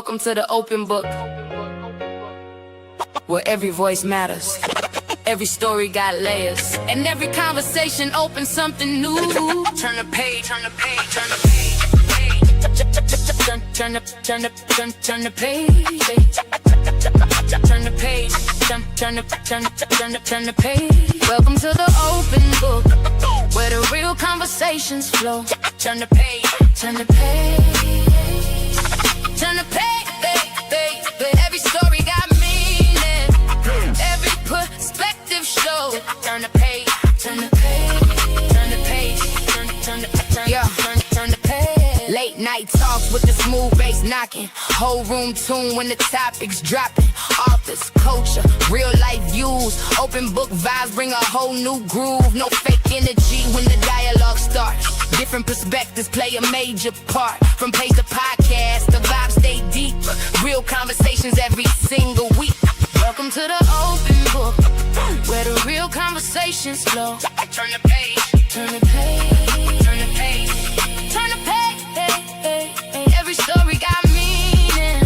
Welcome to the open book, where every voice matters. Every story got layers, and every conversation opens something new. Turn the page, turn the page, turn the page. Turn the page. Turn the page. Turn the page. Welcome to the open book, where the real conversations flow. Turn the page. Turn the page. Turn the page. Every story got meaning. Every perspective shows. Turn the page. Turn the page. Turn the page. Turn the page. Late night talks with the smooth bass knocking. Whole room tuned when the topics dropping. Authors, culture, real life views. Open book vibes bring a whole new groove. No fake energy when the dialogue starts. Different perspectives play a major part. From page to podcast, the vibes stay deep. Real conversations every single week. Welcome to the open book, where the real conversations flow. Turn the page, turn the page, turn the page, turn the page. Every story got meaning.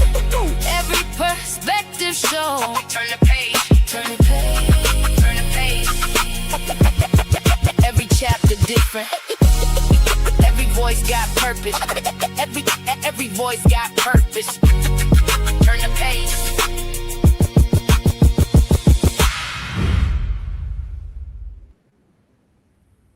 Every perspective show. Turn the page, turn the page, turn the page. Every chapter different. Every voice got purpose. Every voice got purpose. Turn the page.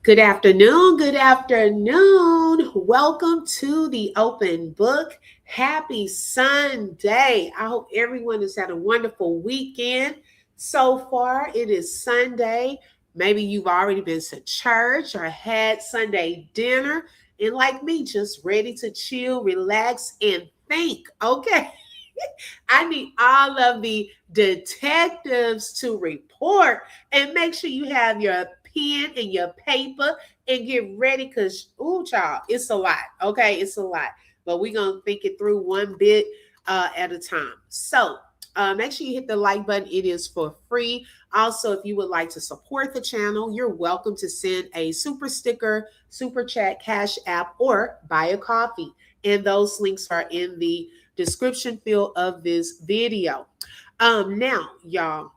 Good afternoon. Good afternoon. Welcome to the open book. Happy Sunday. I hope everyone has had a wonderful weekend. So far, it is Sunday. Maybe you've already been to church or had Sunday dinner, and like me, just ready to chill, relax, and think. Okay. I need all of the detectives to report, and make sure you have your pen and your paper and get ready, because, child, it's a lot. Okay, it's a lot. But we're going to think it through one bit at a time. So make sure you hit the like button. It is for free. Also, if you would like to support the channel, you're welcome to send a super sticker, super chat, cash app, or buy a coffee. And those links are in the description field of this video. Now, y'all,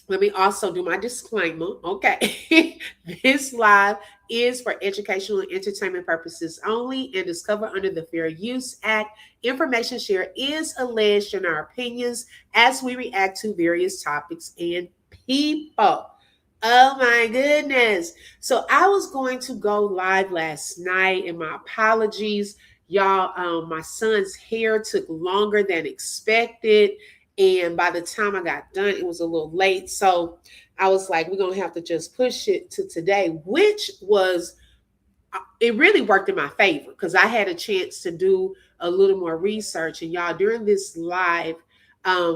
let me also do my disclaimer. Okay. This live is for educational and entertainment purposes only and is covered under the Fair Use Act. Information shared is alleged in our opinions as we react to various topics and people. Oh my goodness. So I was going to go live last night, and my apologies, y'all. My son's hair took longer than expected. And by the time I got done, it was a little late. So I was like, we're going to have to just push it to today, which was, it really worked in my favor because I had a chance to do a little more research. And y'all, during this live,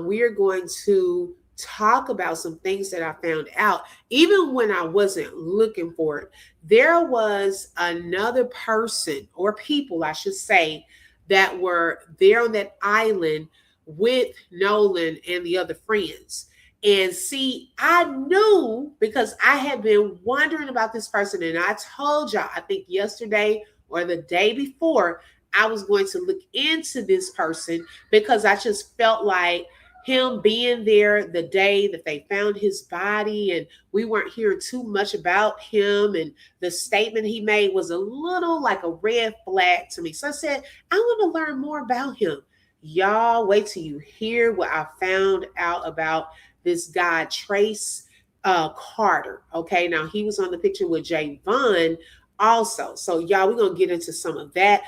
we are going to talk about some things that I found out. Even when I wasn't looking for it, there was another person, or people, I should say, that were there on that island with Nolan and the other friends. And see, I knew, because I had been wondering about this person, and I told y'all, I think yesterday or the day before, I was going to look into this person because I just felt like him being there the day that they found his body, and we weren't hearing too much about him, and the statement he made was a little like a red flag to me. So I said, I want to learn more about him. Y'all, wait till you hear what I found out about this guy, Trace Carter. Okay, now he was on the picture with Javon also. So y'all, we're going to get into some of that.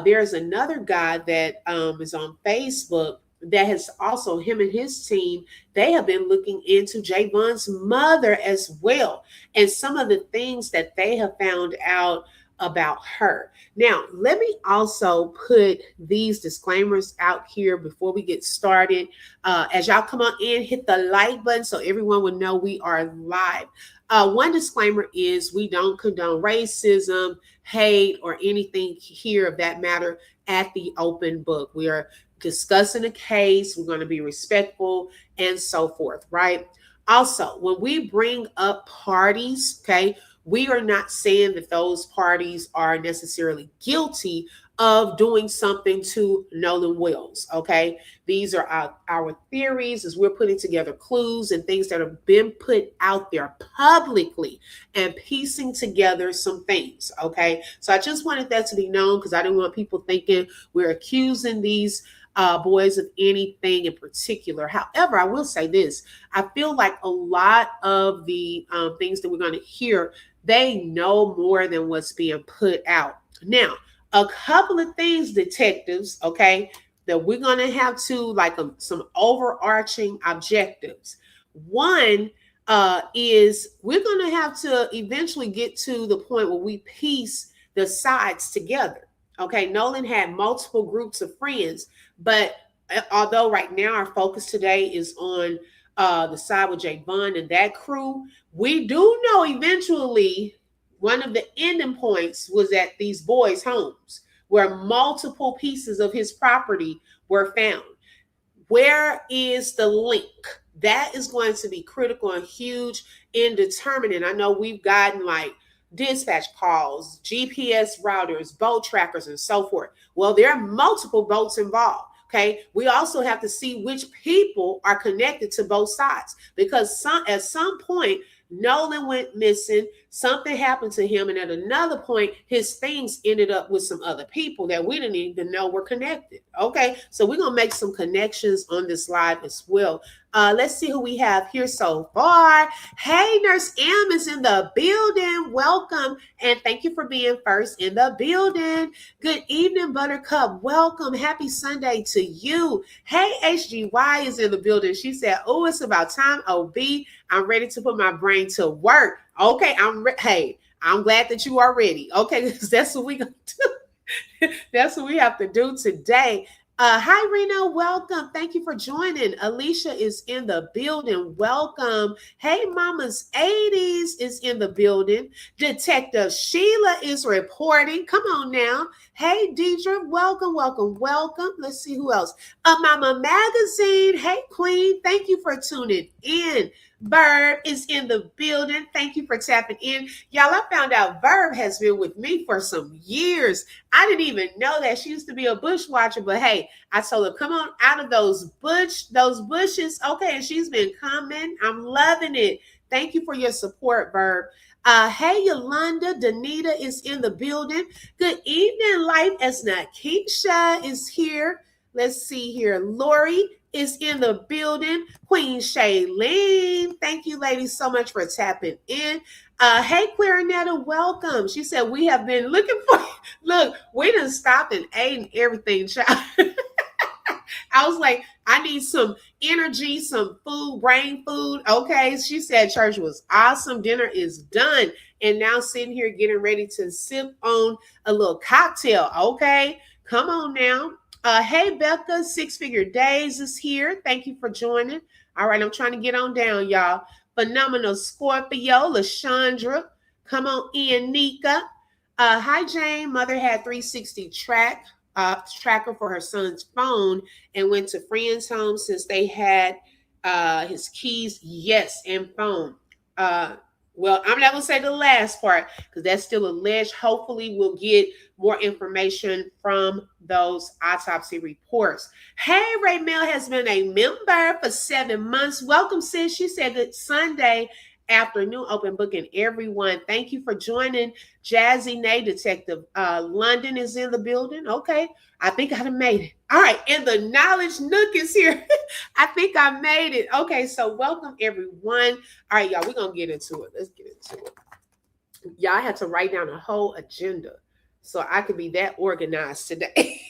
There's another guy that is on Facebook that has also, him and his team, they have been looking into Javon's mother as well, and some of the things that they have found out about her. Now, let me also put these disclaimers out here before we get started. As y'all come on in, hit the like button so everyone will know we are live. One disclaimer is we don't condone racism, hate, or anything here of that matter at the open book. We are discussing a case. We're going to be respectful and so forth, right? Also, when we bring up parties, okay, we are not saying that those parties are necessarily guilty of doing something to Nolan Wells. Okay. These are our theories as we're putting together clues and things that have been put out there publicly and piecing together some things. Okay. So I just wanted that to be known because I didn't want people thinking we're accusing these boys of anything in particular. However, I will say this. I feel like a lot of the things that we're going to hear, they know more than what's being put out. Now, a couple of things, detectives, okay, that we're going to have to like some overarching objectives. One is we're going to have to eventually get to the point where we piece the sides together. Okay, Nolan had multiple groups of friends, but although right now our focus today is on the side with Javon and that crew, we do know eventually one of the ending points was at these boys' homes where multiple pieces of his property were found. Where is the link? That is going to be critical and huge in determining. I know we've gotten like dispatch calls, GPS routers, boat trackers, and so forth. Well, there are multiple boats involved. Okay. We also have to see which people are connected to both sides because at some point, Nolan went missing. Something happened to him. And at another point, his things ended up with some other people that we didn't even know were connected. Okay. So we're going to make some connections on this live as well. Let's see who we have here so far. Hey, Nurse M is in the building. Welcome. And thank you for being first in the building. Good evening, Buttercup. Welcome. Happy Sunday to you. Hey, HGY is in the building. She said, oh, it's about time. OB, I'm ready to put my brain to work. Okay, hey, I'm glad that you are ready. Okay, because that's what we're going to do. That's what we have to do today. Hi, Reno. Welcome. Thank you for joining. Alicia is in the building. Welcome. Hey, Mama's 80s is in the building. Detective Sheila is reporting. Come on now. Hey, Deidre. Welcome, welcome, welcome. Let's see who else. Mama Magazine. Hey, Queen. Thank you for tuning in. Verb is in the building. Thank you for tapping in. Y'all, I found out Verb has been with me for some years. I didn't even know that. She used to be a bush watcher, but hey, I told her, come on out of those bushes. Okay, and she's been coming. I'm loving it. Thank you for your support, Verb. Hey, Yolanda, Danita is in the building. Good evening, Life as Keisha is here. Let's see here. Lori is in the building. Queen Shailene. Thank you, ladies, so much for tapping in. Hey, Clarinetta, welcome. She said, we have been looking for you. Look, we done stopped and ate and everything, child. I was like, I need some energy, some food, brain food. Okay. She said church was awesome. Dinner is done. And now sitting here getting ready to sip on a little cocktail. Okay. Come on now. Hey, Becca, Six Figure Days is here. Thank you for joining. All right, I'm trying to get on down, y'all. Phenomenal Scorpio, LaShandra. Come on in, Nika. Hi, Jane. Mother had 360 tracker for her son's phone and went to friend's home since they had his keys, yes, and phone. Well, I'm not going to say the last part because that's still alleged. Hopefully, we'll get more information from those autopsy reports. Hey, Ray Mel has been a member for 7 months. Welcome, sis. She said good Sunday afternoon open booking, everyone. Thank you for joining. Jazzy Nay, Detective London is in the building. Okay, I think I made it. All right, and the Knowledge Nook is here. I think I made it. Okay, so welcome, everyone. All right, y'all, we're going to get into it. Let's get into it. Y'all had to write down a whole agenda so I could be that organized today.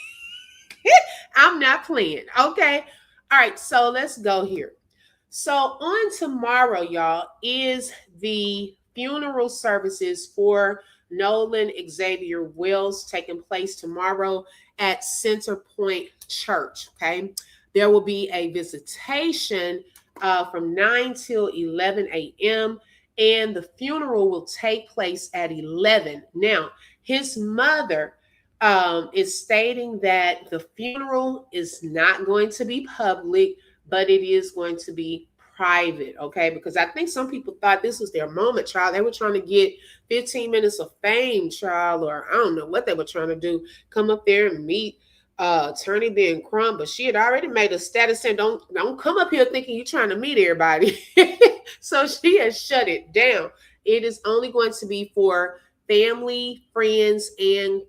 I'm not playing. Okay. All right. So let's go here. So on tomorrow, y'all, is the funeral services for Nolan Xavier Wells taking place tomorrow at Center Point Church. Okay. There will be a visitation from 9 till 11 a.m. and the funeral will take place at 11. Now, his mother is stating that the funeral is not going to be public, but it is going to be private, okay? Because I think some people thought this was their moment, child. They were trying to get 15 minutes of fame, child, or I don't know what they were trying to do. Come up there and meet Attorney Ben Crumb, but she had already made a status saying, don't come up here thinking you're trying to meet everybody. So she has shut it down. It is only going to be for family, friends, and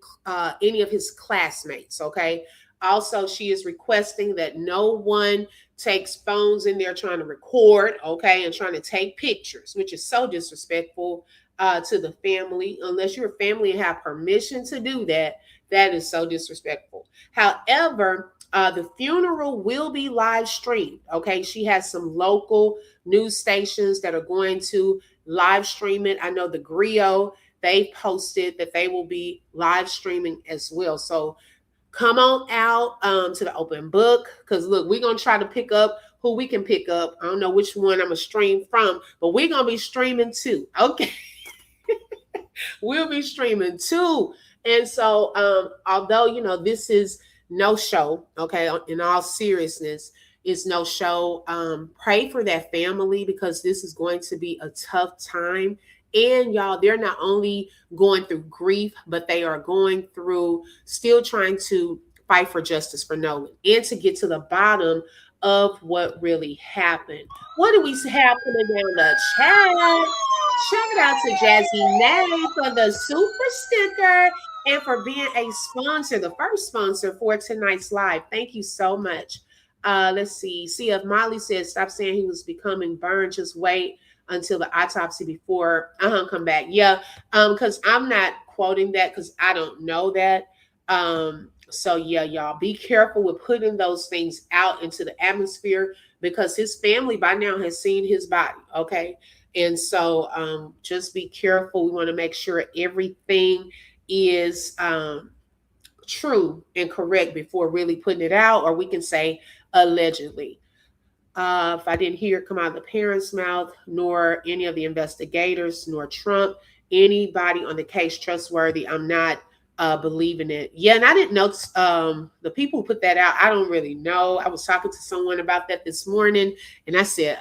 any of his classmates, okay? Also, she is requesting that no one takes phones in there trying to record, okay, and trying to take pictures, which is so disrespectful to the family. Unless you're a family and have permission to do that, that is so disrespectful. However, the funeral will be live streamed, okay? She has some local news stations that are going to live stream it. I know the Griot, they posted that they will be live streaming as well. So come on out to the open book, because look, we're going to try to pick up who we can pick up. I don't know which one I'm going to stream from, but we're going to be streaming too. Okay. We'll be streaming too. And so although, you know, this is no show, okay, in all seriousness, it's no show. Pray for that family, because this is going to be a tough time. And y'all, they're not only going through grief, but they are going through still trying to fight for justice for Nolan and to get to the bottom of what really happened. What do we have coming down the chat? Shout out to Jazzy Nay for the super sticker and for being a sponsor, the first sponsor for tonight's live. Thank you so much. Let's see. See if Molly says, stop saying he was becoming burned. Just wait until the autopsy before come back. Yeah, because I'm not quoting that because I don't know that. So yeah, y'all be careful with putting those things out into the atmosphere, because his family by now has seen his body. Okay. And so just be careful. We want to make sure everything is true and correct before really putting it out, or we can say allegedly. If I didn't hear it come out of the parents' mouth, nor any of the investigators, nor Trump, anybody on the case trustworthy, I'm not believing it. Yeah, and I didn't know the people who put that out. I don't really know. I was talking to someone about that this morning, and I said,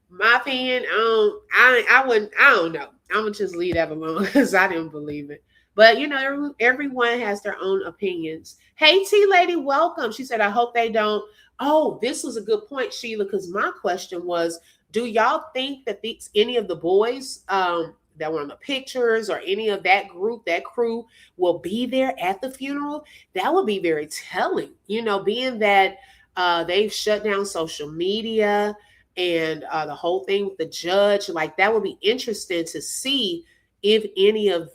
my opinion, I don't know. I'm gonna just leave that alone because I didn't believe it. But you know, everyone has their own opinions. Hey, T Lady, welcome. She said, I hope they don't. Oh, this was a good point, Sheila, because my question was, do y'all think that any of the boys that were on the pictures or any of that group, that crew, will be there at the funeral? That would be very telling, you know, being that they've shut down social media and the whole thing with the judge. Like, that would be interesting to see if any of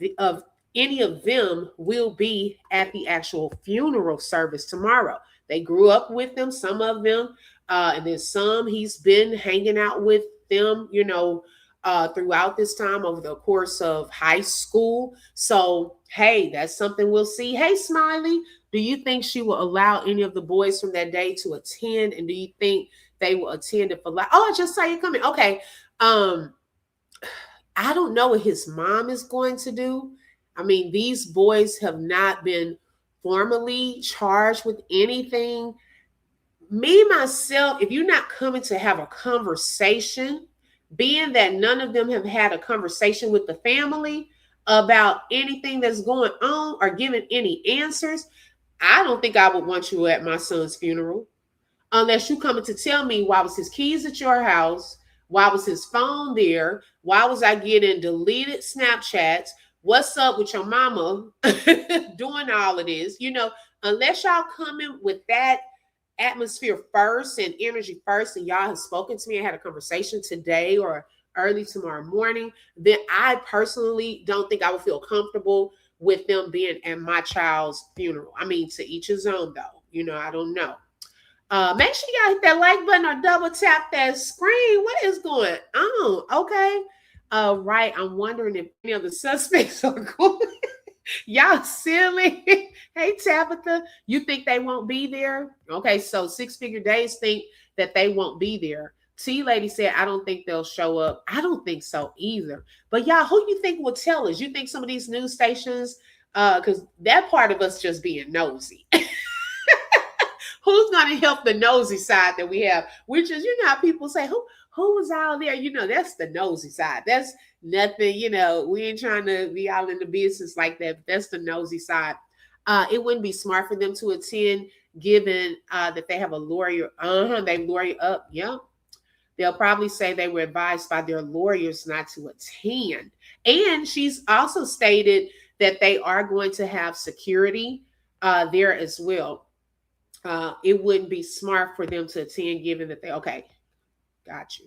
them will be at the actual funeral service tomorrow. They grew up with them, some of them, and then some he's been hanging out with them, you know, throughout this time over the course of high school. So, hey, that's something we'll see. Hey, Smiley, do you think she will allow any of the boys from that day to attend? And do you think they will attend it for life? Oh, I just saw you coming. Okay. I don't know what his mom is going to do. I mean, these boys have not been formally charged with anything. Me, myself, if you're not coming to have a conversation, being that none of them have had a conversation with the family about anything that's going on or giving any answers, I don't think I would want you at my son's funeral unless you coming to tell me why was his keys at your house, why was his phone there, why was I getting deleted Snapchats, what's up with your mama doing all of this, you know, unless y'all coming with that atmosphere first and energy first, and y'all have spoken to me and had a conversation today or early tomorrow morning, then I personally don't think I would feel comfortable with them being at my child's funeral. I mean, to each his own though, you know, I don't know. Make sure y'all hit that like button or double tap that screen. What is going on? Okay. Right. I'm wondering if any of the suspects are going. Y'all silly. Hey, Tabitha, you think they won't be there? Okay, so Six Figure Days think that they won't be there. T Lady said, I don't think they'll show up. I don't think so either. But y'all, who you think will tell us? You think some of these news stations, because that part of us just being nosy. Who's going to help the nosy side that we have? Which is, you know, how people say, who was out there? You know, that's the nosy side. That's nothing, you know, we ain't trying to be out in the business like that. That's the nosy side. It wouldn't be smart for them to attend, given that they have a lawyer. They lawyer up. Yep. They'll probably say they were advised by their lawyers not to attend. And she's also stated that they are going to have security there as well. It wouldn't be smart for them to attend, given that okay, got you.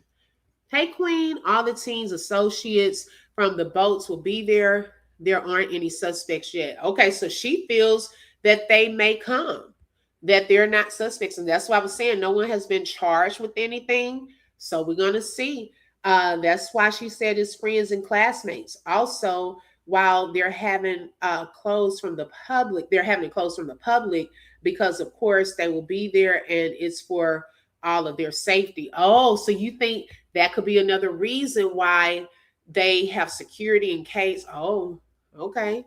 Hey, Queen, all the teens, associates from the boats will be there. There aren't any suspects yet. Okay, so she feels that they may come, that they're not suspects. And that's why I was saying no one has been charged with anything. So we're going to see. That's why she said it's friends and classmates. Also, while they're having clothes from the public, they're having clothes from the public because, of course, they will be there and it's for all of their safety. Oh, so you think that could be another reason why they have security in case? Oh, okay.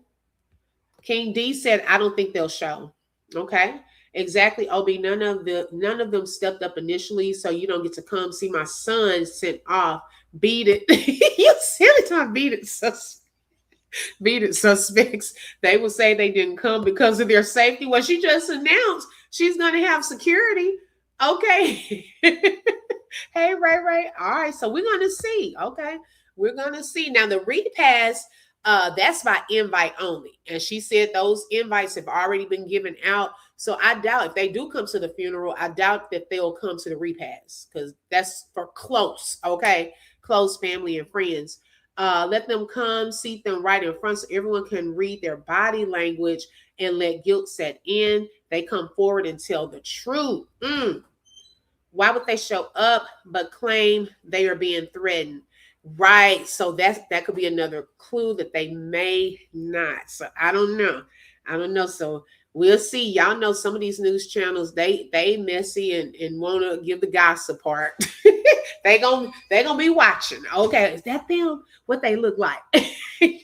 King D said, I don't think they'll show. Okay. Exactly, Ob. None of them stepped up initially, so you don't get to come see my son sent off. Beat it. You silly time, beat it. Beat it suspects. They will say they didn't come because of their safety. Well, she just announced she's going to have security. Okay. Hey, Ray. All right, so we're going to see. Okay, we're going to see. Now, the repass, that's by invite only. And she said those invites have already been given out. So I doubt if they do come to the funeral, I doubt that they'll come to the repass because that's for close, okay? Close family and friends. Let them come, seat them right in front so everyone can read their body language and let guilt set in. They come forward and tell the truth. Why would they show up but claim they are being threatened? Right. So that could be another clue that they may not. So I don't know. So we'll see. Y'all know some of these news channels, they messy and want to give the gossip part. they gonna be watching. Okay, is that them? What they look like?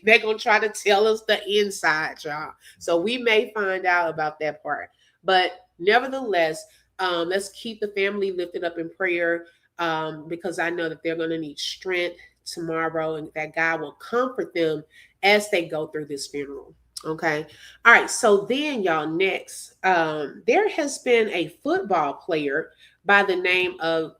They're gonna try to tell us the inside, y'all. So we may find out about that part. But nevertheless, let's keep the family lifted up in prayer. Because I know that they're going to need strength tomorrow and that God will comfort them as they go through this funeral. Okay. All right. So then, y'all, next, there has been a football player by the name of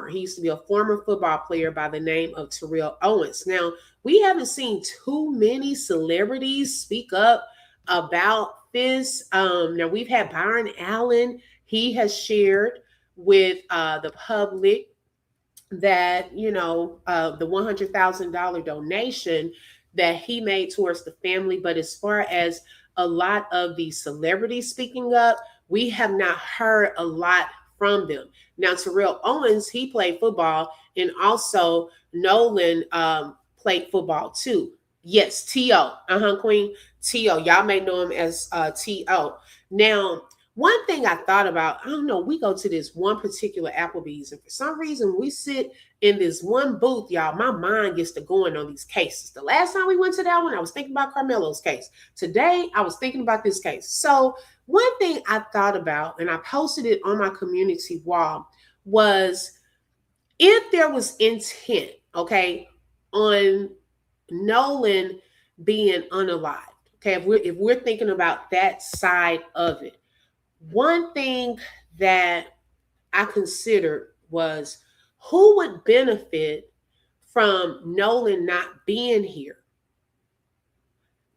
he used to be a former football player by the name of Terrell Owens. Now, we haven't seen too many celebrities speak up about this. Now, we've had Byron Allen. He has shared with the public that, the $100,000 donation that he made towards the family. But as far as a lot of the celebrities speaking up, we have not heard a lot from them. Now, Terrell Owens, he played football, and also Nolan played football too. Yes, T.O. Queen. T.O. Y'all may know him as T.O. Now, one thing I thought about, I don't know, we go to this one particular Applebee's, and for some reason we sit in this one booth, y'all, my mind gets to going on these cases. The last time we went to that one, I was thinking about Carmelo's case. Today, I was thinking about this case. So one thing I thought about, and I posted it on my community wall, was if there was intent, okay, on Nolan being unalived, okay, if we're thinking about that side of it, one thing that I considered was who would benefit from Nolan not being here?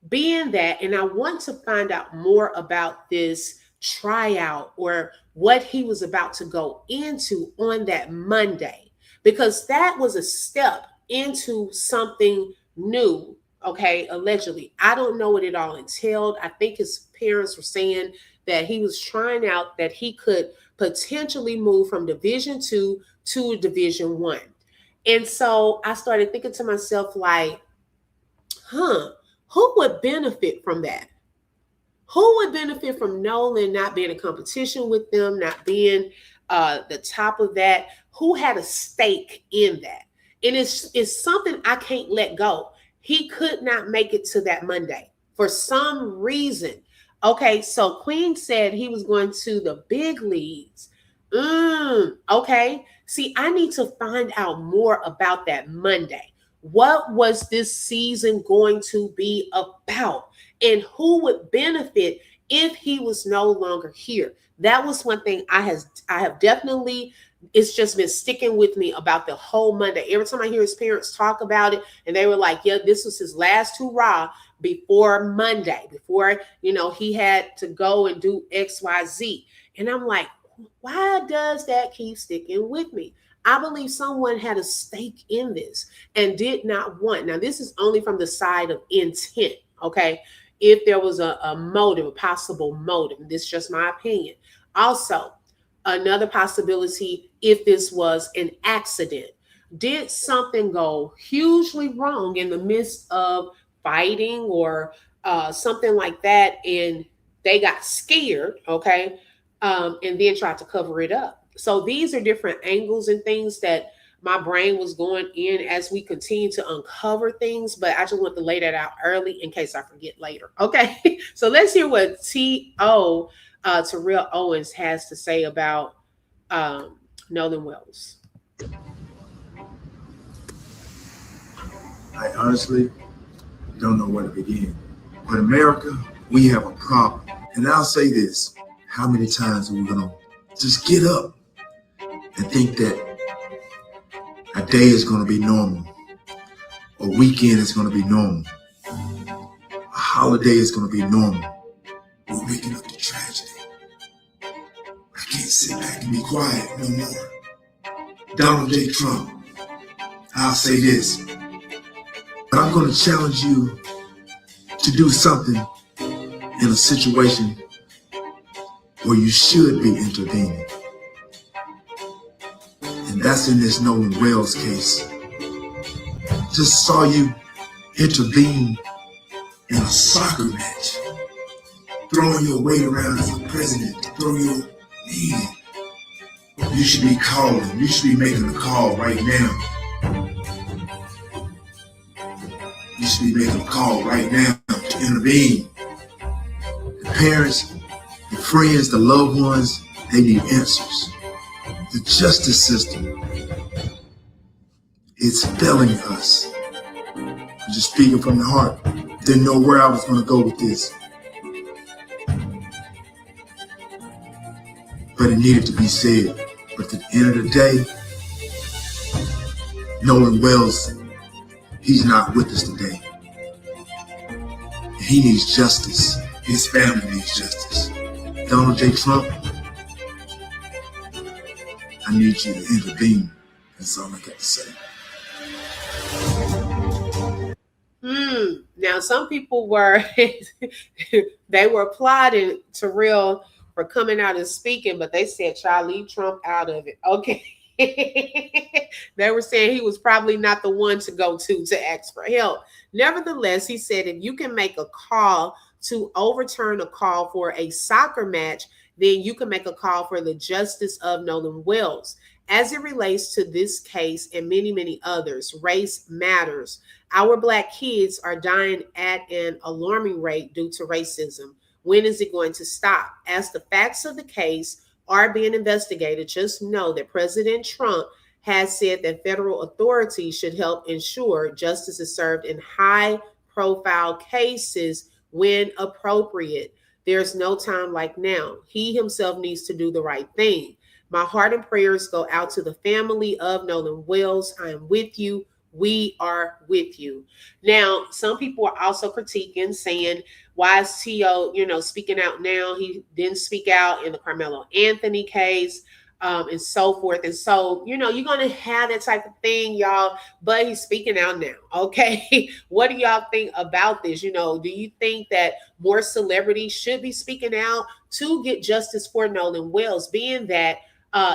Being that, and I want to find out more about this tryout or what he was about to go into on that Monday, because that was a step into something new. Okay, allegedly. I don't know what it all entailed. I think his parents were saying that he was trying out that he could potentially move from Division 2 to Division 1. And so I started thinking to myself, like, who would benefit from that? Who would benefit from Nolan not being in competition with them, not being the top of that? Who had a stake in that? And it's something I can't let go. He could not make it to that Monday for some reason. Okay, so Queen said he was going to the big leagues. Okay. See, I need to find out more about that Monday. What was this season going to be about? And who would benefit if he was no longer here? That was one thing I have definitely, it's just been sticking with me about the whole Monday. Every time I hear his parents talk about it, and they were like, yeah, this was his last hurrah before Monday, before, he had to go and do XYZ. And I'm like, why does that keep sticking with me? I believe someone had a stake in this and did not want. Now, this is only from the side of intent, okay? If there was a motive, a possible motive, this is just my opinion. Also, another possibility, if this was an accident, did something go hugely wrong in the midst of fighting or something like that, and they got scared, okay, and then tried to cover it up. So these are different angles and things that my brain was going in as we continue to uncover things, but I just want to lay that out early in case I forget later. Okay, so let's hear what T.O. Terrell Owens has to say about Nolan Wells. I honestly don't know where to begin. But America, we have a problem. And I'll say this, how many times are we gonna just get up and think that a day is gonna be normal, a weekend is gonna be normal, a holiday is gonna be normal? We're waking up to tragedy. I can't sit back and be quiet no more. Donald J. Trump, I'll say this, but I'm gonna challenge you to do something in a situation where you should be intervening. And that's in this Nolan Wells case. Just saw you intervene in a soccer match, throwing your weight around as a president, throw your knee. You should be calling, you should be making a call right now. You should be making a call right now to intervene. The parents, the friends, the loved ones, they need answers. The justice system is failing us. I'm just speaking from the heart. Didn't know where I was going to go with this. But it needed to be said. But at the end of the day, Nolan Wells, he's not with us today. He needs justice. His family needs justice. Donald J. Trump, I need you to intervene. That's all I got to say. Now, some people were, they were applauding Terrell for coming out and speaking, but they said, "Child, leave Trump out of it." Okay. They were saying he was probably not the one to go to ask for help. Nevertheless, he said, if you can make a call to overturn a call for a soccer match, then you can make a call for the justice of Nolan Wells. As it relates to this case and many, many others, race matters. Our Black kids are dying at an alarming rate due to racism. When is it going to stop? As the facts of the case are being investigated, just know that President Trump has said that federal authorities should help ensure justice is served in high-profile cases when appropriate. There's no time like now. He himself needs to do the right thing. My heart and prayers go out to the family of Nolan Wells. I am with you. We are with you. Now, some people are also critiquing, saying, why is T.O., speaking out now? He didn't speak out in the Carmelo Anthony case, and so forth. And so, you're going to have that type of thing, y'all, but he's speaking out now. Okay. What do y'all think about this? Do you think that more celebrities should be speaking out to get justice for Nolan Wells, being that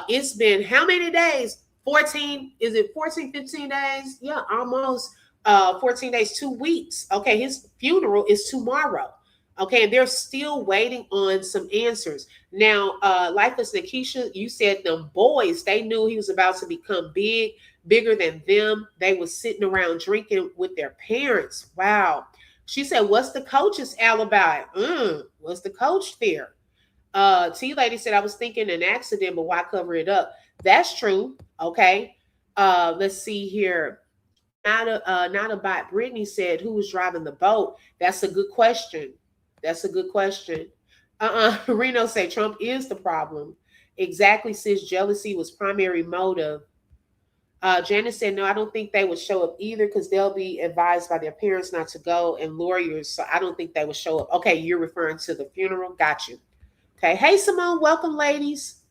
it's been how many days? 14, is it 14, 15 days? Yeah, almost 14 days, 2 weeks. Okay, his funeral is tomorrow. Okay, and they're still waiting on some answers. Now, Lifeless Nikisha, you said them boys, they knew he was about to become bigger than them. They were sitting around drinking with their parents. Wow. She said, what's the coach's alibi? What's the coach there? T Lady said, I was thinking an accident, but why cover it up? That's true. Okay. Let's see here. Not a bot. Brittany said, who was driving the boat? That's a good question. That's a good question. Reno said, Trump is the problem. Exactly, sis. Jealousy was primary motive. Janice said, no, I don't think they would show up either because they'll be advised by their parents not to go and lawyers. So I don't think they would show up. Okay, you're referring to the funeral. Got you. Okay. Hey, Simone. Welcome, ladies.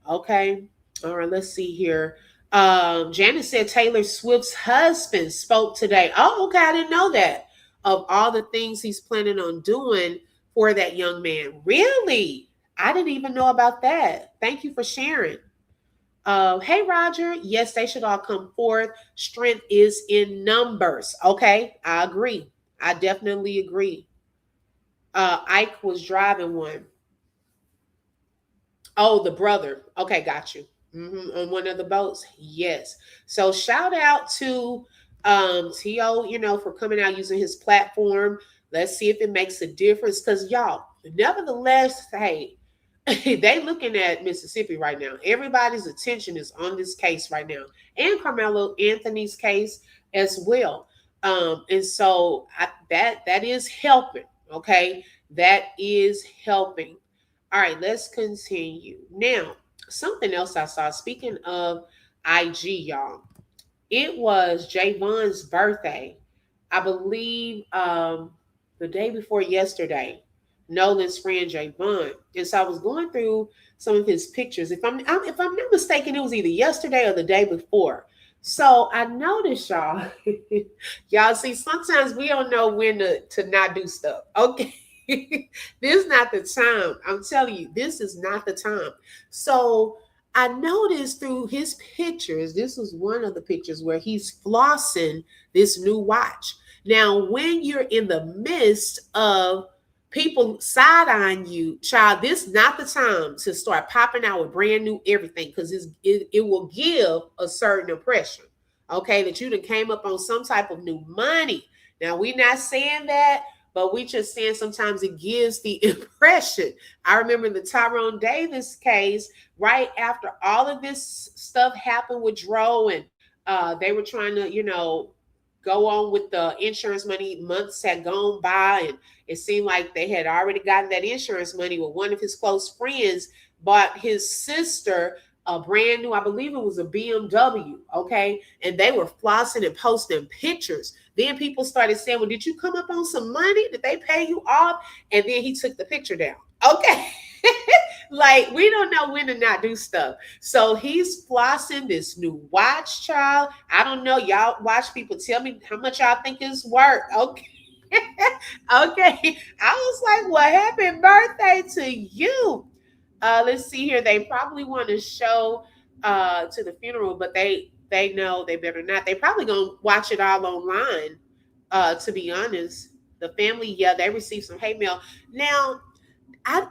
Okay. All right. Let's see here. Janice said Taylor Swift's husband spoke today. Oh, okay. I didn't know that. Of all the things he's planning on doing for that young man. Really? I didn't even know about that. Thank you for sharing. Hey, Roger. Yes, they should all come forth. Strength is in numbers. Okay, I agree. I definitely agree. Ike was driving one. Oh, the brother. Okay, got you. On one of the boats. Yes. So shout out to T.O., for coming out using his platform. Let's see if it makes a difference. Because y'all, nevertheless, hey, they looking at Mississippi right now. Everybody's attention is on this case right now, and Carmelo Anthony's case as well. And so that is helping. Okay, that is helping. All right, let's continue. Now, something else I saw. Speaking of IG, y'all, it was Javon's birthday. I believe the day before yesterday. Nolan's friend Javon. And so I was going through some of his pictures. If I'm not mistaken, it was either yesterday or the day before. So I noticed, y'all. Y'all see, sometimes we don't know when to not do stuff. Okay. This is not the time. I'm telling you, this is not the time. So I noticed through his pictures, this was one of the pictures where he's flossing this new watch. Now, when you're in the midst of people side-eyeing you, child, this is not the time to start popping out with brand new everything, because it will give a certain impression, okay, that you done came up on some type of new money. Now, we're not saying that, but we just saying sometimes it gives the impression. I remember the Tyrone Davis case, right after all of this stuff happened with Dro, and they were trying to, go on with the insurance money. Months had gone by, and it seemed like they had already gotten that insurance money. Well, one of his close friends bought his sister a brand new, I believe it was a BMW, okay? And they were flossing and posting pictures. Then people started saying, well, did you come up on some money? Did they pay you off? And then he took the picture down. Okay. Like, we don't know when to not do stuff. So he's flossing this new watch, child. I don't know. Y'all watch people, tell me how much y'all think it's worth. Okay. Okay. I was like, well, happy birthday to you. Let's see here. They probably want to show to the funeral, but they know they better not. They probably gonna watch it all online. To be honest, the family, they received some hate mail. Now,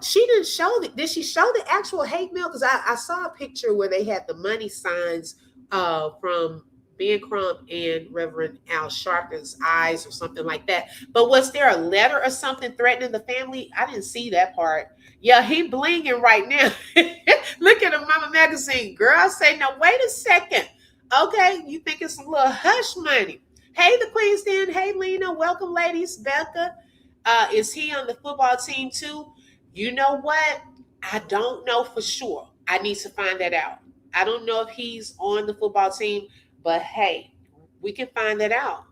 she didn't show it. Did she show the actual hate mail? Because I saw a picture where they had the money signs from Ben Crump and Reverend Al Sharpton's eyes or something like that. But was there a letter or something threatening the family? I didn't see that part. Yeah, he blinging right now. Look at the Mama Magazine. Girl, say, no, wait a second. Okay, you think it's some little hush money. Hey, the Queen Stand. Hey, Lena. Welcome, ladies. Becca. Is he on the football team too? You know what? I don't know for sure. I need to find that out. I don't know if he's on the football team, but hey, we can find that out.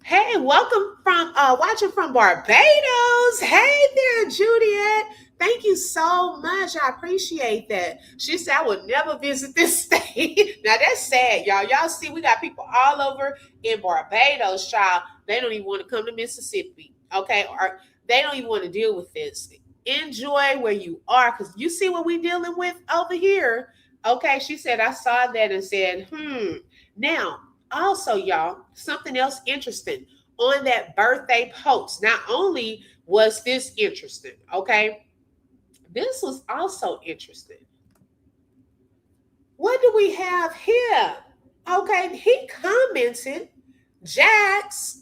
Hey, welcome from watching from Barbados. Hey there, Juliet. Thank you so much. I appreciate that. She said I would never visit this state. Now that's sad, y'all. Y'all see, we got people all over in Barbados, child. They don't even want to come to Mississippi, okay? Or they don't even want to deal with this. Enjoy where you are, because you see what we're dealing with over here. Okay, she said, I saw that and said, Now, also, y'all, something else interesting on that birthday post. Not only was this interesting, okay, this was also interesting. What do we have here? Okay, he commented, Jax,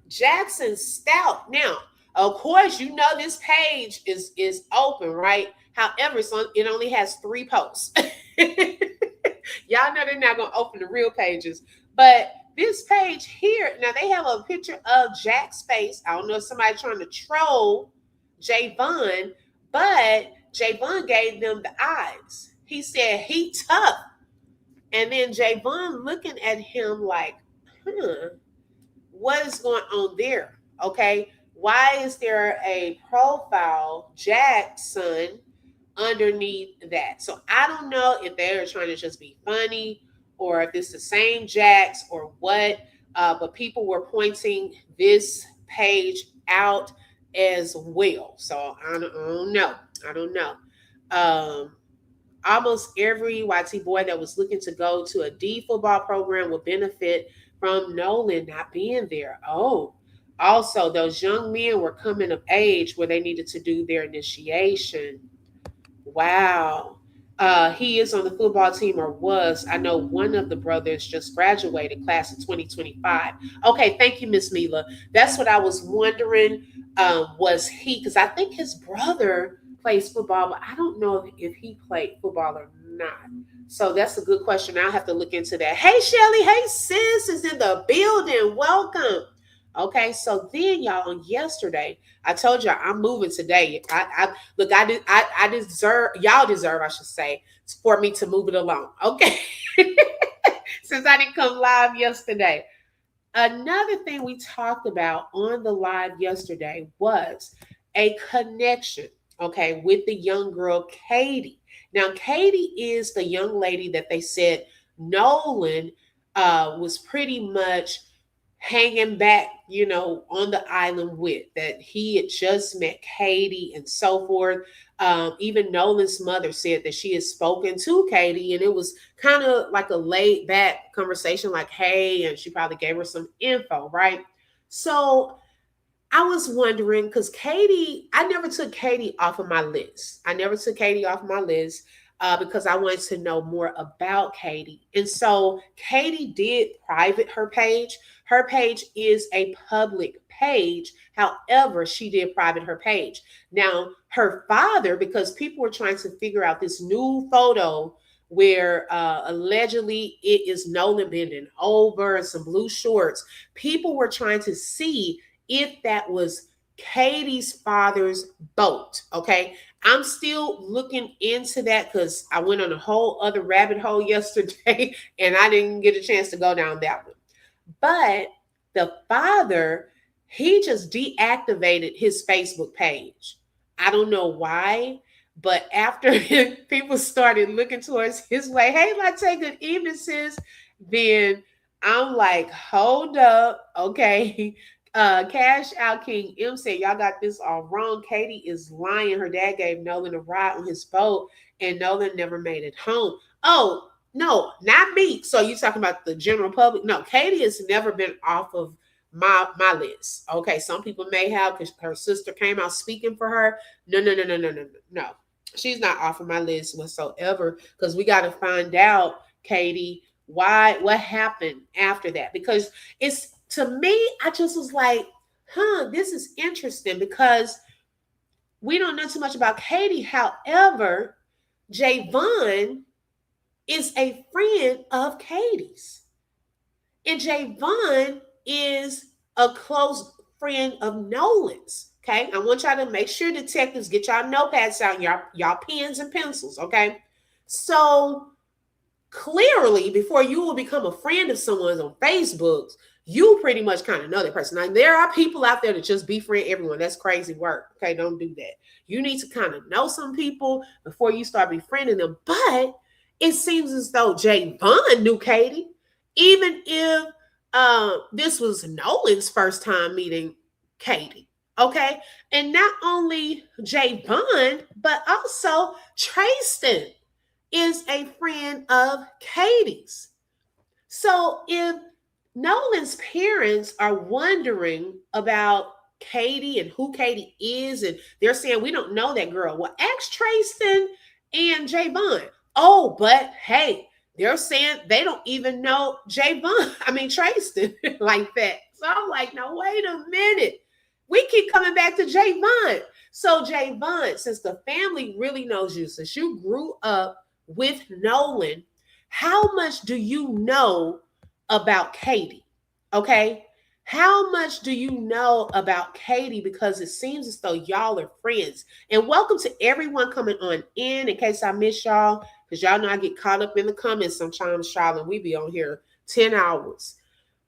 Jackson Stout. Now, of course, you know this page is open, right? However, it only has 3 posts. Y'all know they're not gonna open the real pages, but this page here, now they have a picture of Jack's face. I don't know if somebody's trying to troll Javon, but Javon gave them the eyes. He said he tough, and then Javon looking at him like, what is going on there? Okay, why is there a profile Jackson underneath that? So I don't know if they're trying to just be funny or if it's the same Jacks or what. But people were pointing this page out as well. So I don't know. I don't know. Almost every YT boy that was looking to go to a D football program will benefit from Nolan not being there. Oh, also, those young men were coming of age where they needed to do their initiation. Wow. He is on the football team or was. I know one of the brothers just graduated, class of 2025. Okay, thank you, Miss Mila. That's what I was wondering. Was he, because I think his brother plays football, but I don't know if he played football or not. So that's a good question. I'll have to look into that. Hey, Shelly. Hey, sis is in the building. Welcome. Okay, so then y'all, on yesterday, I told y'all I'm moving today. I deserve, y'all deserve, I should say, for me to move it along. Okay. Since I didn't come live yesterday. Another thing we talked about on the live yesterday was a connection, okay, with the young girl, Katie. Now, Katie is the young lady that they said Nolan was pretty much hanging back, on the island with, that he had just met Katie and so forth. Even Nolan's mother said that she had spoken to Katie and it was kind of like a laid back conversation, like, hey, and she probably gave her some info, right? So I was wondering, because Katie, I never took Katie off of my list. Because I wanted to know more about Katie. And so Katie did private her page. Her page is a public page. However, she did private her page. Now, her father, because people were trying to figure out this new photo where allegedly it is Nolan bending over and some blue shorts. People were trying to see if that was Katie's father's boat. Okay. I'm still looking into that because I went on a whole other rabbit hole yesterday and I didn't get a chance to go down that one. But the father, he just deactivated his Facebook page. I don't know why, but after people started looking towards his way, hey, Latte, good evening, sis. Then I'm like, hold up. Okay. Cash Out King M said, y'all got this all wrong. Katie is lying. Her dad gave Nolan a ride on his boat and Nolan never made it home. Oh, no, not me. So you talking about the general public? No, Katie has never been off of my list. Okay, some people may have because her sister came out speaking for her. No. She's not off of my list whatsoever because we got to find out, Katie, what happened after that? Because it's, to me, I just was like, this is interesting because we don't know too much about Katie. However, Javon is a friend of Katie's. And Javon is a close friend of Nolan's. Okay. I want y'all to make sure, detectives, get y'all notepads out, y'all pens and pencils. Okay. So clearly, before you will become a friend of someone on Facebook, you pretty much kind of know that person. Now, there are people out there that just befriend everyone. That's crazy work. Okay, don't do that. You need to kind of know some people before you start befriending them. But it seems as though Javon knew Katie, even if this was Nolan's first time meeting Katie. Okay, and not only Javon, but also Tristan is a friend of Katie's. So if Nolan's parents are wondering about Katie and who Katie is, and they're saying, we don't know that girl. Well, ask Tristan and Javon. Oh, but hey, they're saying they don't even know Tristan like that. So I'm like, no, wait a minute. We keep coming back to Javon. So Javon, since the family really knows you, since you grew up with Nolan, how much do you know about Katie? Okay. How much do you know about Katie? Because it seems as though y'all are friends. And welcome to everyone coming on in case I miss y'all, because y'all know I get caught up in the comments sometimes, Charlotte. We be on here 10 hours.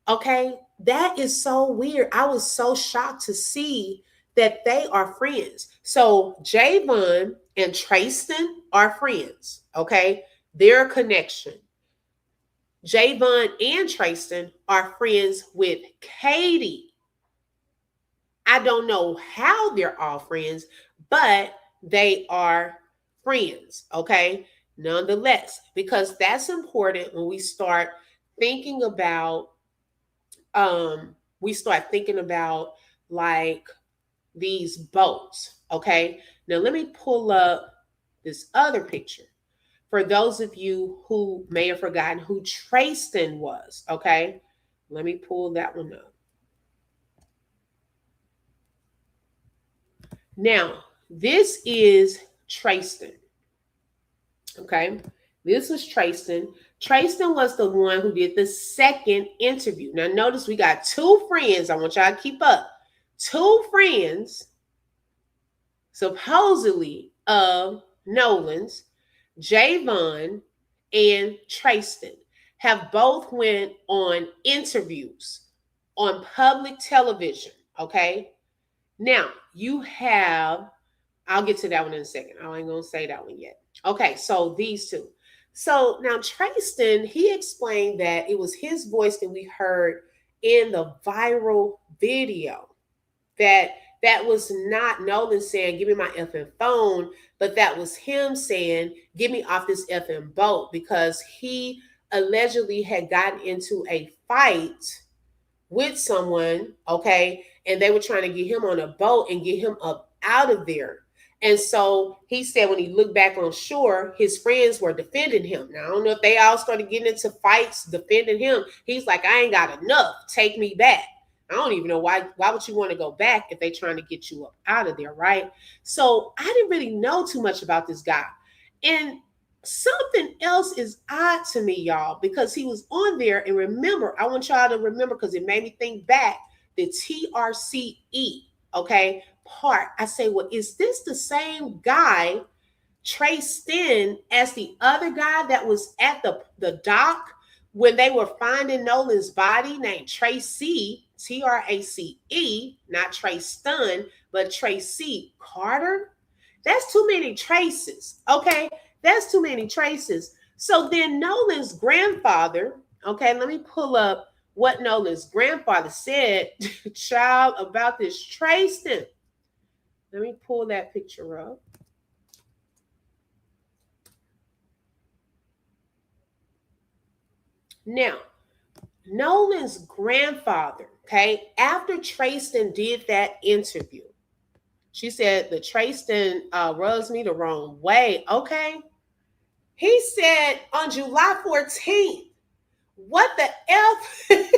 Okay. That is so weird. I was so shocked to see that they are friends. So Javon and Trayston are friends. Okay. Their connection. Javon and Trayston are friends with Katie. I don't know how they're all friends, but they are friends, okay? Nonetheless, because that's important when we start thinking about like these boats, okay? Now let me pull up this other picture for those of you who may have forgotten who Trayston was, okay? Let me pull that one up. Now, this is Trayston, okay? This was Trayston. Trayston was the one who did the second interview. Now, notice we got two friends. I want y'all to keep up. Two friends, supposedly, of Nolan's, Javon and Trayston, have both went on interviews on public television, okay? Now, you have, I'll get to that one in a second. I ain't going to say that one yet. Okay, so these two. So now Trayston, he explained that it was his voice that we heard in the viral video. That was not Nolan saying, give me my effing phone, but that was him saying, get me off this effing boat, because he allegedly had gotten into a fight with someone, okay, and they were trying to get him on a boat and get him up out of there. And so he said when he looked back on shore, his friends were defending him. Now, I don't know if they all started getting into fights defending him. He's like, I ain't got enough. Take me back. I don't even know why would you want to go back if they're trying to get you up out of there, right? So I didn't really know too much about this guy. And something else is odd to me, y'all, because he was on there. And remember, I want y'all to remember, because it made me think back, the TRCE, okay, part. I say, well, is this the same guy, Trayston, as the other guy that was at the dock when they were finding Nolan's body, named Tracy, Trace, not Trayston, but Tracy Carter? That's too many traces, okay? That's too many traces. So then Nolan's grandfather, okay, let me pull up what Nolan's grandfather said, child, about this Trayston. Let me pull that picture up. Now, Nolan's grandfather, okay, after Trayston did that interview, she said the Trayston rubs me the wrong way, okay? He said on July 14th, what the F?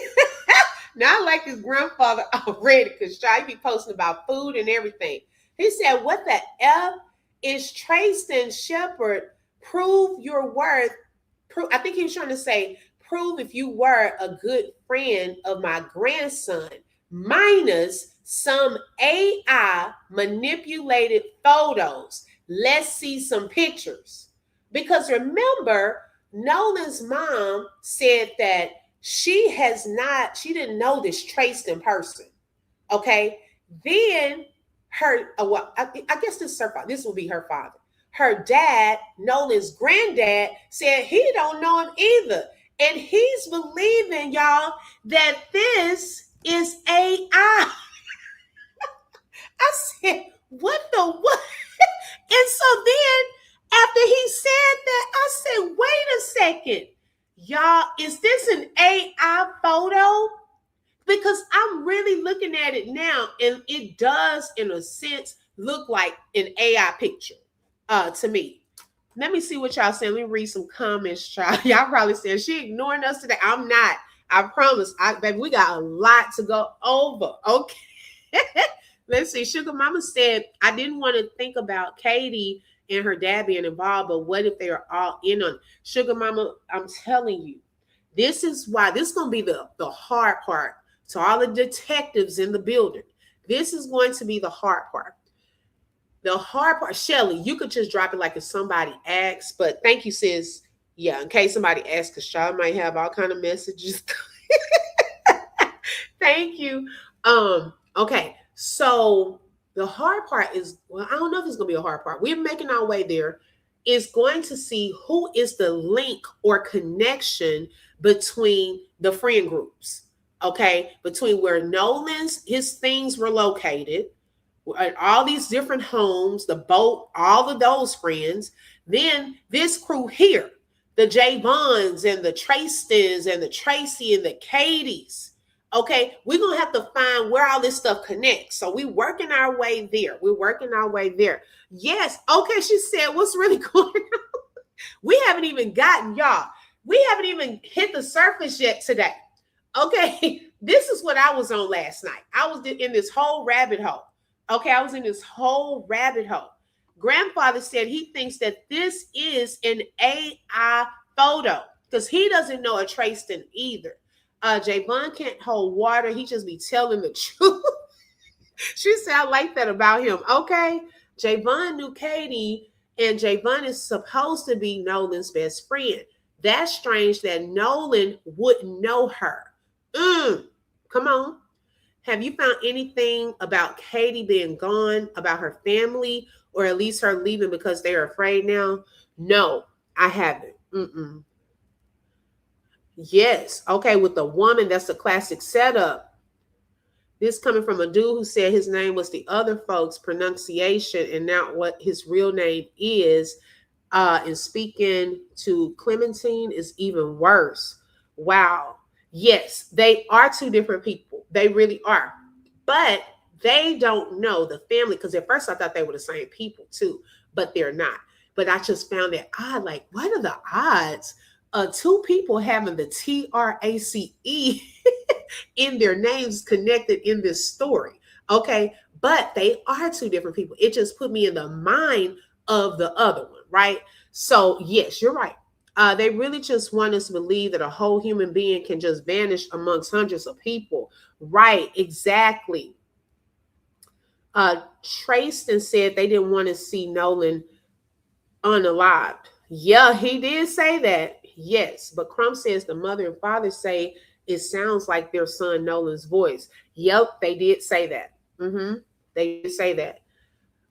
Now I like his grandfather already, because he be posting about food and everything. He said, what the F is Trayston Shepard? Prove your worth. I think he was trying to say, prove if you were a good friend of my grandson, minus some AI manipulated photos. Let's see some pictures. Because remember, Nolan's mom said that she didn't know this Trayston person. Okay. Then I guess this will be her father. Her dad, Nolan's granddad, said he don't know him either. And he's believing, y'all, that this is AI. I said, what the what? And so then after he said that, I said, wait a second. Y'all, is this an AI photo? Because I'm really looking at it now, and it does, in a sense, look like an AI picture to me. Let me see what y'all saying. Let me read some comments, child. Y'all probably saying she ignoring us today. I'm not. I promise. Baby, we got a lot to go over. Okay. Let's see. Sugar Mama said, I didn't want to think about Katie and her dad being involved, but what if they are all in on it? Sugar Mama, I'm telling you, this is why this is going to be the hard part to all the detectives in the building. This is going to be the hard part. The hard part, Shelly, you could just drop it like if somebody asks, but thank you, sis. Yeah, in case somebody asks, because Shaw might have all kind of messages. Thank you. Okay, so the hard part is, well, I don't know if it's gonna be a hard part. We're making our way there. Is going to see who is the link or connection between the friend groups. Okay, between where Nolan's his things were located, all these different homes, the boat, all of those friends. Then this crew here, the Javons and the Trastons and the Tracy and the Katies. Okay, we're gonna have to find where all this stuff connects. So we're working our way there. We're working our way there. Yes. Okay, she said, what's really going on? We haven't even gotten y'all. We haven't even hit the surface yet today. Okay, this is what I was on last night. I was in this whole rabbit hole. Okay, I was in this whole rabbit hole. Grandfather said he thinks that this is an AI photo because he doesn't know a Traston either. Javon can't hold water. He just be telling the truth. She said, I like that about him. Okay, Javon knew Katie, and Javon is supposed to be Nolan's best friend. That's strange that Nolan wouldn't know her. Come on. Have you found anything about Katie being gone, about her family, or at least her leaving because they're afraid now? No, I haven't. Yes. Okay, with the woman, that's a classic setup. This coming from a dude who said his name was the other folks' pronunciation and not what his real name is. And speaking to Clementine is even worse. Wow. Yes, they are two different people. They really are. But they don't know the family, because at first I thought they were the same people too, but they're not. But I just found that odd. Like, what are the odds of two people having the TRACE in their names connected in this story? Okay, but they are two different people. It just put me in the mind of the other one, right? So yes, you're right. They really just want us to believe that a whole human being can just vanish amongst hundreds of people. Right, exactly. Traston said they didn't want to see Nolan unalived. Yeah, he did say that. Yes, but Crumb says the mother and father say it sounds like their son Nolan's voice. Yep, they did say that. They did say that.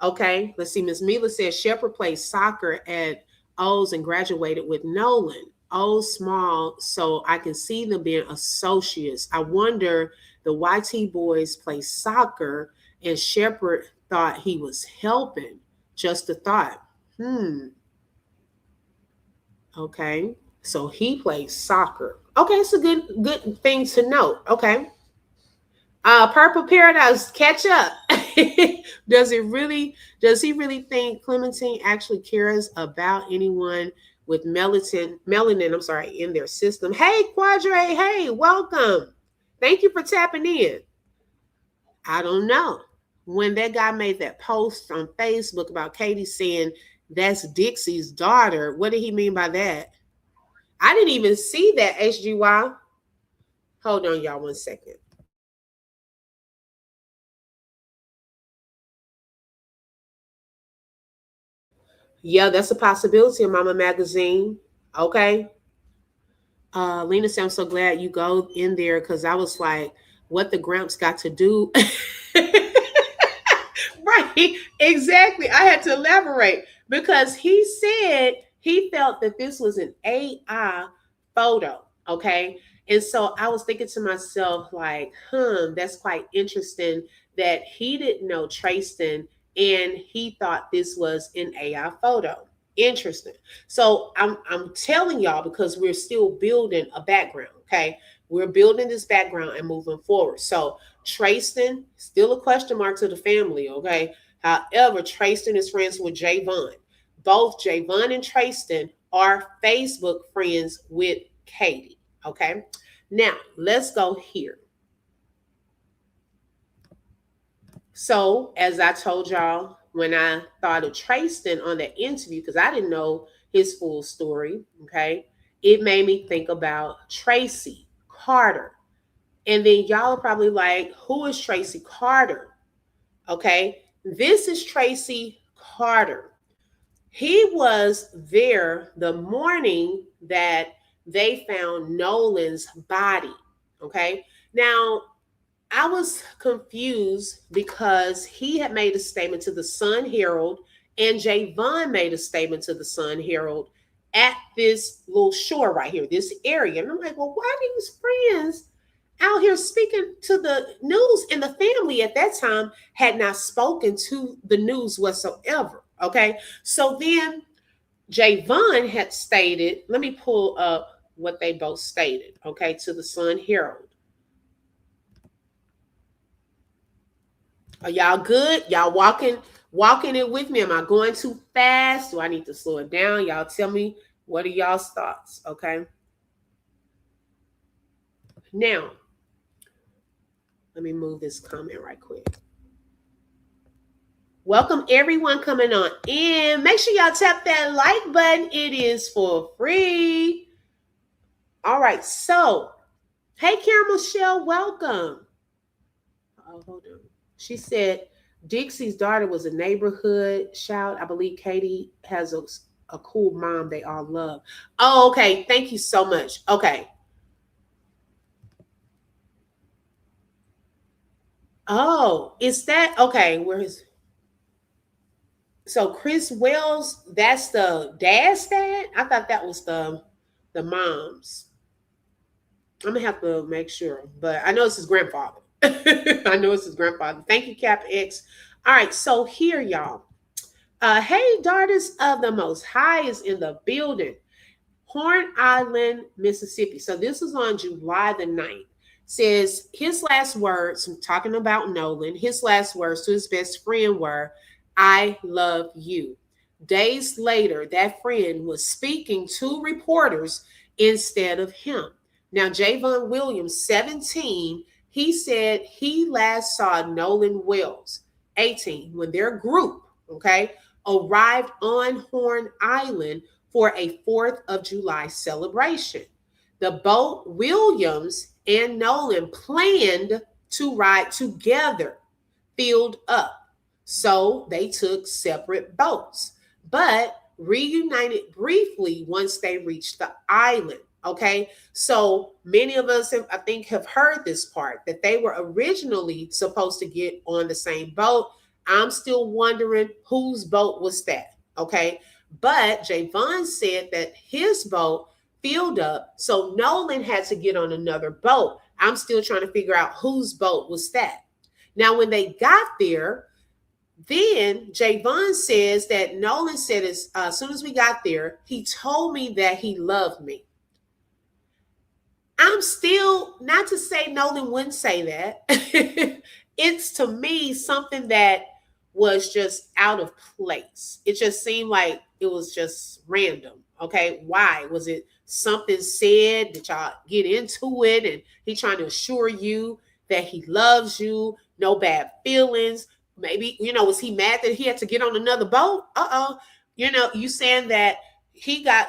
Okay, let's see. Miss Mila says Shepard played soccer at O's and graduated with Nolan. O's small, so I can see them being associates. I wonder the YT boys play soccer and Shepard thought he was helping. Just a thought. Okay, so he plays soccer. Okay, it's a good thing to note. Okay. Purple Paradise, catch up. Does he really think Clementine actually cares about anyone with melanin, in their system? Hey, Quadre, hey, welcome. Thank you for tapping in. I don't know. When that guy made that post on Facebook about Katie saying that's Dixie's daughter, what did he mean by that? I didn't even see that, HGY. Hold on, y'all, 1 second. Yeah, that's a possibility in Mama Magazine. Okay. Lena said, I'm so glad you go in there because I was like, what the Gramps got to do? Right, exactly. I had to elaborate because he said he felt that this was an AI photo. Okay. And so I was thinking to myself, like, that's quite interesting that he didn't know Traston and he thought this was an AI photo. Interesting. So I'm telling y'all because we're still building a background. Okay. We're building this background and moving forward. So Traston, still a question mark to the family. Okay. However, Traston is friends with Javon. Both Javon and Traston are Facebook friends with Katie. Okay. Now, let's go here. So, as I told y'all, when I thought of Trayston on that interview, because I didn't know his full story, okay, it made me think about Tracy Carter. And then y'all are probably like, who is Tracy Carter? Okay, this is Tracy Carter. He was there the morning that they found Nolan's body. Okay, now I was confused because he had made a statement to the Sun Herald and Javon made a statement to the Sun Herald at this little shore right here, this area. And I'm like, well, why are these friends out here speaking to the news? And the family at that time had not spoken to the news whatsoever. Okay. So then Javon had stated, let me pull up what they both stated, okay, to the Sun Herald. Are y'all good? Y'all walking it with me? Am I going too fast? Do I need to slow it down? Y'all tell me, what are y'all's thoughts? Okay. Now, let me move this comment right quick. Welcome everyone coming on in. Make sure y'all tap that like button. It is for free. All right. So, hey, Karen Michelle, welcome. Oh, hold on. She said Dixie's daughter was a neighborhood shout. I believe Katie has a cool mom they all love. Oh, okay. Thank you so much. Okay. Oh, is that okay? Where is so Chris Wells? That's the dad's dad. I thought that was the mom's. I'm gonna have to make sure, but I know it's his grandfather. I know it's his grandfather. Thank you, Cap X. All right, so here, y'all. Hey, daughters of the Most High is in the building. Horn Island, Mississippi. So this is on July the 9th. Says his last words, I'm talking about Nolan, his last words to his best friend were, I love you. Days later, that friend was speaking to reporters instead of him. Now, Javon Williams, 17, he said he last saw Nolan Wells, 18, when their group, okay, arrived on Horn Island for a 4th of July celebration. The boat Williams and Nolan planned to ride together, filled up. So they took separate boats, but reunited briefly once they reached the island. Okay, so many of us have, I think, have heard this part that they were originally supposed to get on the same boat. I'm still wondering whose boat was that. Okay, but Javon said that his boat filled up, so Nolan had to get on another boat. I'm still trying to figure out whose boat was that. Now, when they got there, then Javon says that Nolan said as soon as we got there, he told me that he loved me. I'm still, not to say Nolan wouldn't say that. It's to me something that was just out of place. It just seemed like it was just random. Okay, why? Was it something said? Did y'all get into it and he trying to assure you that he loves you, no bad feelings? Maybe, was he mad that he had to get on another boat? You saying that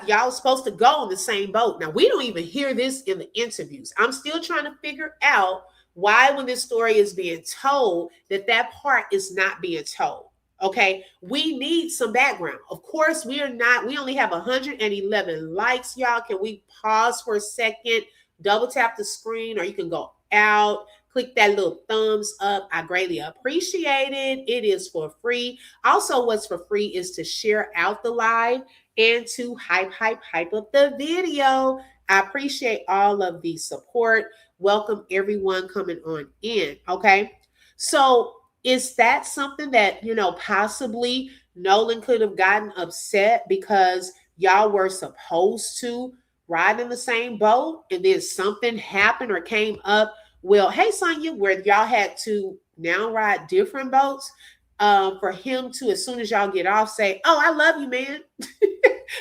y'all supposed to go on the same boat. Now, we don't even hear this in the interviews. I'm still trying to figure out why, when this story is being told, that part is not being told. Okay, we need some background. Of course, we only have 111 likes, y'all. Can we pause for a second, double tap the screen, or you can go out, click that little thumbs up. I greatly appreciate it. It is for free. Also, what's for free is to share out the live and to hype up the video. I appreciate all of the support. Welcome everyone coming on in. Okay, so is that something that, possibly Nolan could have gotten upset because y'all were supposed to ride in the same boat and then something happened or came up? Well, hey, Sonya, where y'all had to now ride different boats for him to, as soon as y'all get off, say, oh, I love you, man.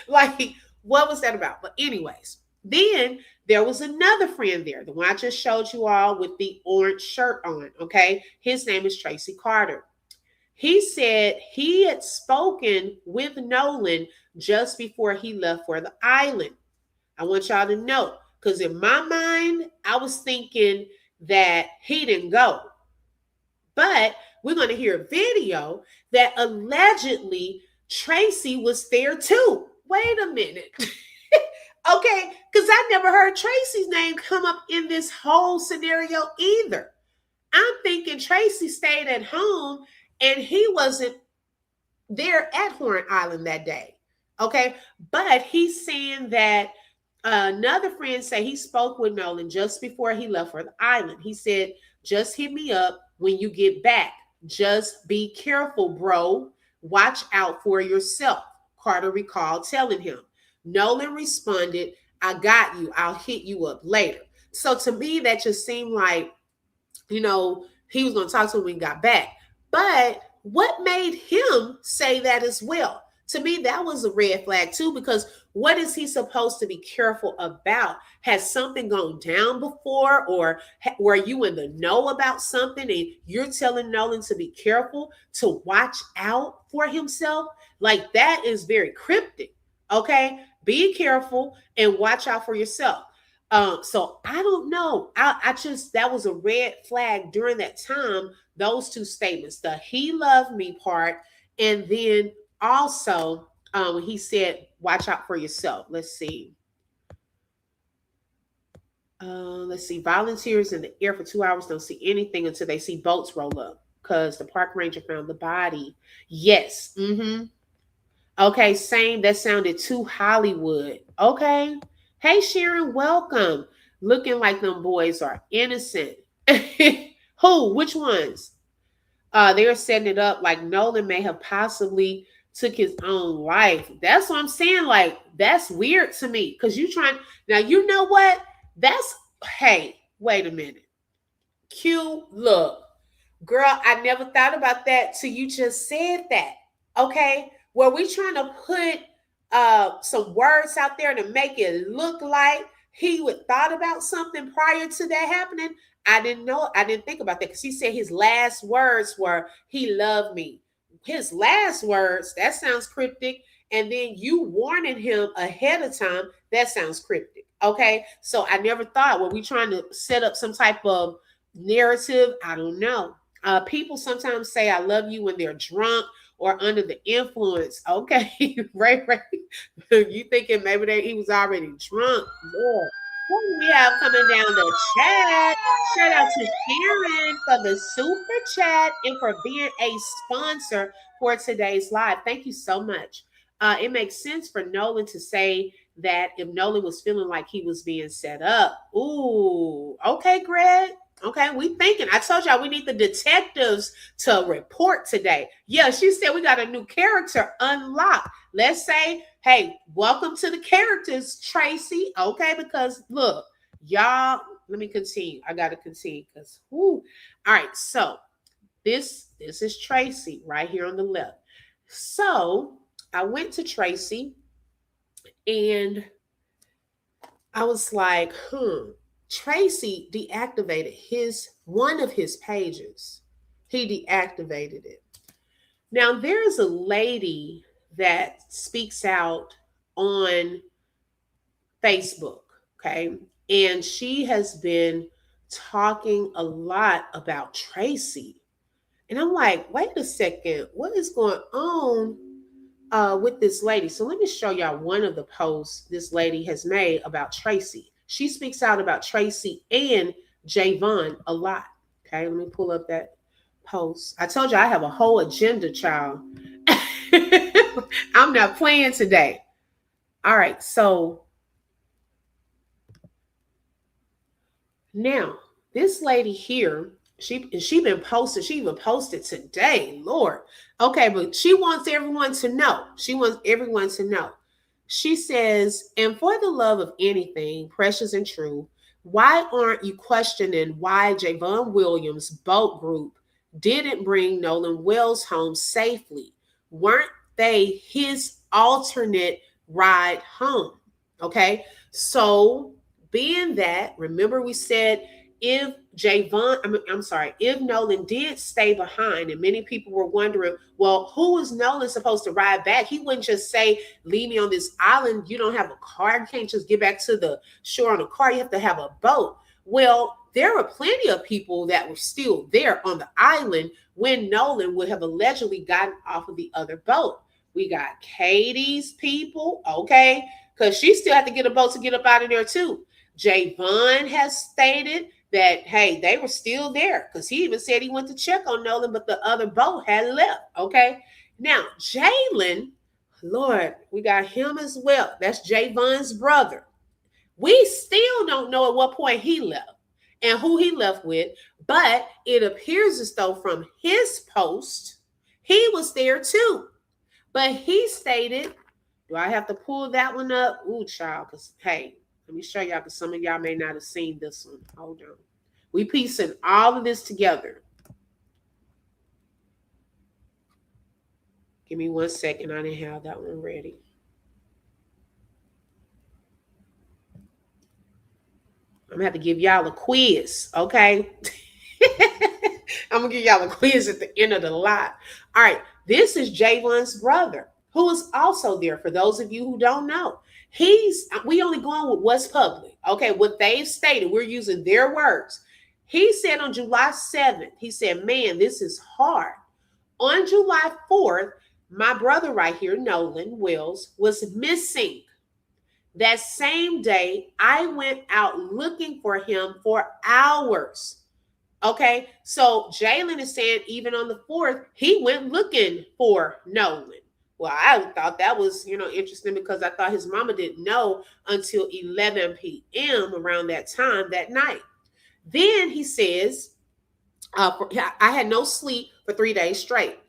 Like, what was that about? But anyways, Then there was another friend there, the one I just showed you all with the orange shirt on. Okay. His name is Tracy Carter. He said he had spoken with Nolan just before he left for the island. I want y'all to know, because in my mind, I was thinking that he didn't go. But we're going to hear a video that allegedly Tracy was there too. Wait a minute. Okay, because I never heard Tracy's name come up in this whole scenario either. I'm thinking Tracy stayed at home and he wasn't there at Horn Island that day. Okay, but he's saying that another friend said he spoke with Nolan just before he left for the island. He said, just hit me up when you get back. Just be careful, bro. Watch out for yourself, Carter recalled telling him. Nolan responded, I got you. I'll hit you up later. So to me, that just seemed like, he was going to talk to him when he got back. But what made him say that as well? To me, that was a red flag too, because what is he supposed to be careful about? Has something gone down before, or were you in the know about something and you're telling Nolan to be careful, to watch out for himself? Like, that is very cryptic. Okay, be careful and watch out for yourself. So I don't know. I just, that was a red flag during that time. Those two statements, the "he loved me" part, and then also when he said, "Watch out for yourself." Let's see. Volunteers in the air for 2 hours don't see anything until they see boats roll up because the park ranger found the body. Yes. Mm-hmm. Okay, same. That sounded too Hollywood. Okay. Hey, Sharon, welcome. Looking like them boys are innocent. Who? Which ones? They're setting it up like Nolan may have possibly took his own life. That's what I'm saying. Like, that's weird to me. Because you trying, now you know what? Hey, wait a minute. Q, look. Girl, I never thought about that till you just said that. Okay? Were we trying to put some words out there to make it look like he would thought about something prior to that happening? I didn't know. I didn't think about that because he said his last words were, "He loved me." His last words, that sounds cryptic. And then you warning him ahead of time, that sounds cryptic. Okay. So I never thought, were we trying to set up some type of narrative? I don't know. People sometimes say "I love you" when they're drunk or under the influence. Okay, right. You thinking maybe he was already drunk? Lord. What do we have coming down the chat? Shout out to Karen for the super chat and for being a sponsor for today's live. Thank you so much. It makes sense for Nolan to say that if Nolan was feeling like he was being set up. Ooh, okay, Greg. Okay, we thinking. I told y'all we need the detectives to report today. Yeah, she said we got a new character unlocked. Let's say, hey, welcome to the characters, Tracy. Okay, because look, y'all, let me continue. I got to continue because, all right, so this is Tracy right here on the left. So I went to Tracy and I was like, Tracy deactivated one of his pages. He deactivated it. Now there's a lady that speaks out on Facebook, okay? And she has been talking a lot about Tracy. And I'm like, wait a second, what is going on with this lady? So let me show y'all one of the posts this lady has made about Tracy. She speaks out about Tracy and Javon a lot. Okay, let me pull up that post. I told you I have a whole agenda, child. I'm not playing today. All right, so now this lady here, she been posted. She even posted today, Lord. Okay, but she wants everyone to know. She wants everyone to know. She says, and for the love of anything precious and true, why aren't you questioning why Javon Williams' boat group didn't bring Nolan Wells home safely? Weren't they his alternate ride home? Okay. So being that, remember we said if if Nolan did stay behind, and many people were wondering, well, who is Nolan supposed to ride back? He wouldn't just say, leave me on this island. You don't have a car. You can't just get back to the shore on a car. You have to have a boat. Well, there were plenty of people that were still there on the island when Nolan would have allegedly gotten off of the other boat. We got Katie's people, okay, because she still had to get a boat to get up out of there too. Javon has stated that, hey, they were still there because he even said he went to check on Nolan, but the other boat had left, okay? Now, Jalen, Lord, we got him as well. That's Javon's brother. We still don't know at what point he left and who he left with, but it appears as though from his post, he was there too. But he stated, do I have to pull that one up? Ooh, child, because, hey, let me show y'all, because some of y'all may not have seen this one. Hold on. We piecing all of this together. Give me 1 second. I didn't have that one ready. I'm going to have to give y'all a quiz, okay? I'm going to give y'all a quiz at the end of the lot. All right. This is Javon's brother, who is also there. For those of you who don't know, we only going with what's public. Okay, what they've stated, we're using their words. He said on July 7th, he said, man, this is hard. On July 4th, my brother right here, Nolan Wills, was missing. That same day, I went out looking for him for hours. Okay, so Jalen is saying even on the 4th, he went looking for Nolan. Well, I thought that was, interesting because I thought his mama didn't know until 11 p.m. around that time that night. Then he says, I had no sleep for 3 days straight.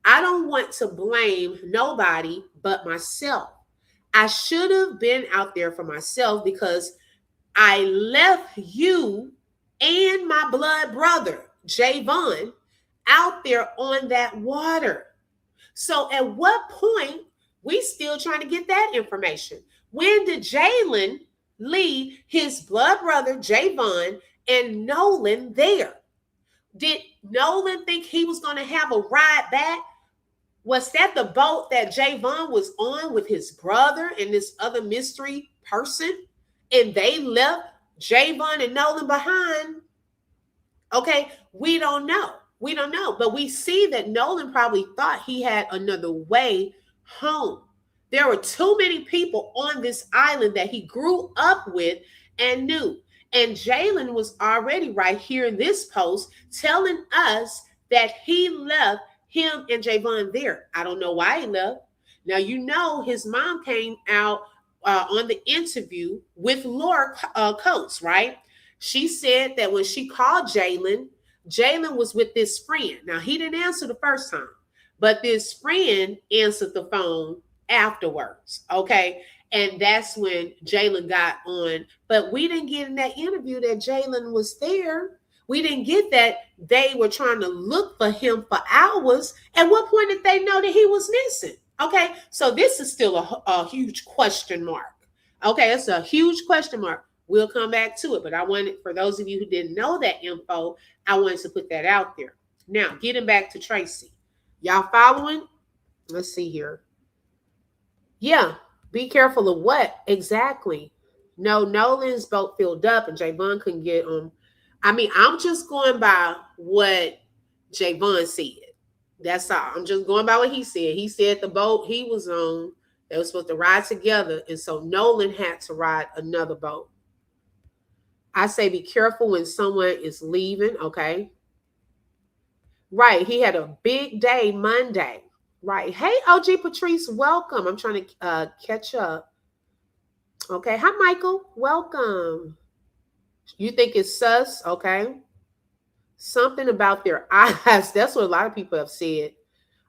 I don't want to blame nobody but myself. I should have been out there for myself because I left you and my blood brother, Javon, out there on that water. So at what point, we still trying to get that information. When did Jalen leave his blood brother, Javon, and Nolan there? Did Nolan think he was going to have a ride back? Was that the boat that Javon was on with his brother and this other mystery person? And they left Javon and Nolan behind? Okay, we don't know. We don't know. But we see that Nolan probably thought he had another way home. There were too many people on this island that he grew up with and knew. And Jalen was already right here in this post telling us that he left him and Javon there. I don't know why he left. Now, his mom came out on the interview with Laura Coates, right? She said that when she called Jalen, Jalen was with this friend. Now, he didn't answer the first time, but this friend answered the phone afterwards, okay? And that's when Jalen got on. But we didn't get in that interview that Jalen was there. We didn't get that they were trying to look for him for hours. At what point did they know that he was missing? Okay, so this is still a huge question mark. Okay, it's a huge question mark. We'll come back to it, but I wanted, for those of you who didn't know that info, I wanted to put that out there. Now, getting back to Tracy. Y'all following? Let's see here. Yeah, be careful of what? Exactly. No, Nolan's boat filled up and Javon couldn't get on. I'm just going by what Javon said. That's all. I'm just going by what he said. He said the boat he was on, they were supposed to ride together, and so Nolan had to ride another boat. I say be careful when someone is leaving, okay? Right, he had a big day Monday. Right. Hey, OG Patrice, welcome. I'm trying to catch up. Okay. Hi, Michael. Welcome. You think it's sus? Okay. Something about their eyes. That's what a lot of people have said.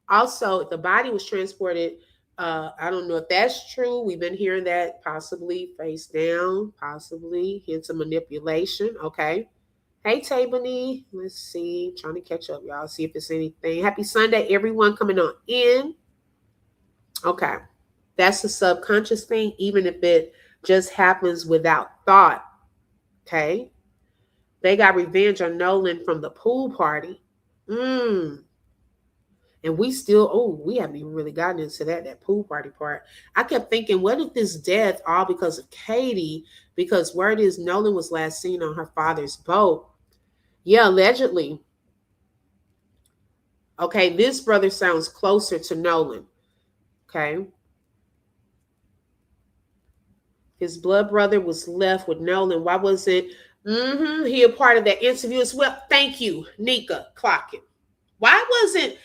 Also, the body was transported. I don't know if that's true. We've been hearing that possibly face down, possibly hints of manipulation. Okay. Hey, Tabany. Let's see. Trying to catch up, y'all. See if there's anything. Happy Sunday, everyone coming on in. Okay. That's the subconscious thing, even if it just happens without thought. Okay. They got revenge on Nolan from the pool party. And we still, we haven't even really gotten into that pool party part. I kept thinking, what if this death all because of Katie? Because word is Nolan was last seen on her father's boat. Yeah, allegedly. Okay, this brother sounds closer to Nolan. Okay. His blood brother was left with Nolan. Why was it? He a part of that interview as well. Thank you, Nika Clockett. Why wasn't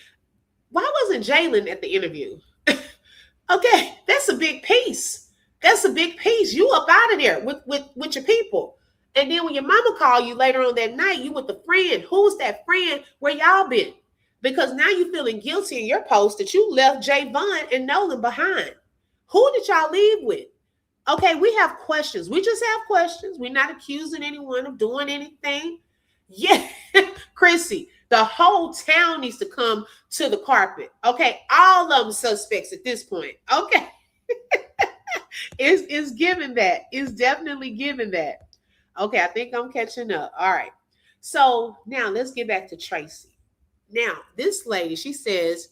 Jalen at the interview? Okay, that's a big piece. That's a big piece. You up out of there with your people. And then when your mama call you later on that night, you with the friend. Who's that friend? Where y'all been? Because now you feeling guilty in your post that you left Javon and Nolan behind. Who did y'all leave with? Okay, we have questions. We just have questions. We're not accusing anyone of doing anything. Yeah, Chrissy, the whole town needs to come to the carpet. Okay, all of them suspects at this point. Okay, it's given that. It's definitely given that. Okay, I think I'm catching up. All right. So now let's get back to Tracy. Now, this lady, she says,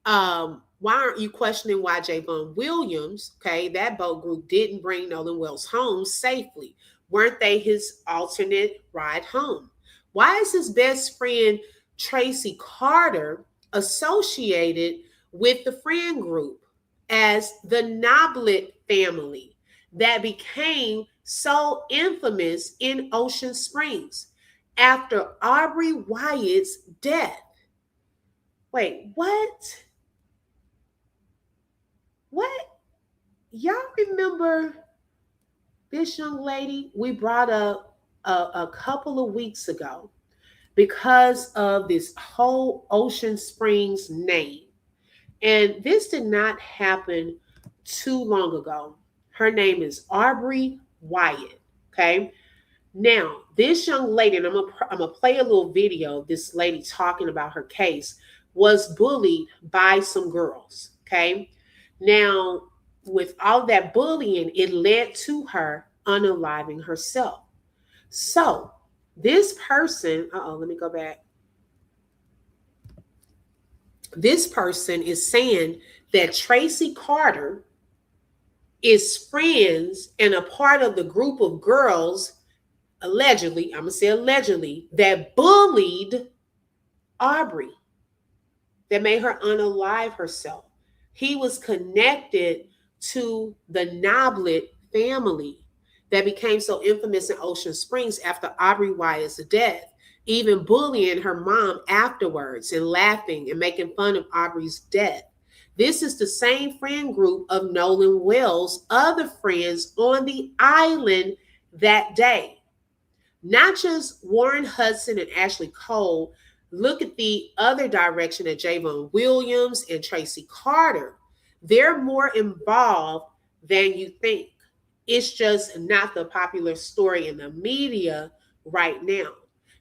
why aren't you questioning why Javon Williams, okay, that boat group didn't bring Nolan Wells home safely? Weren't they his alternate ride home? Why is his best friend Tracy Carter associated with the friend group as the Noblet family that became so infamous in Ocean Springs after Aubrey Wyatt's death? Wait, what? What? Y'all remember this young lady we brought up a couple of weeks ago because of this whole Ocean Springs name? And this did not happen too long ago. Her name is Aubrey Wyatt. Okay. Now, this young lady, and I'm gonna play a little video of this lady talking about her case, was bullied by some girls. Okay. Now, with all that bullying, it led to her unaliving herself. So, this person, let me go back. This person is saying that Tracy Carter is friends and a part of the group of girls, allegedly, I'm going to say allegedly, that bullied Aubrey, that made her unalive herself. He was connected to the Noblet family that became so infamous in Ocean Springs after Aubrey Wyatt's death, even bullying her mom afterwards and laughing and making fun of Aubrey's death. This is the same friend group of Nolan Wells' other friends on the island that day. Not just Warren Hudson and Ashley Cole. Look at the other direction at Javon Williams and Tracy Carter. They're more involved than you think. It's just not the popular story in the media right now.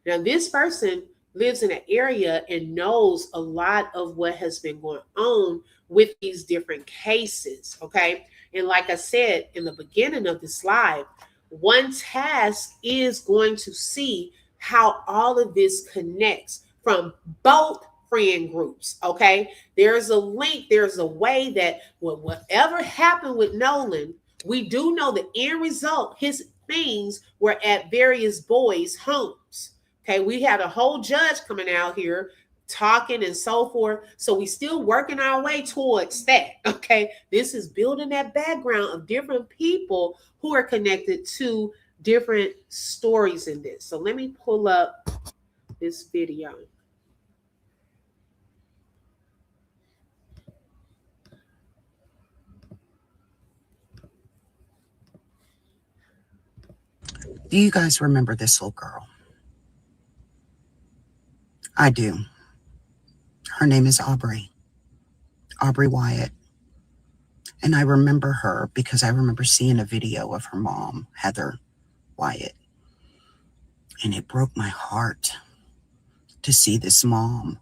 Now, this person lives in an area and knows a lot of what has been going on with these different cases, okay? And like I said in the beginning of this live, one task is going to see how all of this connects from both friend groups, okay? There's a link, there's a way that whatever happened with Nolan, we do know the end result, his things were at various boys' homes. Okay, we had a whole judge coming out here talking and so forth. So we still working our way towards that. Okay, this is building that background of different people who are connected to different stories in this. So let me pull up this video. Do you guys remember this little girl? I do. Her name is Aubrey Wyatt. And I remember her because I remember seeing a video of her mom, Heather Wyatt. And it broke my heart to see this mom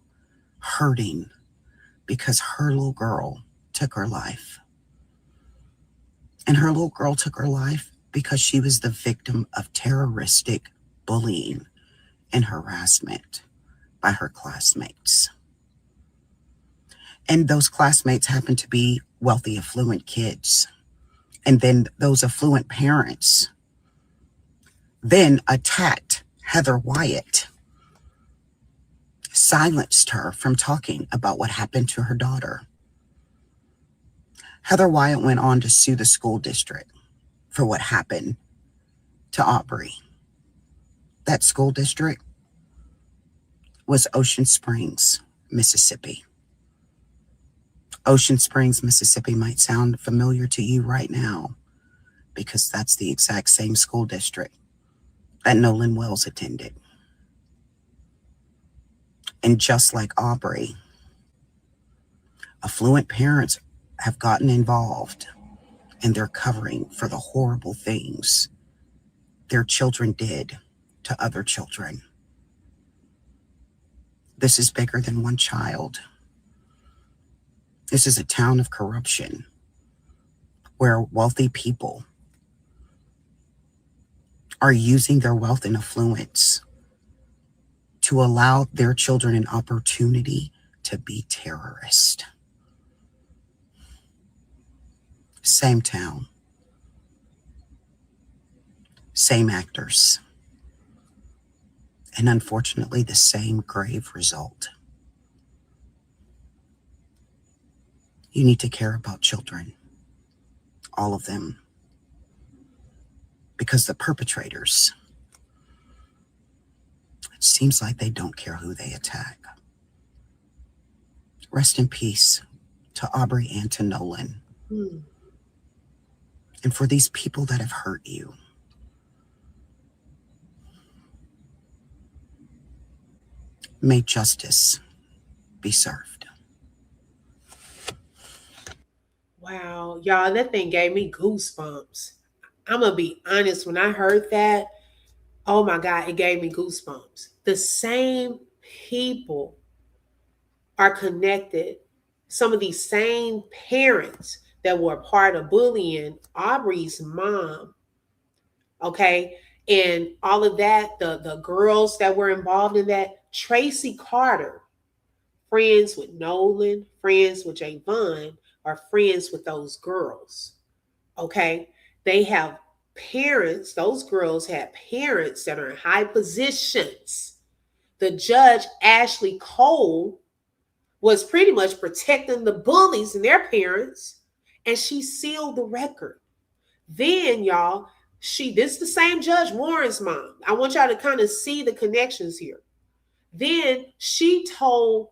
hurting because her little girl took her life. And her little girl took her life because she was the victim of terroristic bullying and harassment by her classmates. And those classmates happened to be wealthy, affluent kids. And then those affluent parents then attacked Heather Wyatt, silenced her from talking about what happened to her daughter. Heather Wyatt went on to sue the school district for what happened to Aubrey. That school district was Ocean Springs, Mississippi. Ocean Springs, Mississippi might sound familiar to you right now because that's the exact same school district that Nolan Wells attended. And just like Aubrey, affluent parents have gotten involved and they're covering for the horrible things their children did to other children. This is bigger than one child. This is a town of corruption where wealthy people are using their wealth and affluence to allow their children an opportunity to be terrorists. Same town, same actors, and unfortunately the same grave result. You need to care about children, all of them, because the perpetrators, it seems like they don't care who they attack. Rest in peace to Aubrey and to Nolan. And for these people that have hurt you, may justice be served. Wow, y'all, that thing gave me goosebumps. I'm going to be honest, when I heard that, oh my God, it gave me goosebumps. The same people are connected. Some of these same parents that were a part of bullying Aubrey's mom, okay? And all of that, the girls that were involved in that, Tracy Carter, friends with Nolan, friends with Javon, are friends with those girls, okay? They have parents, those girls had parents that are in high positions. The judge, Ashley Cole, was pretty much protecting the bullies and their parents, and she sealed the record. Then, y'all, this is the same Judge Warren's mom. I want y'all to kind of see the connections here. Then she told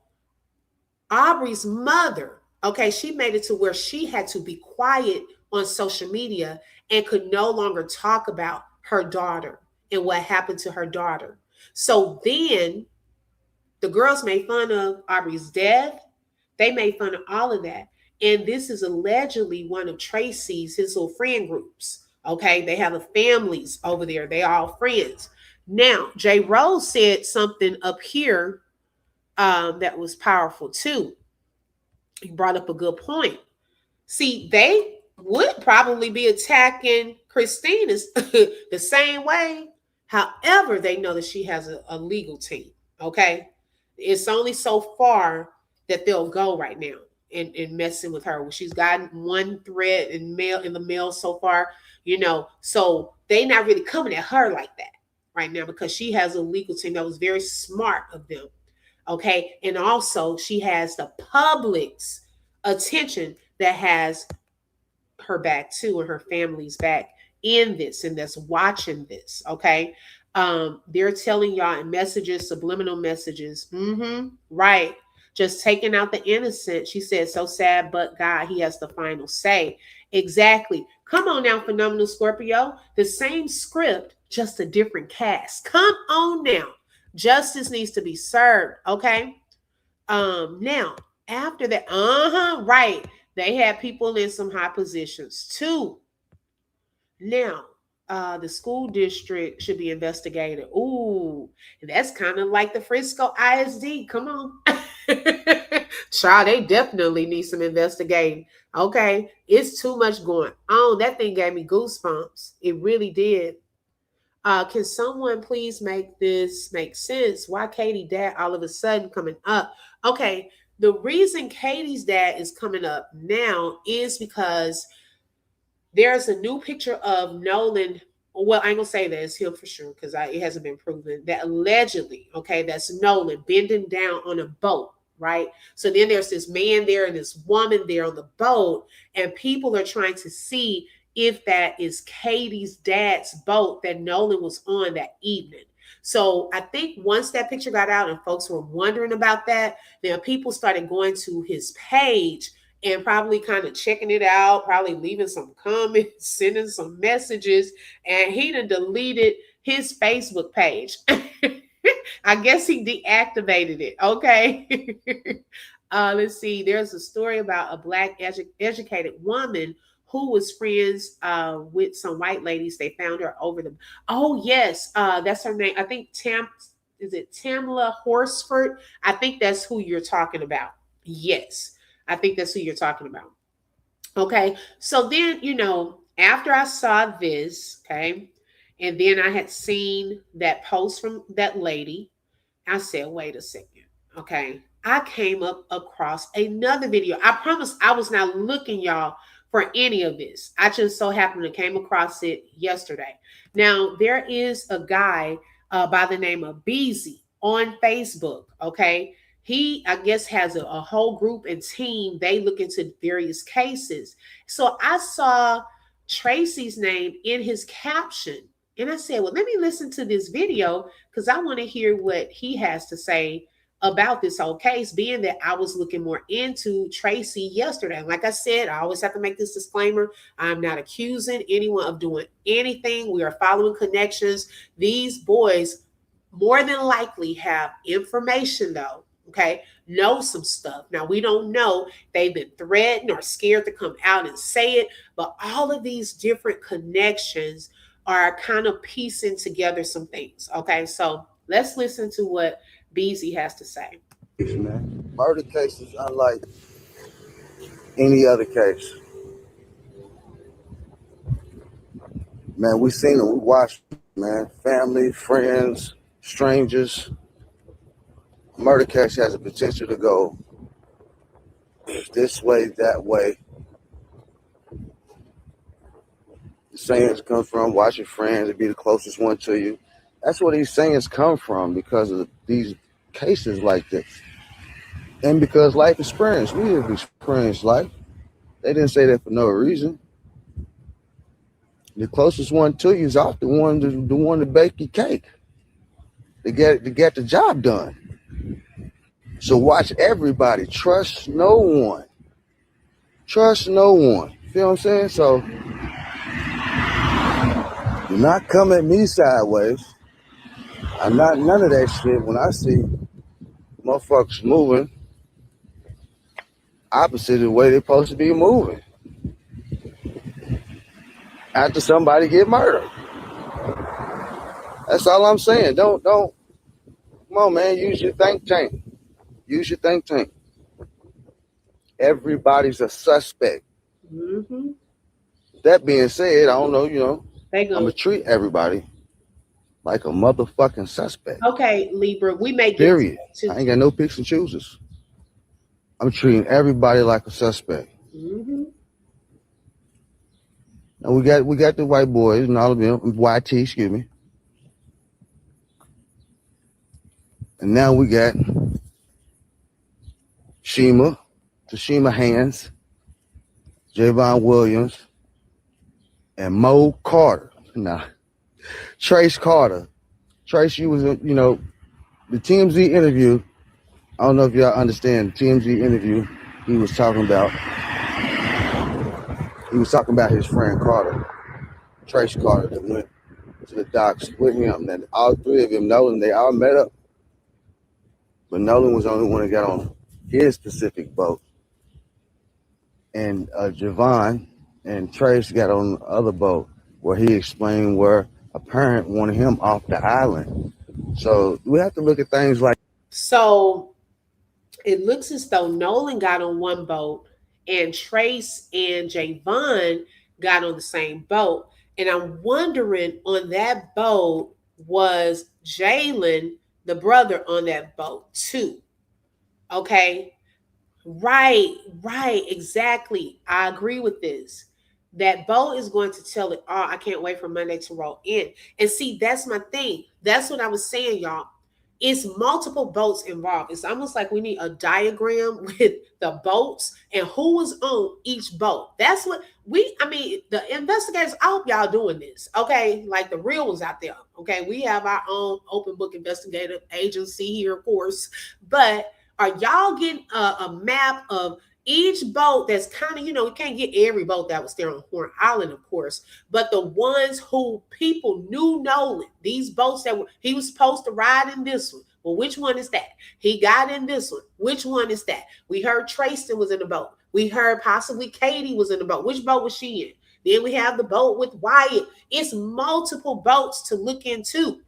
Aubrey's mother, okay, she made it to where she had to be quiet on social media and could no longer talk about her daughter and what happened to her daughter. So then the girls made fun of Aubrey's death. They made fun of all of that. And this is allegedly one of Tracy's, his little friend groups. Okay, they have the families over there. They all friends. Now, J. Rose said something up here that was powerful too. He brought up a good point. See, they would probably be attacking Christina's the same way. However, they know that she has a legal team. Okay, it's only so far that they'll go right now in messing with her. She's gotten one threat in the mail so far, so they not really coming at her like that right now because she has a legal team. That was very smart of them. Okay, and also she has the public's attention that has her back too, and her family's back in this, and that's watching this. Okay, they're telling y'all in messages, subliminal messages, right, just taking out the innocent. She said, so sad, but God, he has the final say. Exactly. Come on now, phenomenal Scorpio. The same script, just a different cast. Come on now. Justice needs to be served. Okay. Now after that, right, they had people in some high positions too. Now, the school district should be investigated. Ooh, that's kind of like the Frisco ISD. Come on. Child, they definitely need some investigating. Okay, it's too much going on. That thing gave me goosebumps. It really did. Can someone please make this make sense? Why Katie dad all of a sudden coming up? Okay, the reason Katie's dad is coming up now is because there's a new picture of Nolan. Well, I ain't gonna say that it's him for sure because it hasn't been proven. That allegedly, okay, that's Nolan bending down on a boat, right? So then there's this man there and this woman there on the boat, and people are trying to see if that is Katie's dad's boat that Nolan was on that evening. So I think once that picture got out and folks were wondering about that, then people started going to his page and probably kind of checking it out, probably leaving some comments, sending some messages, and he done deleted his Facebook page. I guess he deactivated it. Okay. Let's see. There's a story about a black educated woman who was friends with some white ladies. They found her over the. Oh yes, that's her name. I think Is it Tamla Horsford? I think that's who you're talking about. Yes. I think that's who you're talking about. Okay. So then, after I saw this, okay, and then I had seen that post from that lady, I said, wait a second. Okay. I came up across another video. I promise I was not looking, y'all, for any of this. I just so happened to came across it yesterday. Now, there is a guy by the name of Beezy on Facebook. Okay. He, I guess, has a whole group and team. They look into various cases. So I saw Tracy's name in his caption. And I said, well, let me listen to this video because I want to hear what he has to say about this whole case, being that I was looking more into Tracy yesterday. Like I said, I always have to make this disclaimer. I'm not accusing anyone of doing anything. We are following connections. These boys more than likely have information, though. Okay, know some stuff. Now, we don't know they've been threatened or scared to come out and say it, but all of these different connections are kind of piecing together some things. Okay, so let's listen to what Beezy has to say. Man, murder case is unlike any other case. Man, we seen it, we watched it, man. Family, friends, strangers. Murder case has a potential to go this way, that way. The sayings come from watch your friends and be the closest one to you. That's where these sayings come from because of these cases like this. And because life experience, we have experienced life. They didn't say that for no reason. The closest one to you is often the one to bake your cake. To get the job done. So watch everybody. Trust no one. Trust no one. Feel what I'm saying? So do not come at me sideways. I'm not none of that shit. When I see motherfuckers moving opposite of the way they're supposed to be moving after somebody get murdered. That's all I'm saying. Don't come on, man. Use your think tank. Use your think tank. Everybody's a suspect. Mm-hmm. That being said, I don't know, I'm going to treat everybody like a motherfucking suspect. Okay, Libra, we may get period. I ain't got no picks and choosers. I'm treating everybody like a suspect. Mm-hmm. Now we got the white boys and all of them, YT, excuse me. And now we got Tashima Hands, Javon Williams, and Mo Carter. Nah, Trace Carter. Trace, you was, the TMZ interview. I don't know if y'all understand the TMZ interview. He was talking about his friend Carter, Trace Carter, that went to the docks with him. And all three of them, Nolan, they all met up. But Nolan was the only one that got on his specific boat. And Javon and Trace got on the other boat where he explained where a parent wanted him off the island. So we have to look at things like. So it looks as though Nolan got on one boat and Trace and Javon got on the same boat. And I'm wondering, on that boat, was Jalen, the brother, on that boat too? Okay. Right, right, exactly. I agree with this. That boat is going to tell it all. I can't wait for Monday to roll in. And see, that's my thing. That's what I was saying, y'all. It's multiple boats involved. It's almost like we need a diagram with the boats and who was on each boat. That's what I mean, the investigators, I hope y'all doing this, okay? Like the real ones out there, okay? We have our own open book investigative agency here, of course, but are y'all getting a map of each boat that's kind of, you can't get every boat that was there on Horn Island, of course, but the ones who people knew Nolan, these boats he was supposed to ride in this one. Well, which one is that? He got in this one. Which one is that? We heard Trayston was in the boat. We heard possibly Katie was in the boat. Which boat was she in? Then we have the boat with Wyatt. It's multiple boats to look into.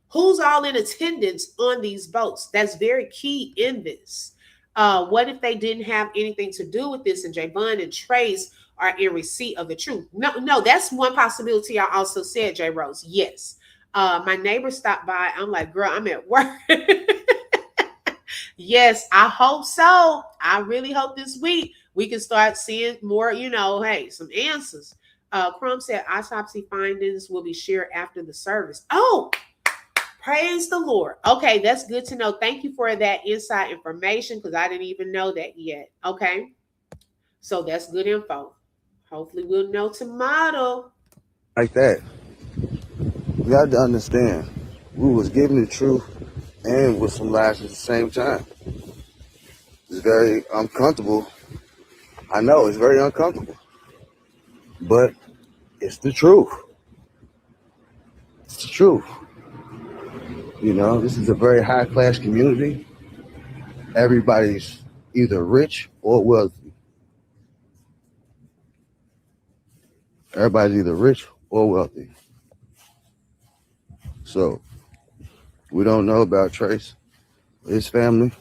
Who's all in attendance on these boats? That's very key in this. What if they didn't have anything to do with this and Javon and Trace are in receipt of the truth? No, that's one possibility. I also said, J. Rose. Yes. My neighbor stopped by. I'm like, girl, I'm at work. Yes, I hope so. I really hope this week we can start seeing more, hey, some answers. Crumb said autopsy findings will be shared after the service. Oh, praise the Lord. Okay, that's good to know. Thank you for that inside information because I didn't even know that yet. Okay, so that's good info. Hopefully we'll know tomorrow. Like that. You got to understand, we was giving the truth and with some lies at the same time. It's very uncomfortable. I know it's very uncomfortable, but it's the truth. It's the truth. This is a very high class community. Everybody's either rich or wealthy. Everybody's either rich or wealthy. So we don't know about Trace, his family.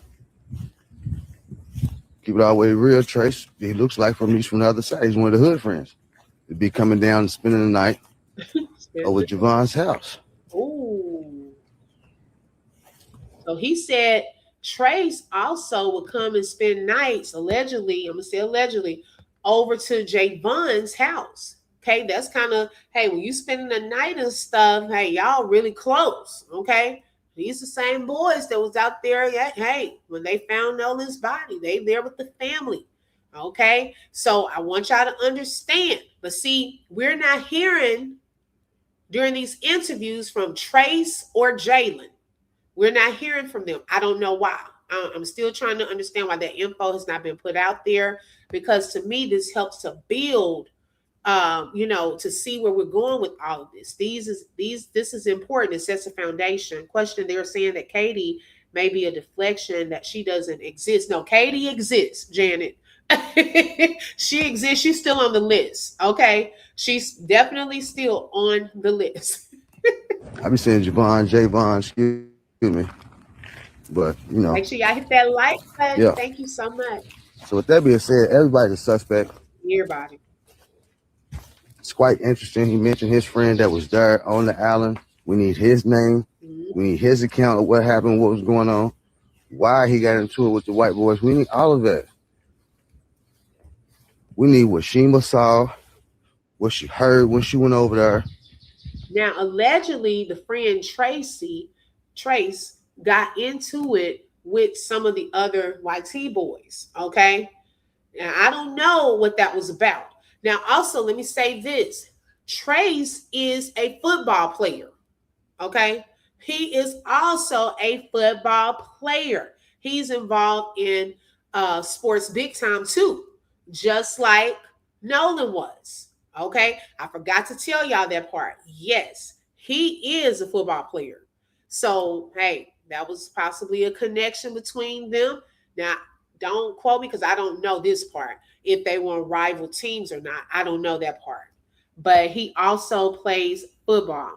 Keep it all the way real, Trace. He looks like from the other side. He's one of the hood friends. He'd be coming down and spending the night over Javon's house. Ooh. So he said Trace also would come and spend nights, allegedly, I'm going to say allegedly, over to Javon's house. Okay, that's kind of, hey, when you spending the night and stuff, hey, y'all really close, okay? These the same boys that was out there, hey, when they found Nolan's body, they there with the family, okay? So I want y'all to understand. But see, we're not hearing during these interviews from Trace or Jalen. We're not hearing from them. I don't know why. I'm still trying to understand why that info has not been put out there, because to me, this helps to build, to see where we're going with all of this. This is important. It sets a foundation. Question, they're saying that Katie may be a deflection, that she doesn't exist. No, Katie exists, Janet. She exists. She's still on the list. Okay. She's definitely still on the list. I be saying Javon, excuse me. But, make sure y'all hit that like button. Yeah. Thank you so much. So with that being said, everybody's a suspect. Everybody. It's quite interesting. He mentioned his friend that was there on the island. We need his name. Mm-hmm. We need his account of what happened, what was going on, why he got into it with the white boys. We need all of that. We need what Shima saw, what she heard when she went over there. Now, allegedly, the friend Trace got into it with some of the other YT boys, okay? Now, I don't know what that was about. Now, also, let me say this. Trace is a football player, okay? He is also a football player. He's involved in sports big time too, just like Nolan was, okay? I forgot to tell y'all that part. Yes, he is a football player. So, hey, that was possibly a connection between them. Now, don't quote me because I don't know this part. If they were rival teams or not, I don't know that part. But he also plays football.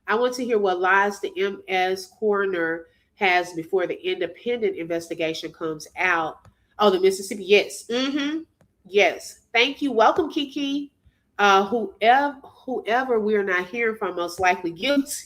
I want to hear what lies the MS coroner has before the independent investigation comes out. Oh, the Mississippi. Yes. Yes. Thank you. Welcome, Kiki. Whoever we are not hearing from, most likely guilty.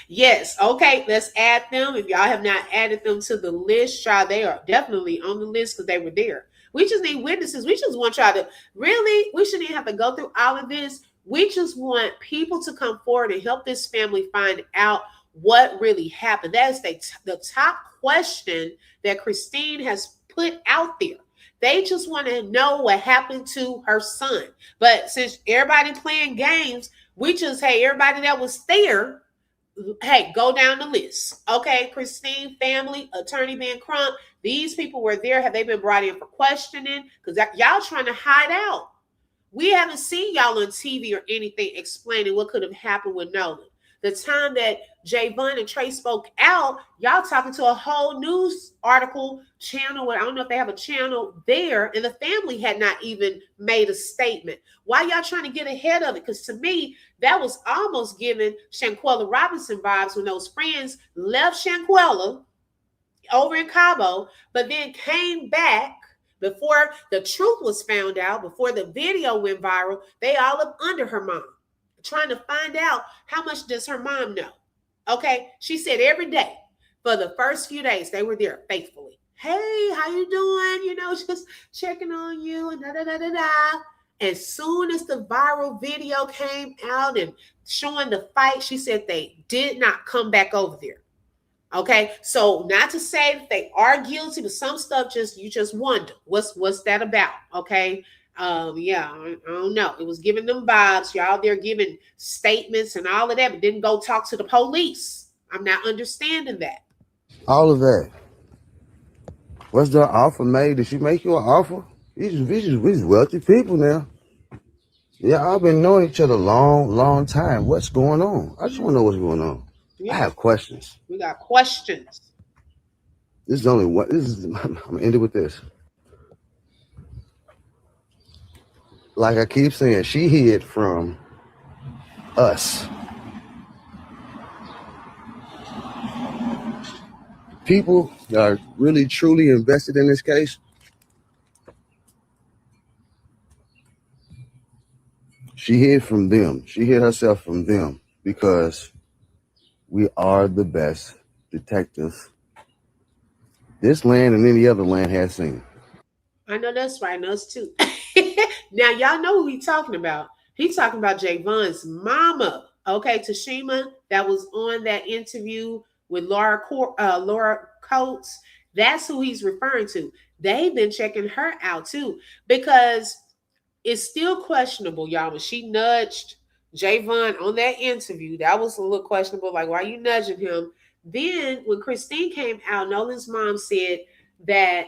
Yes. Okay. Let's add them. If y'all have not added them to the list, y'all, they are definitely on the list because they were there. We just need witnesses. We just want y'all to really, we shouldn't even have to go through all of this. We just want people to come forward and help this family find out what really happened. That is the top question that Christine has put out there. They just want to know what happened to her son. But since everybody playing games, we just, hey, everybody that was there, hey, go down the list. Okay, Christine family, attorney Ben Crump, these people were there. Have they been brought in for questioning? Because y'all trying to hide out. We haven't seen y'all on TV or anything explaining what could have happened with Nolan. The time that Javon and Trey spoke out, y'all talking to a whole news article channel. I don't know if they have a channel there, and the family had not even made a statement. Why y'all trying to get ahead of it? Because to me, that was almost giving Shanquella Robinson vibes when those friends left Shanquella over in Cabo, but then came back before the truth was found out, before the video went viral. They all up under her mom, trying to find out how much does her mom know. Okay, she said every day for the first few days they were there faithfully. Hey, how you doing? You know, just checking on you and da da da da da. As soon as the viral video came out and showing the fight, she said they did not come back over there. Okay, so not to say that they are guilty, but some stuff you just wonder what's that about. Okay. Yeah, I don't know. It was giving them vibes. Y'all there giving statements and all of that, but didn't go talk to the police. I'm not understanding that. All of that. What's the offer made? Did she make you an offer? We just wealthy people now. Yeah, I've been knowing each other a long time. What's going on? I just want to know what's going on. Yeah. I have questions. We got questions. This is only what I'm gonna end it with this. Like I keep saying, she hid from us. People that are really truly invested in this case, she hid from them. She hid herself from them because we are the best detectives this land and any other land has seen. I know that's right. And us too. Now, y'all know who he's talking about. He's talking about Javon's mama. Okay, Tashima, that was on that interview with Laura Coates. That's who he's referring to. They've been checking her out too, because it's still questionable, y'all. When she nudged Javon on that interview, that was a little questionable. Like, why are you nudging him? Then when Christine came out, Nolan's mom said that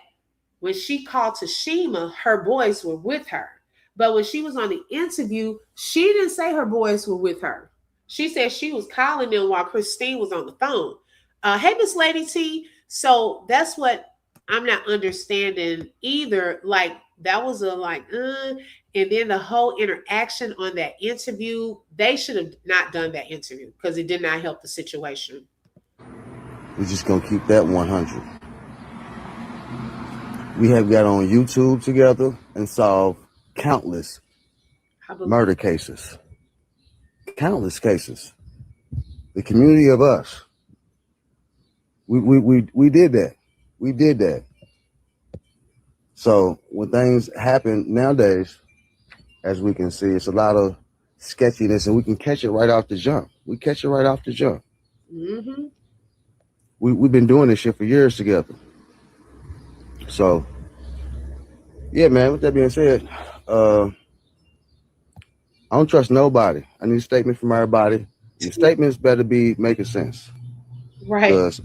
when she called Tashima, her boys were with her. But when she was on the interview, she didn't say her boys were with her. She said she was calling them while Christine was on the phone. Hey, Miss Lady T. So that's what I'm not understanding either. Like, that was and then the whole interaction on that interview, they should have not done that interview because it did not help the situation. We're just going to keep that 100. We have got on YouTube together and solved countless murder cases. Countless cases. The community of us. We did that. We did that. So when things happen nowadays, as we can see, it's a lot of sketchiness, and we can catch it right off the jump. We catch it right off the jump. Mm-hmm. We've been doing this shit for years together. So, yeah, man, with that being said, I don't trust nobody. I need a statement from everybody. The statements better be making sense. Right. Because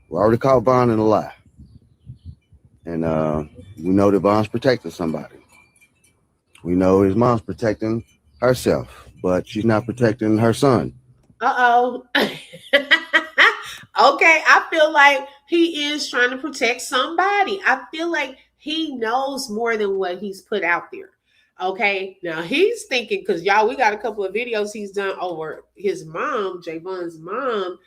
we already caught Vaughn in a lie. And we know that Vaughn's protecting somebody. We know his mom's protecting herself, but she's not protecting her son. Uh-oh. Okay, I feel like he is trying to protect somebody. I feel like he knows more than what he's put out there. Okay, now he's thinking, because y'all, we got a couple of videos he's done over his mom, Javon's mom.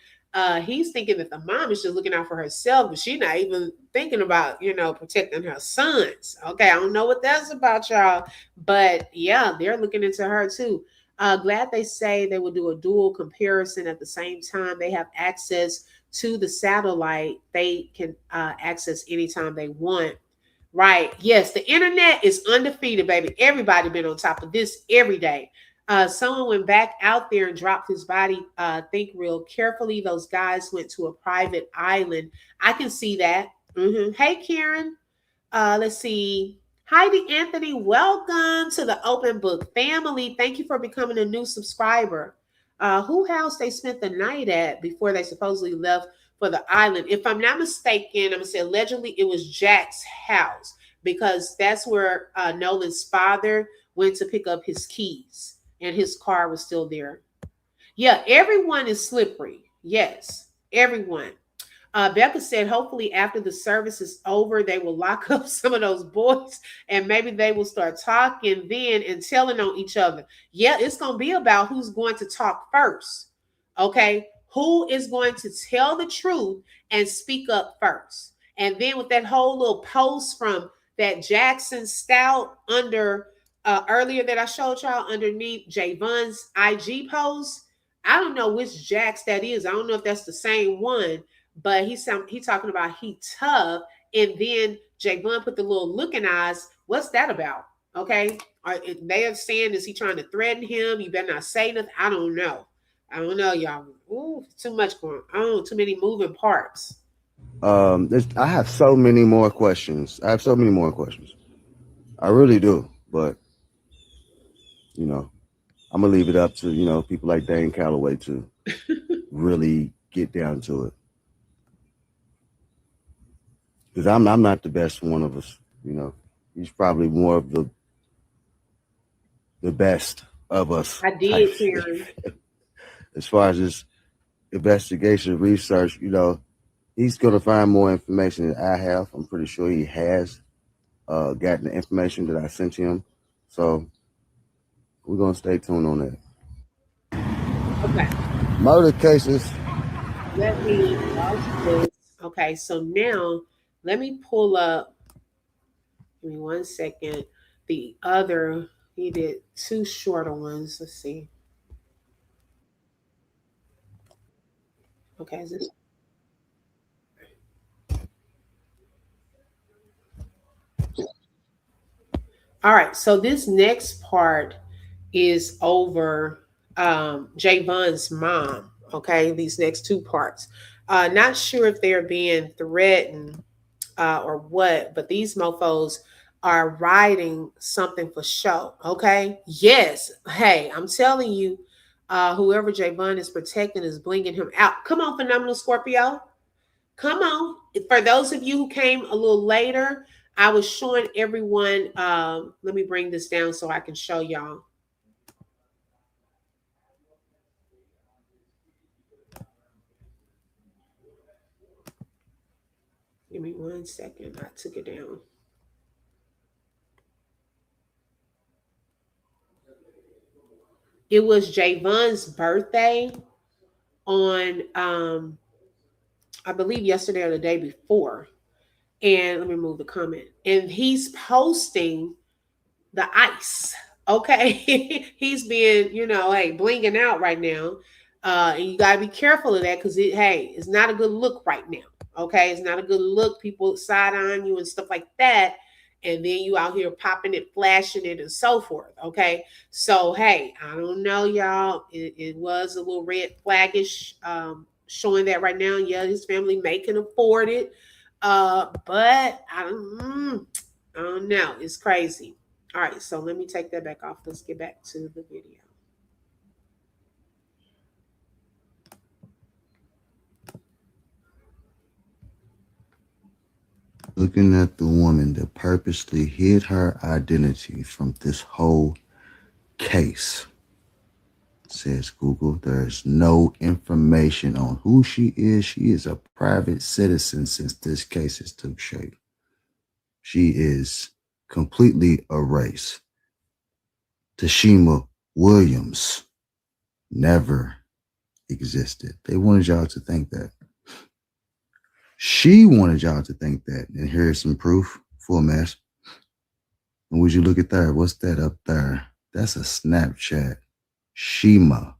He's thinking that the mom is just looking out for herself, but she's not even thinking about, protecting her sons. Okay, I don't know what that's about, y'all, but yeah, they're looking into her too. Glad they say they will do a dual comparison at the same time. They have access to the satellite. They can access anytime they want. Right. Yes, the internet is undefeated, baby. Everybody been on top of this every day. Someone went back out there and dropped his body. Think real carefully. Those guys went to a private island. I can see that. Hey, Karen. Let's see. Heidi Anthony, welcome to the Open Book family. Thank you for becoming a new subscriber. Who house they spent the night at before they supposedly left for the island? If I'm not mistaken, I'm gonna say allegedly it was Jack's house because that's where Nolan's father went to pick up his keys and his car was still there. Yeah, everyone is slippery. Yes, everyone. Becca said, hopefully, after the service is over, they will lock up some of those boys and maybe they will start talking then and telling on each other. Yeah, it's going to be about who's going to talk first. Okay. Who is going to tell the truth and speak up first? And then with that whole little post from that Jackson Stout under earlier that I showed y'all underneath Javon's IG post, I don't know which Jax that is. I don't know if that's the same one, but he talking about he tough, and then Javon put the little looking eyes. What's that about? Okay, they are saying, is he trying to threaten him? You better not say nothing. I don't know, y'all. Ooh, too much going on. Too many moving parts. I have so many more questions. I really do, but I'm gonna leave it up to people like Dane Calloway to really get down to it. Because I'm not the best one of us. He's probably more of the best of us. I did, Karen. As far as this investigation research, he's gonna find more information than I have. I'm pretty sure he has gotten the information that I sent him. So we're gonna stay tuned on that. Okay. Murder cases. Let me watch this. Okay, so now let me pull up. Give me 1 second. The other, he did two shorter ones. Let's see. Okay, is this? All right, so this next part is over Javon's mom. Okay, these next two parts. Not sure if they're being threatened or what, but these mofos are writing something for show. Okay, yes. Hey, I'm telling you, whoever Javon is protecting is blinging him out. Come on, Phenomenal Scorpio. Come on. For those of you who came a little later, I was showing everyone. Let me bring this down so I can show y'all. Give me 1 second. I took it down. It was Javon's birthday on, I believe, yesterday or the day before. And let me move the comment. And he's posting the ice. Okay. He's being, hey, blinging out right now. And you got to be careful of that because it's not a good look right now. Okay. It's not a good look. People side on you and stuff like that. And then you out here popping it, flashing it, and so forth. Okay. So, hey, I don't know, y'all. It was a little red flaggish showing that right now. Yeah, his family may can afford it. But I don't know. It's crazy. All right, so let me take that back off. Let's get back to the video. Looking at the woman that purposely hid her identity from this whole case. Says Google, there's no information on who she is. She is a private citizen since this case has took shape. She is completely erased. Tashima Williams never existed. They wanted y'all to think that. She wanted y'all to think that. And here's some proof for a mess. And would you look at that? What's that up there? That's a Snapchat. Shima.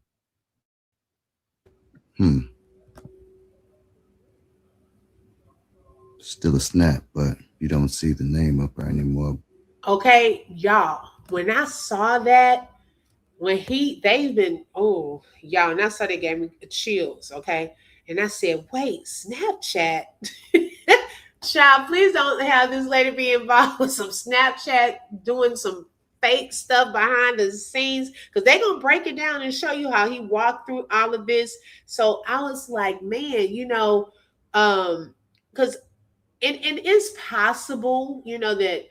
Still a snap, but you don't see the name up there anymore. Okay, y'all. When I saw that, they've been, oh, y'all, and I saw they gave me chills, okay? And I said, wait, Snapchat? Child, please don't have this lady be involved with some Snapchat doing some fake stuff behind the scenes, because they're going to break it down and show you how he walked through all of this. So I was like, man, because and it's possible, that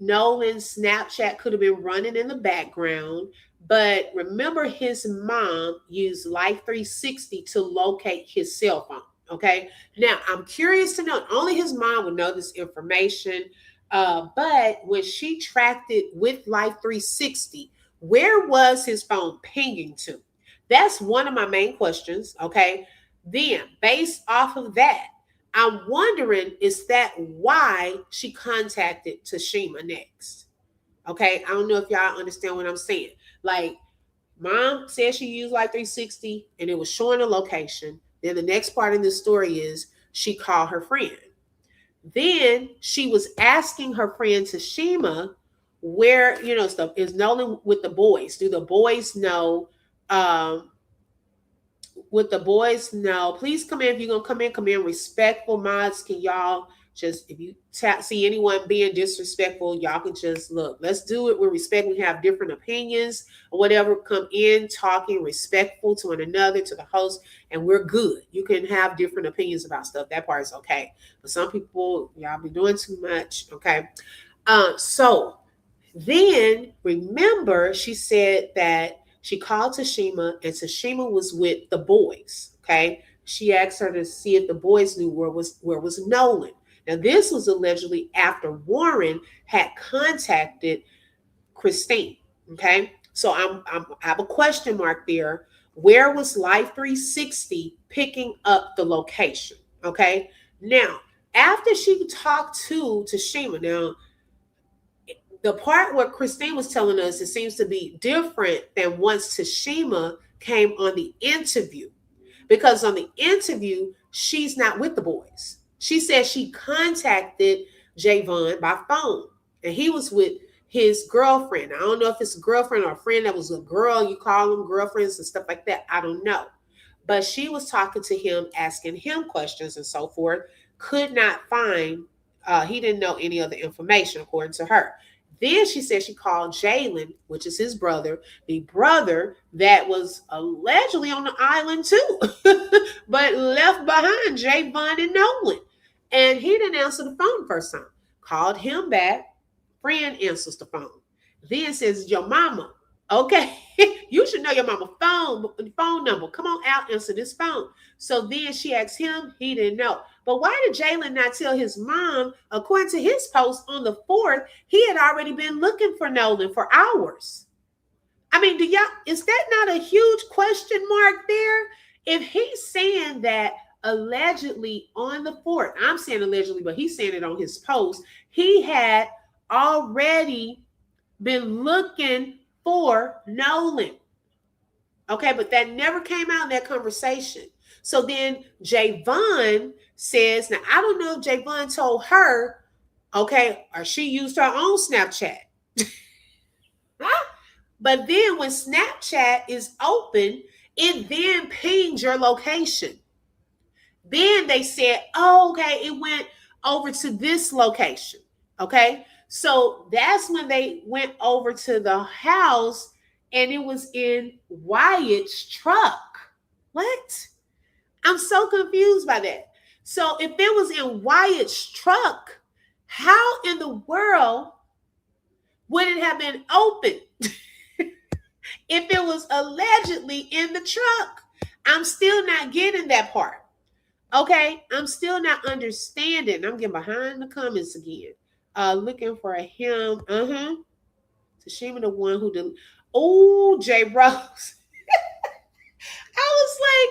Nolan's Snapchat could have been running in the background, but remember his mom used Life 360 to locate his cell phone. Okay. Now I'm curious to know, only his mom would know this information. But when she tracked it with Life 360, where was his phone pinging to? That's one of my main questions. Okay. Then based off of that, I'm wondering, is that why she contacted Tashima next? Okay, I don't know if y'all understand what I'm saying. Like, mom said she used Life 360 and it was showing a location. Then the next part in the story is she called her friend. Then she was asking her friend Tashima where, stuff is Nolan with the boys. Do the boys know? With the boys, no. Please come in. If you're gonna come in respectful. Mods, can y'all just, if you see anyone being disrespectful, y'all can just look. Let's do it with respect. We have different opinions or whatever. Come in talking respectful to one another, to the host, and we're good. You can have different opinions about stuff. That part is okay. But some people, y'all be doing too much. Okay. So then remember, she said that she called Tashima, and Tashima was with the boys. Okay. She asked her to see if the boys knew where was Nolan. Now, this was allegedly after Warren had contacted Christine. Okay. So I have a question mark there. Where was Life 360 picking up the location? Okay. Now, after she talked to Tashima, now, the part where Christine was telling us, it seems to be different than once Tashima came on the interview. Because on the interview, she's not with the boys. She said she contacted Javon by phone, and he was with his girlfriend. I don't know if it's a girlfriend or a friend that was a girl. You call them girlfriends and stuff like that. I don't know. But she was talking to him, asking him questions and so forth. Could not find, he didn't know any other information, according to her. Then she said she called Jalen, which is his brother, the brother that was allegedly on the island too, but left behind Javon and Nolan. And he didn't answer the phone first time. Called him back. Friend answers the phone. Then says, your mama. Okay, you should know your mama phone number. Come on out, answer this phone. So then she asked him. He didn't know. But why did Jalen not tell his mom? According to his post on the 4th, he had already been looking for Nolan for hours. I mean, is that not a huge question mark there? If he's saying that allegedly on the 4th, I'm saying allegedly, but he's saying it on his post, he had already been looking for Nolan. Okay, but that never came out in that conversation. So then Javon says, now I don't know if Javon told her, okay, or she used her own Snapchat. But then when Snapchat is open, it then pings your location. Then they said, oh, okay, it went over to this location. Okay, so that's when they went over to the house, and it was in Wyatt's truck. What? I'm so confused by that. So if it was in Wyatt's truck, how in the world would it have been open if it was allegedly in the truck? I'm still not getting that part. Okay, I'm still not understanding. I'm getting behind the comments again. Looking for him. Tashima, the one who did. Oh, J Rose. I was like,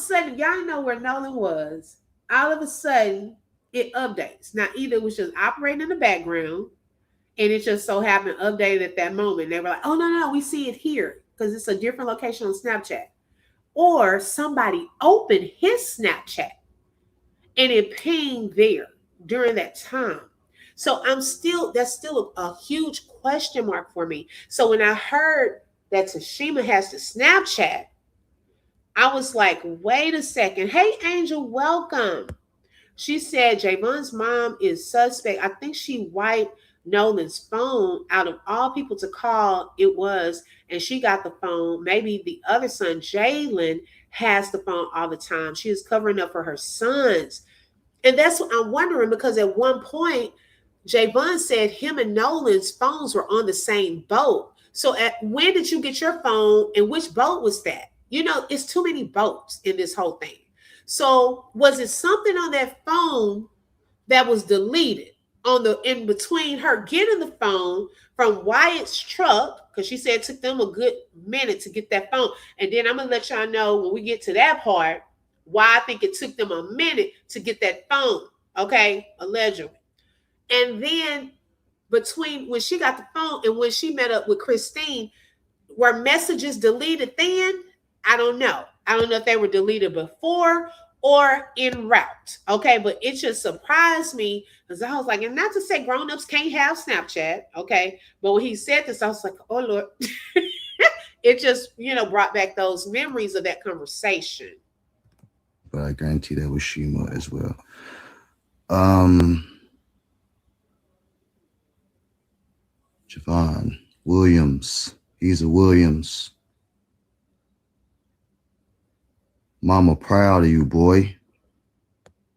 sudden, y'all know where Nolan was. All of a sudden, it updates. Now, either it was just operating in the background, and it just so happened updated at that moment. They were like, "Oh no, we see it here because it's a different location on Snapchat," or somebody opened his Snapchat and it pinged there during that time. So that's still a huge question mark for me. So when I heard that Tashima has the Snapchat, I was like, wait a second. Hey, Angel, welcome. She said Javon's mom is suspect. I think she wiped Nolan's phone out of all people to call. It was, and she got the phone. Maybe the other son, Jalen, has the phone all the time. She is covering up for her sons. And that's what I'm wondering, because at one point, Javon said him and Nolan's phones were on the same boat. So when did you get your phone, and which boat was that? You know, it's too many boats in this whole thing. So was it something on that phone that was deleted in between her getting the phone from Wyatt's truck? Because she said it took them a good minute to get that phone. And then I'm going to let y'all know when we get to that part why I think it took them a minute to get that phone. Okay, allegedly. And then between when she got the phone and when she met up with Christine, were messages deleted then? I don't know. I don't know if they were deleted before or en route. Okay, but it just surprised me because I was like, and not to say grown-ups can't have Snapchat, okay? But when he said this, I was like, oh Lord. It just, brought back those memories of that conversation. But I guarantee that was Shima as well. Javon Williams. He's a Williams. Mama, proud of you, boy.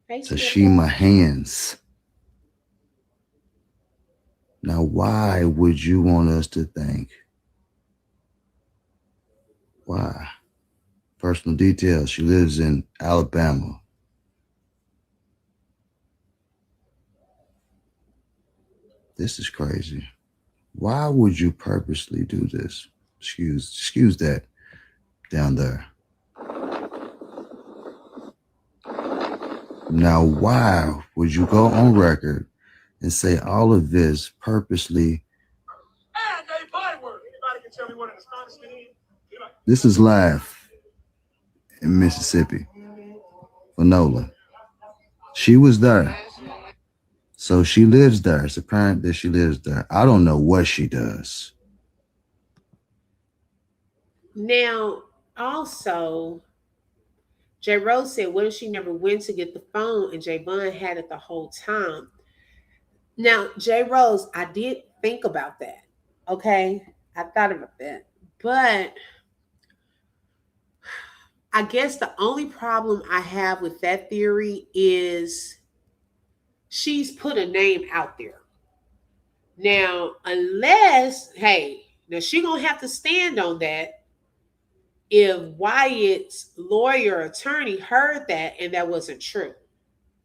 Tashima hands. Now, why would you want us to think? Why? Personal details. She lives in Alabama. This is crazy. Why would you purposely do this? Excuse that down there. Now, why would you go on record and say all of this purposely? This is live in Mississippi for Nolan. She was there. So she lives there. It's apparent that she lives there. I don't know what she does. Now, also, J. Rose said, what if she never went to get the phone and Javon had it the whole time? Now, J. Rose, I did think about that. Okay? I thought about that. But I guess the only problem I have with that theory is she's put a name out there. Now, unless, now she gonna have to stand on that if Wyatt's lawyer attorney heard that and that wasn't true.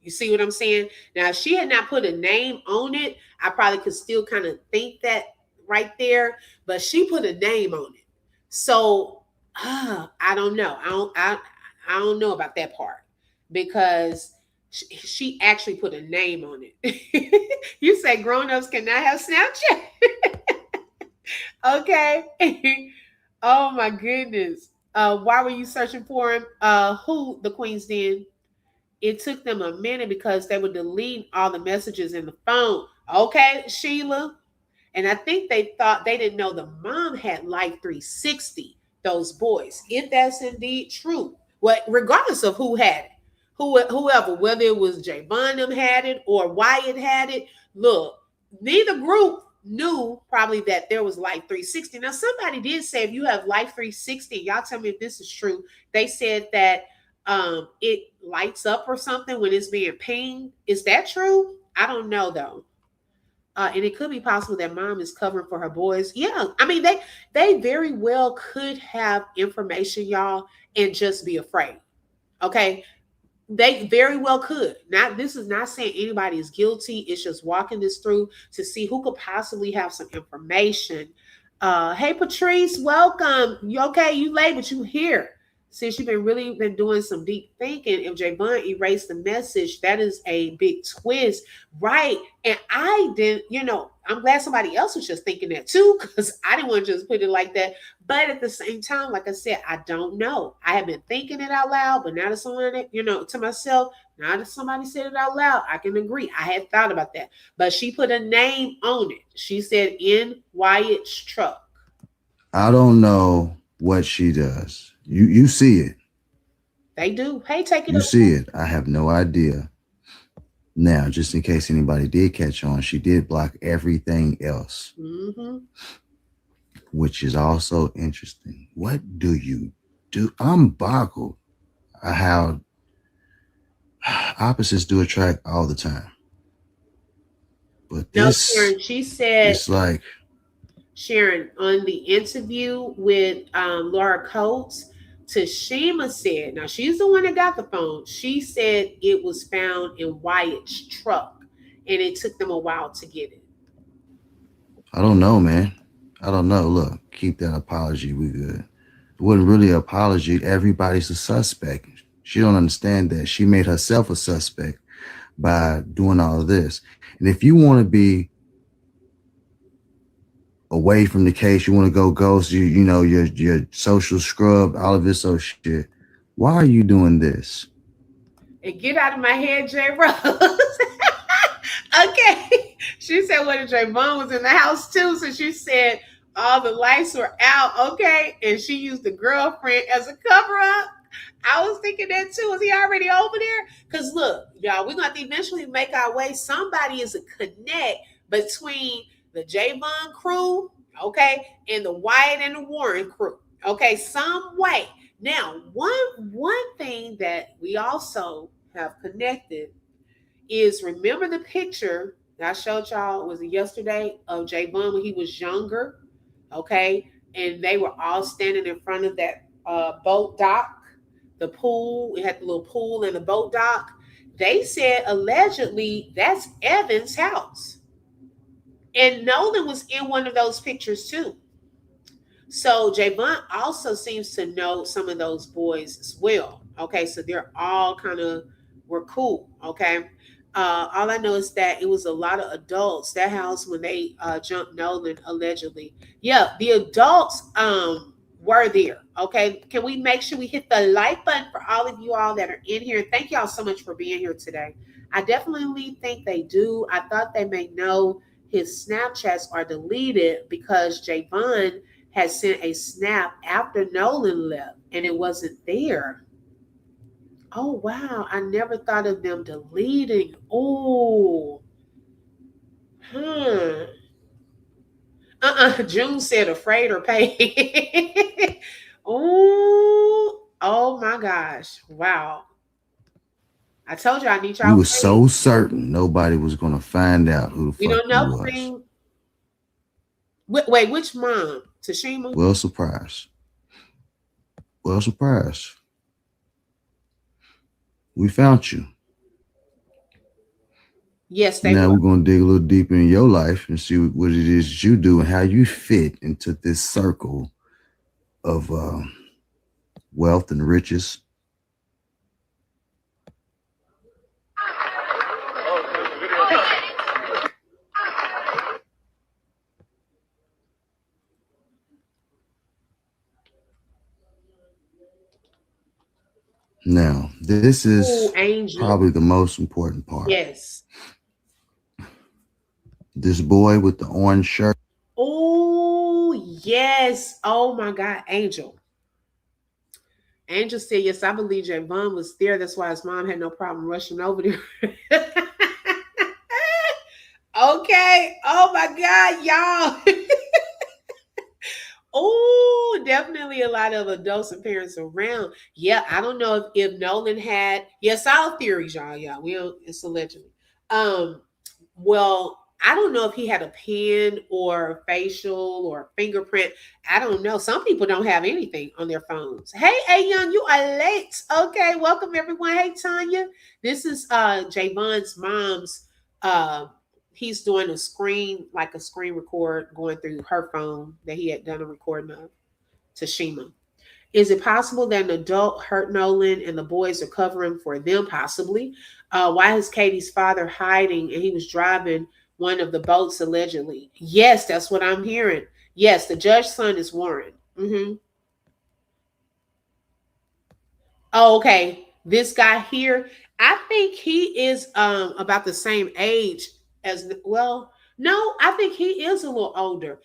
You see what I'm saying? Now, if she had not put a name on it, I probably could still kind of think that right there, but she put a name on it. So I don't know. I don't know about that part because she actually put a name on it. You say grown-ups cannot have Snapchat. Okay. Oh my goodness. Why were you searching for him? Who? The Queen's Den. It took them a minute because they were deleting all the messages in the phone. Okay, Sheila. And I think they thought they didn't know the mom had Life 360, those boys. If that's indeed true. Well, regardless of who had it. Whoever, whether it was Javon them had it or Wyatt had it. Look, neither group knew probably that there was Life 360. Now, somebody did say if you have Life 360, y'all tell me if this is true. They said that it lights up or something when it's being pinged. Is that true? I don't know though. And it could be possible that mom is covering for her boys. Yeah, I mean they very well could have information, y'all, and just be afraid. Okay. They very well could. This is not saying anybody is guilty. It's just walking this through to see who could possibly have some information. Hey, Patrice, welcome. You okay? You late, but you here. since you've been really been doing some deep thinking, if Javon erased the message, that is a big twist, right? And I didn't, I'm glad somebody else was just thinking that too, because I didn't want to just put it like that. But at the same time, like I said, I don't know. I have been thinking it out loud, but now that someone, to myself, now that somebody said it out loud, I can agree. I had thought about that. But she put a name on it. She said in Wyatt's truck. I don't know what she does. You see it. They do. Hey, take it You up. see it. I have no idea. Now, just in case anybody did catch on, she did block everything else, which is also interesting. What do you do? I'm boggled how opposites do attract all the time. But this, Sharon, she said, it's like, Sharon, on the interview with Laura Coates, Tashima said, now she's the one that got the phone. She said it was found in Wyatt's truck and it took them a while to get it. I don't know, man. I don't know. Look, keep that apology. We good. It wasn't really an apology. Everybody's a suspect. She don't understand that. She made herself a suspect by doing all of this. And if you want to be away from the case, you want to go ghost, your social scrub, all of this old shit, why are you doing this? And get out of my head, J. Rose. Okay. She said when Javon was in the house too. So she said all the lights were out. Okay. And she used the girlfriend as a cover up. I was thinking that too. Was he already over there? Because look, y'all, we're going to eventually make our way. Somebody is a connect between the Javon crew, okay, and the Wyatt and the Warren crew. Okay, some way. Now, one thing that we also have connected is, remember the picture that I showed y'all, was it yesterday, of Javon when he was younger, okay, and they were all standing in front of that boat dock, the pool. It had the little pool and the boat dock. They said allegedly that's Evan's house, and Nolan was in one of those pictures too. So Javon also seems to know some of those boys as well. Okay, so they're all kind of were cool. Okay, all I know is that it was a lot of adults that house when they jumped Nolan allegedly. Yeah, the adults were there. Okay, can we make sure we hit the like button for all of you all that are in here? Thank y'all so much for being here today. I definitely think they do. I thought they may know his Snapchats are deleted because Javon had sent a snap after Nolan left and it wasn't there. Oh, wow. I never thought of them deleting. Oh, June said afraid or paid. Oh my gosh. Wow. I told you I need y'all. We were so certain nobody was going to find out who the we fuck don't know he was. Green. Wait, which mom? Tashima? Well surprised. Well surprised. We found you. Yes, they now were. We're going to dig a little deeper in your life and see what it is that you do and how you fit into this circle of wealth and riches. Now, this is probably the most important part. Yes. This boy with the orange shirt. Oh, yes. Oh, my God. Angel. Angel said, yes, I believe Javon was there. That's why his mom had no problem rushing over there. Okay. Oh, my God, y'all. Oh, definitely a lot of adults and parents around. Yeah, I don't know if Nolan had. Yes, our theories, y'all. Yeah, we don't. It's allegedly. Well, I don't know if he had a pen or facial or fingerprint. I don't know. Some people don't have anything on their phones. Hey, Young, you are late. Okay, welcome everyone. Hey, Tanya. This is Javon's mom's. He's doing a screen record going through her phone that he had done a recording of, Tashima. Is it possible that an adult hurt Nolan and the boys are covering for them? Possibly. Why is Katie's father hiding and he was driving one of the boats allegedly? Yes, that's what I'm hearing. Yes, the judge's son is Warren. Oh, okay. This guy here, I think he is about the same age as, well, no, I think he is a little older.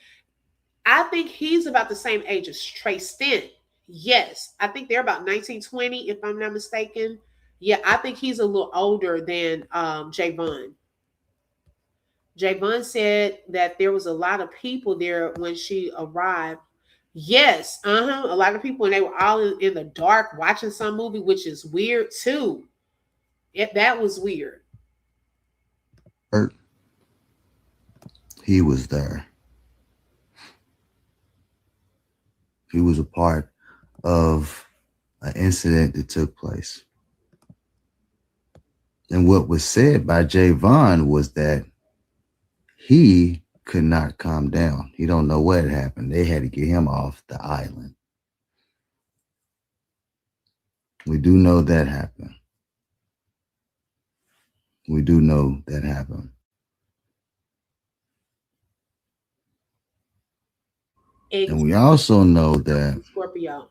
I think he's about the same age as Trey Stent. Yes, I think they're about 1920, if I'm not mistaken. Yeah, I think he's a little older than Javon. Javon said that there was a lot of people there when she arrived. Yes, a lot of people, and they were all in the dark watching some movie, which is weird too. That was weird. He was there. He was a part of an incident that took place. And what was said by Javon was that he could not calm down. He don't know what had happened. They had to get him off the island. We do know that happened. We do know that happened. And we also know that Scorpio.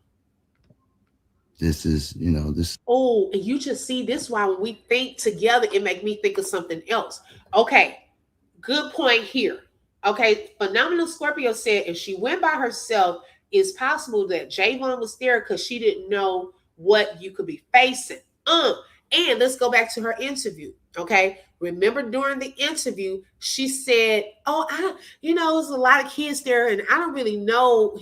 This is, this. Oh, and you just see this why when we think together, it make me think of something else. Okay, good point here. Okay, Phenomenal Scorpio said if she went by herself, it's possible that Javon was there because she didn't know what you could be facing. And let's go back to her interview. Okay, remember during the interview, she said, "Oh, there's a lot of kids there, and I don't really know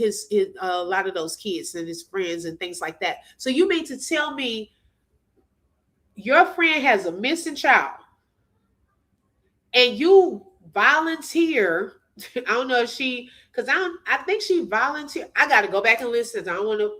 a lot of those kids and his friends and things like that." So you mean to tell me your friend has a missing child, and you volunteer? I don't know if because I think she volunteered. I got to go back and listen. I don't want to,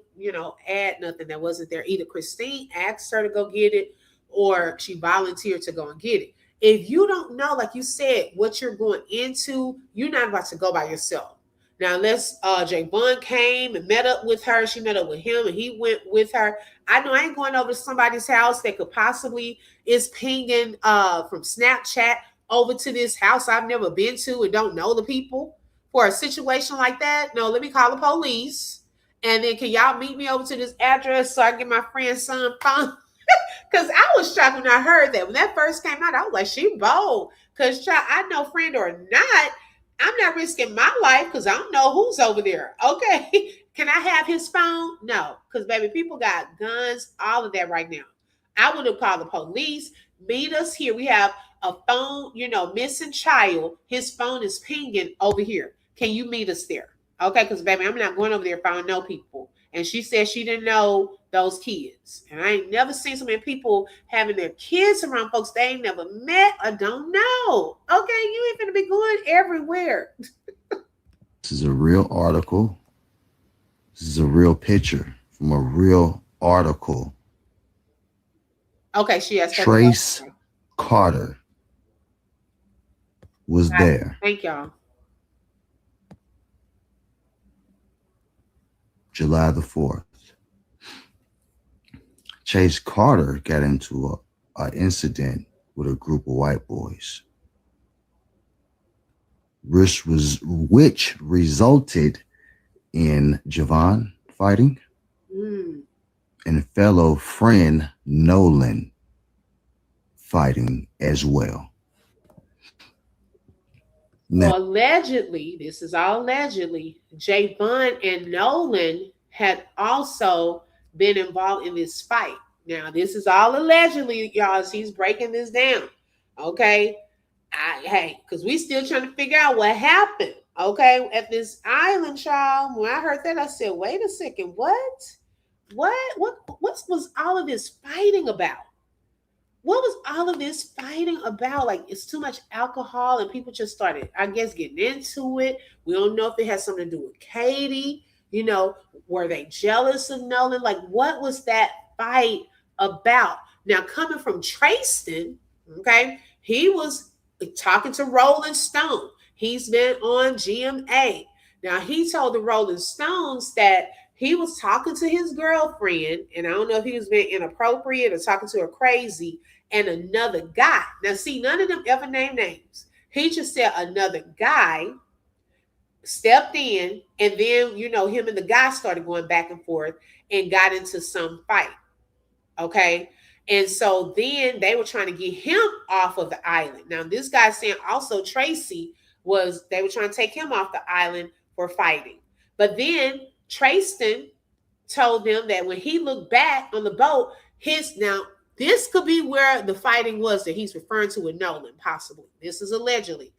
add nothing that wasn't there. Either Christine asked her to go get it, or she volunteered to go and get it. If you don't know, like you said, what you're going into, you're not about to go by yourself. Now, unless Javon came and met up with her, she met up with him and he went with her. I know I ain't going over to somebody's house that could possibly is pinging from Snapchat over to this house I've never been to and don't know the people for a situation like that. No, let me call the police. And then can y'all meet me over to this address so I can get my friend's son phone? Because I was shocked when I heard that. When that first came out, I was like, she bold. Because I know, friend or not, I'm not risking my life because I don't know who's over there. Okay. Can I have his phone? No. Because, baby, people got guns, all of that right now. I would have called the police. Meet us here. We have a phone, missing child. His phone is pinging over here. Can you meet us there? Okay, because, baby, I'm not going over there if I don't know people. And she said she didn't know those kids. And I ain't never seen so many people having their kids around folks they ain't never met or don't know. Okay, you ain't gonna be going everywhere. This is a real article. This is a real picture from a real article. Okay, she has Trace Carter was there. Thank y'all. July the 4th. Chase Carter got into an incident with a group of white boys, which resulted in Javon fighting and fellow friend Nolan fighting as well. Now, allegedly, this is all allegedly, Javon and Nolan had also been involved in this fight. Now, this is all allegedly, y'all. He's breaking this down. Okay. Because we still trying to figure out what happened. Okay. At this island, y'all. When I heard that, I said, wait a second. What was all of this fighting about? What was all of this fighting about? Like, it's too much alcohol and people just started, I guess, getting into it. We don't know if it has something to do with Katie. Were they jealous of Nolan? Like, what was that fight about? Now, coming from Trayston, okay, he was talking to Rolling Stone. He's been on GMA. Now, he told the Rolling Stones that he was talking to his girlfriend, and I don't know if he was being inappropriate or talking to her crazy, and another guy. Now, see, none of them ever named names. He just said another guy stepped in, and then, you know, him and the guy started going back and forth and got into some fight. Okay. And so then they were trying to get him off of the island. Now, this guy saying also Tracy they were trying to take him off the island for fighting. But then Tristan told them that when he looked back on the boat, now this could be where the fighting was that he's referring to with Nolan, possibly. This is allegedly.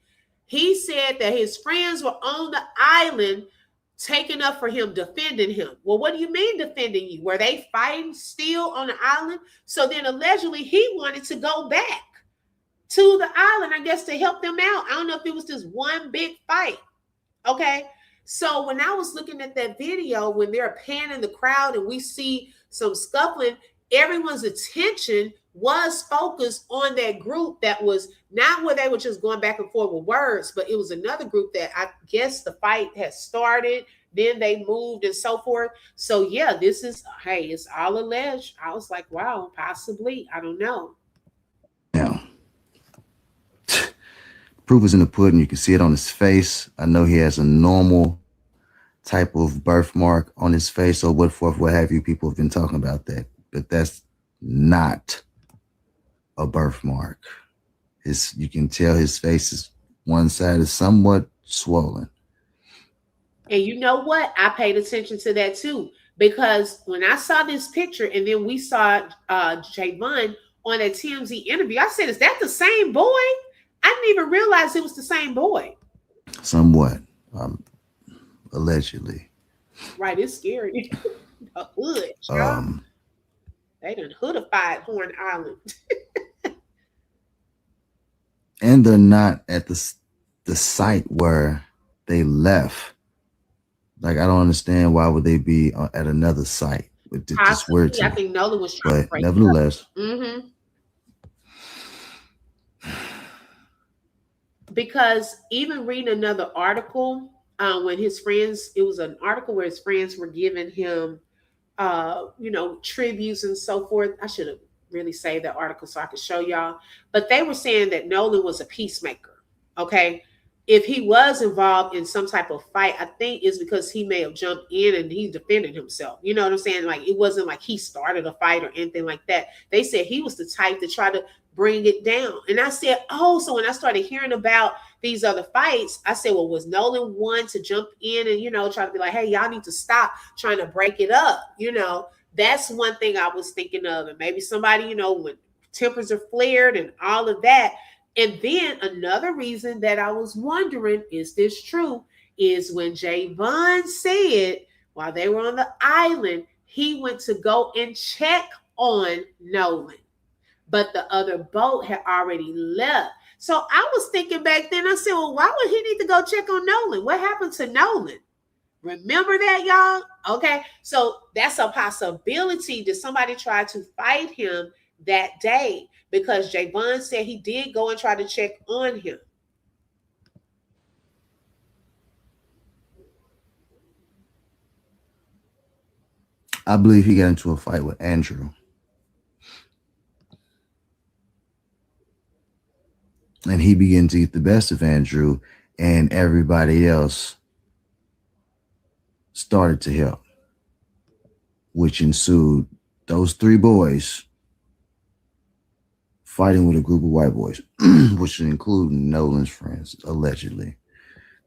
He said that his friends were on the island taking up for him, defending him. Well, what do you mean defending you? Were they fighting still on the island? So then allegedly he wanted to go back to the island, I guess, to help them out. I don't know if it was just one big fight. Okay. So when I was looking at that video, when they're panning the crowd and we see some scuffling, everyone's attention was focused on that group that was not where they were just going back and forth with words, but it was another group that I guess the fight had started, then they moved and so forth. So yeah, it's all alleged. I was like, wow, possibly. I don't know. Now, proof is in the pudding. You can see it on his face. I know he has a normal type of birthmark on his face, or what have you. People have been talking about that, but that's not a birthmark. You can tell his face is one side is somewhat swollen. And you know what? I paid attention to that too, because when I saw this picture and then we saw Javon on a TMZ interview, I said, is that the same boy? I didn't even realize it was the same boy. Somewhat, allegedly. Right, it's scary. The hood, they done hoodified Horn Island. And they're not at the site where they left. Like, I don't understand why would they be at another site. It's just weird to me. I think Nolan was trying to break nevertheless. Mm-hmm. Because even reading another article, when his friends, it was an article where his friends were giving him, tributes and so forth. I should have really saved that article so I could show y'all. But they were saying that Nolan was a peacemaker. Okay. If he was involved in some type of fight, I think it's because he may have jumped in and he defended himself. You know what I'm saying? Like, it wasn't like he started a fight or anything like that. They said he was the type to try to bring it down. And I said, oh, so when I started hearing about these other fights, I said, well, was Nolan one to jump in and, try to be like, hey, y'all need to stop trying to break it up? That's one thing I was thinking of. And maybe somebody, when tempers are flared and all of that. And then another reason that I was wondering, is this true, is when Javon said while they were on the island, he went to go and check on Nolan, but the other boat had already left. So I was thinking back then, I said, well, why would he need to go check on Nolan? What happened to Nolan? Remember that, y'all? Okay, so that's a possibility that somebody tried to fight him that day, because Javon said he did go and try to check on him. I believe he got into a fight with Andrew. And he began to get the best of Andrew, and everybody else started to help, which ensued those three boys fighting with a group of white boys, which include Nolan's friends, allegedly.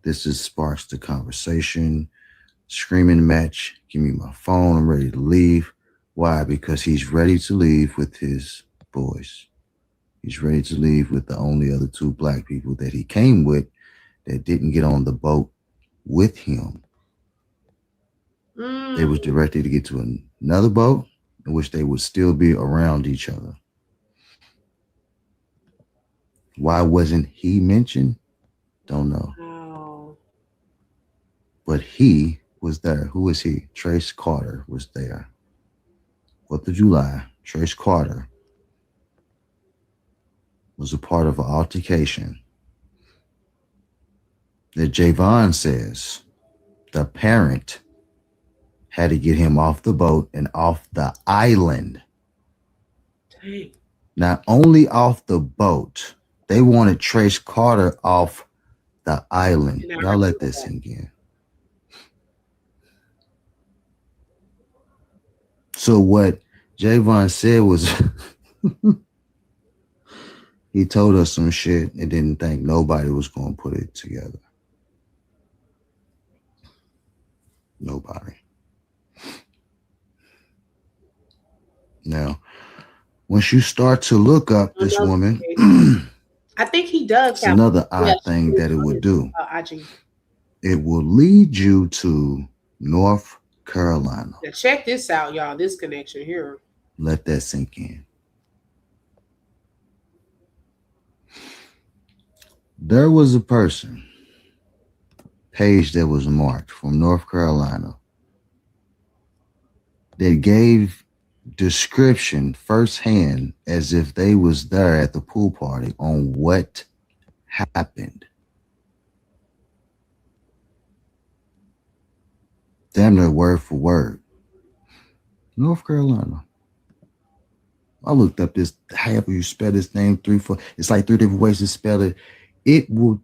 This just sparks the conversation, screaming match. Give me my phone. I'm ready to leave. Why? Because he's ready to leave with his boys. He's ready to leave with the only other two black people that he came with that didn't get on the boat with him. They was directed to get to another boat in which they would still be around each other. Why wasn't he mentioned? Don't know. Oh. But he was there. Who is he? Trace Carter was there. 4th of July, Trace Carter was a part of an altercation that Javon says the parent had to get him off the boat and off the island. Dang. Not only off the boat, they wanted Trace Carter off the island. And I Y'all let remember this that. sink in. So what Javon said was he told us some shit and didn't think nobody was going to put it together. Nobody. Now, once you start to look up this woman, I think he does it's have another odd thing that it would do. IG. It will lead you to North Carolina. Now check this out, y'all. This connection here. Let that sink in. There was a person, page that was marked from North Carolina, that gave description firsthand as if they was there at the pool party on what happened. Damn near word for word. North Carolina. I looked up this, however you spell this name, 3, 4. It's like 3 different ways to spell it. It will,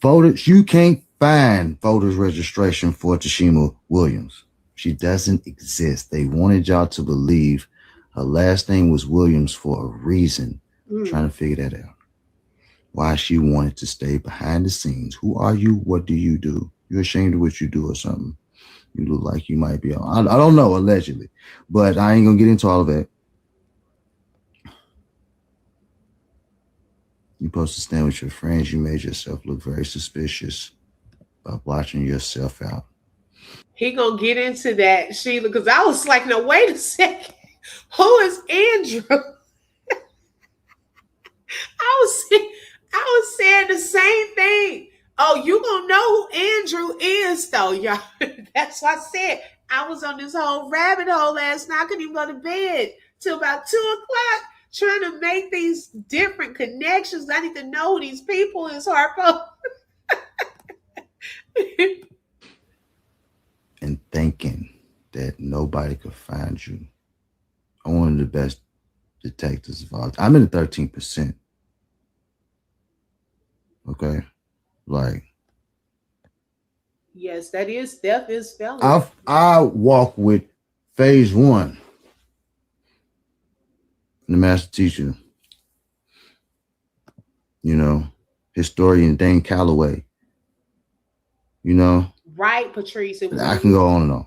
voters, you can't find voters registration for Tashima Williams. She doesn't exist. They wanted y'all to believe her last name was Williams for a reason. Trying to figure that out. Why she wanted to stay behind the scenes. Who are you? What do you do? You're ashamed of what you do or something. You look like you might be on. I don't know, allegedly. But I ain't going to get into all of that. You're supposed to stand with your friends. You made yourself look very suspicious by watching yourself out. He gonna get into that, Sheila, because I was like, no, wait a second. Who is Andrew? I was saying the same thing. Oh, you gonna know who Andrew is, though, y'all. That's what I said. I was on this whole rabbit hole last night. I couldn't even go to bed till about 2 o'clock trying to make these different connections. I need to know who these people is, Harpo. And thinking that nobody could find you. I'm one of the best detectives of all time. I'm in the 13%. Okay? Like, yes, that is theft is felony. I walk with phase 1. The master teacher. You know, historian Dane Calloway. You know? Right, Patrice. I can go on and on.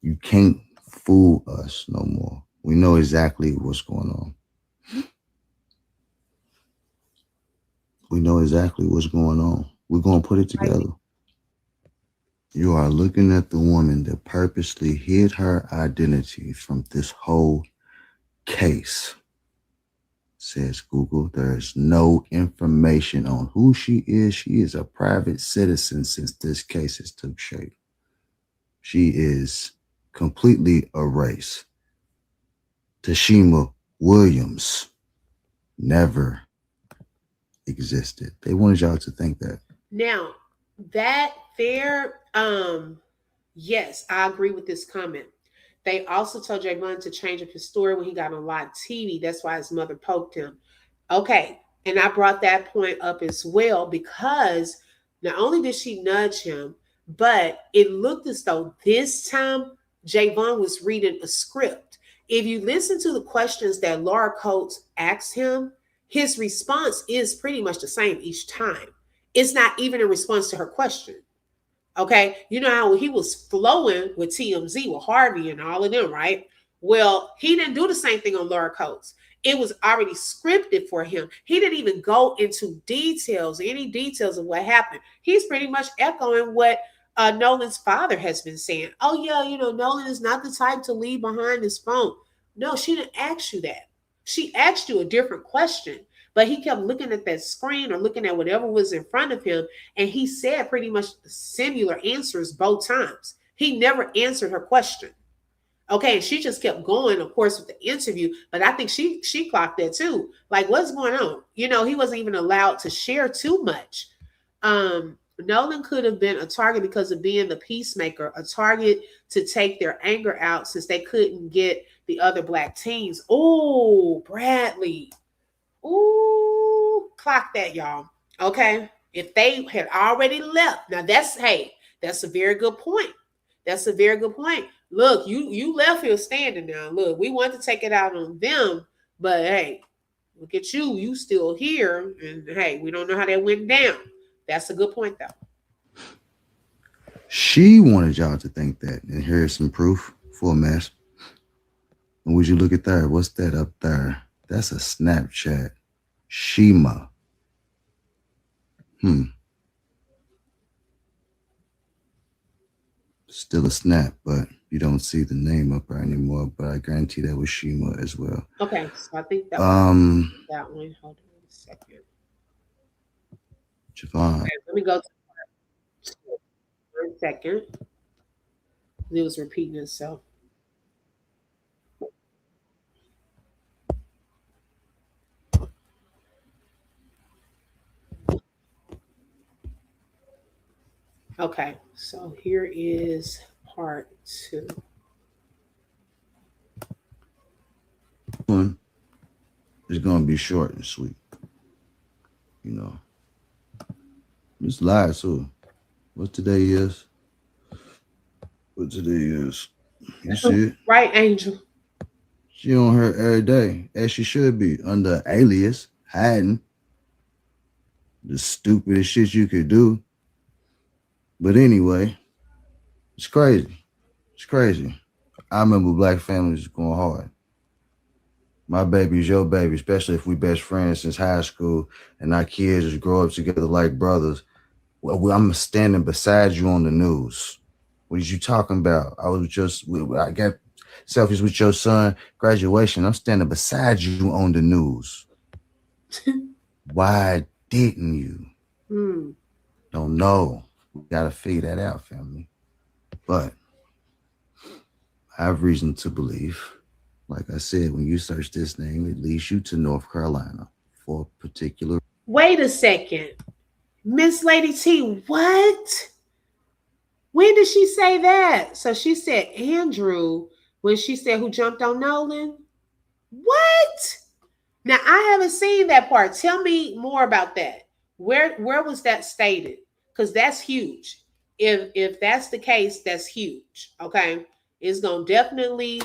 You can't fool us no more. We know exactly what's going on. We know exactly what's going on. We're going to put it together. You are looking at the woman that purposely hid her identity from this whole case. Says Google, there is no information on who she is. She is a private citizen since this case has took shape. She is completely erased. Tashima Williams never existed. They wanted y'all to think that. Now, that there, yes, I agree with this comment. They also told Javon to change up his story when he got on live TV. That's why his mother poked him. Okay, and I brought that point up as well because not only did she nudge him, but it looked as though this time Javon was reading a script. If you listen to the questions that Laura Coates asked him, his response is pretty much the same each time. It's not even a response to her question. Okay, you know how he was flowing with TMZ, with Harvey and all of them, right? Well, he didn't do the same thing on Laura Coates. It was already scripted for him. He didn't even go into details, any details of what happened. He's pretty much echoing what Nolan's father has been saying. Oh, yeah, you know, Nolan is not the type to leave behind his phone. No, she didn't ask you that. She asked you a different question. But he kept looking at that screen or looking at whatever was in front of him. And he said pretty much similar answers both times. He never answered her question. Okay, and she just kept going, of course, with the interview. But I think she clocked that too. Like, what's going on? You know, he wasn't even allowed to share too much. Nolan could have been a target because of being the peacemaker, a target to take their anger out since they couldn't get the other black teams. Oh, Bradley. Ooh, clock that, y'all. Okay. If they had already left, now that's a very good point. That's a very good point. Look, you left here standing now. Look, we want to take it out on them, but hey, look at you. You still here, and hey, we don't know how that went down. That's a good point, though. She wanted y'all to think that, and here's some proof for a mess. And would you look at that? What's that up there? That's a Snapchat. Shima. Still a snap, but you don't see the name up there anymore. But I guarantee that was Shima as well. Okay, so I think that that one. Hold on a second. Javon. Okay, let me go to 1 second. It was repeating itself. Okay, so here is part 2. One is gonna be short and sweet. You know. It's live, so what today is? What today is? You see it? Right, Angel. She on her every day, as she should be, under alias, hiding the stupidest shit you could do. But anyway, it's crazy. It's crazy. I remember black families going hard. My baby's your baby, especially if we best friends since high school and our kids just grow up together like brothers. Well, I'm standing beside you on the news. What are you talking about? I got selfies with your son, graduation. I'm standing beside you on the news. Why didn't you? Don't know. We gotta figure that out, family. But I have reason to believe, like I said, when you search this name, it leads you to North Carolina for a particular. Wait a second. Miss Lady T, what? When did she say that? So she said Andrew when she said who jumped on Nolan? What? Now I haven't seen that part. Tell me more about that. Where was that stated? Because that's huge. If that's the case, that's huge. Okay. It's gonna definitely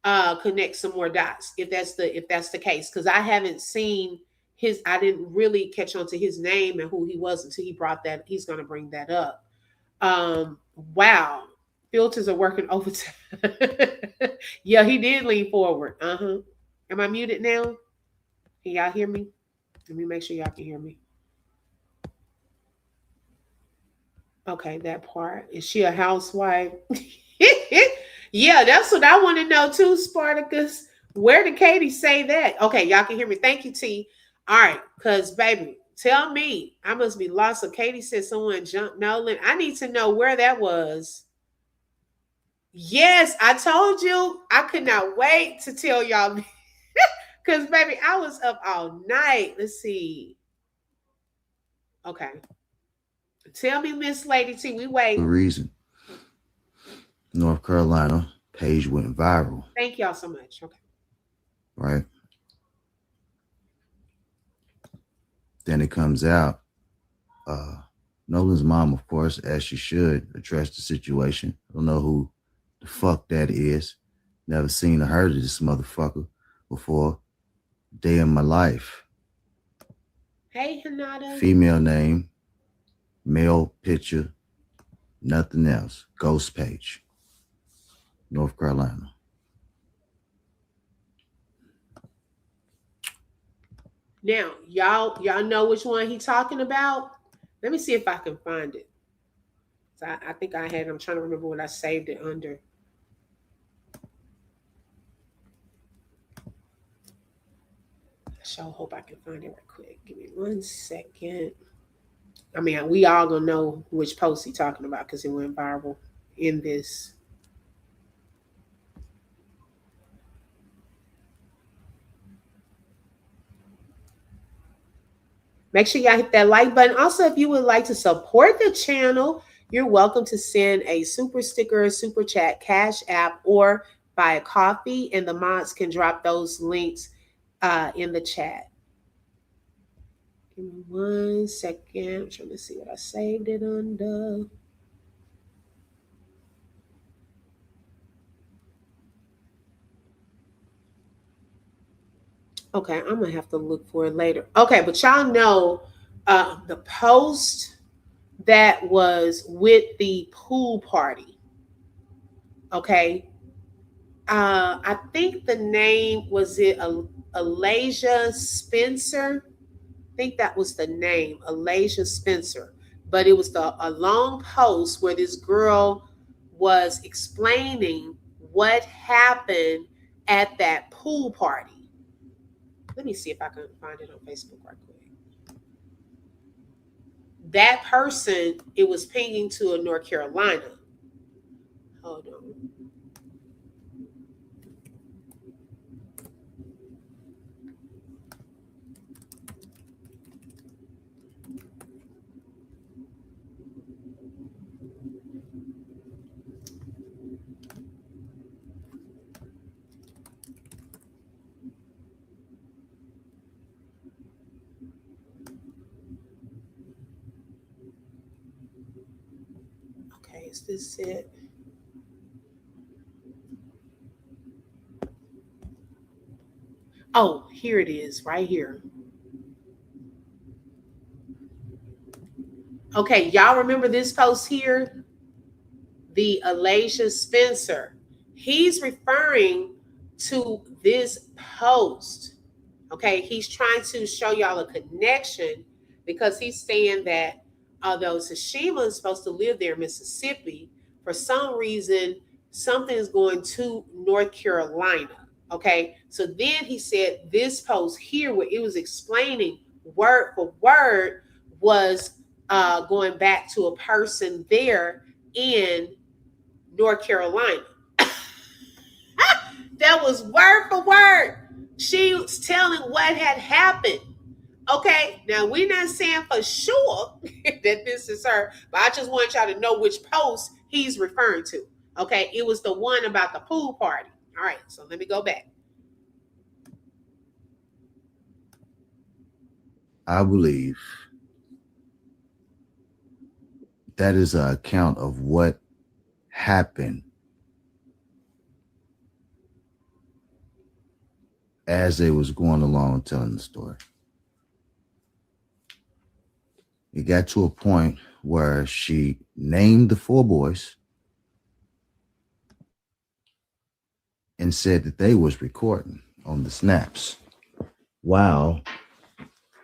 connect some more dots if that's the case. Because I haven't seen I didn't really catch on to his name and who he was until he brought that. He's gonna bring that up. Wow. Filters are working overtime. Yeah, he did lean forward. Am I muted now? Can y'all hear me? Let me make sure y'all can hear me. Okay, that part. Is she a housewife? Yeah, that's what I want to know too, Spartacus. Where did Katie say that? Okay, y'all can hear me. Thank you, T. All right, because baby, tell me. I must be lost. So Katie said someone jumped Nolan. I need to know where that was. Yes, I told you. I could not wait to tell y'all. Because baby, I was up all night. Let's see. Okay. Tell me, Miss Lady T, we wait. The reason North Carolina page went viral. Thank y'all so much. Okay. Right. Then it comes out. Nolan's mom, of course, as she should, address the situation. I don't know who the fuck that is. Never seen or heard of this motherfucker before. Day in my life. Hey, Hanada. Female name, male picture, nothing else. Ghost page. North Carolina. Now, y'all know which one he talking about? Let me see if I can find it. I think I had. I'm trying to remember what I saved it under. I sure hope I can find it right quick. Give me 1 second. I mean, we all gonna know which post he talking about because it went viral in this. Make sure y'all hit that like button. Also, if you would like to support the channel, you're welcome to send a super sticker, super chat, Cash App, or buy a coffee, and the mods can drop those links in the chat. Give me 1 second. I'm trying to see what I saved it under. Okay, I'm gonna have to look for it later. Okay, but y'all know the post that was with the pool party. Okay, I think the name was it Alasia Spencer. I think that was the name, Alasia Spencer. But it was a long post where this girl was explaining what happened at that pool party. Let me see if I can find it on Facebook right quick. That person, it was pinging to a North Carolina. Hold on. Okay, is this it? Oh, here it is, right here. Okay, y'all remember this post here? The Alasia Spencer. He's referring to this post. Okay, he's trying to show y'all a connection because he's saying that although Tashima is supposed to live there in Mississippi, for some reason, something is going to North Carolina. Okay, so then he said this post here, where it was explaining word for word, was going back to a person there in North Carolina. That was word for word. She was telling what had happened. Okay, now we're not saying for sure that this is her, but I just want y'all to know which post he's referring to. Okay, it was the one about the pool party. All right, so let me go back. I believe that is an account of what happened as they was going along telling the story. It got to a point where she named the 4 boys and said that they was recording on the snaps while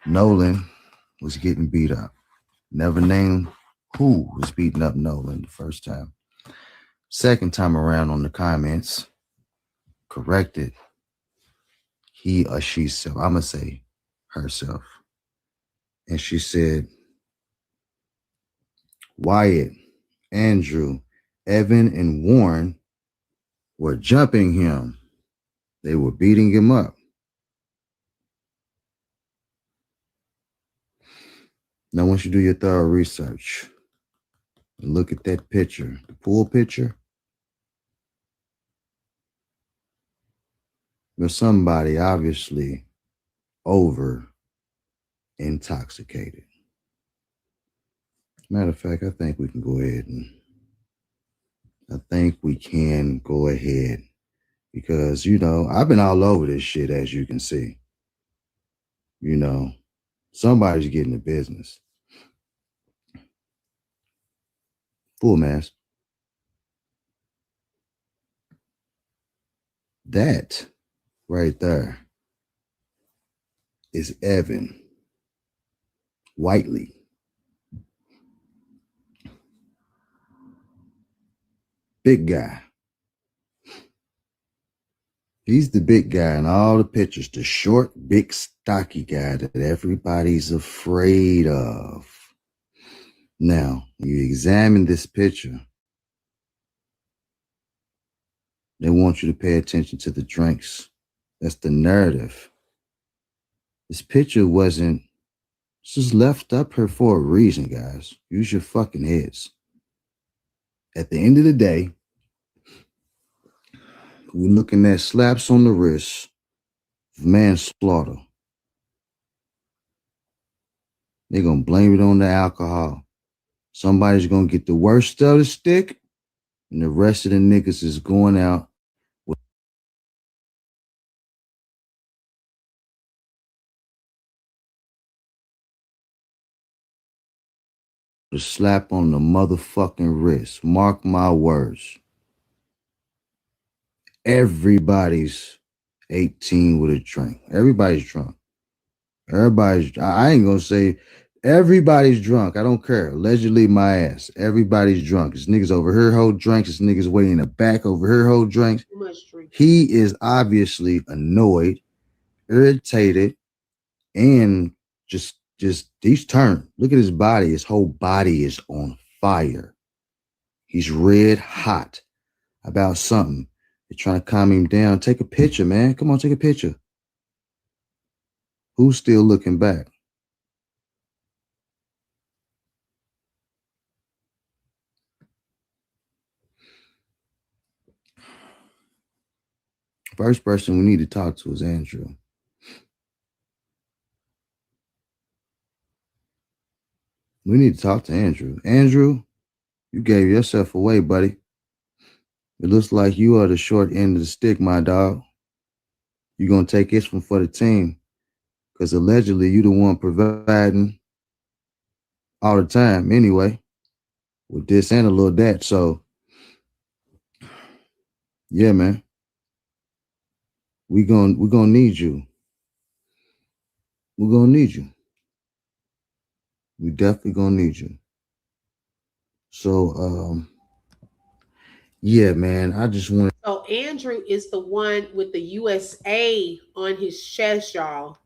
Nolan was getting beat up. Never named who was beating up Nolan the first time. Second time around on the comments, corrected he or she self. I'm going to say herself. And she said, Wyatt, Andrew, Evan, and Warren were jumping him. They were beating him up. Now, once you do your thorough research, look at that picture, the pool picture. There's somebody obviously over intoxicated. Matter of fact, I think we can go ahead because, you know, I've been all over this shit, as you can see. You know, somebody's getting the business. Full mask. That right there is Evan Whiteley. Big guy. He's the big guy in all the pictures, the short, big, stocky guy that everybody's afraid of. Now, you examine this picture, they want you to pay attention to the drinks. That's the narrative. This picture wasn't This is left up here for a reason, guys. Use your fucking heads. At the end of the day, we're looking at slaps on the wrist, manslaughter. They're going to blame it on the alcohol. Somebody's going to get the worst of the stick, and the rest of the niggas is going out with a slap on the motherfucking wrist. Mark my words. Everybody's 18 with a drink. Everybody's drunk. I ain't going to say everybody's drunk. I don't care. Allegedly my ass. Everybody's drunk. This niggas over here hold drinks. This niggas waiting in the back over here hold drinks. He is obviously annoyed, irritated, and just he's turned. Look at his body. His whole body is on fire. He's red hot about something. They're trying to calm him down. Take a picture, man. Come on, take a picture. Who's still looking back? First person we need to talk to is Andrew. We need to talk to Andrew. Andrew, you gave yourself away, buddy. It looks like you are the short end of the stick, my dog. You're going to take this one for the team. Because allegedly you the one providing all the time anyway. With this and a little that. So, yeah, man. We're gonna need you. We're gonna need you. We definitely gonna need you. So, yeah, man. I just want. So Andrew is the one with the USA on his chest, y'all.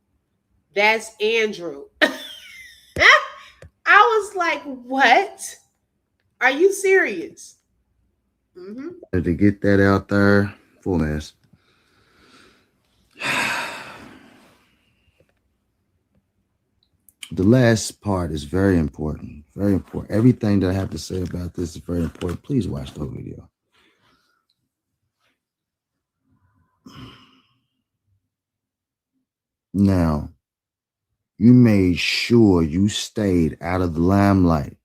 That's Andrew. I was like, what? Are you serious? To get that out there, full mess. The last part is very important. Very important. Everything that I have to say about this is very important. Please watch the video. Now, you made sure you stayed out of the limelight,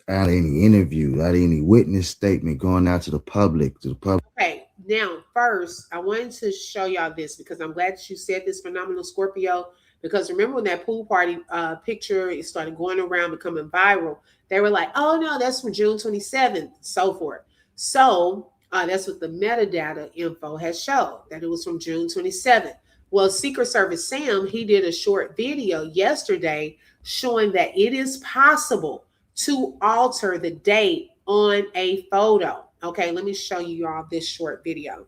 out of any interview, out of any witness statement going out to the public. Okay, now first, I wanted to show y'all this because I'm glad that you said this, Phenomenal Scorpio. Because remember when that pool party picture it started going around, becoming viral, they were like, oh no, that's from June 27th, so forth. So that's what the metadata info has showed, that it was from June 27th. Well, Secret Service Sam, he did a short video yesterday showing that it is possible to alter the date on a photo. Okay, let me show you all this short video.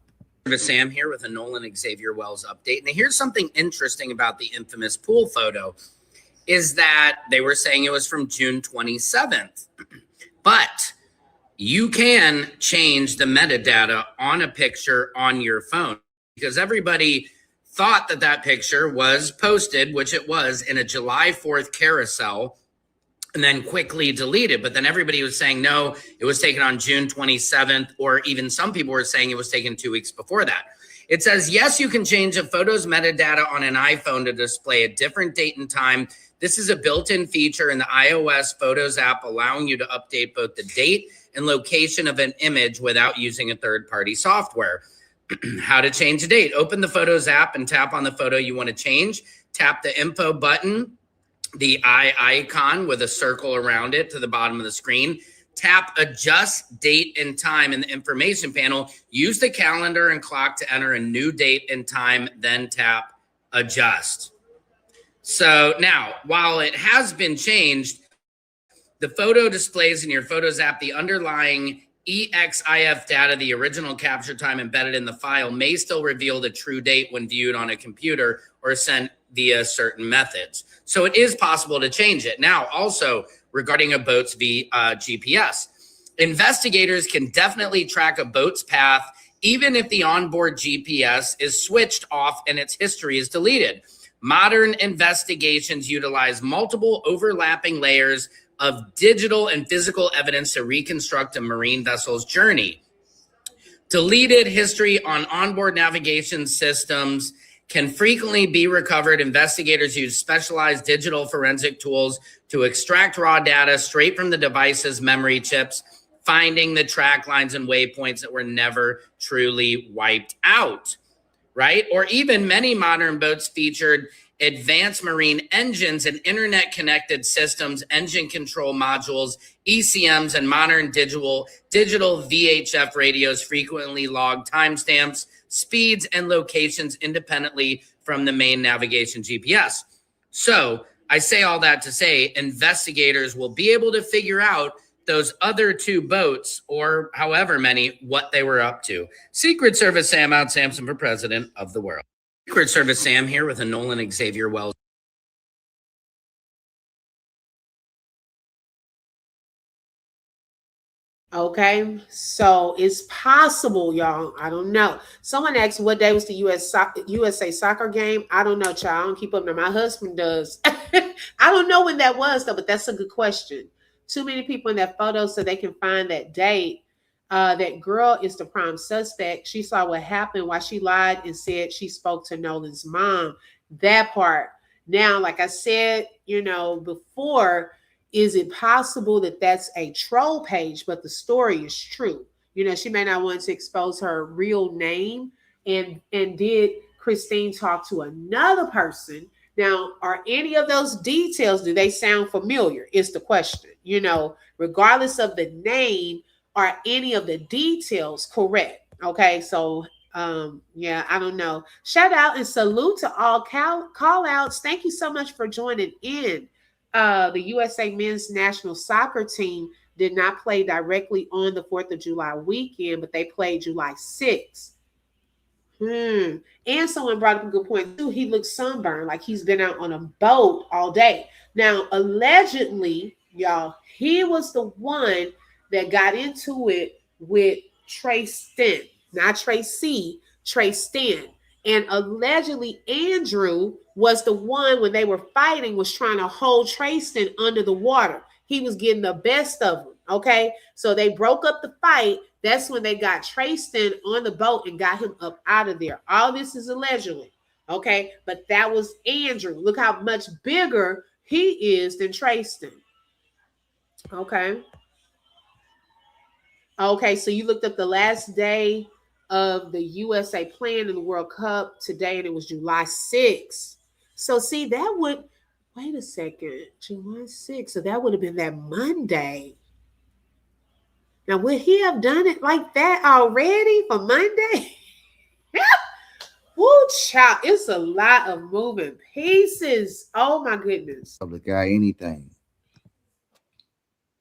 Sam here with a Nolan Xavier Wells update. And here's something interesting about the infamous pool photo is that they were saying it was from June 27th. But you can change the metadata on a picture on your phone because everybody thought that that picture was posted, which it was, in a July 4th carousel and then quickly deleted. But then everybody was saying, no, it was taken on June 27th, or even some people were saying it was taken 2 weeks before that. It says, yes, you can change a photo's metadata on an iPhone to display a different date and time. This is a built-in feature in the iOS Photos app, allowing you to update both the date and location of an image without using a third-party software. How to change a date. Open the Photos app and tap on the photo you want to change. Tap the info button, the eye icon with a circle around it to the bottom of the screen. Tap adjust date and time in the information panel. Use the calendar and clock to enter a new date and time, then tap adjust. So now, while it has been changed, the photo displays in your Photos app the underlying EXIF data, the original capture time embedded in the file, may still reveal the true date when viewed on a computer or sent via certain methods. So it is possible to change it. Now, also regarding a boat's GPS, investigators can definitely track a boat's path even if the onboard GPS is switched off and its history is deleted. Modern investigations utilize multiple overlapping layers of digital and physical evidence to reconstruct a marine vessel's journey. Deleted history on onboard navigation systems can frequently be recovered. Investigators use specialized digital forensic tools to extract raw data straight from the device's memory chips, finding the track lines and waypoints that were never truly wiped out, right? Or even many modern boats featured advanced marine engines and internet-connected systems, engine control modules, ECMs, and modern digital VHF radios frequently log timestamps, speeds, and locations independently from the main navigation GPS. So I say all that to say investigators will be able to figure out those other two boats, or however many, what they were up to. Secret Service Sam out, Samson for president of the world. Secret Service Sam here with a Nolan Xavier Wells. Okay, so it's possible, y'all. I don't know. Someone asked what day was the USA soccer game. I don't know, child. I don't keep up. Now my husband does. I don't know when that was though, but that's a good question. Too many people in that photo so they can find that date. That girl is the prime suspect. She saw what happened while she lied and said she spoke to Nolan's mom. That part. Now, like I said, before, is it possible that that's a troll page, but the story is true? She may not want to expose her real name. And did Christine talk to another person? Now, are any of those details, do they sound familiar? Is the question. Regardless of the name, are any of the details correct? Okay, so yeah, I don't know. Shout out and salute to all call outs. Thank you so much for joining in. The USA men's national soccer team did not play directly on the 4th of July weekend, but they played July 6th. And someone brought up a good point too. He looks sunburned, like he's been out on a boat all day. Now, allegedly, y'all, he was the one that got into it with Tristan, not Tracy, Tristan. And allegedly, Andrew was the one, when they were fighting, was trying to hold Tristan under the water. He was getting the best of him. Okay, so they broke up the fight. That's when they got Tristan on the boat and got him up out of there. All this is allegedly. Okay, but that was Andrew. Look how much bigger he is than Tristan. Okay. Okay, so you looked up the last day of the USA playing in the World Cup today, and it was July 6th. So see, that would, wait a second, July 6th. So that would have been that Monday. Now, would he have done it like that already for Monday? Woo, child, it's a lot of moving pieces. Oh my goodness. Public guy, anything.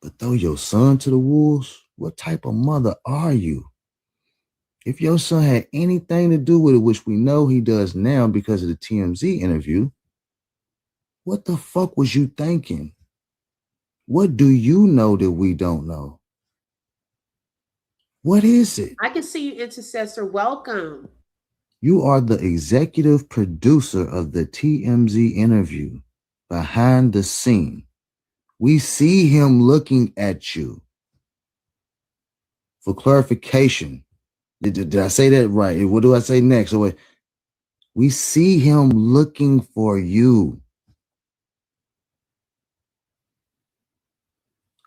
But throw your son to the wolves? What type of mother are you? If your son had anything to do with it, which we know he does now because of the TMZ interview, what the fuck was you thinking? What do you know that we don't know? What is it? I can see you, Intercessor. Welcome. You are the executive producer of the TMZ interview, behind the scene. We see him looking at you. For clarification, did I say that right? What do I say next? So we see him looking for you.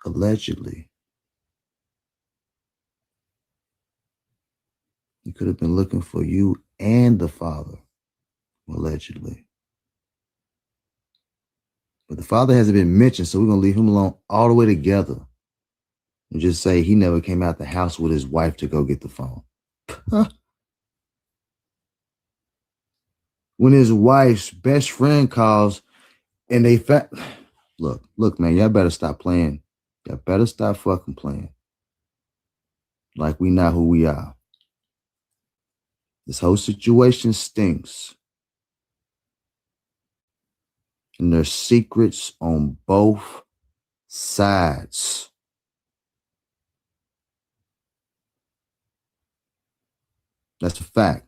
Allegedly. He could have been looking for you and the father, allegedly. But the father hasn't been mentioned, so we're going to leave him alone all the way together. And just say he never came out the house with his wife to go get the phone. When his wife's best friend calls and they look, man, y'all better stop playing. Y'all better stop fucking playing. Like we not who we are. This whole situation stinks. And there's secrets on both sides. That's a fact.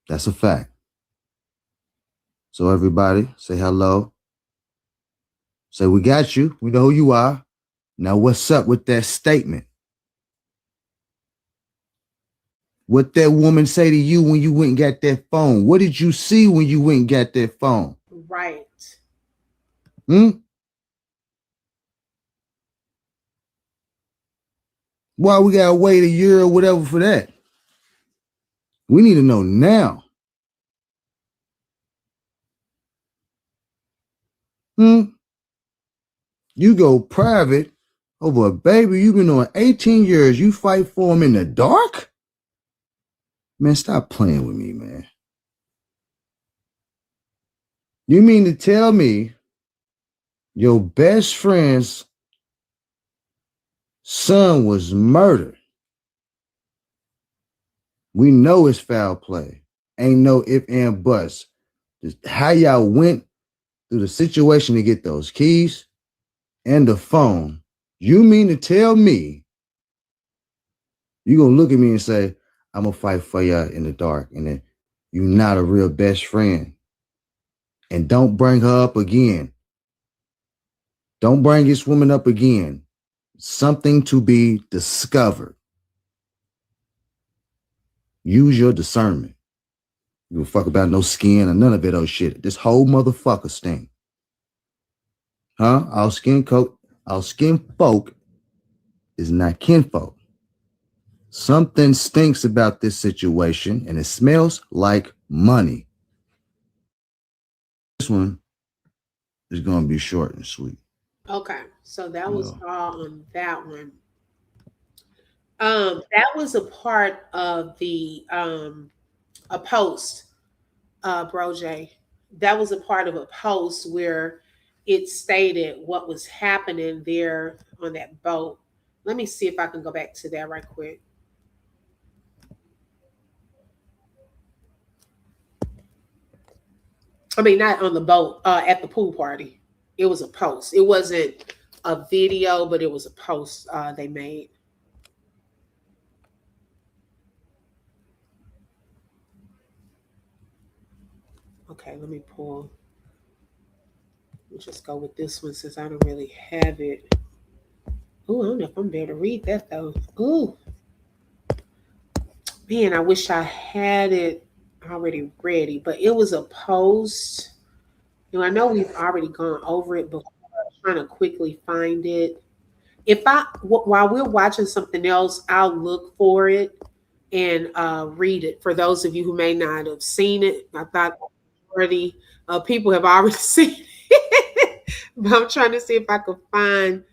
That's a fact. So everybody, say hello. Say, we got you. We know who you are. Now, what's up with that statement? What that woman say to you when you went and got that phone? What did you see when you went and got that phone? Right. Why we gotta wait a year or whatever for that? We need to know now. You go private over a baby you've been on 18 years. You fight for him in the dark? Man, stop playing with me, man. You mean to tell me your best friend's son was murdered? We know it's foul play. Ain't no if and buts. Just how y'all went through the situation to get those keys and the phone. You mean to tell me you gonna look at me and say, I'm gonna fight for you in the dark, and then you're not a real best friend? And don't bring her up again. Don't bring this woman up again. Something to be discovered. Use your discernment. You don't fuck about no skin or none of it, oh shit. This whole motherfucker stink. Huh? Our skin folk is not kinfolk. Something stinks about this situation, and it smells like money. This one is going to be short and sweet. Okay, so that was all on that one. That was a part of the a post, Bro J. That was a part of a post where it stated what was happening there on that boat. Let me see if I can go back to that right quick. I mean, not on the boat, at the pool party. It was a post. It wasn't a video, but it was a post they made. Okay, let me pull. Let's just go with this one since I don't really have it. Oh, I don't know if I'm there to read that though. Oh, man, I wish I had it already ready, but it was a post. You know, I know we've already gone over it, but I'm trying to quickly find it. If while we're watching something else, I'll look for it and read it. For those of you who may not have seen it, I thought already people have already seen it, but I'm trying to see if I could find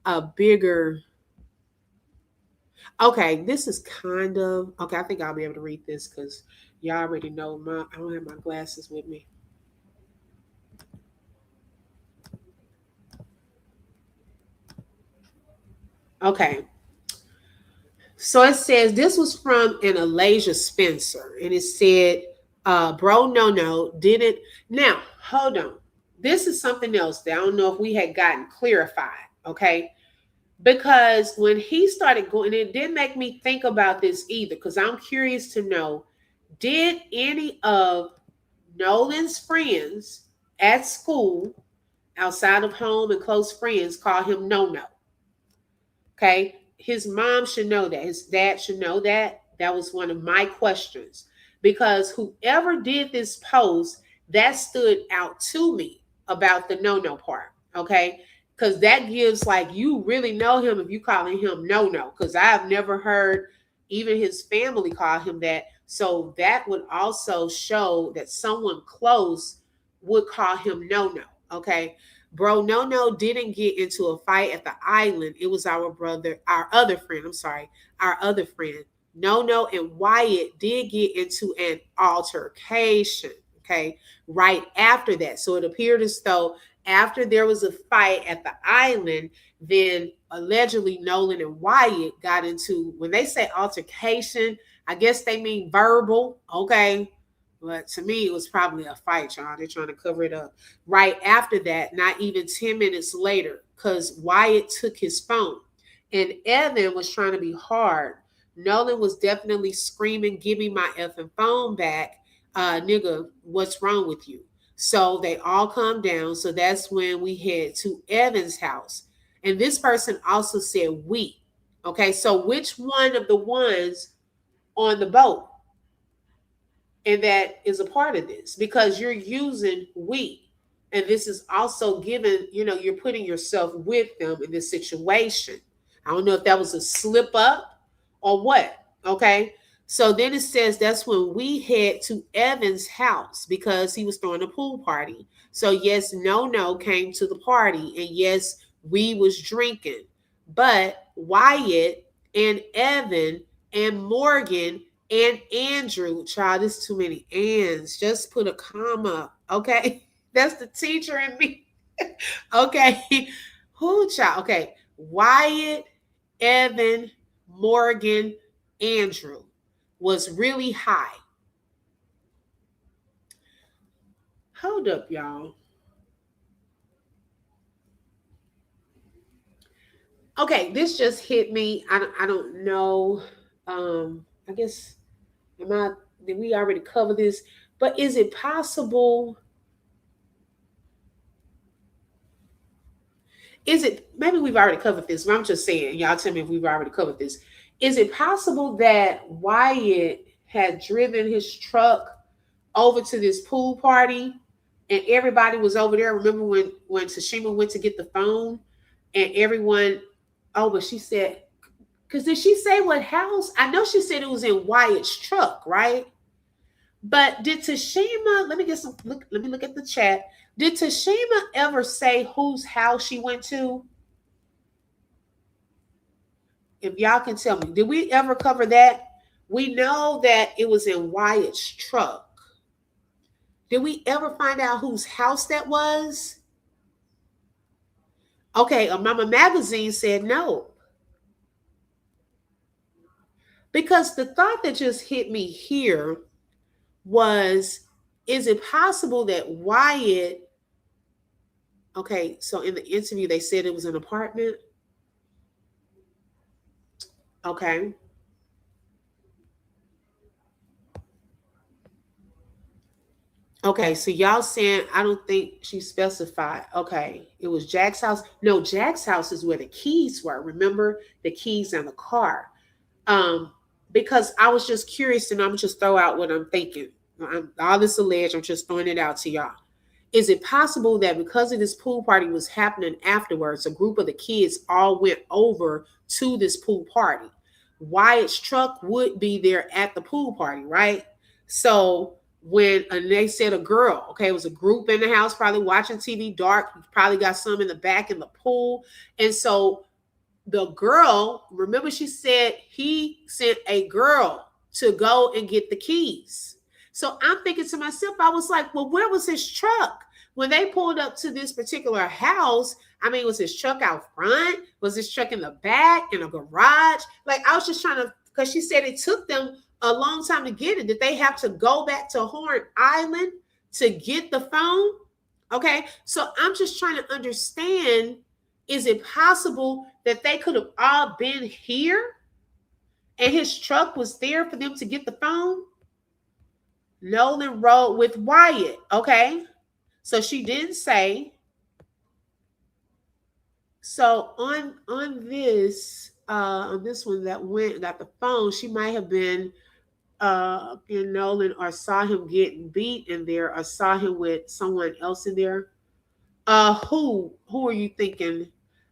a bigger. Okay, this is kind of okay. I think I'll be able to read this because y'all already know I don't have my glasses with me. Okay. So it says this was from an Elijah Spencer, and it said, bro, no, didn't. Now, hold on. This is something else that I don't know if we had gotten clarified, okay? Because when he started going, it didn't make me think about this either, because I'm curious to know, did any of Nolan's friends at school, outside of home and close friends, call him no? Okay. His mom should know that. His dad should know that. That was one of my questions. Because whoever did this post, that stood out to me about the no part. Okay. Because that gives like you really know him if you calling him no. Because I've never heard even his family call him that. So that would also show that someone close would call him no. Okay. Bro, no didn't get into a fight at the island. It was our other friend. Our other friend. No and Wyatt did get into an altercation. Okay, right after that. So it appeared as though after there was a fight at the island, then allegedly Nolan and Wyatt got into, when they say altercation, I guess they mean verbal. Okay. But to me, it was probably a fight, y'all. They're trying to cover it up. Right after that, not even 10 minutes later, because Wyatt took his phone. And Evan was trying to be hard. Nolan was definitely screaming, give me my effing phone back. Nigga, what's wrong with you? So they all calmed down. So that's when we head to Evan's house. And this person also said we. Okay, so which one of the ones on the boat and that is a part of this? Because you're using we. And this is also given, you're putting yourself with them in this situation. I don't know if that was a slip up or what. Okay. So then it says that's when we head to Evan's house because he was throwing a pool party. So yes, no came to the party, and yes, we was drinking. But Wyatt and Evan and Morgan and Andrew, child, there's too many ands. Just put a comma, okay? That's the teacher in me. Okay. Who, child? Okay. Wyatt, Evan, Morgan, Andrew was really high. Hold up, y'all. Okay, this just hit me. I don't know. I guess did we already cover this? But is it possible? Maybe we've already covered this, but I'm just saying, y'all tell me if we've already covered this. Is it possible that Wyatt had driven his truck over to this pool party and everybody was over there? Remember when Tashima went to get the phone and everyone, but she said, because did she say what house? I know she said it was in Wyatt's truck, right? But did Tashima, let me look at the chat. Did Tashima ever say whose house she went to? If y'all can tell me, did we ever cover that? We know that it was in Wyatt's truck. Did we ever find out whose house that was? Okay, Mama Magazine said no. Because the thought that just hit me here was, is it possible that Wyatt, okay, so in the interview they said it was an apartment? Okay. Okay, so y'all saying I don't think she specified. Okay, it was Jack's house. No, Jack's house is where the keys were. Remember the keys in the car. Because I was just curious, and I'm just throw out what I'm thinking. All this alleged, I'm just throwing it out to y'all. Is it possible that because of this pool party was happening afterwards, a group of the kids all went over to this pool party? Wyatt's truck would be there at the pool party, right? So when they said a girl, okay, it was a group in the house, probably watching TV, dark, probably got some in the back in the pool. And so the girl, remember she said he sent a girl to go and get the keys. So I'm thinking to myself, I was like, well, where was his truck? When they pulled up to this particular house, I mean, was his truck out front? Was his truck in the back, in a garage? Like, I was just trying to, because she said it took them a long time to get it. Did they have to go back to Horn Island to get the phone? Okay, so I'm just trying to understand, is it possible that they could have all been here and his truck was there for them to get the phone? Nolan rode with Wyatt. Okay, so she didn't say. So on this one that went got the phone, she might have been in Nolan, or saw him getting beat in there, or saw him with someone else in there. Who are you thinking?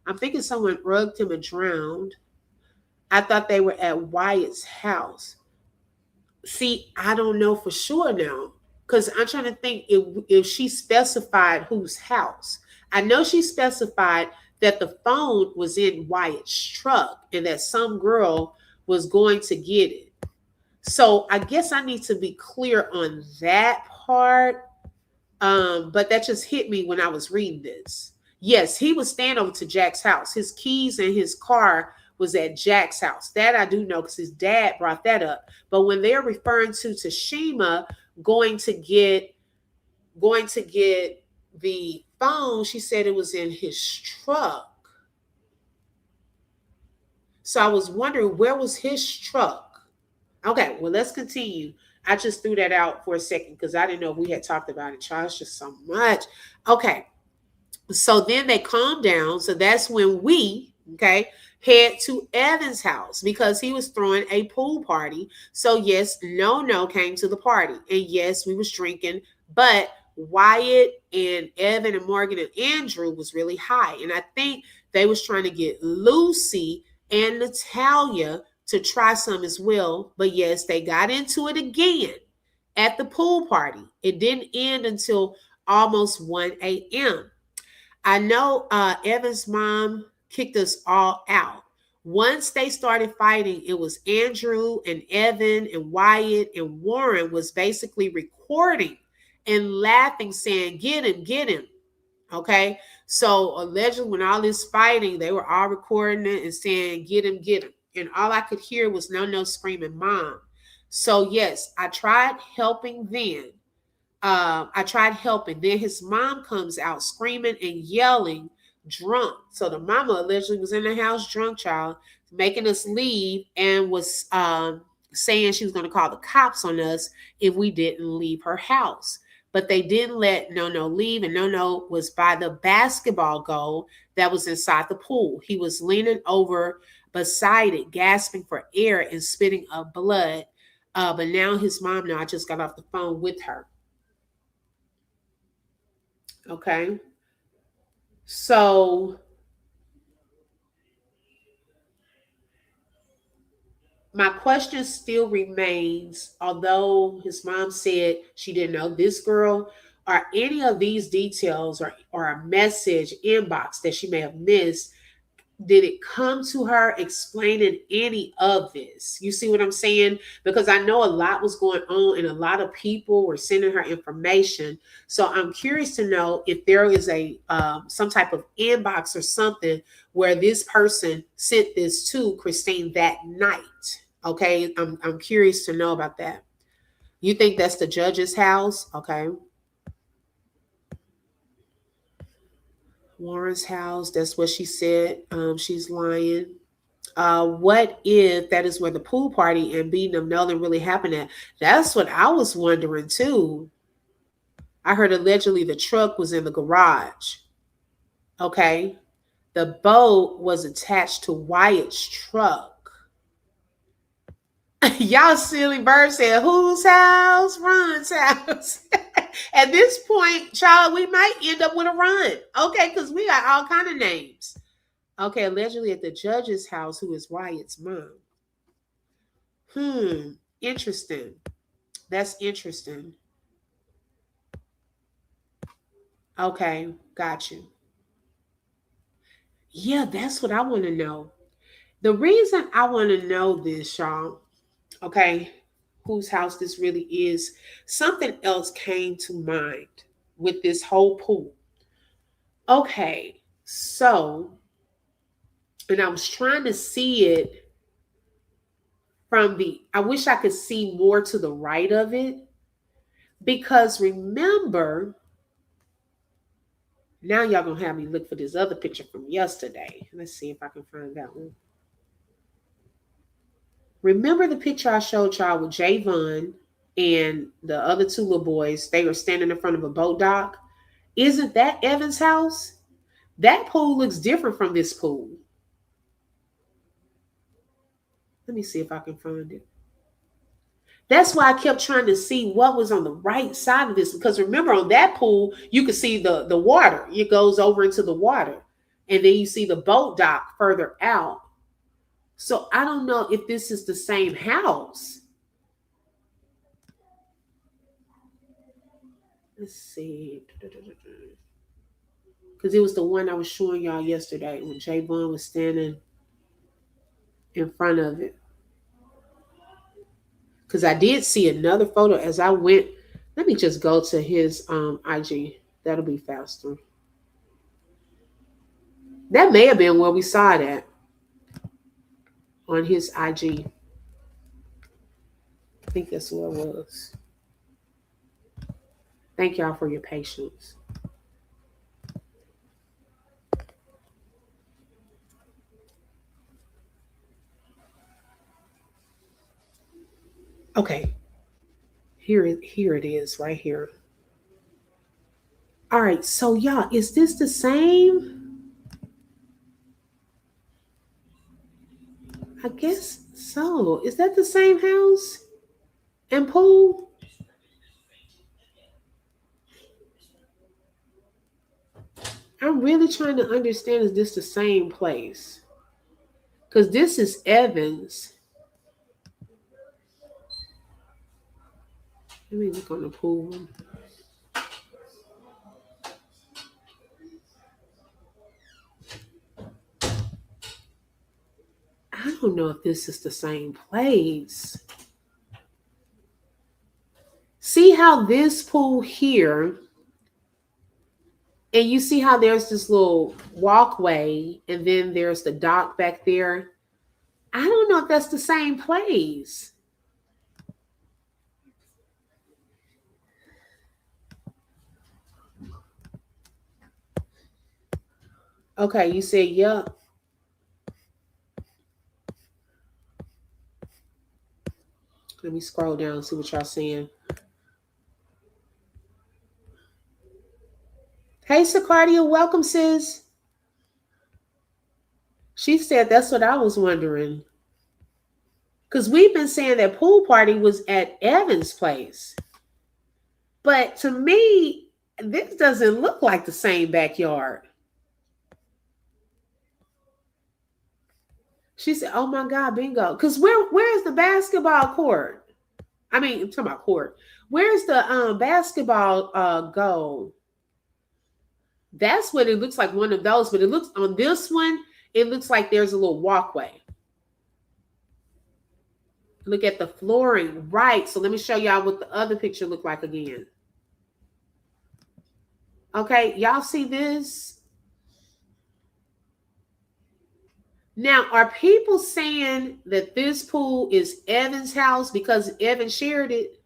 I'm thinking someone rugged him and drowned. I thought they were at Wyatt's house. See, I don't know for sure now, because I'm trying to think if she specified whose house. I know she specified that the phone was in Wyatt's truck and that some girl was going to get it. So I guess I need to be clear on that part. But that just hit me when I was reading this. Yes, he was staying over to Jack's house. His keys and his car was at Jack's house. That I do know because his dad brought that up. But when they're referring to Tashima going to get the phone, she said it was in his truck. So I was wondering, where was his truck? Okay, well, let's continue. I just threw that out for a second because I didn't know we had talked about it. Child, it's just so much. Okay. So then they calmed down. So that's when we, okay, head to Evan's house because he was throwing a pool party. So yes, no came to the party. And yes, we was drinking, but Wyatt and Evan and Morgan and Andrew was really high. And I think they was trying to get Lucy and Natalia to try some as well. But yes, they got into it again at the pool party. It didn't end until almost 1 a.m. I know Evan's mom kicked us all out. Once they started fighting, it was Andrew and Evan and Wyatt and Warren was basically recording and laughing, saying, get him. Okay. So allegedly, when all this fighting, they were all recording it and saying, get him, get him. And all I could hear was no screaming mom. So yes, I tried helping then. I tried helping. Then his mom comes out screaming and yelling, drunk. So the mama allegedly was in the house drunk, child, making us leave and was saying she was going to call the cops on us if we didn't leave her house. But they didn't let No leave, and No was by the basketball goal that was inside the pool. He was leaning over beside it, gasping for air and spitting up blood. But now his mom, now I just got off the phone with her. Okay. So my question still remains, although his mom said she didn't know this girl, are any of these details or a message inbox that she may have missed, did it come to her explaining any of this? You see what I'm saying? Because I know a lot was going on and a lot of people were sending her information. So I'm curious to know if there is a some type of inbox or something where this person sent this to Christine that night. Okay, I'm curious to know about that. You think that's the judge's house? Okay. Warren's house. That's what she said. She's lying. What if that is where the pool party and beating of Nolan really happened at? That's what I was wondering too. I heard allegedly the truck was in the garage. Okay. The boat was attached to Wyatt's truck. Y'all silly bird said, whose house? Ron's house. At this point, child, we might end up with a run. Okay, because we got all kind of names. Okay, allegedly at the judge's house, who is Wyatt's mom. Interesting. That's interesting. Okay, got you. Yeah, that's what I want to know. The reason I want to know this, y'all, okay, whose house this really is, something else came to mind with this whole pool. Okay, so, and I was trying to see it from I wish I could see more to the right of it. Because remember, now y'all gonna have me look for this other picture from yesterday. Let's see if I can find that one. Remember the picture I showed y'all with Javon and the other two little boys? They were standing in front of a boat dock. Isn't that Evan's house? That pool looks different from this pool. Let me see if I can find it. That's why I kept trying to see what was on the right side of this. Because remember, on that pool, you could see the water. It goes over into the water. And then you see the boat dock further out. So I don't know if this is the same house. Let's see. Because it was the one I was showing y'all yesterday when Javon was standing in front of it. Because I did see another photo as I went. Let me just go to his IG. That'll be faster. That may have been where we saw it at. On his IG. I think that's where it was. Thank y'all for your patience. Okay. Here it is right here. All right, so y'all, is this the same? I guess so. Is that the same house and pool? I'm really trying to understand, is this the same place? Because this is Evans. Let me look on the pool. I don't know if this is the same place. See how this pool here, and you see how there's this little walkway, and then there's the dock back there. I don't know if that's the same place. Okay, you said, yup. Let me scroll down and see what y'all saying. Hey, Sacardia, welcome, sis. She said that's what I was wondering. Because we've been saying that pool party was at Evan's place. But to me, this doesn't look like the same backyard. She said, oh my God, bingo. Because where's the basketball court? I mean, I'm talking about court. Where's the basketball goal? That's what it looks like, one of those. But it looks, on this one, it looks like there's a little walkway. Look at the flooring. Right. So let me show y'all what the other picture looked like again. Okay. Y'all see this? Now, are people saying that this pool is Evan's house because Evan shared it?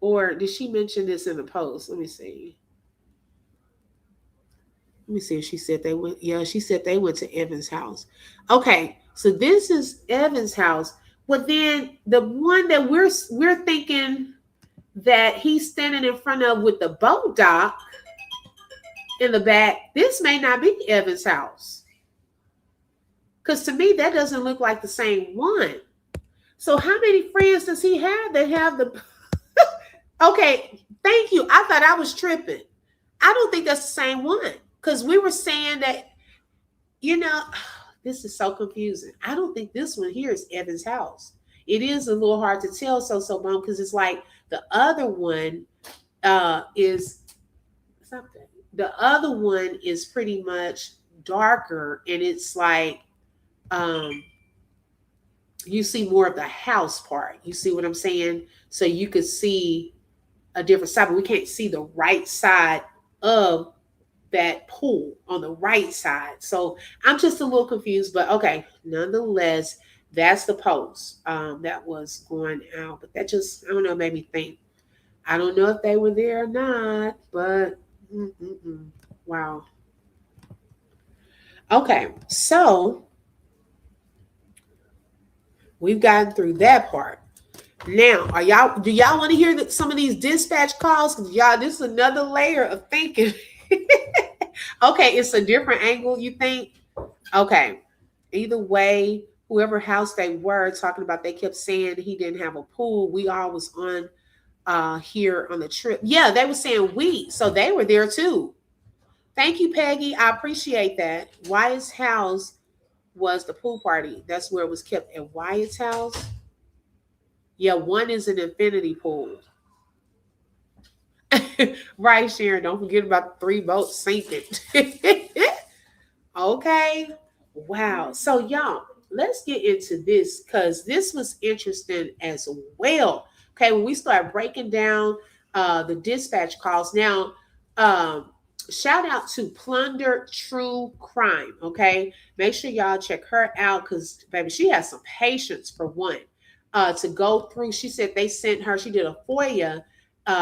Or did she mention this in the post? Let me see. Let me see if she said they went. Yeah, she said they went to Evan's house. Okay, so this is Evan's house. Well, then the one that we're thinking that he's standing in front of with the boat dock in the back, this may not be Evan's house. Because to me, that doesn't look like the same one. So how many friends does he have that have the... Okay, thank you. I thought I was tripping. I don't think that's the same one. Because we were saying that, you know, this is so confusing. I don't think this one here is Evan's house. It is a little hard to tell, so because it's like the other one is something. The other one is pretty much darker, and it's like you see more of the house part. You see what I'm saying? So you could see a different side, but we can't see the right side of that pool on the right side. So I'm just a little confused, but okay, nonetheless, that's the post that was going out. But that just, I don't know, made me think. I don't know if they were there or not, but wow. Okay, so we've gotten through that part. Now, do y'all want to hear some of these dispatch calls? Because y'all, this is another layer of thinking. Okay, it's a different angle, you think? Okay. Either way, whoever house they were talking about, they kept saying he didn't have a pool. We all was on here on the trip. Yeah, they were saying we, so they were there too. Thank you, Peggy. I appreciate that. Wyatt's house was the pool party. That's where it was kept, at Wyatt's house. Yeah, one is an infinity pool. Right, Sharon. Don't forget about the 3 boats sinking. Okay. Wow. So y'all, let's get into this because this was interesting as well. Okay, when we start breaking down the dispatch calls. Now, shout out to Plunder True Crime. Okay, make sure y'all check her out because baby, she has some patience for one to go through. She said they sent her. She did a FOIA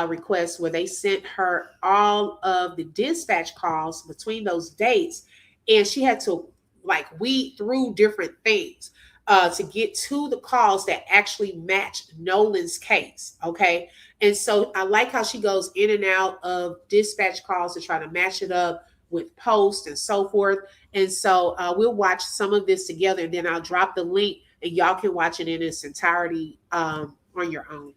request where they sent her all of the dispatch calls between those dates, and she had to like weed through different things. to get to the calls that actually match Nolan's case. Okay. And so I like how she goes in and out of dispatch calls to try to match it up with posts and so forth. And so we'll watch some of this together, and then I'll drop the link and y'all can watch it in its entirety on your own.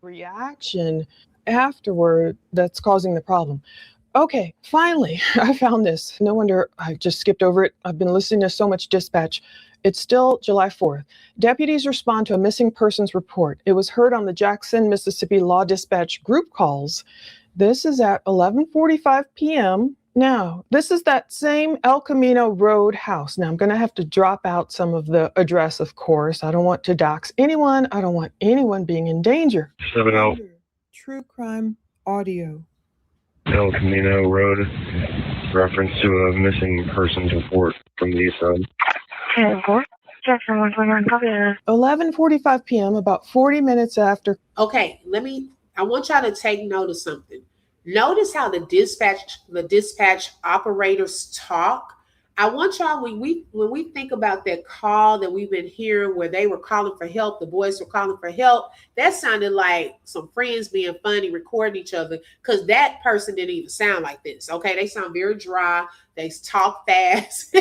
Reaction afterward that's causing the problem. Okay, finally, I found this. No wonder I just skipped over it. I've been listening to so much dispatch. It's still July 4th. Deputies respond to a missing persons report. It was heard on the Jackson, Mississippi Law Dispatch group calls. This is at 11:45 p.m. Now, this is that same El Camino Road house. Now, I'm going to have to drop out some of the address, of course. I don't want to dox anyone. I don't want anyone being in danger. 70 True crime audio. El Camino Road, reference to a missing persons report from the east side. 11:45 p.m., about 40 minutes after. Okay, I want y'all to take note of something. Notice how the dispatch operators talk. I want y'all, when we think about that call that we've been hearing where they were calling for help, the boys were calling for help, that sounded like some friends being funny, recording each other, because that person didn't even sound like this. Okay, they sound very dry, they talk fast,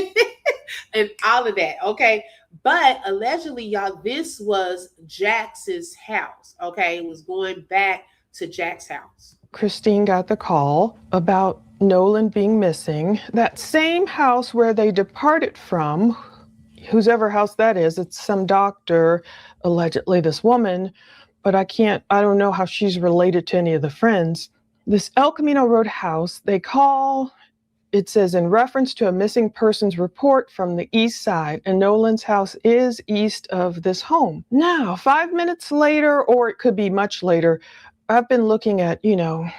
and all of that. Okay, but allegedly, y'all, this was Jax's house. Okay, it was going back to Jack's house. Christine got the call about Nolan being missing. That same house where they departed from, whosever house that is, it's some doctor, allegedly this woman, but I don't know how she's related to any of the friends. This El Camino Road house, they call, it says in reference to a missing persons report from the east side, and Nolan's house is east of this home. Now, 5 minutes later, or it could be much later, I've been looking at,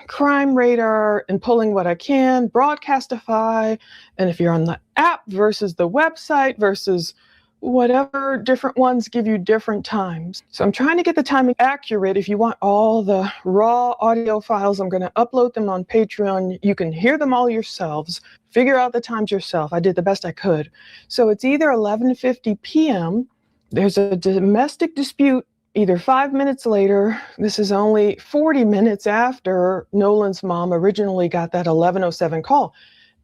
Crime Radar and pulling what I can, Broadcastify, and if you're on the app versus the website versus whatever, different ones give you different times. So I'm trying to get the timing accurate. If you want all the raw audio files, I'm going to upload them on Patreon. You can hear them all yourselves, figure out the times yourself. I did the best I could. So it's either 11:50 p.m. There's a domestic dispute either 5 minutes later. This is only 40 minutes after Nolan's mom originally got that 11:07 call.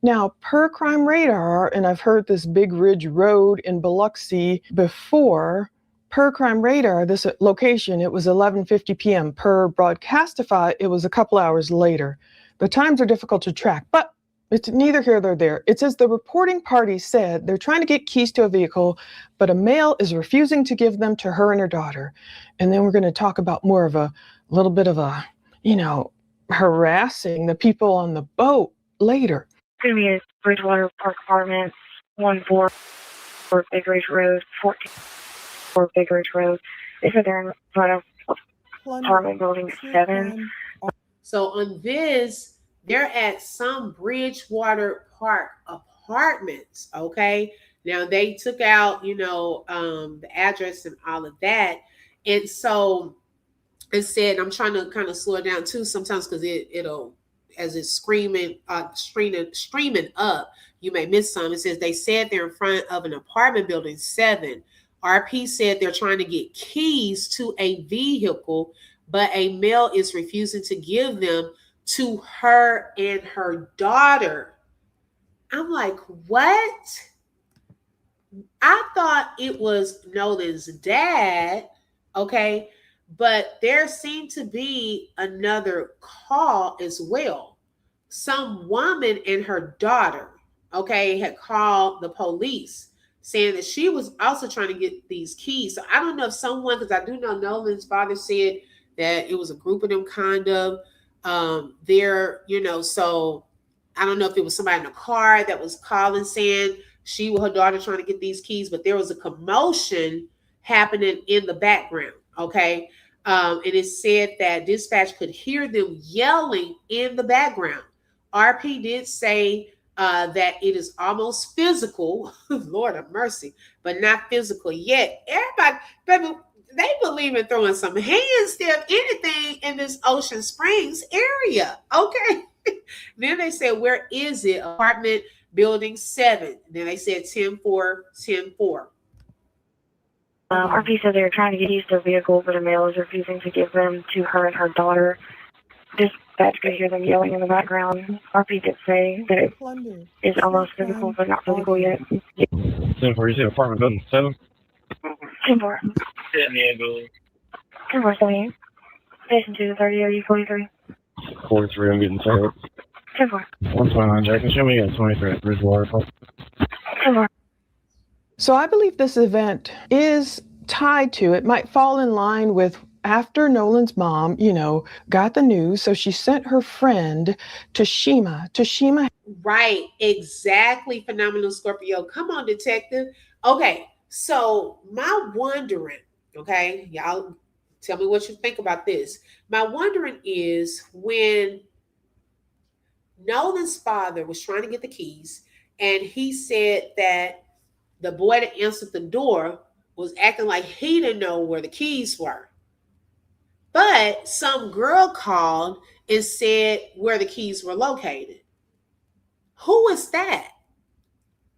Now, per Crime Radar, and I've heard this Big Ridge Road in Biloxi before, per Crime Radar, this location, it was 11:50 p.m. Per Broadcastify, it was a couple hours later. The times are difficult to track, but it's neither here nor there. It says the reporting party said they're trying to get keys to a vehicle, but a male is refusing to give them to her and her daughter. And then we're going to talk about more of a little bit of a, harassing the people on the boat later. Going to be a Bridgewater Park Apartments, 14 Big Ridge Road, 14 Big Ridge Road. They said they're in front of apartment building 7. So on this, they're at some Bridgewater Park Apartments. Okay. Now they took out, the address and all of that. And so it said, I'm trying to kind of slow it down too sometimes because it'll, as it's streaming up, you may miss some. It says they said they're in front of an apartment building 7. RP said they're trying to get keys to a vehicle, but a male is refusing to give them to her and her daughter. I'm like, what? I thought it was Nolan's dad, okay? But there seemed to be another call as well. Some woman and her daughter, okay, had called the police saying that she was also trying to get these keys. So I don't know if someone, because I do know Nolan's father said that it was a group of them kind of there, so I don't know if it was somebody in the car that was calling saying she or her daughter trying to get these keys, but there was a commotion happening in the background. Okay. And it said that dispatch could hear them yelling in the background. RP did say that it is almost physical, Lord of mercy, but not physical yet. Everybody, baby, they believe in throwing some hands there, anything in this Ocean Springs area. Okay. Then they said, where is it? Apartment building 7. Then they said 10-4, 10-4. RP said they were trying to get used to their vehicle, but the male is refusing to give them to her and her daughter. Dispatch could hear them yelling in the background. RP did say that it is almost physical, but not physical yet. 1042 apartment building 7. 10-4. 10-4, Station 230, are you 43? 43, I'm getting tired. 10-4. 129 Jackson, show me at 23 at Bridgewater. 10-4. So I believe this event is tied to, it might fall in line with after Nolan's mom, got the news. So she sent her friend Tashima. Right, exactly. Phenomenal Scorpio. Come on, detective. Okay, so my wondering, okay, y'all tell me what you think about this. My wondering is when Nolan's father was trying to get the keys, and he said that the boy that answered the door was acting like he didn't know where the keys were. But some girl called and said where the keys were located. Who is that?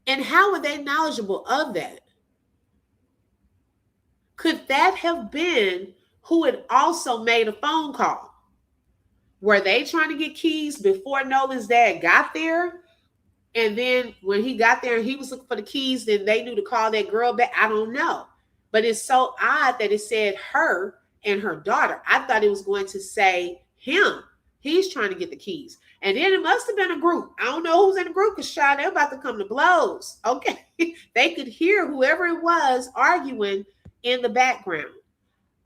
And how are they knowledgeable of that? Could that have been who had also made a phone call? Were they trying to get keys before Nolan's dad got there? And then when he got there and he was looking for the keys, then they knew to call that girl back. I don't know. But it's so odd that it said her and her daughter. I thought it was going to say him. He's trying to get the keys. And then it must have been a group. I don't know who's in the group because they're about to come to blows. Okay. They could hear whoever it was arguing in the background.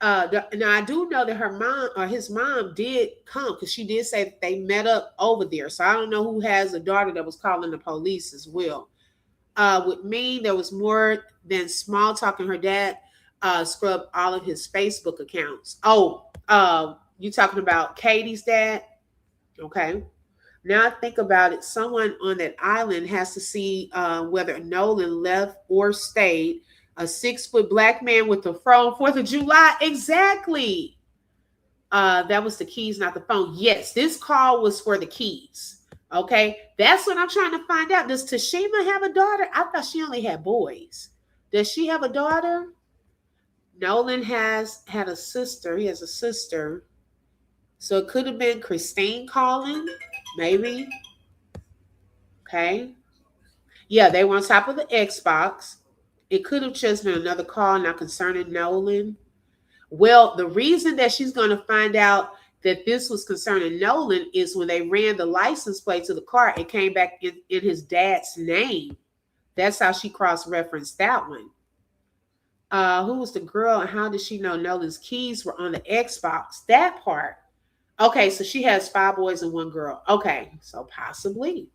Now I do know that her mom or his mom did come because she did say that they met up over there. So I don't know who has a daughter that was calling the police as well. With me, there was more than small talking. Her dad scrubbed all of his Facebook accounts. You talking about Katie's dad? Okay. Now I think about it, someone on that island has to see whether Nolan left or stayed. A 6-foot black man with the fro on 4th of July. Exactly. That was the keys, not the phone. Yes, this call was for the keys. Okay. That's what I'm trying to find out. Does Tashima have a daughter? I thought she only had boys. Does she have a daughter? Nolan had a sister. He has a sister. So it could have been Christine calling, maybe. Okay. Yeah, they were on top of the Xbox. It could have just been another call not concerning Nolan. Well, the reason that she's going to find out that this was concerning Nolan is when they ran the license plate to the car, it came back in his dad's name. That's how she cross-referenced that one. Who was the girl and how did she know Nolan's keys were on the Xbox? That part. Okay, so she has 5 boys and 1 girl. Okay, so possibly.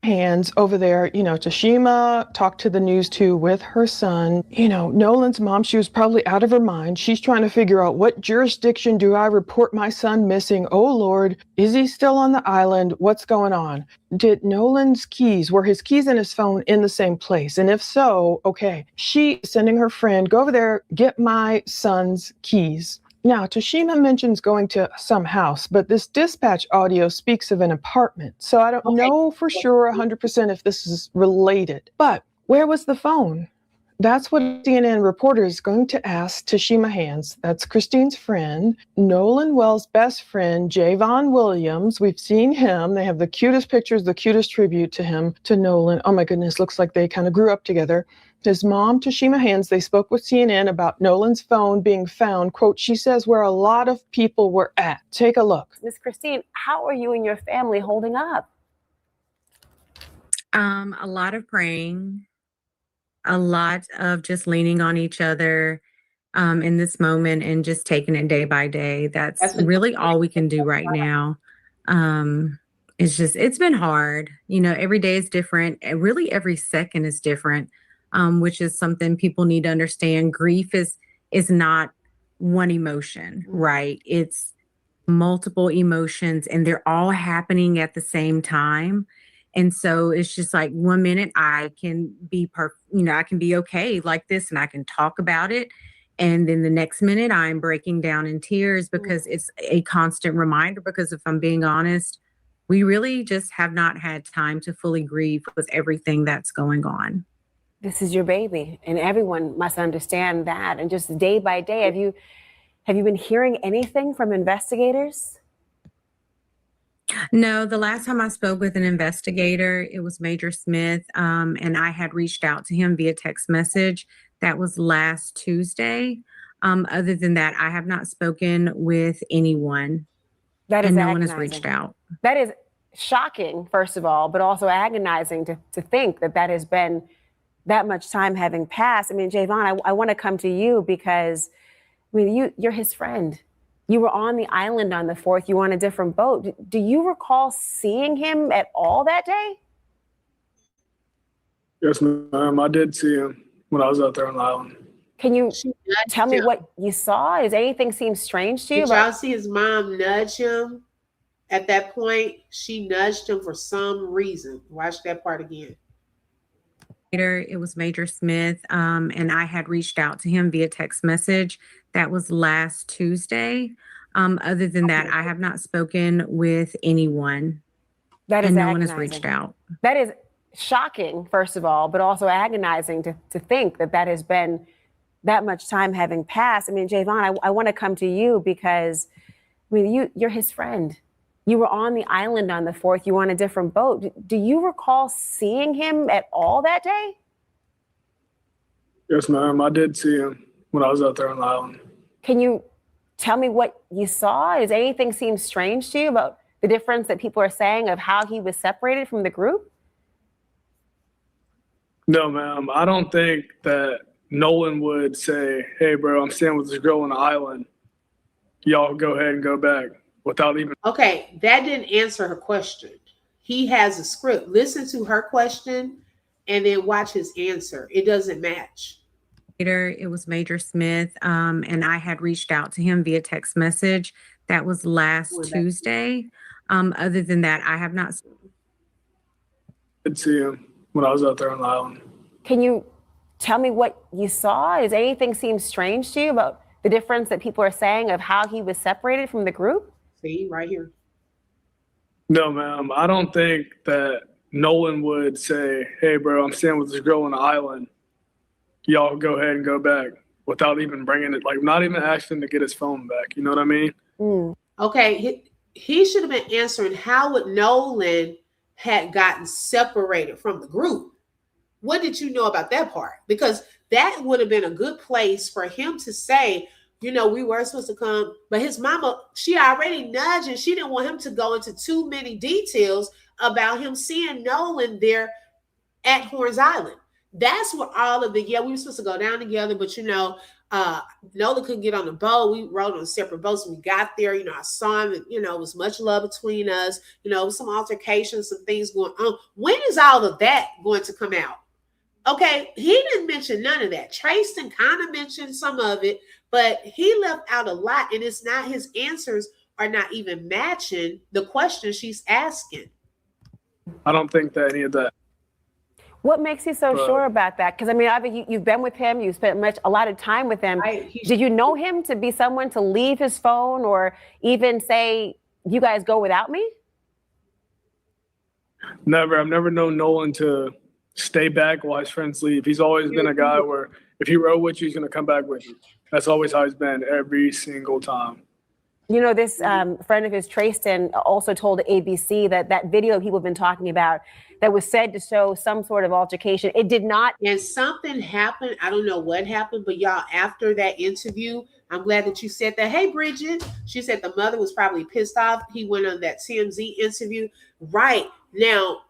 Hands over there, Tashima talked to the news too with her son. Nolan's mom, she was probably out of her mind. She's trying to figure out what jurisdiction do I report my son missing? Oh Lord, is he still on the island? What's going on? Did Nolan's keys, were his keys and his phone in the same place? And if so, okay, she sending her friend, go over there, get my son's keys. Now, Tashima mentions going to some house, but this dispatch audio speaks of an apartment. So I don't know for sure 100% if this is related. But where was the phone? That's what CNN reporter is going to ask Tashima Hands. That's Christine's friend, Nolan Wells' best friend, Javon Williams. We've seen him. They have the cutest pictures, the cutest tribute to him, to Nolan. Oh my goodness, looks like they kind of grew up together. His mom, Tashima Hands, they spoke with CNN about Nolan's phone being found, quote, she says, where a lot of people were at. Take a look. Miss Christine, how are you and your family holding up? A lot of praying, a lot of just leaning on each other in this moment and just taking it day by day. That's really all we can do right now. It's been hard. Every day is different. And really every second is different. Which is something people need to understand. Grief is not one emotion, right? It's multiple emotions and they're all happening at the same time. And so it's just like 1 minute I can be I can be okay like this and I can talk about it. And then the next minute I'm breaking down in tears because it's a constant reminder, because if I'm being honest, we really just have not had time to fully grieve with everything that's going on. This is your baby, and everyone must understand that. And just day by day, have you been hearing anything from investigators? No, the last time I spoke with an investigator, it was Major Smith, and I had reached out to him via text message. That was last Tuesday. Other than that, I have not spoken with anyone, That is and no one agonizing. has reached out. That is shocking, first of all, but also agonizing to think that has been that much time having passed. I mean, Javon, I want to come to you because, I mean, you're his friend. You were on the island on the 4th. You were on a different boat. Do you recall seeing him at all that day? Yes, ma'am. I did see him when I was out there on the island. Can you tell me what you saw? Does anything seem strange to you? Did y'all see his mom nudge him? At that point, she nudged him for some reason. Watch that part again. It was Major Smith, and I had reached out to him via text message. That was last Tuesday. Other than that, I have not spoken with anyone, and no one has reached out. That is shocking, first of all, but also agonizing to think that has been that much time having passed. I mean, Javon, I want to come to you because, I mean, you're his friend. You were on the island on the 4th. You were on a different boat. Do you recall seeing him at all that day? Yes, ma'am. I did see him when I was out there on the island. Can you tell me what you saw? Does anything seem strange to you about the difference that people are saying of how he was separated from the group? No, ma'am. I don't think that Nolan would say, "Hey, bro, I'm staying with this girl on the island. Y'all go ahead and go back," without even. Okay, that didn't answer her question. He has a script. Listen to her question and then watch his answer. It doesn't match. It was Major Smith, and I had reached out to him via text message. That was last Tuesday. Other than that, I have not. I did see him when I was out there on the island. Can you tell me what you saw? Does anything seem strange to you about the difference that people are saying of how he was separated from the group? See, right here. No, ma'am. I don't think that Nolan would say, "Hey, bro, I'm staying with this girl on the island. Y'all go ahead and go back," without even bringing it, like not even asking to get his phone back. You know what I mean? Okay, he should have been answering how would Nolan had gotten separated from the group. What did you know about that part? Because that would have been a good place for him to say, you know, we were supposed to come, but his mama, she already nudged and she didn't want him to go into too many details about him seeing Nolan there at Horns Island. That's where all of the, we were supposed to go down together, but you know, Nolan couldn't get on the boat. We rode on separate boats when we got there. You know, I saw him and, you know, it was much love between us, you know, some altercations, some things going on. When is all of that going to come out? Okay, he didn't mention none of that. Tristan kind of mentioned some of it, but he left out a lot, and it's not, his answers are not even matching the question she's asking. I don't think that any of that. What makes you so sure about that? Because I mean, obviously you've been with him, you spent a lot of time with him. Did you know him to be someone to leave his phone or even say, "You guys go without me"? Never. I've never known Nolan to stay back while his friends leave. He's always been a guy where if he rode with you, he's going to come back with you. That's always how he's been every single time. You know, this friend of his, Tristan, also told ABC that video people have been talking about that was said to show some sort of altercation, it did not. And something happened. I don't know what happened, but y'all, after that interview, I'm glad that you said that. Hey, Bridget, she said the mother was probably pissed off. He went on that TMZ interview. Right. Now,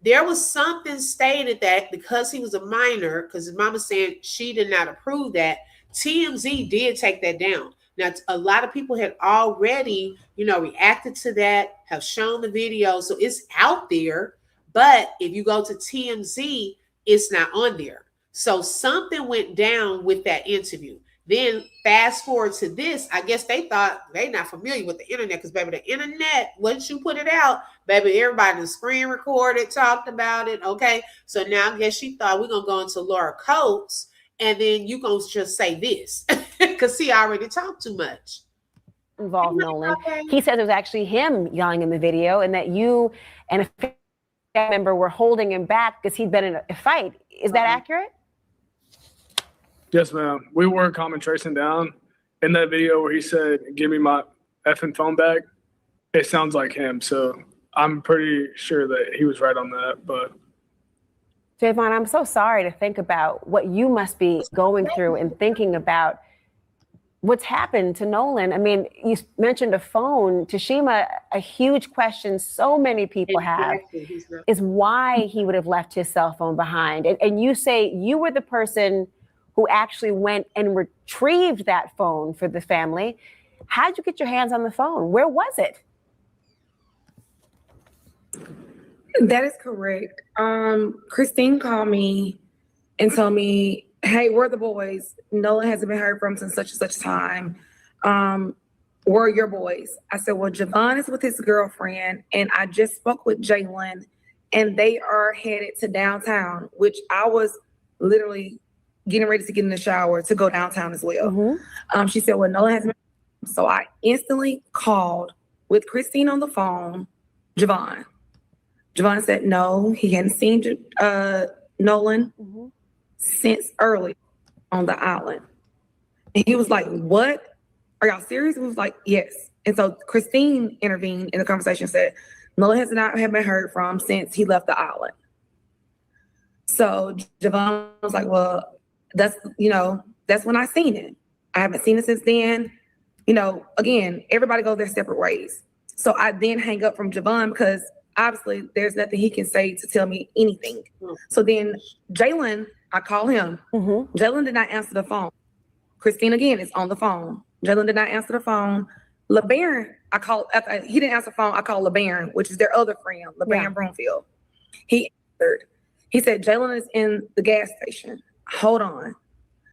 there was something stated that because he was a minor, because his mama said she did not approve that, TMZ did take that down. Now, a lot of people had already, you know, reacted to that, have shown the video. So it's out there. But if you go to TMZ, it's not on there. So something went down with that interview. Then fast forward to this, I guess they thought they're not familiar with the internet because, baby, the internet, once you put it out, baby, everybody screen recorded, talked about it. Okay. So now I guess she thought we're going to go into Laura Coates and then you going to just say this because he already talked too much. Involved Nolan. He says it was actually him yelling in the video and that you and a member were holding him back because he'd been in a fight. Is that accurate? Yes, ma'am. We were calming Trayson down. In that video where he said, "Give me my effing phone back," it sounds like him. So I'm pretty sure that he was right on that. But Javon, I'm so sorry to think about what you must be going through and thinking about what's happened to Nolan. I mean, you mentioned a phone. Tashima, a huge question so many people have is why he would have left his cell phone behind. And you say you were the person who actually went and retrieved that phone for the family. How'd you get your hands on the phone? Where was it? That is correct. Christine called me and told me, "Hey, where are the boys? Nolan hasn't been heard from since such and such time. Where are your boys?" I said, "Well, Javon is with his girlfriend, and I just spoke with Jalen, and they are headed to downtown," which I was literally getting ready to get in the shower to go downtown as well. Mm-hmm. She said, "Well, Nolan hasn't been." So I instantly called with Christine on the phone, Javon. Javon said no, he hadn't seen Nolan since early on the island. And he was like, "What? Are y'all serious?" He was like, "Yes." And so Christine intervened in the conversation and said, "Nolan has not been heard from since he left the island." So Javon was like, "Well, that's when I seen it. I haven't seen it since then." Again, everybody goes their separate ways. So I then hang up from Javon because obviously there's nothing he can say to tell me anything. So then Jalen, I call him. Jalen did not answer the phone. Christine again is on the phone. Jalen did not answer the phone. LeBaron, I called, he didn't answer the phone. I called LeBaron, which is their other friend, LeBaron Broomfield. He answered. He said, "Jalen is in the gas station. Hold on."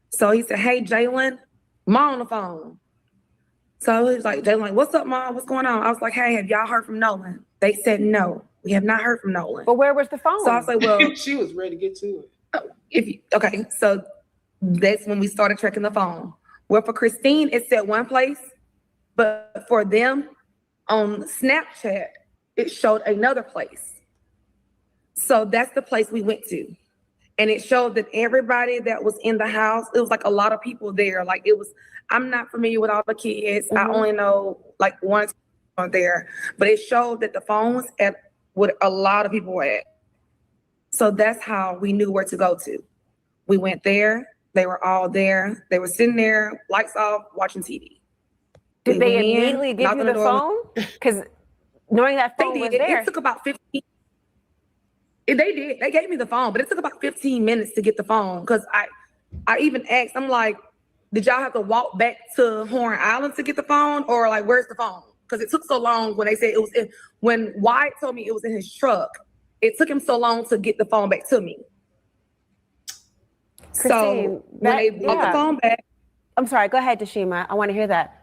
So he said, "Hey, Jalen, Mom on the phone." So he was like, Jalen, "What's up, Mom? What's going on?" I was like, "Hey, have y'all heard from Nolan?" They said, "No, we have not heard from Nolan." But where was the phone? So I was like, "Well," she was ready to get to it. Okay, so that's when we started tracking the phone. Well, for Christine, it said one place, but for them on Snapchat, it showed another place. So that's the place we went to. And it showed that everybody that was in the house, it was like a lot of people there. Like it was, I'm not familiar with all the kids. I only know like one there, but it showed that the phone was at what a lot of people were at. So that's how we knew where to go to. We went there. They were all there. They were sitting there, lights off, watching TV. Did they immediately give you the phone? Because knowing that phone was there. It took about 15. They did. They gave me the phone, but it took about 15 minutes to get the phone. Because I even asked, I'm like, "Did y'all have to walk back to Horn Island to get the phone? Or like, where's the phone?" Because it took so long when they said it was in, when Wyatt told me it was in his truck, it took him so long to get the phone back to me. Christine, so when they brought the phone back. I'm sorry, go ahead, Tashima. I want to hear that.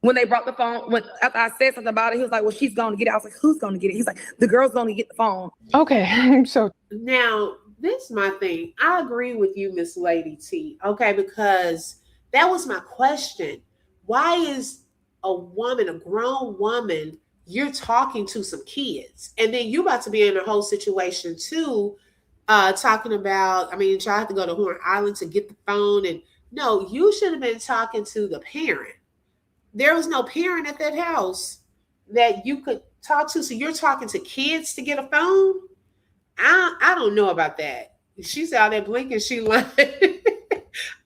When they brought the phone, after I said something about it, he was like, "Well, she's going to get it." I was like, "Who's going to get it?" He's like, "The girl's going to get the phone." Okay, so now this is my thing. I agree with you, Miss Lady T. Okay, because that was my question. Why is a woman, a grown woman, you're talking to some kids, and then you about to be in a whole situation too, talking about, y'all have to go to Horn Island to get the phone, and no, you should have been talking to the parent. There was no parent at that house that you could talk to. So you're talking to kids to get a phone? I don't know about that. She's out there blinking. She like,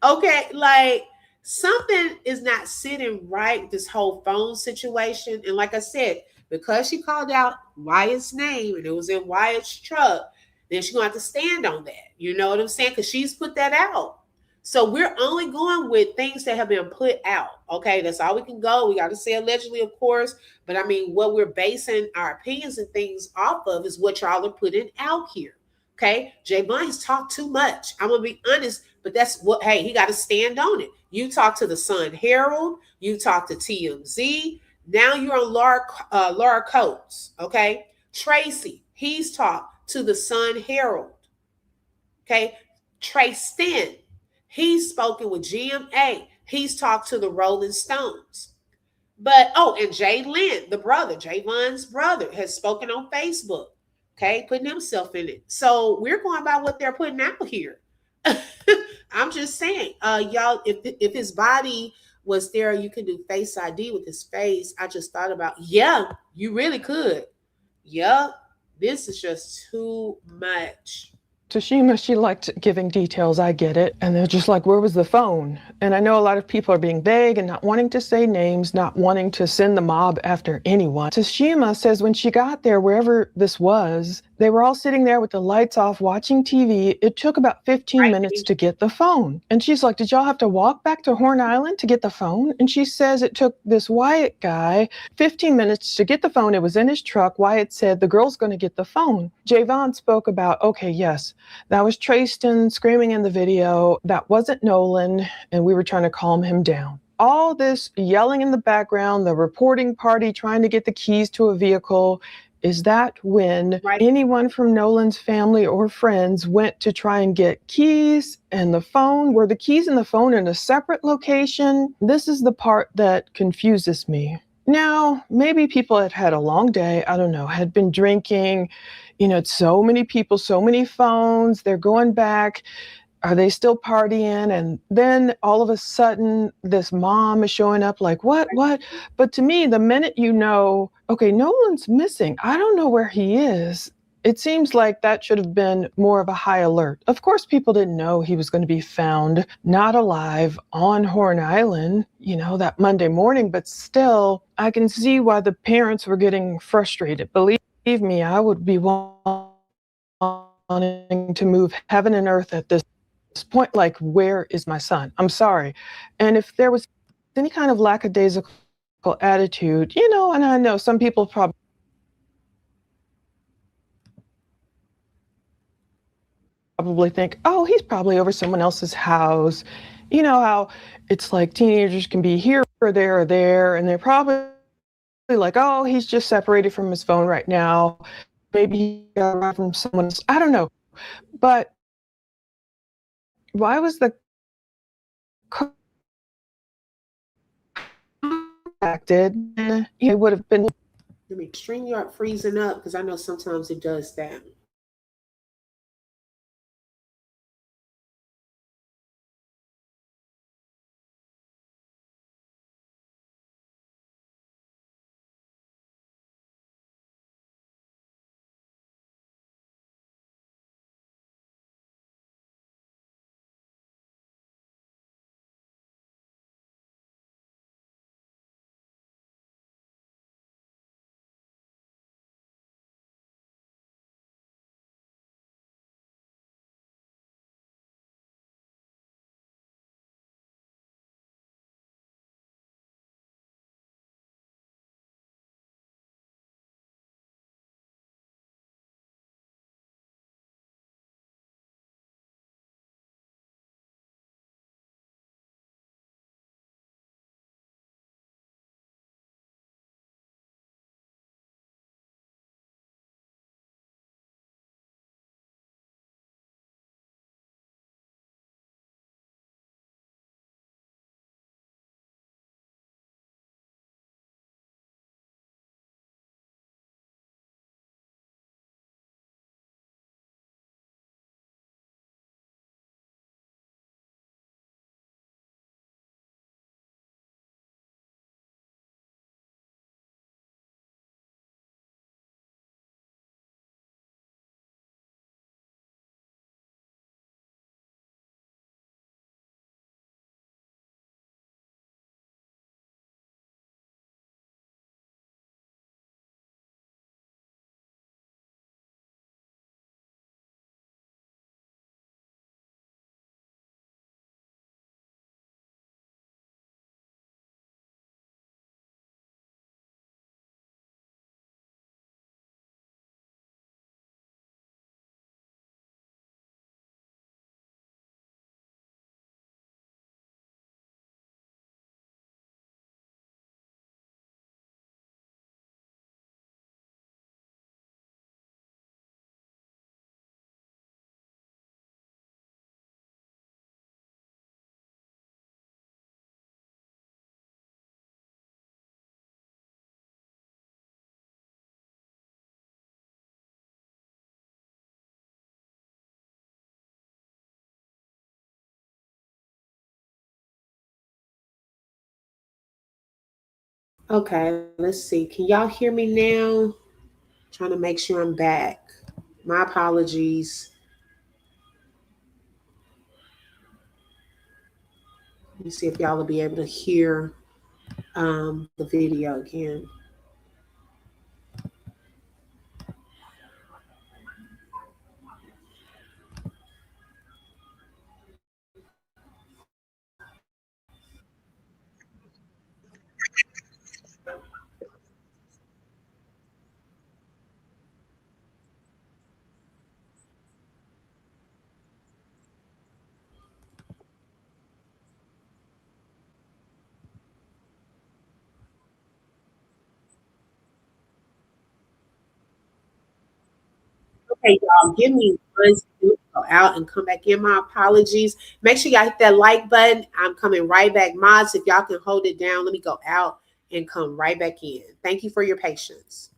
okay, like something is not sitting right, this whole phone situation. And like I said, because she called out Wyatt's name and it was in Wyatt's truck, then she's going to have to stand on that. You know what I'm saying? Because she's put that out. So we're only going with things that have been put out. Okay, that's all we can go. We got to say allegedly, of course. But what we're basing our opinions and things off of is what y'all are putting out here. Okay, Javon has talked too much. I'm going to be honest, but that's what, hey, he got to stand on it. You talk to the Sun Herald. You talk to TMZ. Now you're on Laura Coates. Okay, Tracy, he's talked to the Sun Herald. Okay, Trey Stin. He's spoken with GMA. He's talked to the Rolling Stones. But, and Jay Lynn, the brother, Javon's brother, has spoken on Facebook. Okay, putting himself in it. So we're going by what they're putting out here. I'm just saying, y'all, if his body was there, you could do face ID with his face. I just thought about, yeah, you really could. Yep, this is just too much. Tashima, she liked giving details. I get it. And they're just like, where was the phone? And I know a lot of people are being vague and not wanting to say names, not wanting to send the mob after anyone. Tashima says when she got there, wherever this was, they were all sitting there with the lights off watching TV. It took about 15 minutes to get the phone. And she's like, did y'all have to walk back to Horn Island to get the phone? And she says it took this Wyatt guy 15 minutes to get the phone. It was in his truck. Wyatt said, the girl's going to get the phone. Javon spoke about, okay, yes, that was Tristan screaming in the video. That wasn't Nolan, and we were trying to calm him down. All this yelling in the background, the reporting party trying to get the keys to a vehicle. Is that when anyone from Nolan's family or friends went to try and get keys and the phone? Were the keys and the phone in a separate location? This is the part that confuses me. Now, maybe people had had a long day, I don't know, had been drinking, it's so many people, so many phones, they're going back. Are they still partying? And then all of a sudden, this mom is showing up like, what? But to me, the minute you know, okay, Nolan's missing, I don't know where he is. It seems like that should have been more of a high alert. Of course, people didn't know he was going to be found not alive on Horn Island, that Monday morning, but still, I can see why the parents were getting frustrated. Believe me, I would be wanting to move heaven and earth at this point, like, where is my son? I'm sorry. And if there was any kind of lackadaisical attitude, and I know some people probably think, oh, he's probably over someone else's house. You know how it's like teenagers can be here or there, and they're probably like, oh, he's just separated from his phone right now. Maybe he got it from someone else. I don't know. But why was the contacted? It would have been. Let me StreamYard freezing up because I know sometimes it does that. Okay, let's see. Can y'all hear me now? Trying to make sure I'm back. My apologies. Let me see if y'all will be able to hear the video again. Okay, y'all, give me 1 second. Go out and come back in. My apologies. Make sure y'all hit that like button. I'm coming right back. Mods, if y'all can hold it down, let me go out and come right back in. Thank you for your patience.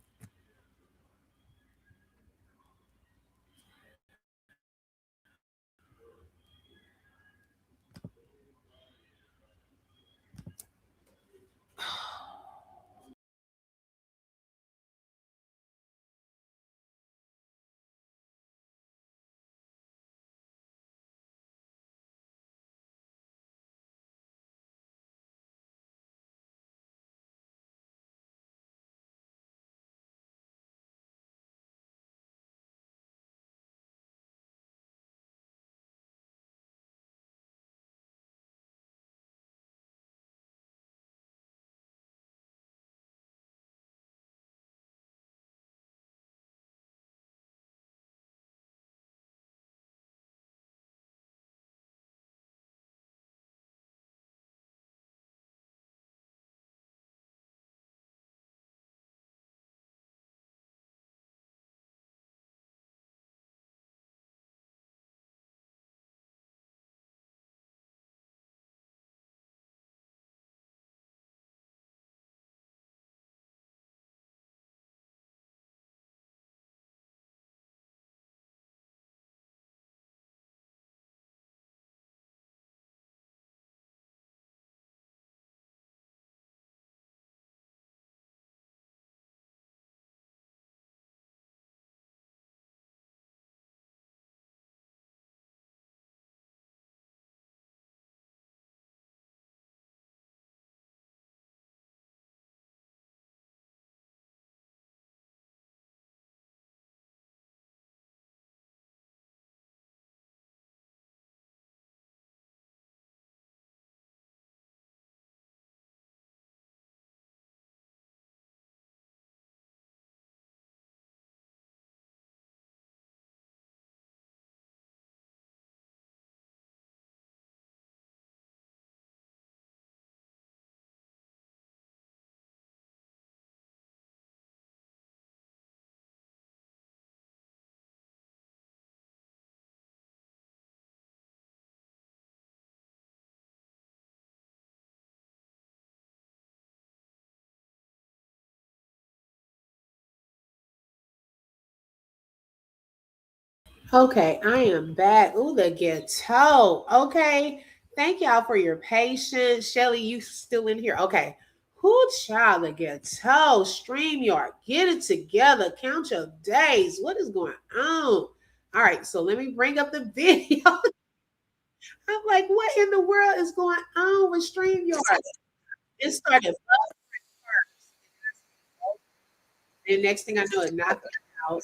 Okay, I am back. Ooh, the ghetto. Okay. Thank y'all for your patience. Shelly, you still in here? Okay. Who child the ghetto? StreamYard. Get it together. Count your days. What is going on? All right, so let me bring up the video. I'm like, what in the world is going on with StreamYard? It started first. And next thing I know, it knocked it out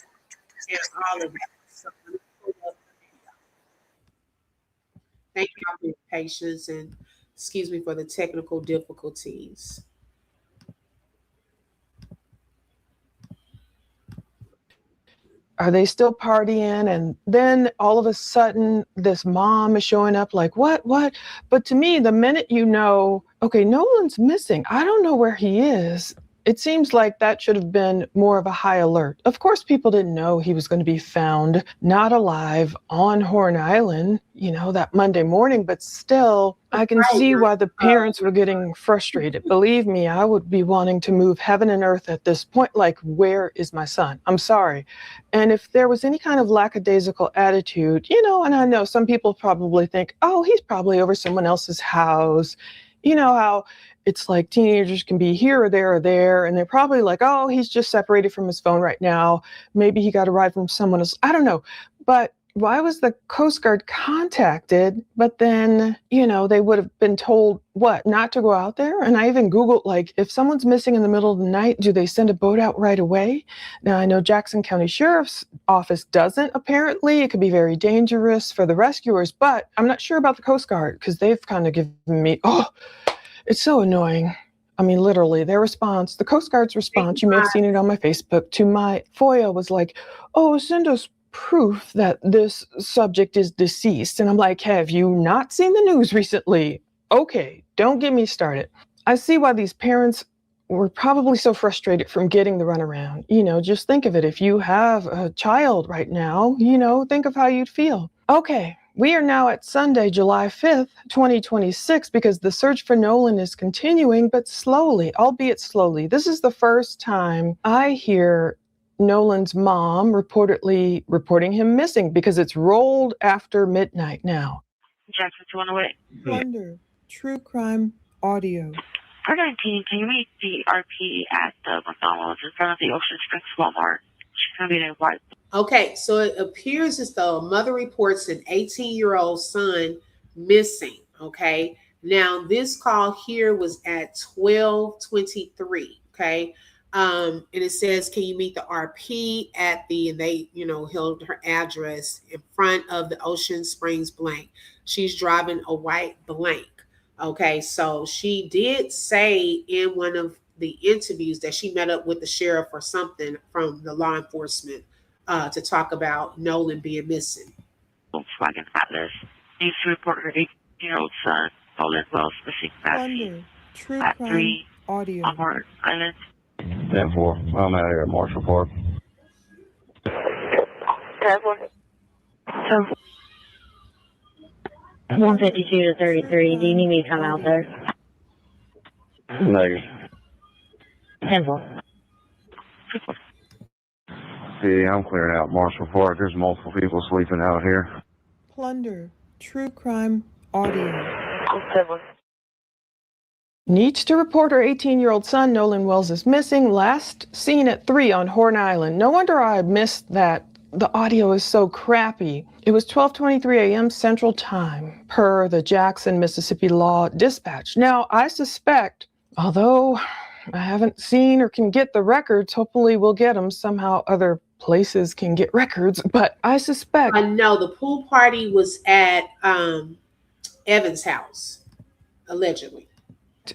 and all of that. So let me pull up the video. Thank you all for your patience and excuse me for the technical difficulties. Are they still partying? And then all of a sudden, this mom is showing up like, what? But to me, the minute you know, okay, Nolan's missing, I don't know where he is. It seems like that should have been more of a high alert. Of course, people didn't know he was going to be found not alive on Horn Island, that Monday morning, but still, I can Right, see why the parents were getting frustrated. Believe me, I would be wanting to move heaven and earth at this point. Like, where is my son? I'm sorry. And if there was any kind of lackadaisical attitude, and I know some people probably think, oh, he's probably over someone else's house. You know how it's like teenagers can be here or there, and they're probably like, oh, he's just separated from his phone right now. Maybe he got a ride from someone else. I don't know. But why was the Coast Guard contacted, but then, they would have been told what, not to go out there? And I even Googled, like, if someone's missing in the middle of the night, do they send a boat out right away? Now, I know Jackson County Sheriff's Office doesn't, apparently. It could be very dangerous for the rescuers, but I'm not sure about the Coast Guard because they've kind of given me, it's so annoying. I mean, literally, their response, the Coast Guard's response, you may have seen it on my Facebook, to my FOIA was like, send us proof that this subject is deceased. And I'm like, have you not seen the news recently? Okay, don't get me started. I see why these parents were probably so frustrated from getting the runaround. Just think of it. If you have a child right now, think of how you'd feel. Okay, we are now at Sunday, July 5th, 2026, because the search for Nolan is continuing, but slowly, albeit slowly. This is the first time I hear Nolan's mom reportedly reporting him missing because it's rolled after midnight now. Jackson 208. Thunder, true crime audio. 419, can you meet the RP at the McDonald's in front of the Ocean Springs Walmart? She's going to be there white. Okay, so it appears as though a mother reports an 18-year-old son missing. Okay, now this call here was at 12:23. Okay. And it says, can you meet the RP at and they, held her address in front of the Ocean Springs blank. She's driving a white blank. Okay. So she did say in one of the interviews that she met up with the sheriff or something from the law enforcement to talk about Nolan being missing. Volkswagen Atlas needs to report her 18-year-old son, Nolan Wells, missing Thunder, true at crime 3 audio. on Horn Island. 10-4. I'm out here at Marshall Park. 10-4. So, 152 to 33. Do you need me to come out there? Negative. 10-4. See, I'm clearing out Marshall Park. There's multiple people sleeping out here. Plunder, true crime audio. 10-4. Needs to report her 18-year-old son, Nolan Wells, is missing. Last seen at 3 on Horn Island. No wonder I missed that. The audio is so crappy. It was 12:23 a.m. Central Time, per the Jackson, Mississippi Law Dispatch. Now, I suspect, although I haven't seen or can get the records, hopefully we'll get them. Somehow other places can get records, but I suspect. I know the pool party was at Evan's house, allegedly.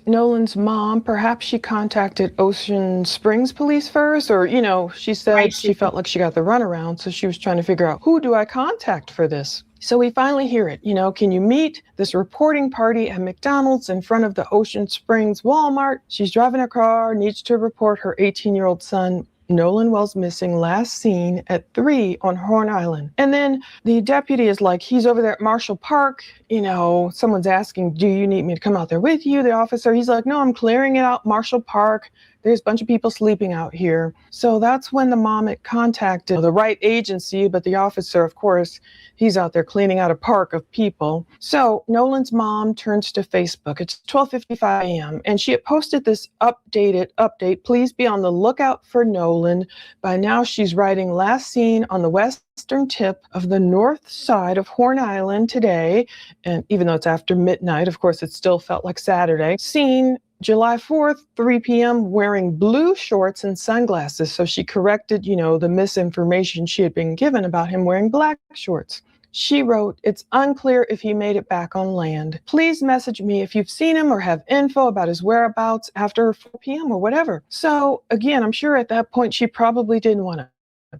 Nolan's mom, perhaps she contacted Ocean Springs police first, or, she said Right, she felt like she got the runaround, so she was trying to figure out, who do I contact for this? So we finally hear it. Can you meet this reporting party at McDonald's in front of the Ocean Springs Walmart? She's driving a car, needs to report her 18-year-old son, Nolan Wells, missing, last seen at 3 on Horn Island. And then the deputy is like, he's over there at Marshall Park. Someone's asking, do you need me to come out there with you? The officer, he's like, no, I'm clearing it out, Marshall Park. There's a bunch of people sleeping out here. So that's when the mom had contacted the right agency, but the officer, of course, he's out there cleaning out a park of people. So Nolan's mom turns to Facebook. It's 12:55 a.m. and she had posted this update. Please be on the lookout for Nolan. By now she's writing, last seen on the western tip of the north side of Horn Island today. And even though it's after midnight, of course, it still felt like Saturday. Seen July 4th, 3 p.m., wearing blue shorts and sunglasses. So she corrected, the misinformation she had been given about him wearing black shorts. She wrote, it's unclear if he made it back on land. Please message me if you've seen him or have info about his whereabouts after 4 p.m. or whatever. So again, I'm sure at that point she probably didn't want to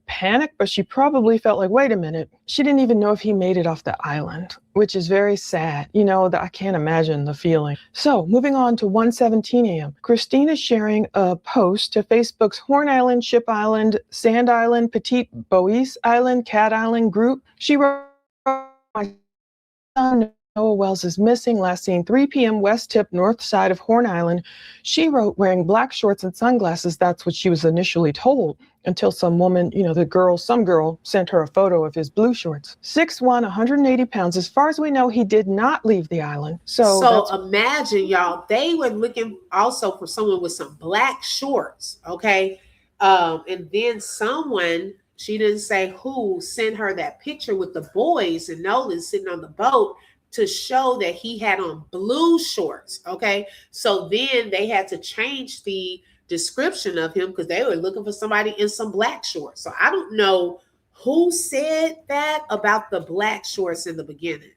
panic, but she probably felt like, wait a minute, she didn't even know if he made it off the island, which is very sad. That I can't imagine the feeling. So moving on to 1:17 a.m. Christina sharing a post to Facebook's Horn Island, Ship Island, Sand Island, Petite Bois Island, Cat Island group. She wrote, my son Noah Wells is missing, last seen 3 p.m. west tip north side of Horn Island. She wrote, wearing black shorts and sunglasses. That's what she was initially told. until some woman, some girl sent her a photo of his blue shorts. 6'1", 180 pounds. As far as we know, he did not leave the island. So imagine, y'all, they were looking also for someone with some black shorts, okay? And then someone, she didn't say who, sent her that picture with the boys and Nolan sitting on the boat to show that he had on blue shorts, okay? So then they had to change the description of him because they were looking for somebody in some black shorts. So I don't know who said that about the black shorts in the beginning.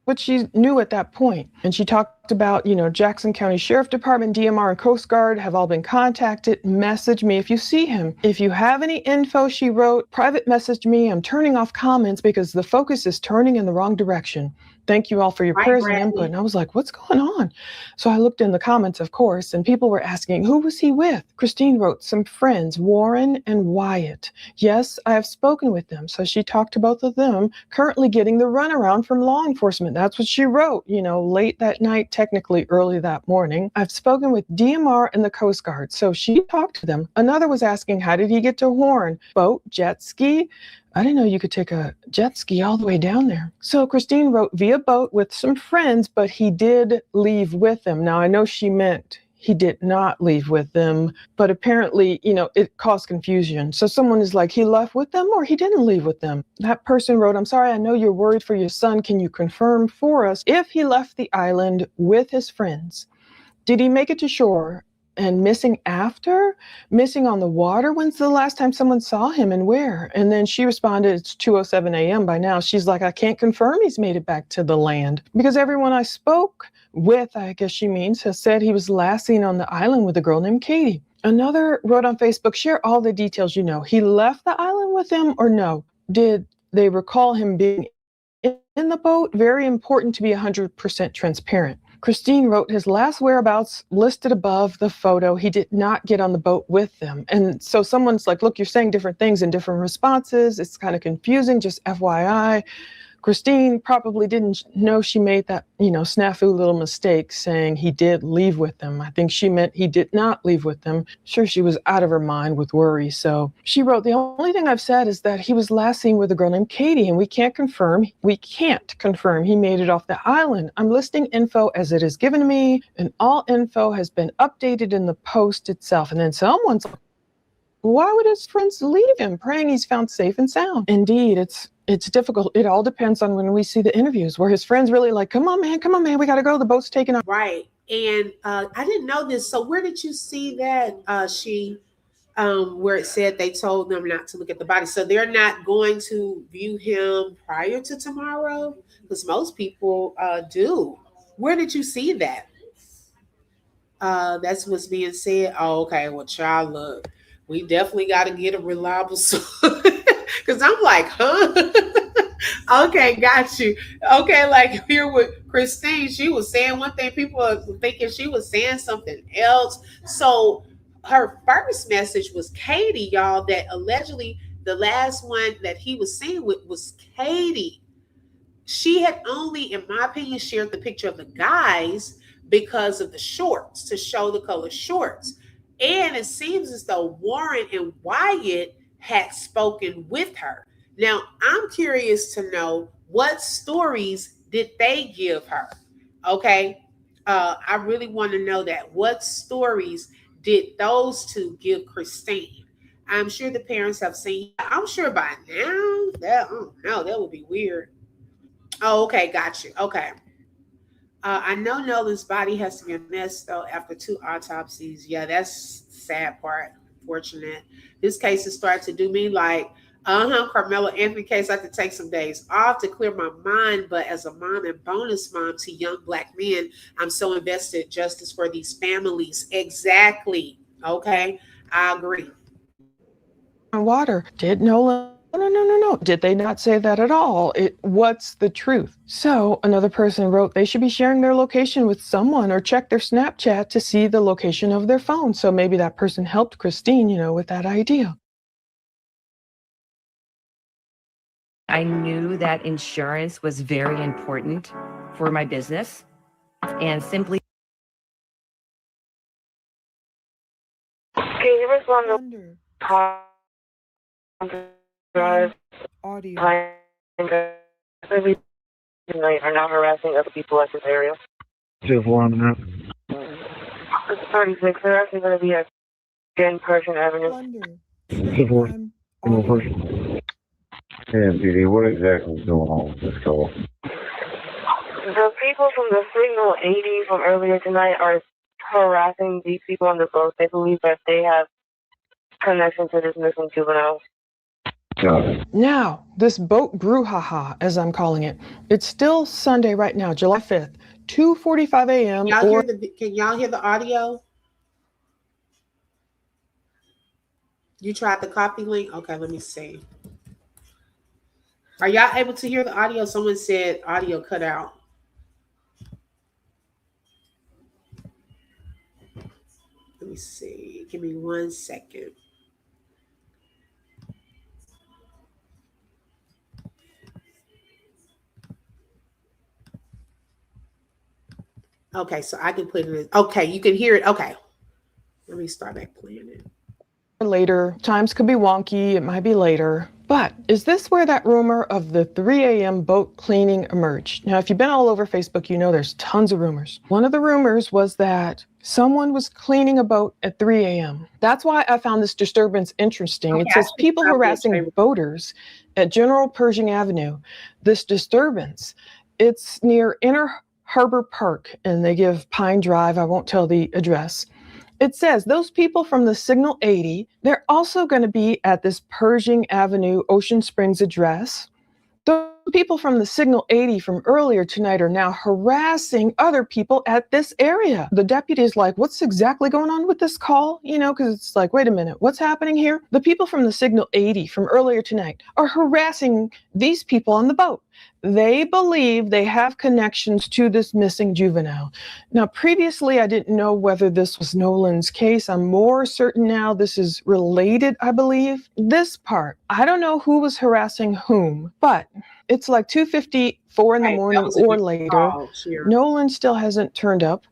What she knew at that point. And she talked about, Jackson County Sheriff Department, DMR, and Coast Guard have all been contacted. Message me if you see him. If you have any info, she wrote, private message me. I'm turning off comments because the focus is turning in the wrong direction. Thank you all for your prayers and input. And I was like, what's going on? So I looked in the comments, of course, and people were asking, who was he with? Christine wrote, some friends, Warren and Wyatt. Yes, I have spoken with them. So she talked to both of them, currently getting the runaround from law enforcement. That's what she wrote, late that night, technically early that morning. I've spoken with DMR and the Coast Guard. So she talked to them. Another was asking, how did he get to Horn? Boat, jet ski? I didn't know you could take a jet ski all the way down there. So Christine wrote via boat with some friends, but he did leave with them. Now I know she meant he did not leave with them, but apparently, it caused confusion. So someone is like, he left with them or he didn't leave with them. That person wrote, I'm sorry, I know you're worried for your son. Can you confirm for us if he left the island with his friends? Did he make it to shore? And missing after? Missing on the water? When's the last time someone saw him and where? And then she responded, it's 2:07 a.m. by now. She's like, I can't confirm he's made it back to the land because everyone I spoke with, I guess she means, has said he was last seen on the island with a girl named Katie. Another wrote on Facebook, share all the details you know. He left the island with him or no? Did they recall him being in the boat? Very important to be 100% transparent. Christine wrote his last whereabouts listed above the photo. He did not get on the boat with them. And so someone's like, look, you're saying different things in different responses. It's kind of confusing, just FYI. Christine probably didn't know she made that, snafu little mistake saying he did leave with them. I think she meant he did not leave with them. Sure, she was out of her mind with worry. So she wrote, the only thing I've said is that he was last seen with a girl named Katie, and we can't confirm he made it off the island. I'm listing info as it is given to me, and all info has been updated in the post itself. And then someone's like, why would his friends leave him, praying he's found safe and sound? Indeed, it's difficult. It all depends on when we see the interviews where his friends really like, come on, man, we got to go. The boat's taking off. Right. And I didn't know this. So where did you see that, where it said they told them not to look at the body? So they're not going to view him prior to tomorrow? Because most people do. Where did you see that? That's what's being said. Oh, okay. Well, child, look, we definitely got to get a reliable source. Because I'm like, huh? Okay, got you. Okay, like here with Christine, she was saying one thing, people are thinking she was saying something else. So her first message was Katie, y'all, that allegedly the last one that he was seen with was Katie. She had only, in my opinion, shared the picture of the guys because of the shorts, to show the color shorts. And it seems as though Warren and Wyatt had spoken with her. Now, I'm curious to know what stories did they give her? Okay. I really want to know that. What stories did those two give Christine? I'm sure the parents have seen. I'm sure by now that would be weird. Oh, okay. Got you. Okay. I know Nolan's body has to be a mess though after 2 autopsies. Yeah, that's the sad part. Unfortunate. This case has started to do me like, Carmelo Anthony case. I have to take some days off to clear my mind. But as a mom and bonus mom to young Black men, I'm so invested in justice for these families. Exactly. Okay, I agree. Water. Did Nolan? No. Did they not say that at all? What's the truth? So another person wrote they should be sharing their location with someone or check their Snapchat to see the location of their phone. So maybe that person helped Christine, with that idea. I knew that insurance was very important for my business, and simply. Can you respond to drive, Audio. Pine Drive, every night are now harassing other people at this area. 2-4 on the map. It's 36. They're actually going to be at 10 Persian Avenue. Plunder. 2-4. General person. Yeah, PD, what exactly is going on with this call? The people from the Signal 80 from earlier tonight are harassing these people on the boat. They believe that they have connection to this missing juvenile. Got it. Now, this boat brouhaha, as I'm calling it, it's still Sunday right now, July 5th, 2:45 a.m. Can y'all hear the audio? You tried the copy link? Okay, let me see. Are y'all able to hear the audio? Someone said audio cut out. Let me see. Give me 1 second. Okay, so I can put it in. Okay, you can hear it. Okay. Let me start back playing it. Later, times could be wonky, it might be later. But is this where that rumor of the 3 a.m. boat cleaning emerged? Now, if you've been all over Facebook, you know there's tons of rumors. One of the rumors was that someone was cleaning a boat at 3 a.m. That's why I found this disturbance interesting. It says people harassing boaters at General Pershing Avenue. This disturbance, it's near Inner Harbor Park, and they give Pine Drive. I won't tell the address. It says those people from the Signal 80, they're also going to be at this Pershing Avenue, Ocean Springs address. The people from the Signal 80 from earlier tonight are now harassing other people at this area. The deputy is like, what's exactly going on with this call? You know, because it's like, wait a minute, what's happening here? The people from the Signal 80 from earlier tonight are harassing these people on the boat. They believe they have connections to this missing juvenile. Now, previously, I didn't know whether this was Nolan's case. I'm more certain now this is related, I believe. This part, I don't know who was harassing whom, but it's like 2:54 in the morning or later. Nolan still hasn't turned up.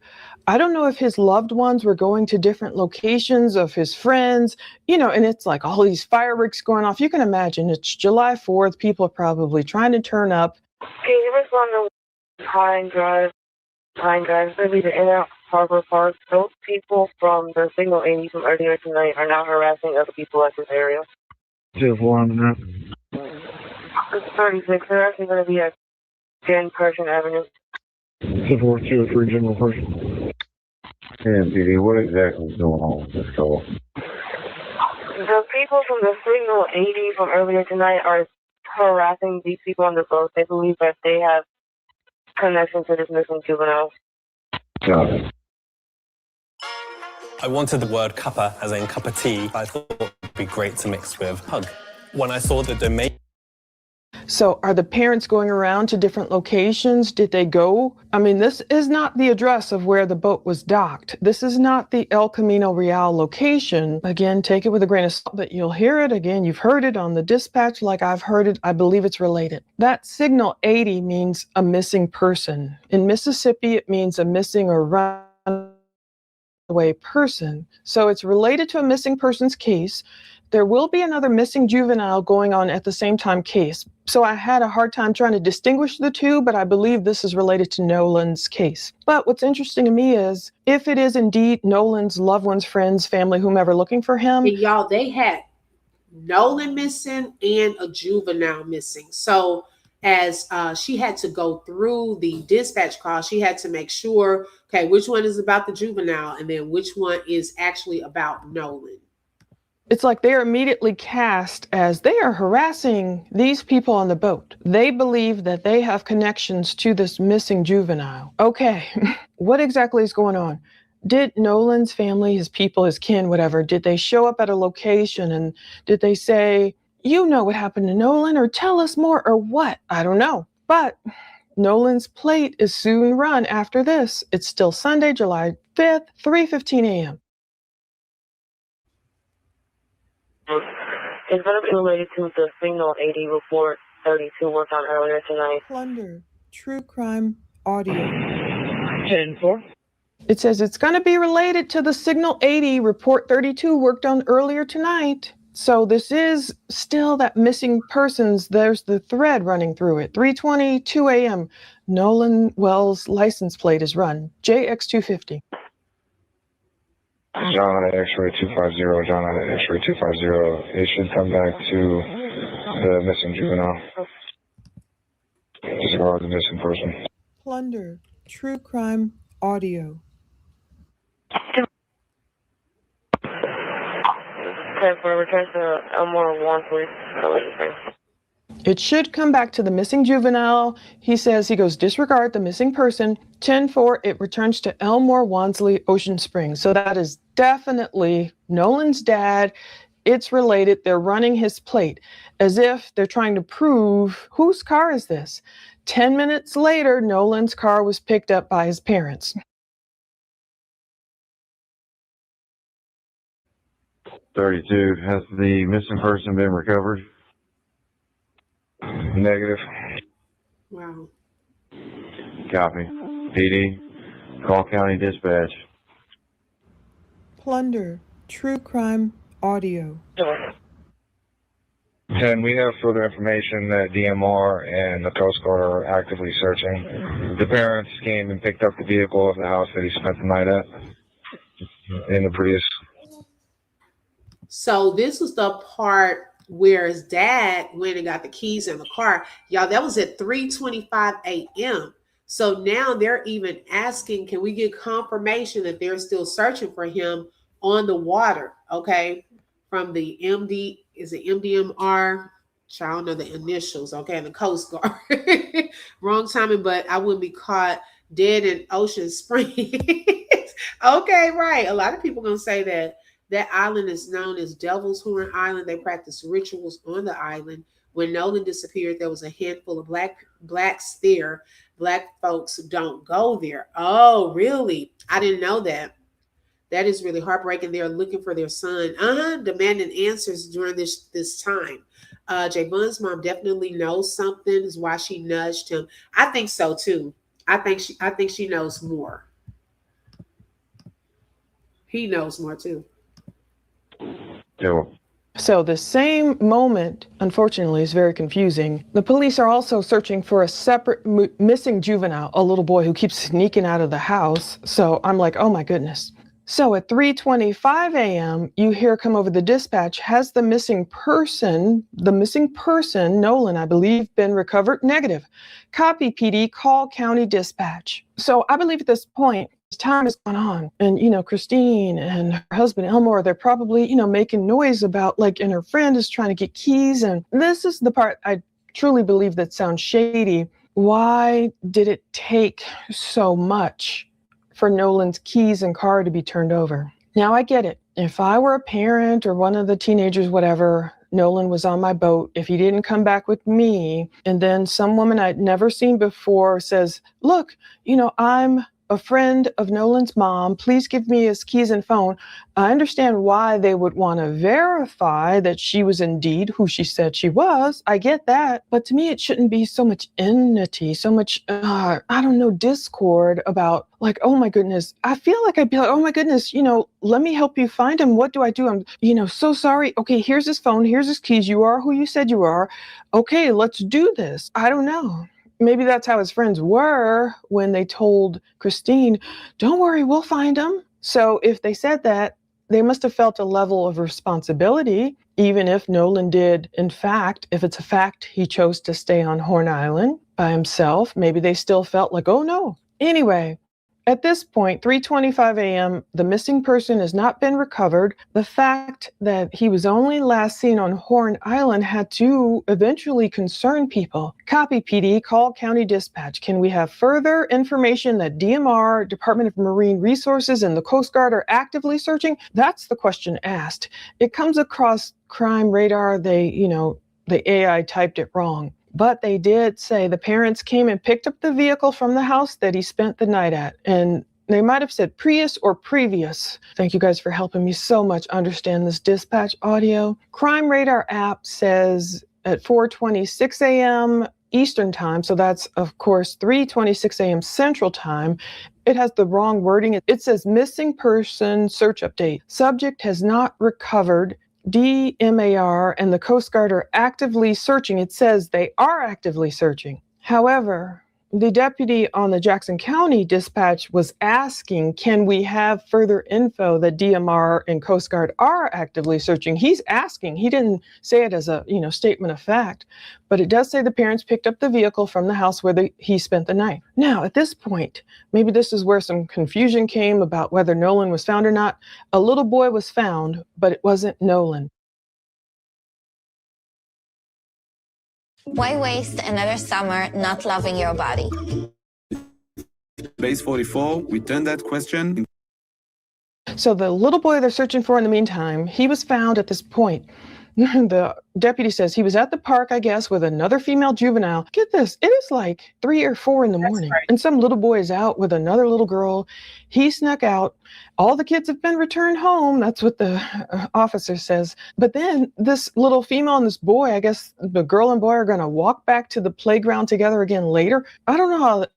I don't know if his loved ones were going to different locations of his friends, you know, and it's like all these fireworks going off. You can imagine it's July 4th. People are probably trying to turn up. Can you respond to Pine Drive? Pine Drive, maybe the Inner Harbor Park. Those people from the Signal 80 from earlier tonight are now harassing other people at this area. 2-4 on the map. It's 36. They're actually going to be at 10 Persian Avenue. 2-4, 2-3, general person. Yeah, PD, what exactly is going on with this call? The people from the Signal 80 from earlier tonight are harassing these people on the boat. They believe that they have connection to this missing juvenile. Got it. I wanted the word cuppa, as in cup of tea. I thought it would be great to mix with hug. When I saw the domain. So are the parents going around to different locations? Did they go? I mean, this is not the address of where the boat was docked. This is not the El Camino Real location. Again, take it with a grain of salt, but you'll hear it again. You've heard it on the dispatch like I've heard it. I believe it's related. That Signal 80 means a missing person. In Mississippi, it means a missing or runaway person. So it's related to a missing person's case. There will be another missing juvenile going on at the same time case. So I had a hard time trying to distinguish the two, but I believe this is related to Nolan's case. But what's interesting to me is if it is indeed Nolan's loved ones, friends, family, whomever looking for him. And y'all, they had Nolan missing and a juvenile missing. So as she had to go through the dispatch call, she had to make sure, okay, which one is about the juvenile and then which one is actually about Nolan. It's like they're immediately cast as they are harassing these people on the boat. They believe that they have connections to this missing juvenile. Okay, what exactly is going on? Did Nolan's family, his people, his kin, whatever, did they show up at a location and did they say, you know what happened to Nolan, or tell us more, or what? I don't know. But Nolan's plate is soon run after this. It's still Sunday, July 5th, 3:15 a.m. It's going to be related to the Signal 80 report 32 worked on earlier tonight. Plunder, true crime, audio. 10-4. It says it's going to be related to the Signal 80 report 32 worked on earlier tonight. So this is still that missing persons. There's the thread running through it. 3:22 a.m. Nolan Wells' license plate is run. JX250. John at X-ray 250, John at X-ray 250. It should come back to the missing juvenile. Disregard the missing person. Plunder. True crime audio. It should come back to the missing juvenile. He says he goes disregard the missing person. 10-4, it returns to Elmore Wansley, Ocean Springs. So that is definitely Nolan's dad. It's related. They're running his plate as if they're trying to prove whose car is this. 10 minutes later, Nolan's car was picked up by his parents. 32. Has the missing person been recovered? Negative. Wow. Copy. PD. Call County Dispatch. Plunder. True crime audio. 10. We have further information that DMR and the Coast Guard are actively searching. The parents came and picked up the vehicle of the house that he spent the night at in the Prius. So this was the part where his dad went and got the keys in the car. Y'all, that was at 3:25 a.m. So now they're even asking, can we get confirmation that they're still searching for him on the water? Okay. From the MDMR? I don't know the initials. Okay. And the Coast Guard. Wrong timing, but I wouldn't be caught dead in Ocean Springs. Okay. Right. A lot of people going to say that. That island is known as Devil's Horn Island. They practice rituals on the island. When Nolan disappeared, there was a handful of blacks there. Black folks don't go there. Oh, really? I didn't know that. That is really heartbreaking. They're looking for their son, demanding answers during this time. Javon's mom definitely knows something. Is why she nudged him. I think so too. I think she knows more. He knows more too. Yeah. So the same moment, unfortunately, is very confusing. The police are also searching for a separate missing juvenile, a little boy who keeps sneaking out of the house. So I'm like, oh my goodness. So at 3:25 a.m., you hear come over the dispatch, has the missing person, Nolan, I believe, been recovered? Negative. Copy, PD, call county dispatch. So I believe at this point, time has gone on, and Christine and her husband Elmore, they're probably making noise about and her friend is trying to get keys, and this is the part I truly believe that sounds shady. Why did it take so much for Nolan's keys and car to be turned over? Now I get it. If I were a parent or one of the teenagers, whatever, Nolan was on my boat. If he didn't come back with me, and then some woman I'd never seen before says, look, I'm a friend of Nolan's mom, please give me his keys and phone. I understand why they would want to verify that she was indeed who she said she was. I get that. But to me, it shouldn't be so much enmity, so much, discord about oh my goodness. I feel like I'd be like, oh my goodness, let me help you find him. What do I do? I'm, so sorry. Okay, here's his phone. Here's his keys. You are who you said you are. Okay, let's do this. I don't know. Maybe that's how his friends were when they told Christine, don't worry, we'll find him. So if they said that, they must have felt a level of responsibility, even if Nolan did, in fact, if it's a fact, he chose to stay on Horn Island by himself. Maybe they still felt like, oh no. Anyway, at this point, 3:25 a.m., the missing person has not been recovered. The fact that he was only last seen on Horn Island had to eventually concern people. Copy, PD, call county dispatch. Can we have further information that DMR, Department of Marine Resources, and the Coast Guard are actively searching? That's the question asked. It comes across crime radar. The AI typed it wrong. But they did say the parents came and picked up the vehicle from the house that he spent the night at. And they might have said Prius or previous. Thank you guys for helping me so much understand this dispatch audio. Crime Radar app says at 4:26 a.m. Eastern time, so that's, of course, 3:26 a.m. Central time. It has the wrong wording. It says missing person search update. Subject has not recovered DMAR and the Coast Guard are actively searching. It says they are actively searching. However, the deputy on the Jackson County dispatch was asking, can we have further info that DMR and Coast Guard are actively searching? He's asking. He didn't say it as a statement of fact, but it does say the parents picked up the vehicle from the house where he spent the night. Now, at this point, maybe this is where some confusion came about whether Nolan was found or not. A little boy was found, but it wasn't Nolan. Why waste another summer not loving your body? Base 44, we turn that question. So the little boy they're searching for in the meantime, he was found at this point. The deputy says he was at the park, I guess, with another female juvenile. Get this, it is like 3 or 4 in the morning. Right. And some little boy is out with another little girl. He snuck out. All the kids have been returned home. That's what the officer says. But then this little female and this boy, I guess the girl and boy are going to walk back to the playground together again later. I don't know how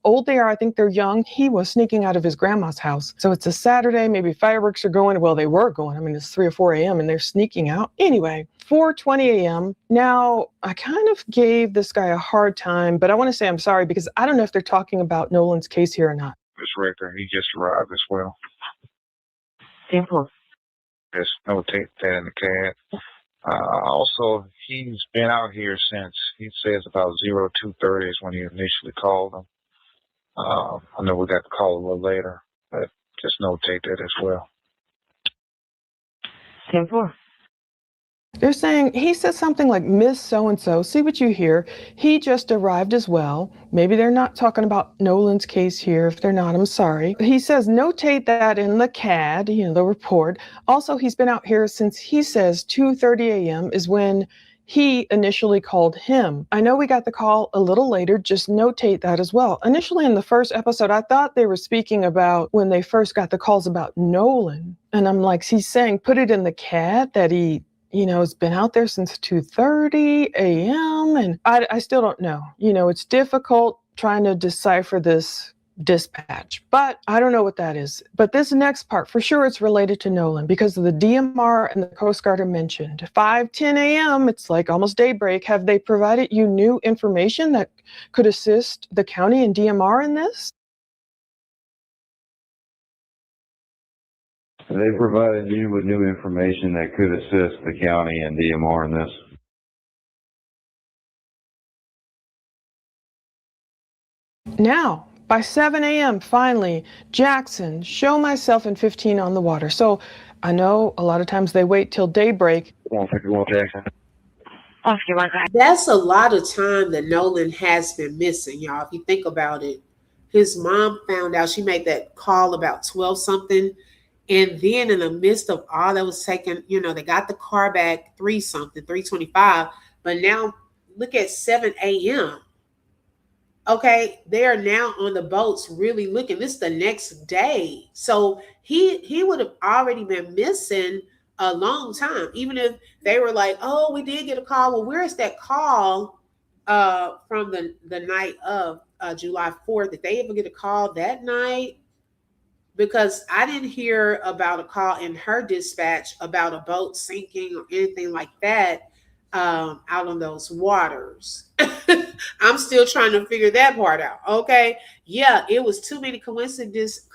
old they are. I think they're young. He was sneaking out of his grandma's house. So it's a Saturday, maybe fireworks are going. Well, they were going. I mean, it's 3 or 4 a.m. and they're sneaking out. Anyway, 4:20 a.m. Now, I kind of gave this guy a hard time, but I want to say I'm sorry because I don't know if they're talking about Nolan's case here or not. This record, he just arrived as well. Simple. There's no tape that in the cab. Also, he's been out here since, he says about 02:30 is when he initially called him. I know we got the call a little later, but just notate that as well. 10-4. They're saying, he said something like, Miss So-and-so, see what you hear. He just arrived as well. Maybe they're not talking about Nolan's case here. If they're not, I'm sorry. He says, notate that in the CAD, the report. Also, he's been out here since he says 2:30 a.m. is when he initially called him. I know we got the call a little later, just notate that as well. Initially in the first episode, I thought they were speaking about when they first got the calls about Nolan. And I'm like, he's saying, put it in the CAD that he has been out there since 2:30 a.m. And I still don't know. It's difficult trying to decipher this dispatch, but I don't know what that is. But this next part, for sure, it's related to Nolan because the DMR and the Coast Guard are mentioned. 5:10 a.m., it's like almost daybreak. Have they provided you new information that could assist the county and DMR in this? They provided you with new information that could assist the county and DMR in this. Now, by 7 a.m., finally, Jackson, show myself in 15 on the water. So I know a lot of times they wait till daybreak. Jackson. That's a lot of time that Nolan has been missing, y'all. If you think about it, his mom found out, she made that call about 12 something. And then in the midst of all that was taken, they got the car back 3 something, 3:25. But now look at 7 a.m. Okay, they are now on the boats really looking. This is the next day. So he would have already been missing a long time. Even if they were like, oh, we did get a call. Well, where is that call from the night of July 4th? Did they ever get a call that night? Because I didn't hear about a call in her dispatch about a boat sinking or anything like that out on those waters. I'm still trying to figure that part out. Okay. Yeah, it was too many coincidences,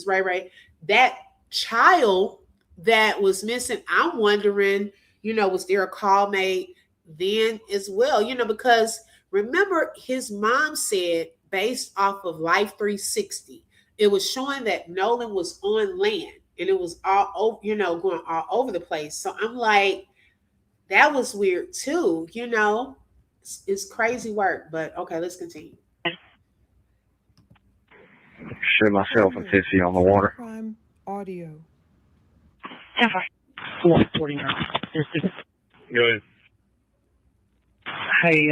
right? That child that was missing, I'm wondering, was there a call made then as well? Because remember his mom said, based off of Life 360, it was showing that Nolan was on land and it was all over, going all over the place. So I'm like, that was weird too, It's crazy work, but okay, let's continue. Show myself in 50 on the water. Prime audio. 149. Go ahead. Hey,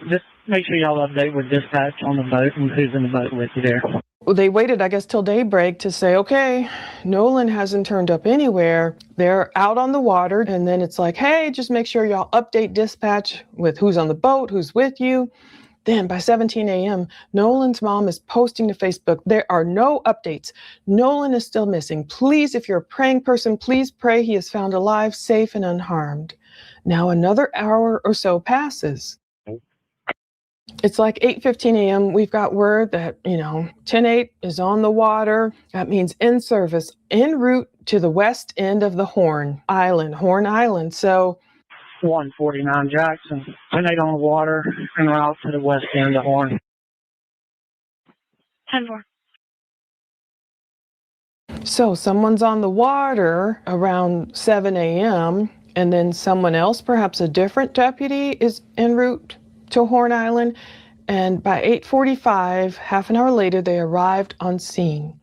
just make sure y'all update with dispatch on the boat and who's in the boat with you there. Well, they waited, I guess, till daybreak to say, okay, Nolan hasn't turned up anywhere. They're out on the water. And then it's like, hey, just make sure y'all update dispatch with who's on the boat, who's with you. Then by 17 a.m., Nolan's mom is posting to Facebook, there are no updates. Nolan is still missing. Please, if you're a praying person, please pray he is found alive, safe, and unharmed. Now another hour or so passes. It's like 8:15 a.m. We've got word that, 10-8 is on the water. That means in service, en route to the west end of the Horn Island. So 149 Jackson, 10-8 on the water, en route to the west end of Horn. 10-4. So someone's on the water around 7 a.m. and then someone else, perhaps a different deputy, is en route to Horn Island. And by 8:45, half an hour later, they arrived on scene.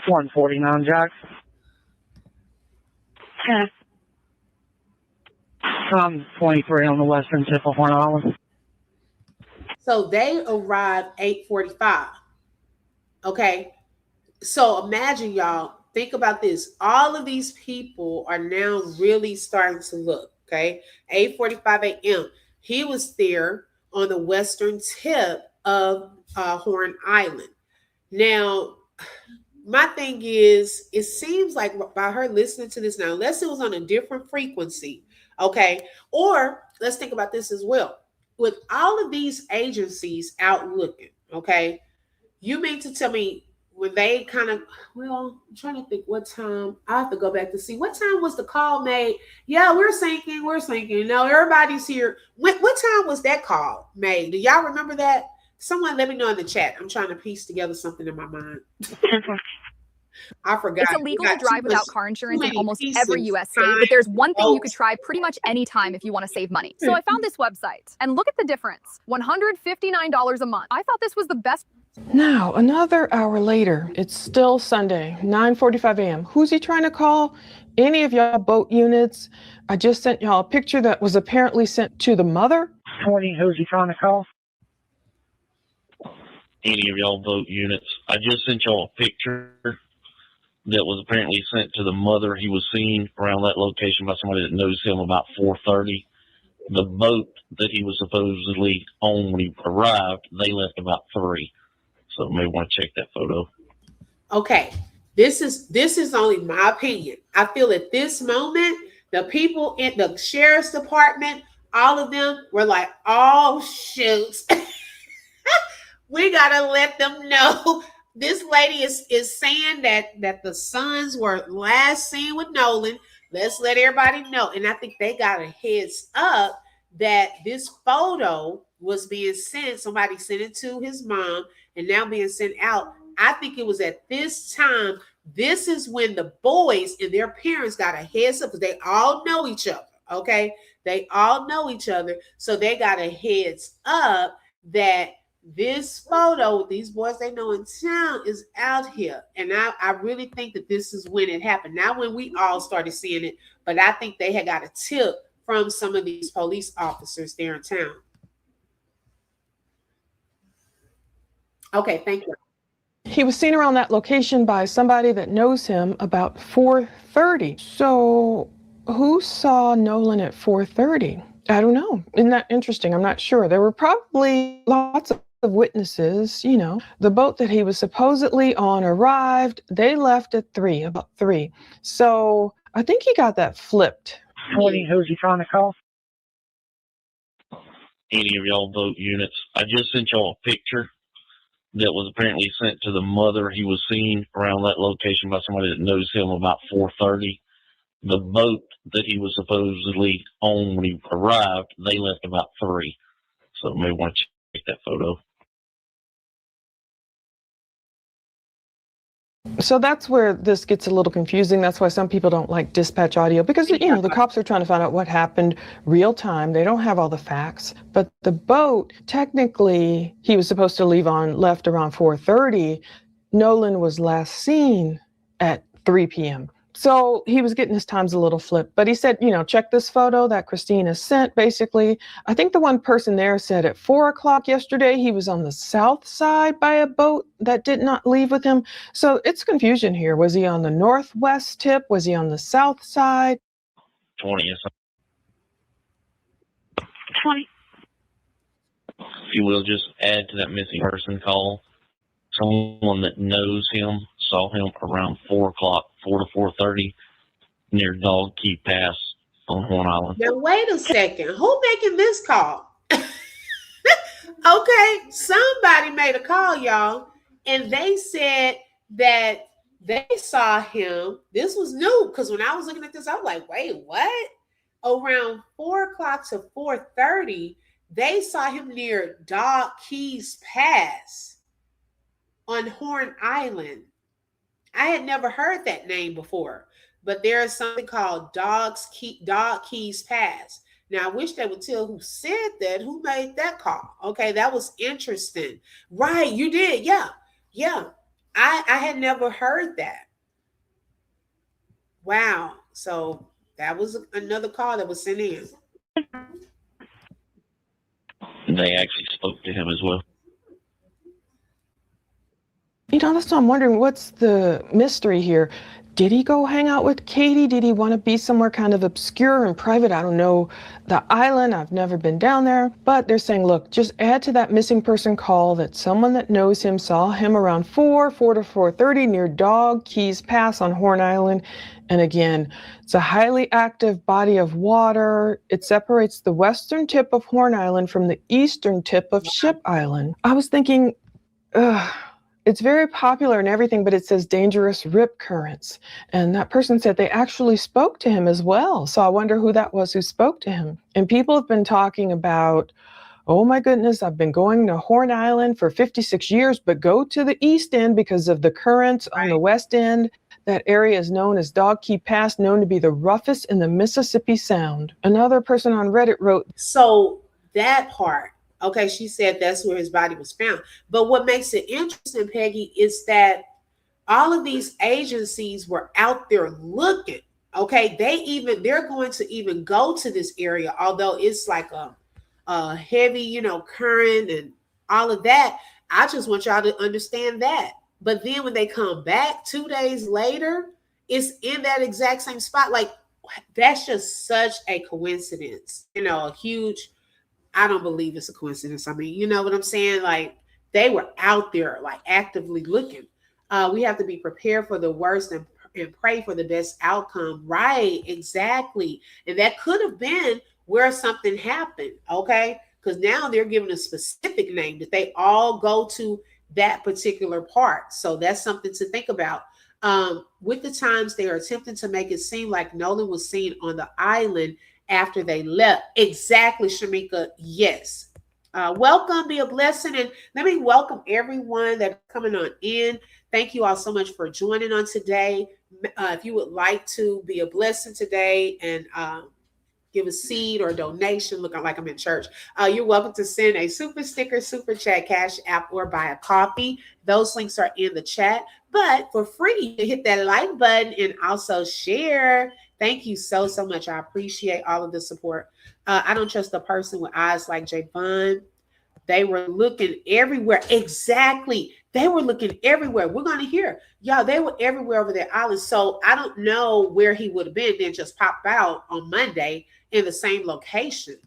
149 Jackson. 10. I'm 23 on the western tip of Horn Island. So they arrived 8:45. Okay. So imagine, y'all, think about this. All of these people are now really starting to look. Okay. 8:45 a.m. He was there on the western tip of Horn Island. Now, my thing is, it seems like by her listening to this now, unless it was on a different frequency, okay, or let's think about this as well. With all of these agencies out looking, okay, you mean to tell me when they kind of, well, I'm trying to think what time. I have to go back to see what time was the call made. Yeah, we're sinking. No, everybody's here. What time was that call made? Do y'all remember that? Someone let me know in the chat. I'm trying to piece together something in my mind. I forgot. It's illegal to drive without car insurance in almost every U.S. state, but there's one thing you could try pretty much any time if you want to save money. So I found this website, and look at the difference. $159 a month. I thought this was the best. Now, another hour later, it's still Sunday, 9:45 a.m. Who's he trying to call? Any of y'all boat units? I just sent y'all a picture that was apparently sent to the mother. 20, who's he trying to call? Any of y'all boat units. I just sent y'all a picture that was apparently sent to the mother. He was seen around that location by somebody that knows him about 4:30. The boat that he was supposedly on when he arrived, they left about 3. So you may want to check that photo. Okay, this is only my opinion. I feel at this moment, the people in the sheriff's department, all of them were like, oh, shoot. We got to let them know. This lady is saying that the sons were last seen with Nolan. Let's let everybody know. And I think they got a heads up that this photo was being sent. Somebody sent it to his mom and now being sent out. I think it was at this time. This is when the boys and their parents got a heads up because they all know each other. Okay. They all know each other. So they got a heads up that this photo with these boys they know in town is out here. And I really think that this is when it happened. Not when we all started seeing it, but I think they had got a tip from some of these police officers there in town. Okay, thank you. He was seen around that location by somebody that knows him about 4:30. So who saw Nolan at 4:30? I don't know. Isn't that interesting? I'm not sure. There were probably lots of witnesses. The boat that he was supposedly on arrived. They left at about 3. So I think he got that flipped. 20, who's he trying to call? Any of y'all boat units. I just sent y'all a picture that was apparently sent to the mother. He was seen around that location by somebody that knows him about 4:30. The boat that he was supposedly on when he arrived, they left about 3. So you may want to check that photo. So that's where this gets a little confusing. That's why some people don't like dispatch audio because, the cops are trying to find out what happened real time. They don't have all the facts. But the boat, technically, he was supposed to left around 4:30. Nolan was last seen at 3 p.m. So he was getting his times a little flipped. But he said, check this photo that Christina sent, basically. I think the one person there said at 4 o'clock yesterday, he was on the south side by a boat that did not leave with him. So it's confusion here. Was he on the northwest tip? Was he on the south side? 20 or 20. If you will, just add to that missing person call. Someone that knows him saw him around 4 o'clock, 4 to 4:30, near Dog Key Pass on Horn Island. Now, wait a second. Who making this call? Okay, somebody made a call, y'all, and they said that they saw him. This was new because when I was looking at this, I was like, wait, what? Around 4 o'clock to 4:30, they saw him near Dog Keys Pass on Horn Island. I had never heard that name before, but there is something called Dog Keys Pass. Now, I wish they would tell who said that, who made that call. Okay, that was interesting. Right, you did. Yeah, yeah. I had never heard that. Wow. So that was another call that was sent in. They actually spoke to him as well. That's what I'm wondering. What's the mystery here? Did he go hang out with Katie? Did he want to be somewhere kind of obscure and private? I don't know the island. I've never been down there. But they're saying, look, just add to that missing person call that someone that knows him saw him around 4 to 4:30 near Dog Keys Pass on Horn Island. And again, it's a highly active body of water. It separates the western tip of Horn Island from the eastern tip of Ship Island. I was thinking, it's very popular and everything, but it says dangerous rip currents. And that person said they actually spoke to him as well. So I wonder who that was who spoke to him. And people have been talking about, oh my goodness, I've been going to Horn Island for 56 years, but go to the east end because of the currents on the west end. That area is known as Dog Key Pass, known to be the roughest in the Mississippi Sound. Another person on Reddit wrote, so that part, okay, she said that's where his body was found. But what makes it interesting, Peggy, is that all of these agencies were out there looking. Okay, they're going to even go to this area, although it's like a heavy, current and all of that. I just want y'all to understand that. But then when they come back 2 days later, it's in that exact same spot. Like, that's just such a coincidence, a huge. I don't believe it's a coincidence. I mean, you know what I'm saying? Like, they were out there, like, actively looking. We have to be prepared for the worst and pray for the best outcome. Right, exactly. And that could have been where something happened, okay? Because now they're giving a specific name that they all go to that particular part. So that's something to think about. With the times, they are attempting to make it seem like Nolan was seen on the island after they left. Exactly, Shamika. Yes. Welcome, be a blessing. And let me welcome everyone that's coming on in. Thank you all so much for joining on today. If you would like to be a blessing today and give a seed or a donation, looking like I'm in church, you're welcome to send a super sticker, super chat, Cash App, or buy a coffee. Those links are in the chat. But for free, you hit that like button and also share. Thank you so much. I appreciate all of the support. I don't trust a person with eyes like Javon. They were looking everywhere. Exactly. They were looking everywhere. We're going to hear. Y'all, they were everywhere over their island. So I don't know where he would have been, then just pop out on Monday in the same location.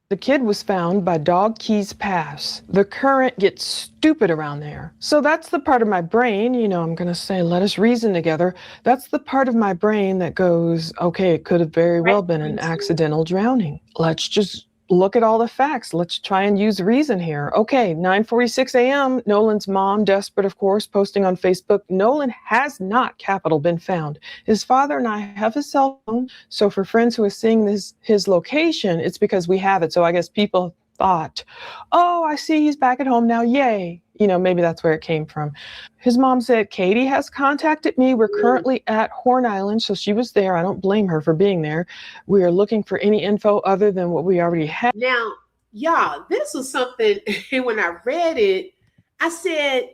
the kid was found by Dog Keys Pass. The current gets stupid around there. So that's the part of my brain, I'm going to say, let us reason together. That's the part of my brain that goes, okay, it could have very well been an accidental drowning. Let's just look at all the facts. Let's try and use reason here. Okay, 9:46 a.m., Nolan's mom, desperate, of course, posting on Facebook, Nolan has not, capital, been found. His father and I have his cell phone. So for friends who are seeing his location, it's because we have it. So I guess people thought, oh, I see he's back at home now. Yay. Maybe that's where it came from. His mom said, Katie has contacted me. We're currently at Horn Island. So she was there. I don't blame her for being there. We are looking for any info other than what we already have. Now, y'all, this was something when I read it, I said,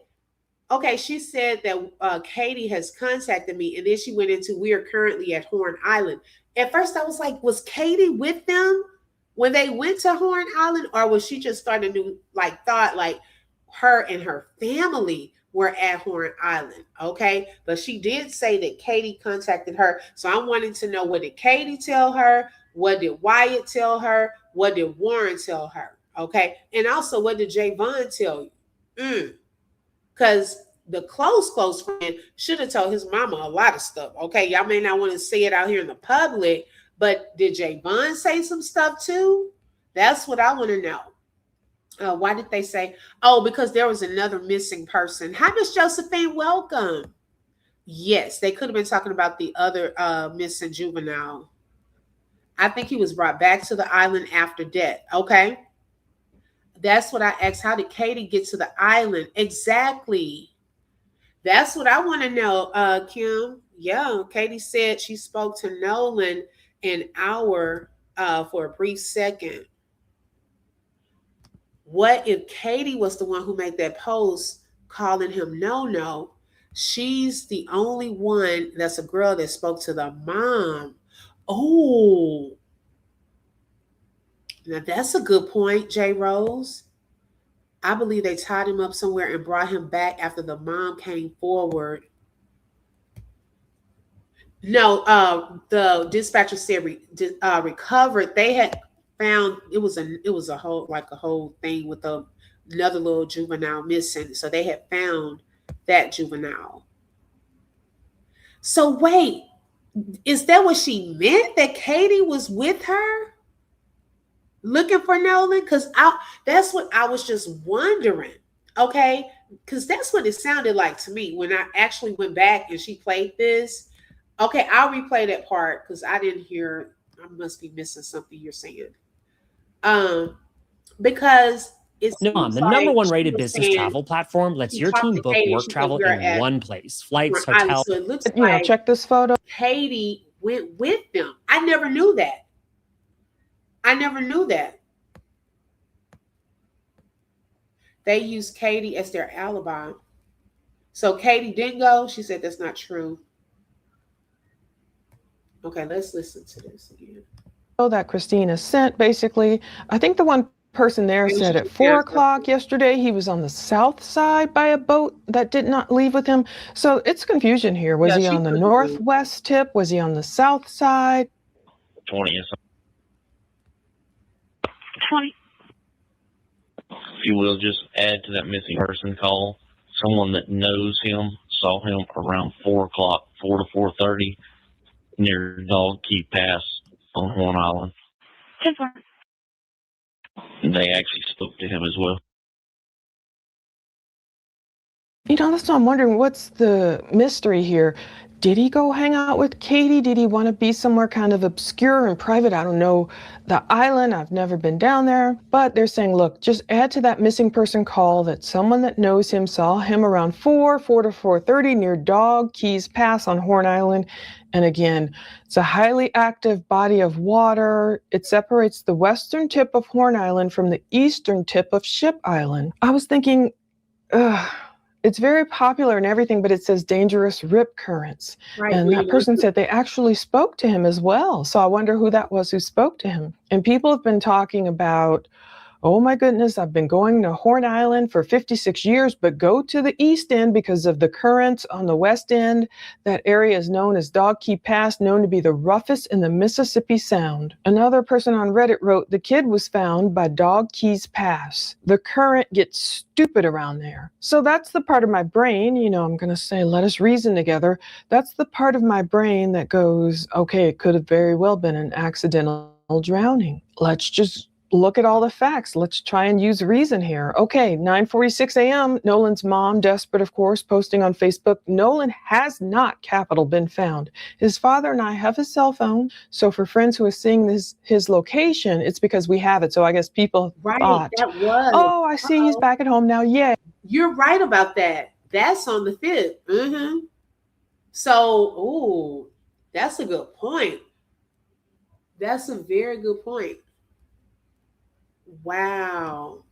okay, she said that Katie has contacted me. And then she went into, we are currently at Horn Island. At first I was like, was Katie with them when they went to Horn Island? Or was she just starting to do, thought her and her family were at Horn Island, okay? But she did say that Katie contacted her. So I'm wanting to know, what did Katie tell her? What did Wyatt tell her? What did Warren tell her? Okay. And also, what did Javon tell you? Because the close friend should have told his mama a lot of stuff. Okay. Y'all may not want to say it out here in the public, but did Javon say some stuff too? That's what I want to know. Why did they say? Oh, because there was another missing person. Hi, Miss Josephine. Welcome. Yes, they could have been talking about the other missing juvenile. I think he was brought back to the island after death. Okay. That's what I asked. How did Katie get to the island? Exactly. That's what I want to know, Kim. Yeah, Katie said she spoke to Nolan an hour for a brief second. What if Katie was the one who made that post calling him no? She's the only one that's a girl that spoke to the mom. Oh, now that's a good point, J. Rose. I believe they tied him up somewhere and brought him back after the mom came forward. No, the dispatcher said recovered. They had found it was a whole thing with another little juvenile missing. So they had found that juvenile. So wait, is that what she meant? That Katie was with her looking for Nolan? Because that's what I was just wondering. Okay, because that's what it sounded like to me when I actually went back and she played this. Okay, I'll replay that part because I didn't hear. I must be missing something you're saying. Because it's Nolan, the number one rated business travel platform, lets your team book work travel in one place. Flights, hotels. So it looks like check this photo. Katie went with them. I never knew that. They used Katie as their alibi. So Katie didn't go. She said that's not true. Okay, let's listen to this again. That Christina sent, basically, I think the one person there said at 4 o'clock yesterday he was on the south side by a boat that did not leave with him. So it's confusion here. Was he on the northwest tip? Was he on the south side? 20. If you will, just add to that missing person call. Someone that knows him saw him around 4 o'clock, 4 to 4:30, near Dog Key Pass on Horn Island. They actually spoke to him as well. That's what I'm wondering. What's the mystery here? Did he go hang out with Katie? Did he want to be somewhere kind of obscure and private? I don't know the island. I've never been down there. But they're saying, look, just add to that missing person call that someone that knows him saw him around 4 to 4:30 near Dog Keys Pass on Horn Island. And again, it's a highly active body of water. It separates the western tip of Horn Island from the eastern tip of Ship Island. I was thinking, it's very popular and everything, but it says dangerous rip currents. Right, and that person said they actually spoke to him as well. So I wonder who that was who spoke to him. And people have been talking about, oh my goodness, I've been going to Horn Island for 56 years, but go to the east end because of the currents on the west end. That area is known as Dog Key Pass, known to be the roughest in the Mississippi Sound. Another person on Reddit wrote, the kid was found by Dog Keys Pass. The current gets stupid around there. So that's the part of my brain, I'm going to say, let us reason together. That's the part of my brain that goes, okay, it could have very well been an accidental drowning. Let's just look at all the facts. Let's try and use reason here. Okay, 9:46 a.m. Nolan's mom, desperate, of course, posting on Facebook, Nolan has not been found. His father and I have his cell phone. So for friends who are seeing his location, it's because we have it. So I guess people thought, that was. Oh, I see he's back at home now. Yeah. You're right about that. That's on the 5th. So, that's a good point. That's a very good point. Wow.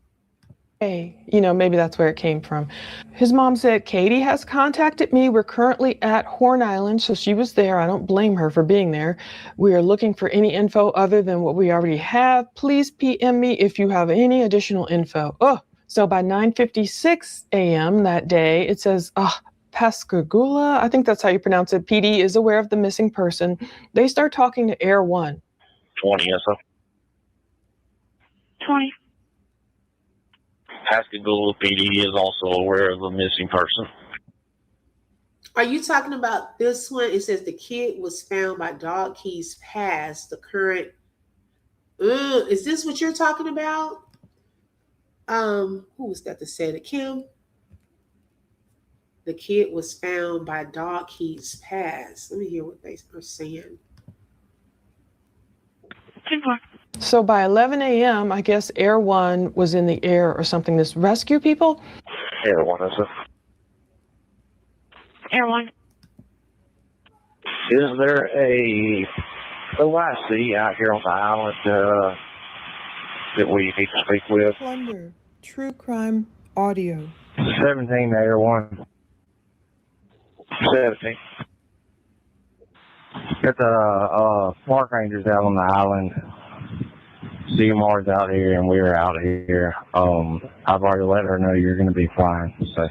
Hey, maybe that's where it came from. His mom said, Katie has contacted me. We're currently at Horn Island. So she was there. I don't blame her for being there. We are looking for any info other than what we already have. Please PM me if you have any additional info. So by 9:56 a.m. that day, it says, Pascagoula, I think that's how you pronounce it. PD is aware of the missing person. They start talking to Air One. 20, yes, sir. 20. Pascagoula PD is also aware of a missing person. Are you talking about this one? It says the kid was found by dog keys past the current. Is this what you're talking about? Who was that that said it? Kim? The kid was found by dog keys past. Let me hear what they are saying. So by 11 a.m., I guess Air One was in the air or something. This rescue people? Air One, is it? Air 1. Is there a OIC out here on the island that we need to speak with? Plunder. True crime audio. 17 Air 1. 17. Got the park rangers out on the island. CMR's out here and we're out here. I've already let her know you're going to be flying. So,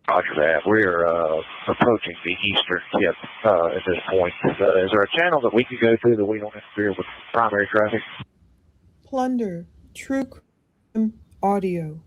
roger that. We're approaching the eastern tip at this point. Is there a channel that we could go through that we don't interfere with primary traffic? Plunder. True crime audio.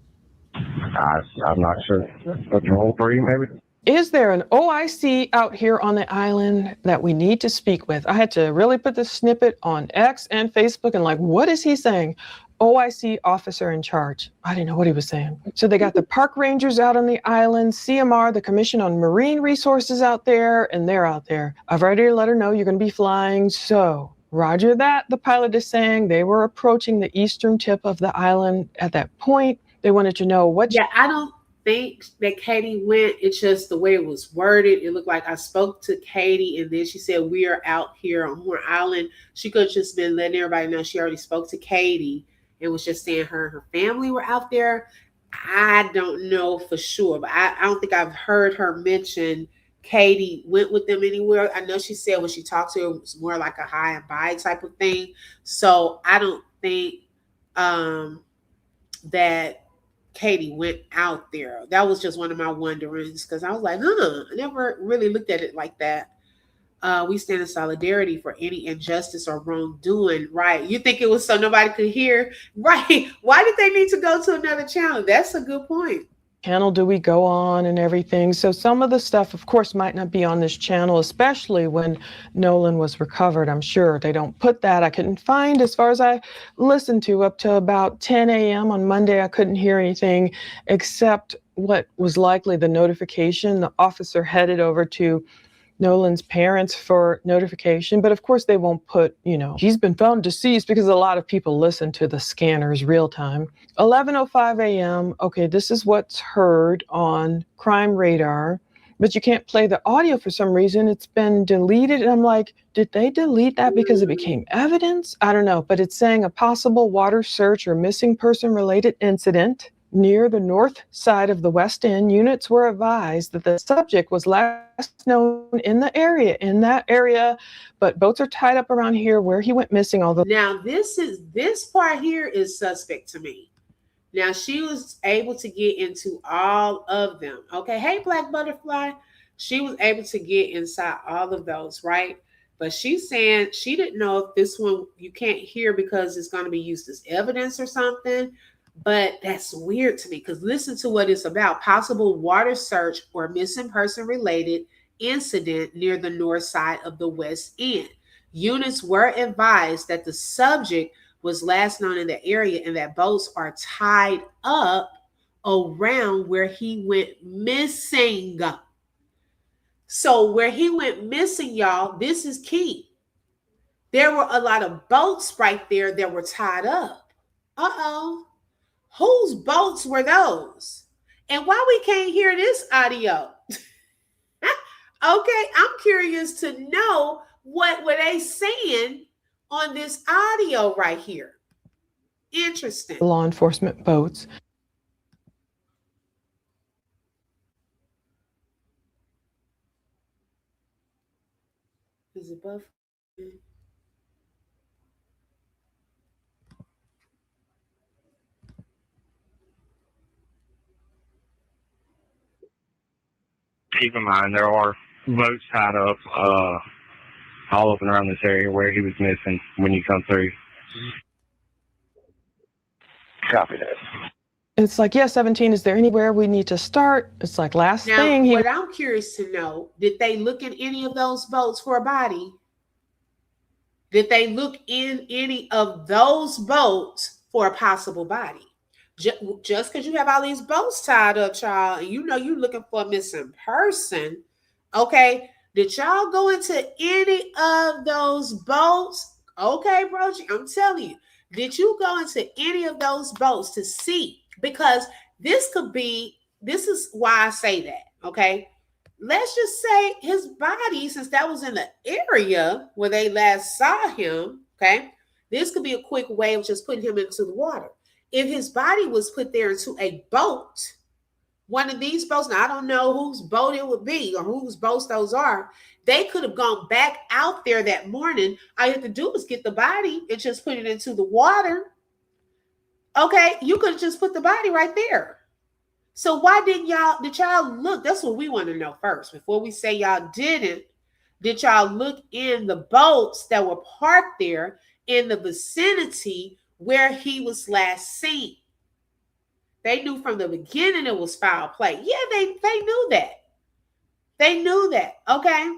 I'm not sure. Patrol 3, maybe? Is there an OIC out here on the island that we need to speak with? I had to really put this snippet on X and Facebook and what is he saying? OIC officer in charge. I didn't know what he was saying. So they got the park rangers out on the island, CMR, the Commission on Marine Resources out there, and they're out there. I've already let her know you're going to be flying. So roger that, the pilot is saying. They were approaching the eastern tip of the island at that point. They wanted to know what. Yeah, I don't think that Katie went. It's just the way it was worded. It looked like I spoke to Katie and then she said we are out here on Horn Island. She could have just been letting everybody know she already spoke to Katie and was just saying her and her family were out there. I don't know for sure, but I don't think I've heard her mention Katie went with them anywhere. I know she said when she talked to her, it was more like a high and bye type of thing. So I don't think that Katie went out there. That was just one of my wonderings because I was like, I never really looked at it like that. We stand in solidarity for any injustice or wrongdoing. Right. You think it was so nobody could hear? Right. Why did they need to go to another channel? That's a good point. Channel do we go on and everything? So some of the stuff, of course, might not be on this channel, especially when Nolan was recovered. I'm sure they don't put that. I couldn't find, as far as I listened to, up to about 10 a.m. on Monday. I couldn't hear anything except what was likely the notification. The officer headed over to Nolan's parents for notification, but of course they won't put, he's been found deceased because a lot of people listen to the scanners real time. 11:05 a.m. Okay, this is what's heard on Crime Radar, but you can't play the audio for some reason. It's been deleted. And I'm like, did they delete that because it became evidence? I don't know, but it's saying a possible water search or missing person related incident near the north side of the West End. Units were advised that the subject was last known in that area, but boats are tied up around here where he went missing. Now this part here is suspect to me. Now she was able to get into all of them. Okay, hey Black Butterfly, she was able to get inside all of those, right? But she's saying she didn't know if this one you can't hear because it's going to be used as evidence or something. But that's weird to me because listen to what it's about. Possible water search or missing person related incident near the north side of the West End. Units were advised that the subject was last known in the area and that boats are tied up around where he went missing. So where he went missing, y'all, this is key. There were a lot of boats right there that were tied up. Uh-oh. Whose boats were those? And why we can't hear this audio? Okay, I'm curious to know what were they saying on this audio right here. Interesting. Law enforcement boats. Is it buff? Keep in mind, there are boats tied up all up and around this area where he was missing when you come through. Copy that. It's like, yeah, 17, is there anywhere we need to start? It's like last Now, thing. what I'm curious to know, did they look in any of those boats for a body? Did they look in any of those boats for a possible body? Just because you have all these boats tied up, child, and you know you're looking for a missing person, okay? Did y'all go into any of those boats? Okay, bro, I'm telling you, did you go into any of those boats to see? Because this is why I say that, okay? Let's just say his body, since that was in the area where they last saw him, okay? This could be a quick way of just putting him into the water. If his body was put there into a boat, one of these boats, now I don't know whose boat it would be or whose boats those are, they could have gone back out there that morning. All you have to do is get the body and just put it into the water. Okay, you could have just put the body right there. So why did y'all look? That's what we want to know first. Before we say y'all didn't, did y'all look in the boats that were parked there in the vicinity where he was last seen? They knew from the beginning it was foul play. Yeah, they knew that. They knew that. Okay.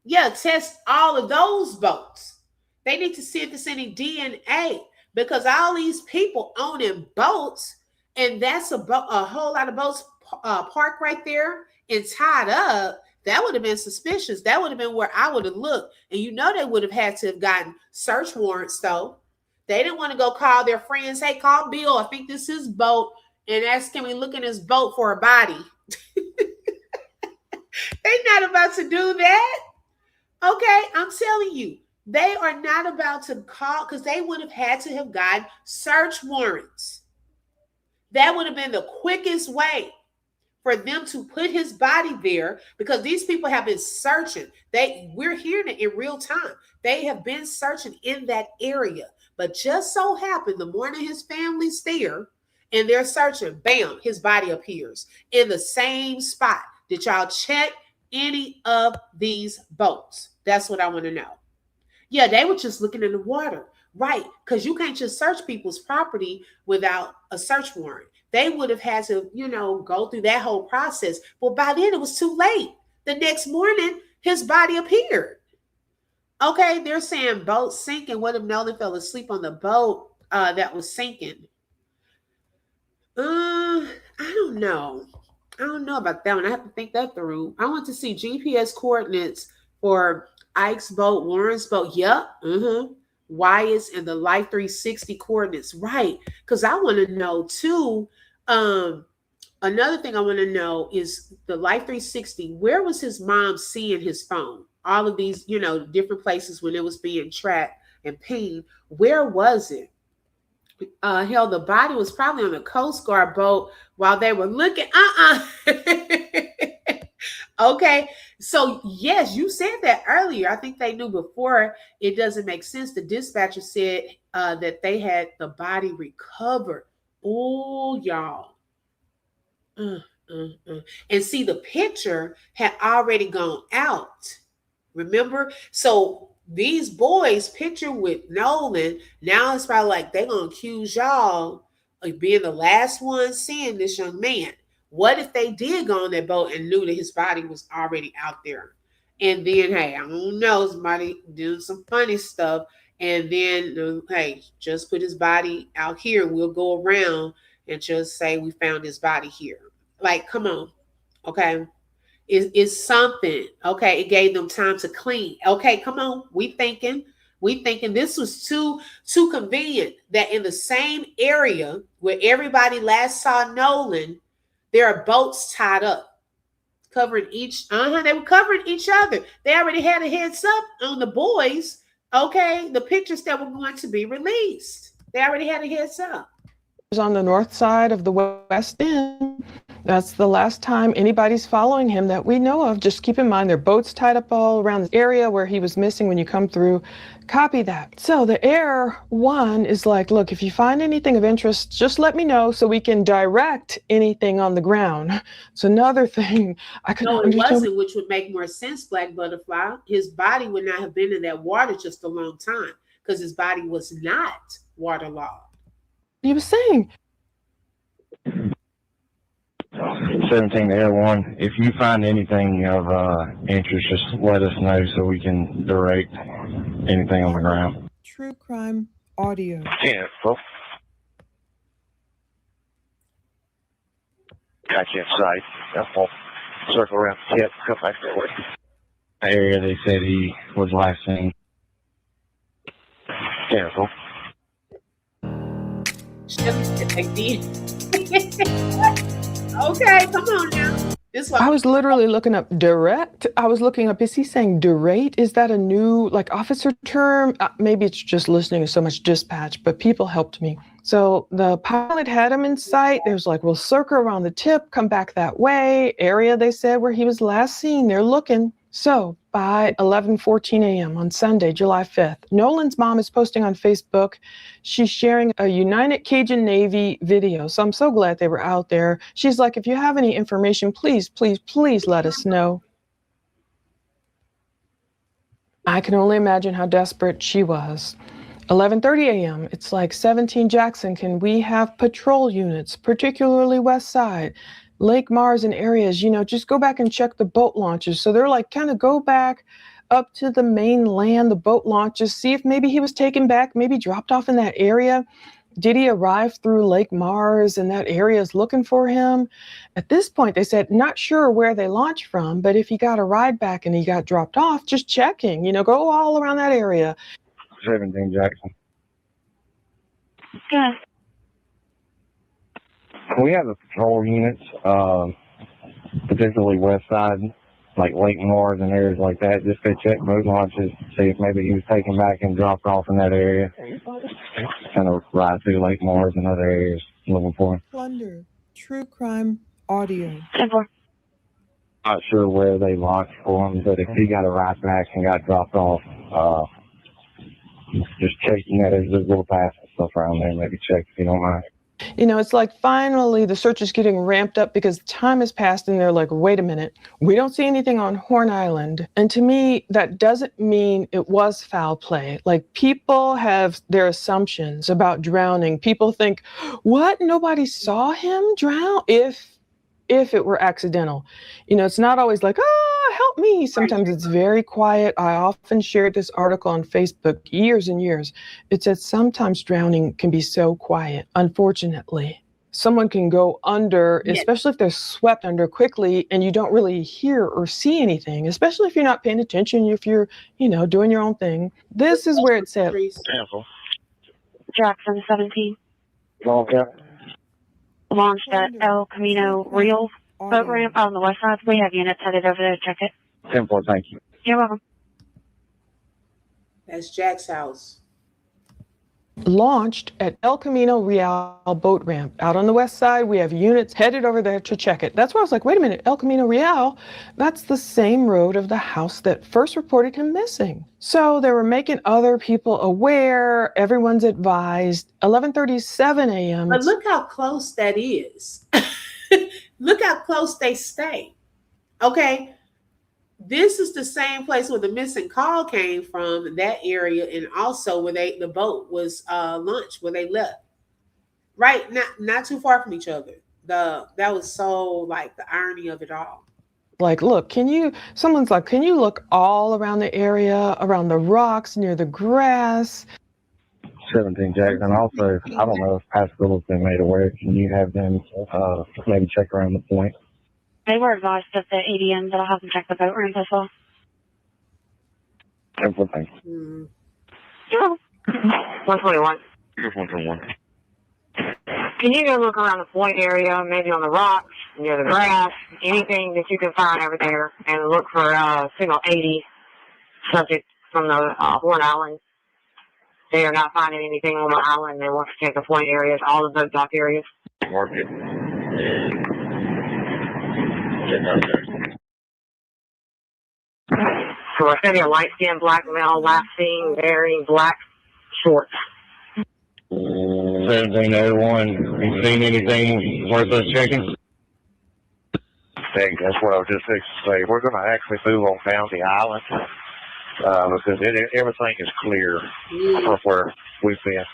Yeah, test all of those boats. They need to see if there's any DNA, because all these people owning boats, and that's a whole lot of boats parked right there and tied up. That would have been suspicious. That would have been where I would have looked. And you know they would have had to have gotten search warrants, though. They didn't want to go call their friends, hey, call Bill, I think this is his boat, and ask, can we look in his boat for a body? They're not about to do that. Okay, I'm telling you, they are not about to call, because they would have had to have gotten search warrants. That would have been the quickest way for them to put his body there, because these people have been searching. We're hearing it in real time. They have been searching in that area. But just so happened the morning his family's there and they're searching, bam, his body appears in the same spot. Did y'all check any of these boats? That's what I want to know. Yeah, they were just looking in the water. Right, because you can't just search people's property without a search warrant. They would have had to, go through that whole process. But by then it was too late. The next morning, his body appeared. Okay, they're saying boat sinking. What if Nolan fell asleep on the boat that was sinking? I don't know. I don't know about that one. I have to think that through. I want to see GPS coordinates for Ike's boat, Warren's boat. Yep. Wyatt's and the Life 360 coordinates. Right. Because I want to know too. Another thing I want to know is the Life 360. Where was his mom seeing his phone? All of these, different places when it was being tracked and pinged. Where was it? Hell, the body was probably on a Coast Guard boat while they were looking. Okay, so yes, you said that earlier. I think they knew before. It doesn't make sense. The dispatcher said that they had the body recovered. Oh, y'all. And see, the picture had already gone out. Remember? So these boys picture with Nolan, now it's probably like they're going to accuse y'all of being the last one seeing this young man. What if they did go on that boat and knew that his body was already out there? And then, hey, I don't know, somebody doing some funny stuff. And then, hey, just put his body out here. We'll go around and just say we found his body here. Like, come on. Okay. It's something. Okay. It gave them time to clean. Okay. Come on. We thinking this was too convenient that in the same area where everybody last saw Nolan, there are boats tied up, covering each. They were covering each other. They already had a heads up on the boys. Okay, the pictures that were going to be released. They already had a heads up. On the north side of the West End, That's the last time anybody's following him that we know of. Just keep in mind, there are boats tied up all around the area where he was missing when you come through. Copy that. So the Air One is like, look, if you find anything of interest, just let me know so we can direct anything on the ground. It's another thing I could No, not it understand. wasn't, which would make more sense, Black Butterfly. His body would not have been in that water just a long time because his body was not waterlogged. He was saying. 17 to L1. If you find anything of interest, just let us know so we can direct anything on the ground. True crime audio. Yeah, well. Got you inside. I'll circle around the tip, come back that way. The area they said he was last seen. Careful. Okay, come on now. I was literally looking up direct. I was looking up, is he saying direct? Is that a new like officer term? Maybe it's just listening to so much dispatch, but people helped me. So the pilot had him in sight. They was like, we'll circle around the tip, come back that way. Area, they said, where he was last seen. They're looking. So by 11:14 a.m. on Sunday, July 5th, Nolan's mom is posting on Facebook. She's sharing a United Cajun Navy video. So I'm so glad they were out there. She's like, if you have any information, please, please, please let us know. I can only imagine how desperate she was. 11:30 a.m. It's like 17 Jackson. Can we have patrol units, particularly West Side? Lake Mars and areas, just go back and check the boat launches. So they're like, kind of go back up to the mainland, the boat launches, see if maybe he was taken back, maybe dropped off in that area. Did he arrive through Lake Mars and that area is looking for him? At this point, they said, not sure where they launched from, but if he got a ride back and he got dropped off, just checking, go all around that area. 17 Jackson. Yes. We have the patrol units, particularly West Side, like Lake Mars and areas like that, just to check boat launches, see if maybe he was taken back and dropped off in that area. Kind of ride through Lake Mars and other areas looking for him. Plunder. True crime audio. Not sure where they launched for him, but if he got a ride back and got dropped off, just checking that there's little paths and stuff around there, maybe check if you don't mind. It's like finally the search is getting ramped up because time has passed and they're like, wait a minute, we don't see anything on Horn Island. And to me, that doesn't mean it was foul play. Like people have their assumptions about drowning. People think, what? Nobody saw him drown? If it were accidental. It's not always like, help me. Sometimes it's very quiet. I often shared this article on Facebook years and years. It said sometimes drowning can be so quiet. Unfortunately, someone can go under, especially if they're swept under quickly and you don't really hear or see anything, especially if you're not paying attention, if you're, doing your own thing. This is where it said, Careful. Jackson 17. Okay. Launched at El Camino Real boat ramp out on the west side. We have units headed over there to check it. 10-4, thank you. You're welcome. That's Jack's house. Launched at El Camino Real boat ramp out on the west side. We have units headed over there to check it. That's why I was like, wait a minute, El Camino Real, that's the same road of the house that first reported him missing. So they were making other people aware. Everyone's advised. 11:37 a.m. But look how close that is. Look how close they stay. Okay. This is the same place where the missing call came from, that area, and also where the boat was launched, where they left. Right, not too far from each other. That was so like the irony of it all. Like, look, someone's like, can you look all around the area, around the rocks, near the grass? 17 Jackson. Also, I don't know if Pascal's been made aware. Can you have them maybe check around the point? They were advised of the ADM, but I'll have them check the boat ramp as well. 10-4, thank you. 121. Here's 121. Can you go look around the point area, maybe on the rocks, near the grass, anything that you can find over there, and look for signal 80 subject from the Horn Island. They are not finding anything on the island. They want to check the point areas, all the boat dock areas. Mark it. So we're sending a light-skinned black male last seen wearing black shorts. 1701. You seen anything worth us checking? That's what I was just fixing to say. We're going to actually move on down the island because everything is clear from where we've been.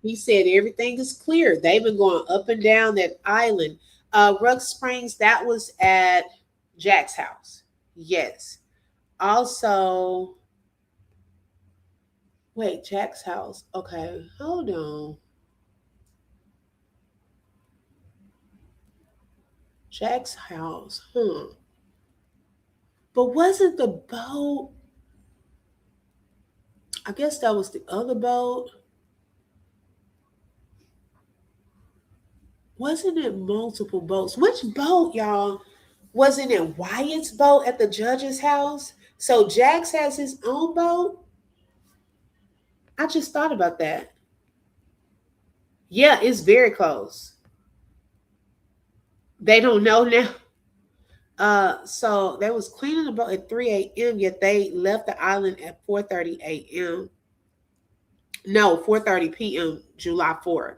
He said everything is clear. They've been going up and down that island. Rug Springs, that was at Jack's house. Yes. Also, wait, Jack's house. Okay, hold on. Jack's house. But wasn't the boat? I guess that was the other boat. Wasn't it multiple boats? Which boat, y'all? Wasn't it Wyatt's boat at the judge's house? So Jax has his own boat? I just thought about that. Yeah, it's very close. They don't know now. So they was cleaning the boat at 3 a.m., yet they left the island at 4:30 a.m. No, 4:30 p.m., July 4th.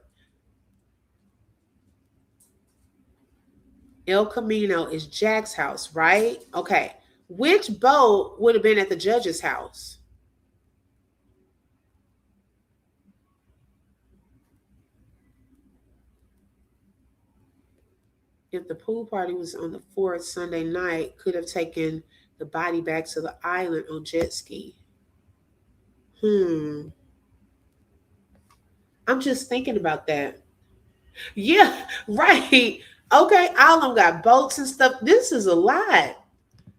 El Camino is Jack's house, right? Okay. Which boat would have been at the judge's house? If the pool party was on the 4th Sunday night, could have taken the body back to the island on jet ski. I'm just thinking about that. Yeah, right. Okay, all of them got boats and stuff. This is a lot.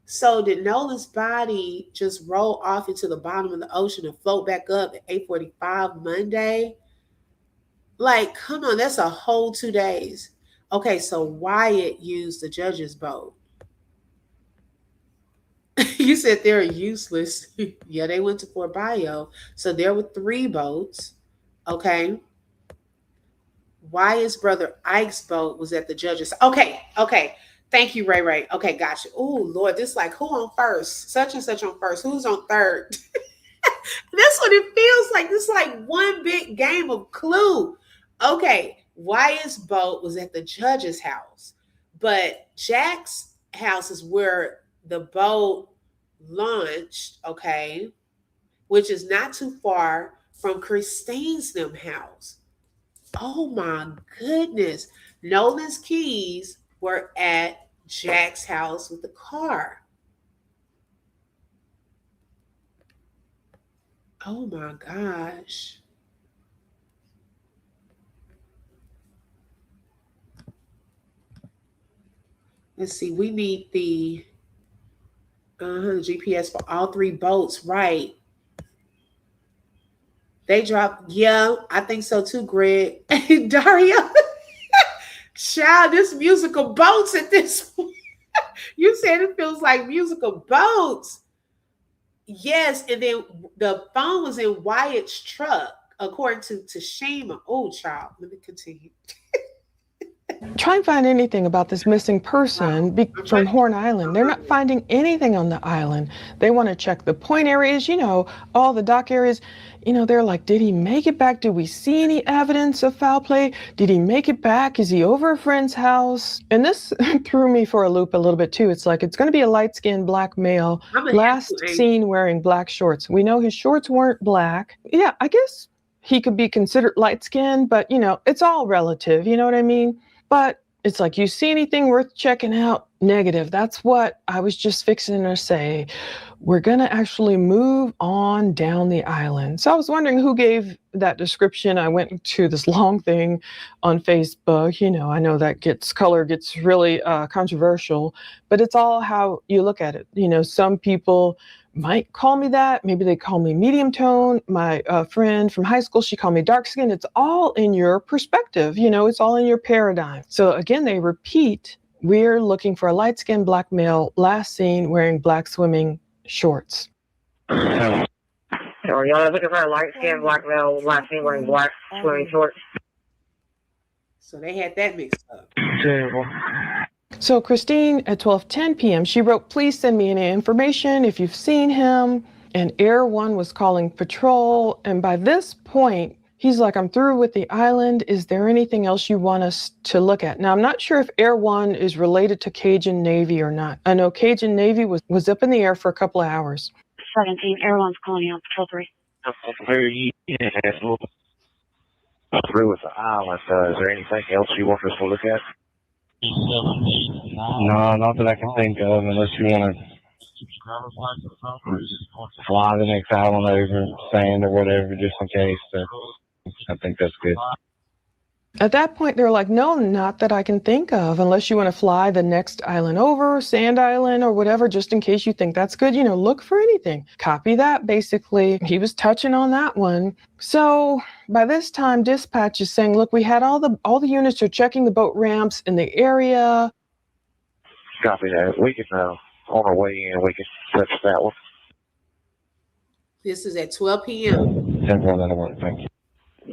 So did Nolan's body just roll off into the bottom of the ocean and float back up at 8:45 Monday? Like, come on, that's a whole 2 days. Okay, so Wyatt used the judge's boat. You said they're useless. Yeah, they went to Fort Bio. So there were 3 boats. Okay. Wyatt's brother Ike's boat was at the judge's. Okay. Thank you, Ray. Okay, gotcha. Oh, Lord, this is like who on first? Such and such on first. Who's on third? That's what it feels like. This is like one big game of Clue. Okay, Wyatt's boat was at the judge's house, but Jack's house is where the boat launched, okay, which is not too far from Christine's them house. Oh my goodness. Nolan's keys were at Jack's house with the car. Oh my gosh. Let's see. We need the GPS for all 3 boats, right? They dropped. Yeah, I think so too, Greg. Daria. Child, this musical boats at this point. You said it feels like musical boats. Yes, and then the phone was in Wyatt's truck, according to Shima. Oh, child. Let me continue. Try and find anything about this missing person from Horn Island. They're not finding anything on the island. They want to check the point areas, all the dock areas. They're like, did he make it back? Did we see any evidence of foul play? Did he make it back? Is he over a friend's house? And this threw me for a loop a little bit too. It's like, it's going to be a light-skinned black male, last seen wearing black shorts. We know his shorts weren't black. Yeah, I guess he could be considered light-skinned, but it's all relative. You know what I mean? But it's like, you see anything worth checking out? Negative. That's what I was just fixing to say. We're going to actually move on down the island. So I was wondering who gave that description. I went to this long thing on Facebook. I know that color gets really controversial, but it's all how you look at it. Some people might call me that. Maybe they call me medium tone. My friend from high school, she called me dark skin. It's all in your perspective. It's all in your paradigm. So again, they repeat, we're looking for a light-skinned black male last seen wearing black swimming shorts. So are y'all looking for a light-skinned black male last seen wearing black swimming shorts? So they had that mixed up. So Christine at 12:10 p.m., she wrote, please send me any information if you've seen him. And Air One was calling patrol. And by this point, he's like, I'm through with the island. Is there anything else you want us to look at? Now, I'm not sure if Air One is related to Cajun Navy or not. I know Cajun Navy was up in the air for a couple of hours. 17, Air One's calling you on Patrol 3. Through with the island. Is there anything else you want us to look at? No, not that I can think of, unless you want to fly the next island over, sand or whatever, just in case. I think that's good. At that point, they're like, no, not that I can think of, unless you want to fly the next island over, Sand Island or whatever, just in case you think that's good. Look for anything. Copy that, basically. He was touching on that one. So by this time, dispatch is saying, look, we had all the units are checking the boat ramps in the area. Copy that. We can, on our way in, we can touch that one. This is at 12 p.m. 10-4, that'll work. Thank you.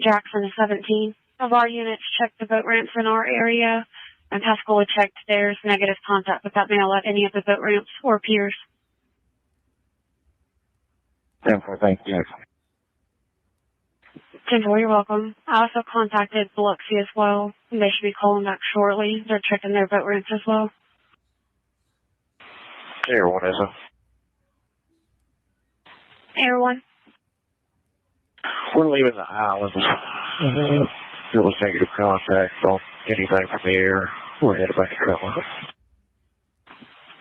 Jackson is 17. Of our units checked the boat ramps in our area, and Pascola checked theirs. Negative contact with that male at any of the boat ramps or piers. 10-4, thank you. 10-4, you're welcome. I also contacted Biloxi as well. They should be calling back shortly. They're checking their boat ramps as well. Air One, is it? Air One. We're leaving the island. There was negative contact on anything from the air. We're headed back to Nolan.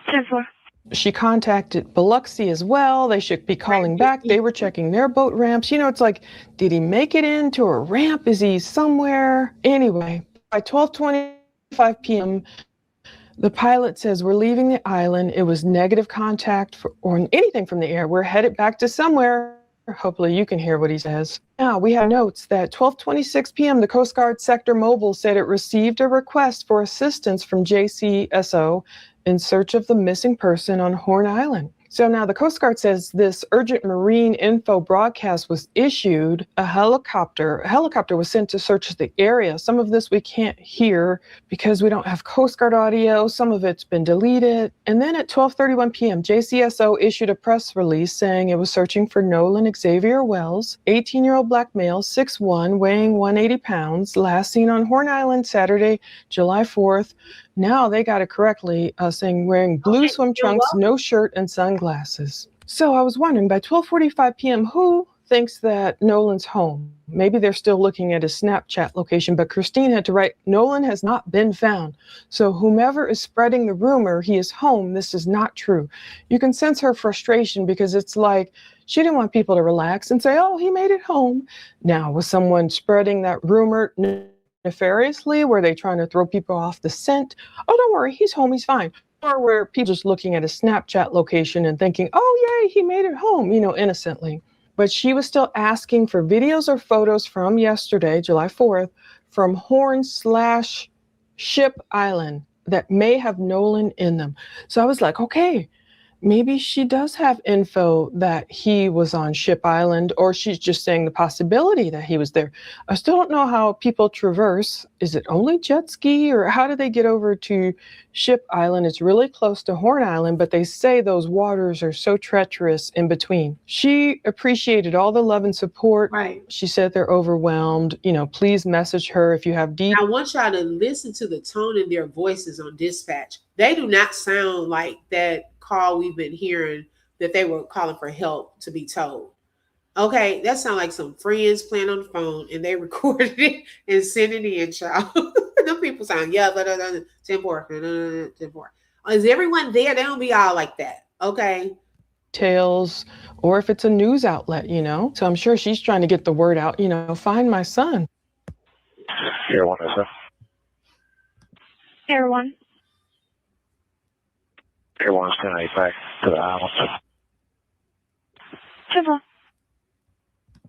10-4. She contacted Biloxi as well. They should be calling back. They were checking their boat ramps. It's like, did he make it into a ramp? Is he somewhere? Anyway, by 12:25 p.m., the pilot says, we're leaving the island. It was negative contact or anything from the air. We're headed back to somewhere. Hopefully you can hear what he says. Now, we have notes that 12:26 p.m., the Coast Guard Sector Mobile said it received a request for assistance from JCSO in search of the missing person on Horn Island. So now the Coast Guard says this urgent marine info broadcast was issued. A helicopter was sent to search the area. Some of this we can't hear because we don't have Coast Guard audio. Some of it's been deleted. And then at 12:31 p.m., JCSO issued a press release saying it was searching for Nolan Xavier Wells, 18-year-old black male, 6'1", weighing 180 pounds, last seen on Horn Island Saturday, July 4th. Now they got it correctly, saying wearing blue swim trunks, no shirt, and sunglasses. So I was wondering, by 12:45 p.m., who thinks that Nolan's home? Maybe they're still looking at his Snapchat location, but Christine had to write, Nolan has not been found. So whomever is spreading the rumor he is home, this is not true. You can sense her frustration because it's like she didn't want people to relax and say, oh, he made it home. Now, was someone spreading that rumor nefariously? Were they trying to throw people off the scent? Oh, don't worry, he's home, he's fine. Or were people just looking at his Snapchat location and thinking, oh, yay, he made it home, innocently. But she was still asking for videos or photos from yesterday, July 4th, from Horn/Ship Island that may have Nolan in them. So I was like, okay, maybe she does have info that he was on Ship Island, or she's just saying the possibility that he was there. I still don't know how people traverse. Is it only jet ski, or how do they get over to Ship Island? It's really close to Horn Island, but they say those waters are so treacherous in between. She appreciated all the love and support. Right. She said they're overwhelmed. Please message her if you have deep. I want y'all to listen to the tone in their voices on dispatch. They do not sound like that call we've been hearing that they were calling for help to be told. Okay, that sounds like some friends playing on the phone and they recorded it and sent it in, child. Them people sound, 10-4, 10-4. Is everyone there? They don't be all like that, okay? Tales, or if it's a news outlet, So I'm sure she's trying to get the word out, find my son. Air One, is it? Air One. Air One's 10-8 back to the island. 10-4.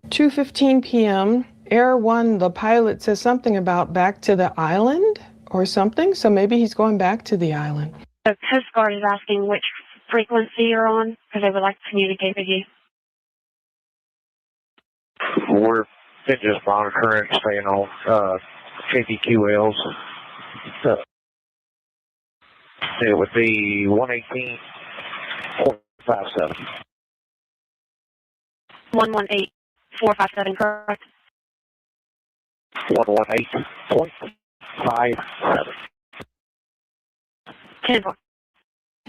2:15 p.m. Air One, the pilot says something about back to the island or something. So maybe he's going back to the island. The Coast Guard is asking which frequency you're on because they would like to communicate with you. We're just monitoring, staying on KPQLs. It would be 118.57. 118.457, correct? 118.57. 10-4.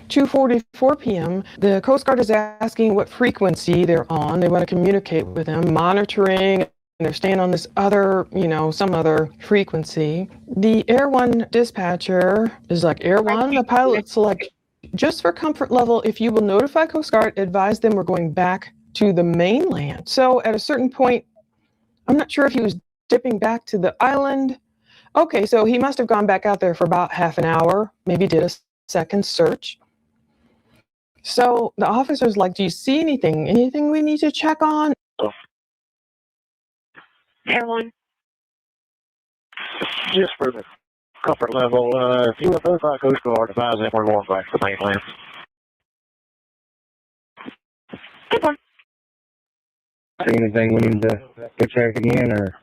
2:44 p.m. The Coast Guard is asking what frequency they're on. They want to communicate with them, monitoring, and they're staying on this other, some other frequency. The Air One dispatcher is like, Air One, the pilot select, just for comfort level, if you will notify Coast Guard, advise them we're going back to the mainland. So at a certain point, I'm not sure if he was dipping back to the island. Okay, so he must have gone back out there for about half an hour, maybe did a second search. So the officer's like, do you see anything? Anything we need to check on? Air One. Just for the comfort level, if you would notify Coast Guard, advise them we're going back to the mainland. Good one. See anything we need to go check again, or?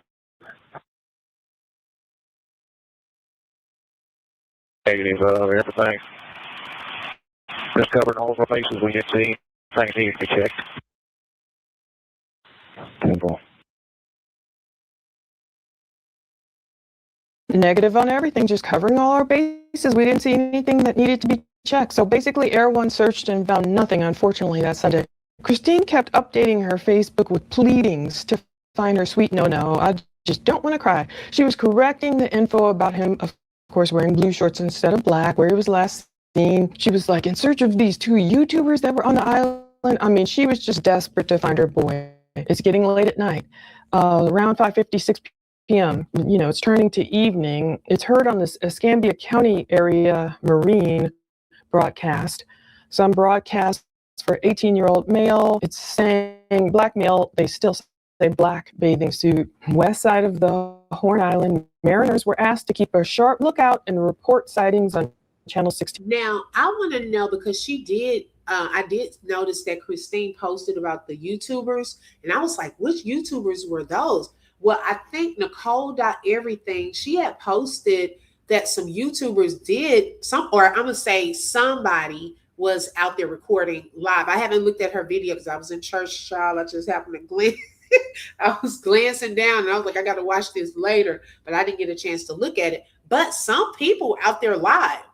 Negative, everything. Just covering all of our bases when you see things need to be checked. Negative on everything, just covering all our bases. We didn't see anything that needed to be checked. So basically, Air One searched and found nothing, unfortunately, that Sunday. Christine kept updating her Facebook with pleadings to find her sweet no-no. I just don't want to cry. She was correcting the info about him, of course, wearing blue shorts instead of black, where he was last seen. She was like in search of these 2 YouTubers that were on the island. I mean, she was just desperate to find her boy. It's getting late at night. Around 5:56 p.m., it's turning to evening. It's heard on this Escambia County area Marine broadcast. Some broadcasts for 18-year-old male. It's saying black male. They still say black bathing suit. West side of the Horn Island, mariners were asked to keep a sharp lookout and report sightings on Channel 16. Now, I want to know, because I did notice that Christine posted about the YouTubers, and I was like, which YouTubers were those? Well, I think Nicole.everything, she had posted that some YouTubers did I'm going to say somebody was out there recording live. I haven't looked at her video because I was in church, child. I just happened to glance. I was glancing down and I was like, I got to watch this later, but I didn't get a chance to look at it. But some people out there live.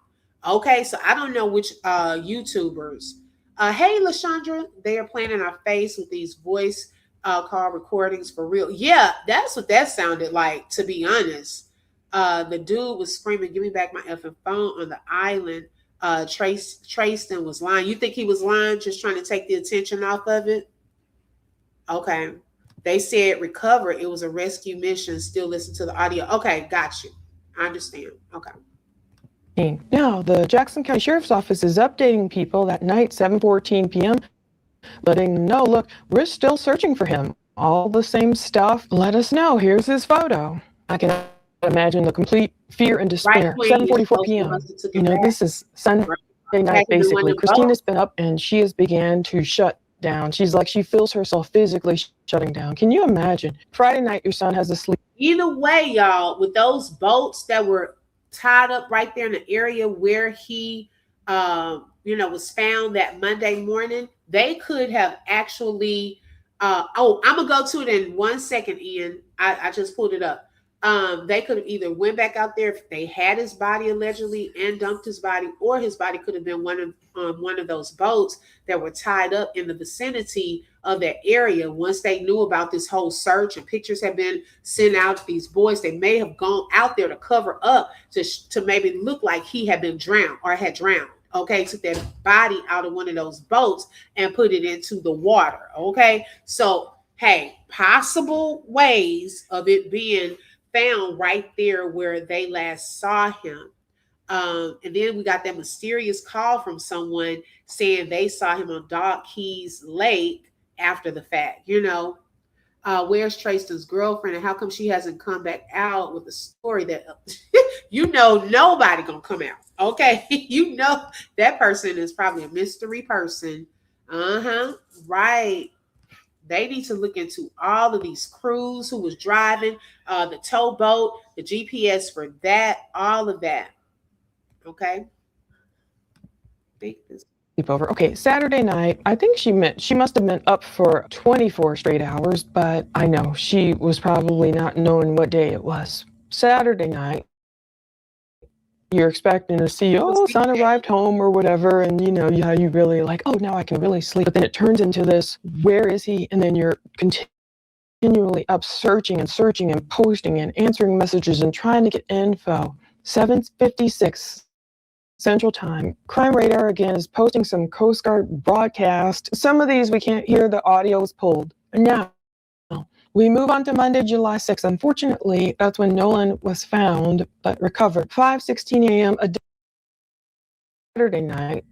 Okay, so I don't know which YouTubers. Hey, LaShondra, they are playing in our face with these voice call recordings for real. Yeah, that's what that sounded like, to be honest. The dude was screaming, give me back my effing phone on the island. Trayston was lying. You think he was lying, just trying to take the attention off of it? Okay. They said recover. It was a rescue mission. Still listen to the audio. Okay, got you. I understand. Okay. Now, the Jackson County Sheriff's Office is updating people that night, 7:14 p.m., letting them know, look, we're still searching for him. All the same stuff. Let us know. Here's his photo. I can imagine the complete fear and despair. 7:44 p.m. This is Sunday night, basically. Christina's been up and she has began to shut down. She's like, she feels herself physically shutting down. Can you imagine? Friday night, your son has a sleep. Either way, y'all, with those boats that were tied up right there in the area where he, was found that Monday morning, they could have actually, I'm going to go to it in 1 second, Ian. I just pulled it up. They could have either went back out there if they had his body allegedly and dumped his body, or his body could have been one of those boats that were tied up in the vicinity of that area. Once they knew about this whole search and pictures had been sent out to these boys, they may have gone out there to cover up to maybe look like he had been drowned or had drowned. Okay, took their body out of one of those boats and put it into the water. Okay, so hey, possible ways of it being found right there where they last saw him. And then we got that mysterious call from someone saying they saw him on Dog Keys Lake after the fact. Where's Trayston's girlfriend, and how come she hasn't come back out with a story that nobody gonna come out? Okay, that person is probably a mystery person. Right. They need to look into all of these crews who was driving, the towboat, the GPS for that, all of that. Okay. think this. Sleepover. Okay, Saturday night, I think she must have been up for 24 straight hours, but I know she was probably not knowing what day it was. Saturday night, you're expecting to see, oh, son arrived home or whatever, and you know, yeah, you really like, oh, now I can really sleep. But then it turns into this, where is he? And then you're continually up searching and posting and answering messages and trying to get info. 7:56 Central Time. Crime Radar again is posting some Coast Guard broadcast. Some of these we can't hear, the audio is pulled. Now, we move on to Monday, July 6th. Unfortunately, that's when Nolan was found but recovered. 5:16 a.m. a Saturday night.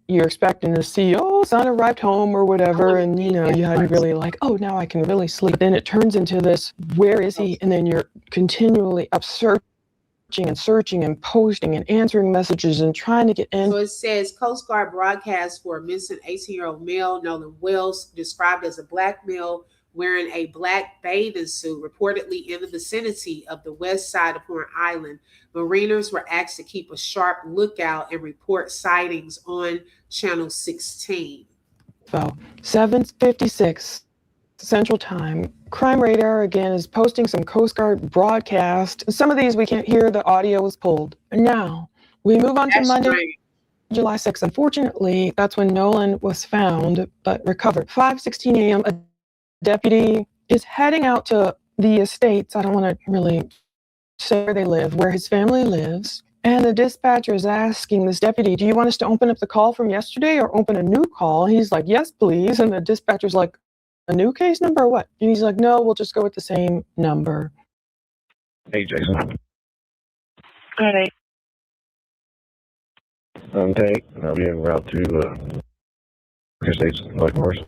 You're expecting to see, oh, son arrived home or whatever, and you know, yeah, you really like, oh, now I can really sleep. Then it turns into this, where is he? And then you're continually up searching and posting and answering messages and trying to get in. So it says Coast Guard broadcast for a missing 18-year-old male, Nolan Wells, described as a black male wearing a black bathing suit, reportedly in the vicinity of the west side of Horn Island. Mariners were asked to keep a sharp lookout and report sightings on Channel 16. So 7:56 Central Time. Crime Radar again is posting some Coast Guard broadcast. Some of these we can't hear, the audio is pulled. Now, we move on to Monday, July 6th. Unfortunately, that's when Nolan was found but recovered. 5:16 a.m. a deputy is heading out to the estates. I don't want to really say where they live, where his family lives. And the dispatcher is asking this deputy, do you want us to open up the call from yesterday or open a new call? And he's like, yes, please. And the dispatcher's like, a new case number or what? And he's like, no, we'll just go with the same number. Hey, Jason. Good. I'm Tate, and I'll be en route to States, like Morris.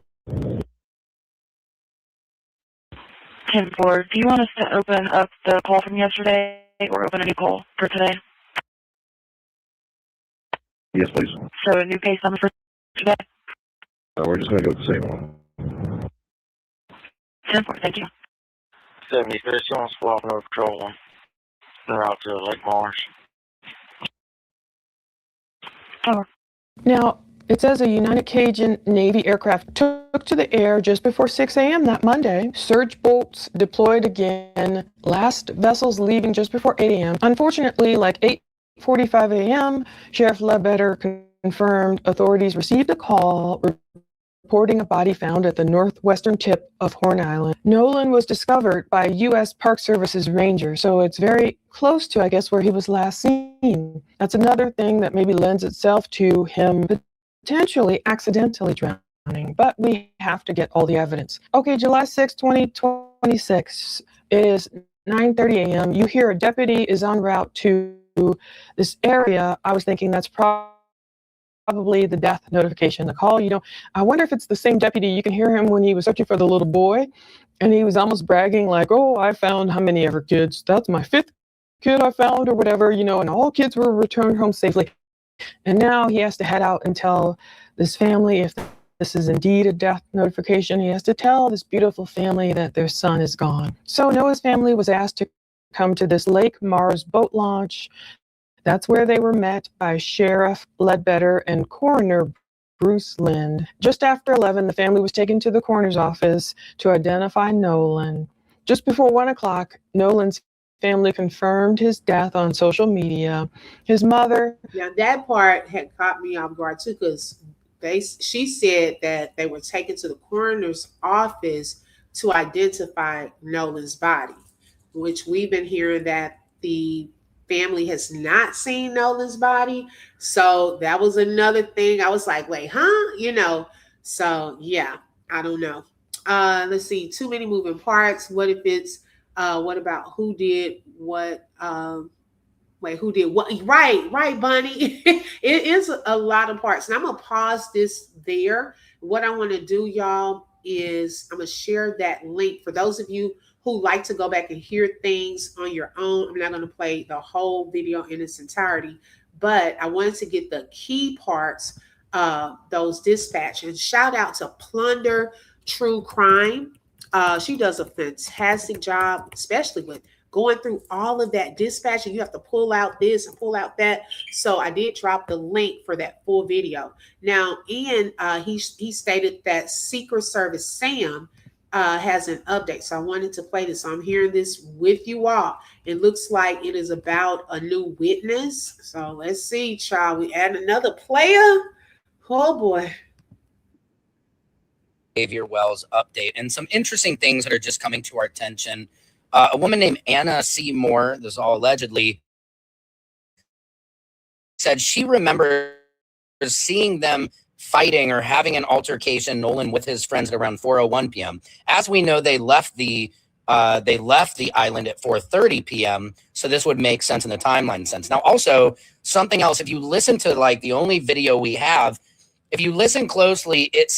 10-4. Do you want us to open up the call from yesterday or open a new call for today? Yes, please. So a new case number for today? We're just going to go with the same one. 10-4, thank you. 75th, you want to swap over patrol one. En route to Lake Morris. Now, it says a United Cajun Navy aircraft took to the air just before 6 a.m. that Monday. Search boats deployed again. Last vessels leaving just before 8 a.m. Unfortunately, like 8:45 a.m., Sheriff Ledbetter confirmed authorities received a call reporting a body found at the northwestern tip of Horn Island. Nolan was discovered by U.S. Park Service's ranger, so it's very close to, I guess, where he was last seen. That's another thing that maybe lends itself to him potentially accidentally drowning, but we have to get all the evidence. Okay, July 6, 2026 is 9:30 a.m. You hear a deputy is en route to this area. I was thinking that's probably the death notification, the call. I wonder if it's the same deputy. You can hear him when he was searching for the little boy, and he was almost bragging like, oh, I found how many ever kids? That's my 5th kid I found or whatever, and all kids were returned home safely. And now he has to head out and tell this family, if this is indeed a death notification, he has to tell this beautiful family that their son is gone. So Noah's family was asked to come to this Lake Mars boat launch. That's where they were met by Sheriff Ledbetter and Coroner Bruce Lind. Just after 11, the family was taken to the coroner's office to identify Nolan. Just before 1 o'clock, Nolan's family confirmed his death on social media. His mother... Yeah, that part had caught me off guard too, because she said that they were taken to the coroner's office to identify Nolan's body, which we've been hearing that the family has not seen Nolan's body. So that was another thing. I was like, wait, huh? So yeah, I don't know. Let's see, too many moving parts. What if it's what about who did what? Who did what? Right, Bunny. It is a lot of parts. And I'm going to pause this there. What I want to do, y'all, is I'm going to share that link for those of you who like to go back and hear things on your own. I'm not going to play the whole video in its entirety, but I wanted to get the key parts of those dispatches. Shout out to Plunder True Crime. She does a fantastic job, especially with going through all of that dispatching. You have to pull out this and pull out that. So I did drop the link for that full video. Now, Ian, he stated that Secret Service Sam has an update. So I wanted to play this. So I'm hearing this with you all. It looks like it is about a new witness. So let's see, child. We add another player. Oh boy. Xavier Wells update and some interesting things that are just coming to our attention. A woman named Anna Seymour, this is all allegedly, said she remembers seeing them fighting or having an altercation, Nolan with his friends at around 4:01 p.m. As we know, they left the island at 4:30 p.m. So this would make sense in the timeline sense. Now, also something else, if you listen to like the only video we have, if you listen closely, it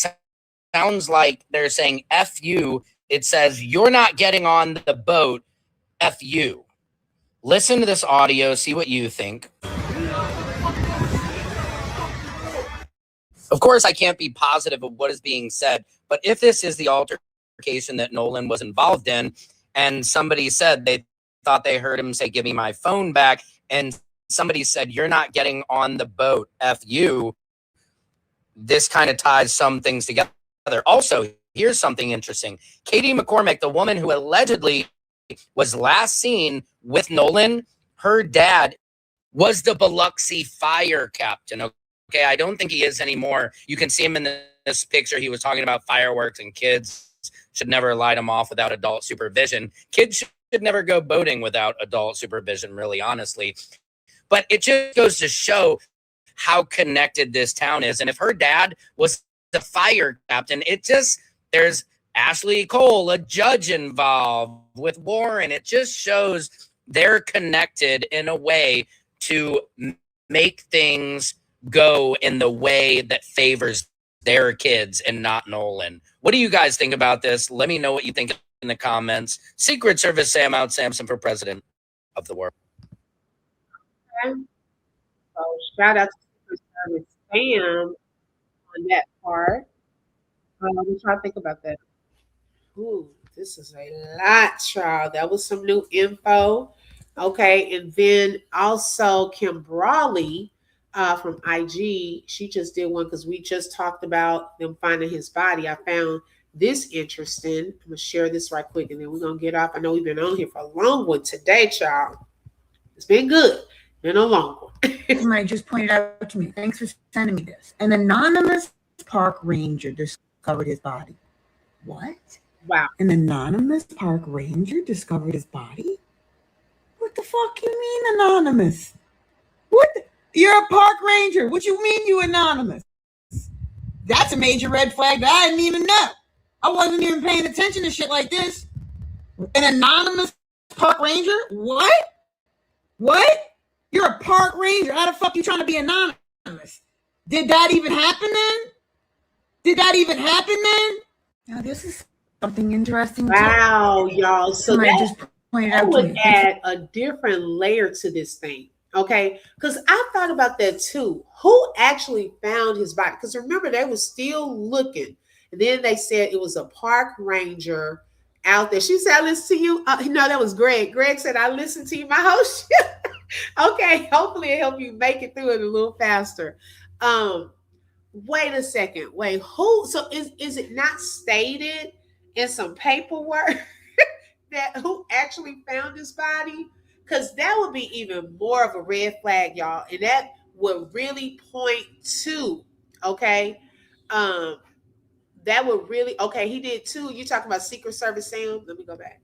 sounds like they're saying F you. It says, you're not getting on the boat, F you. Listen to this audio, see what you think. Of course, I can't be positive of what is being said, but if this is the altercation that Nolan was involved in, and somebody said they thought they heard him say, give me my phone back, and somebody said, you're not getting on the boat, F you, this kind of ties some things together. Also, here's something interesting. Katie McCormick, the woman who allegedly was last seen with Nolan, her dad was the Biloxi fire captain. Okay, I don't think he is anymore. You can see him in this picture. He was talking about fireworks and kids should never light them off without adult supervision. Kids should never go boating without adult supervision, really, honestly. But it just goes to show how connected this town is. And if her dad was the fire captain, there's Ashley Cole, a judge involved with Warren. It just shows they're connected in a way to make things go in the way that favors their kids and not Nolan. What do you guys think about this? Let me know what you think in the comments. Secret Service Sam out Samson for president of the world. Okay. So shout out to Secret Service Sam on that part. What do y'all think about that? Ooh, this is a lot, child. That was some new info. Okay, and then also Kim Brawley from IG, she just did one because we just talked about them finding his body. I found this interesting. I'm gonna share this right quick, and then we're gonna get off. I know we've been on here for a long one today, child. It's been good. Been a long one. Somebody just pointed out to me. Thanks for sending me this. An anonymous park ranger discovered his body. What? Wow. An anonymous park ranger discovered his body? What the fuck you mean anonymous? What? You're a park ranger. What you mean you anonymous? That's a major red flag that I didn't even know. I wasn't even paying attention to shit like this. An anonymous park ranger? What? What? You're a park ranger. How the fuck you trying to be anonymous? Did that even happen then? Did that even happen then? Now this is something interesting. Wow, y'all. So Somebody that just pointed out to would me. add a different layer to this thing. Okay, because I thought about that too. Who actually found his body? Because remember, they were still looking. And then they said it was a park ranger out there. She said, I listened to you. No, that was Greg. Greg said, I listened to you my whole shit. Okay, hopefully it helped you make it through it a little faster. Wait a second. Wait, who? So is it not stated in some paperwork that who actually found his body? Because that would be even more of a red flag, y'all. And that would really point to, okay, that would really, okay, he did too. You talking about Secret Service Sam? Let me go back.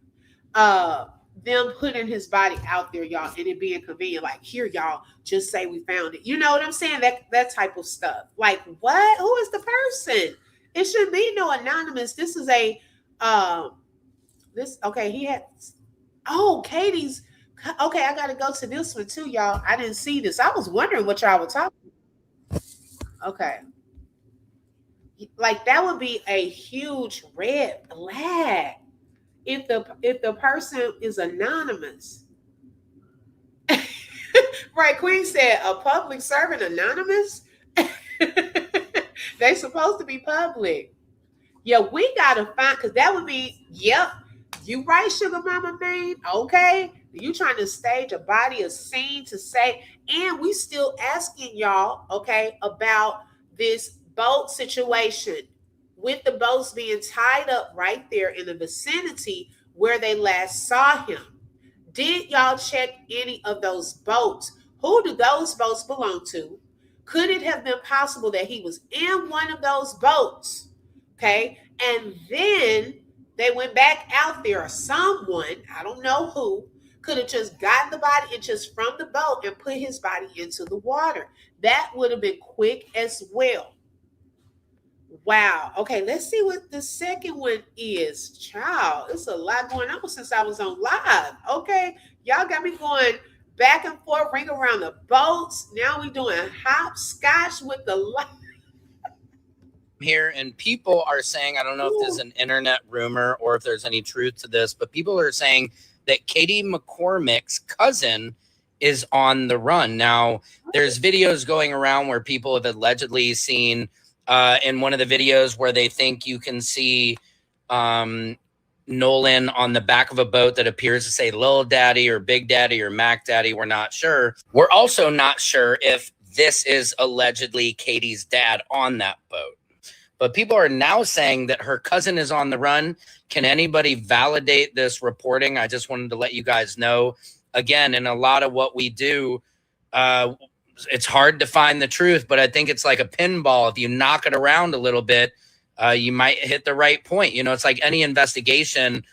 Them putting his body out there, y'all, and it being convenient. Like, here, y'all, just say we found it. You know what I'm saying? That type of stuff. Like, what? Who is the person? It shouldn't be no anonymous. This is a, okay, he had, Katie's, okay, I got to go to this one too, y'all. I didn't see this. I was wondering what y'all were talking about. Okay. Like, that would be a huge red flag if the person is anonymous. Right, Queen said, a public servant anonymous? They supposed to be public. Yeah, we got to find, because that would be, yep, you right, Sugar Mama Main. Okay, You trying to stage a body, a scene to say, and we still asking y'all, okay, about this boat situation with the boats being tied up right there in the vicinity where they last saw him. Did y'all check any of those boats? Who do those boats belong to? Could it have been possible that he was in one of those boats? Okay. And then they went back out there, or someone, I don't know who, could have just gotten the body and just from the boat and put his body into the water. That would have been quick as well. Wow. Okay, let's see what the second one is. Child, it's a lot going on since I was on live. Okay, y'all got me going back and forth, ring around the boats. Now we doing hopscotch with the light. Here, and people are saying, I don't know if there's an internet rumor or if there's any truth to this, but people are saying that Katie McCormick's cousin is on the run. Now, there's videos going around where people have allegedly seen in one of the videos where they think you can see Nolan on the back of a boat that appears to say Lil Daddy or Big Daddy or Mac Daddy. We're not sure. We're also not sure if this is allegedly Katie's dad on that boat. But people are now saying that her cousin is on the run. Can anybody validate this reporting? I just wanted to let you guys know. Again, in a lot of what we do, it's hard to find the truth, but I think it's like a pinball. If you knock it around a little bit, you might hit the right point. You know, it's like any investigation.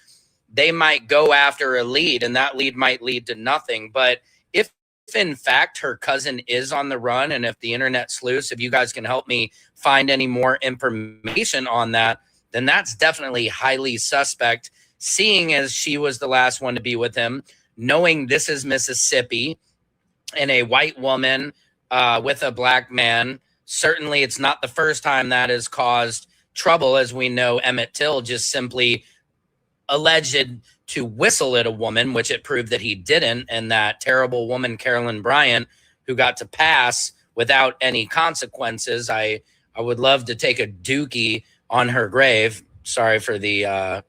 They might go after a lead, and that lead might lead to nothing. But if in fact her cousin is on the run, and if the internet sleuths, if you guys can help me find any more information on that, then that's definitely highly suspect, seeing as she was the last one to be with him, knowing this is Mississippi and a white woman with a black man. Certainly it's not the first time that has caused trouble. As we know, Emmett Till just simply alleged to whistle at a woman, which it proved that he didn't, and that terrible woman Carolyn Bryant, who got to pass without any consequences. I would love to take a dookie on her grave. Sorry for the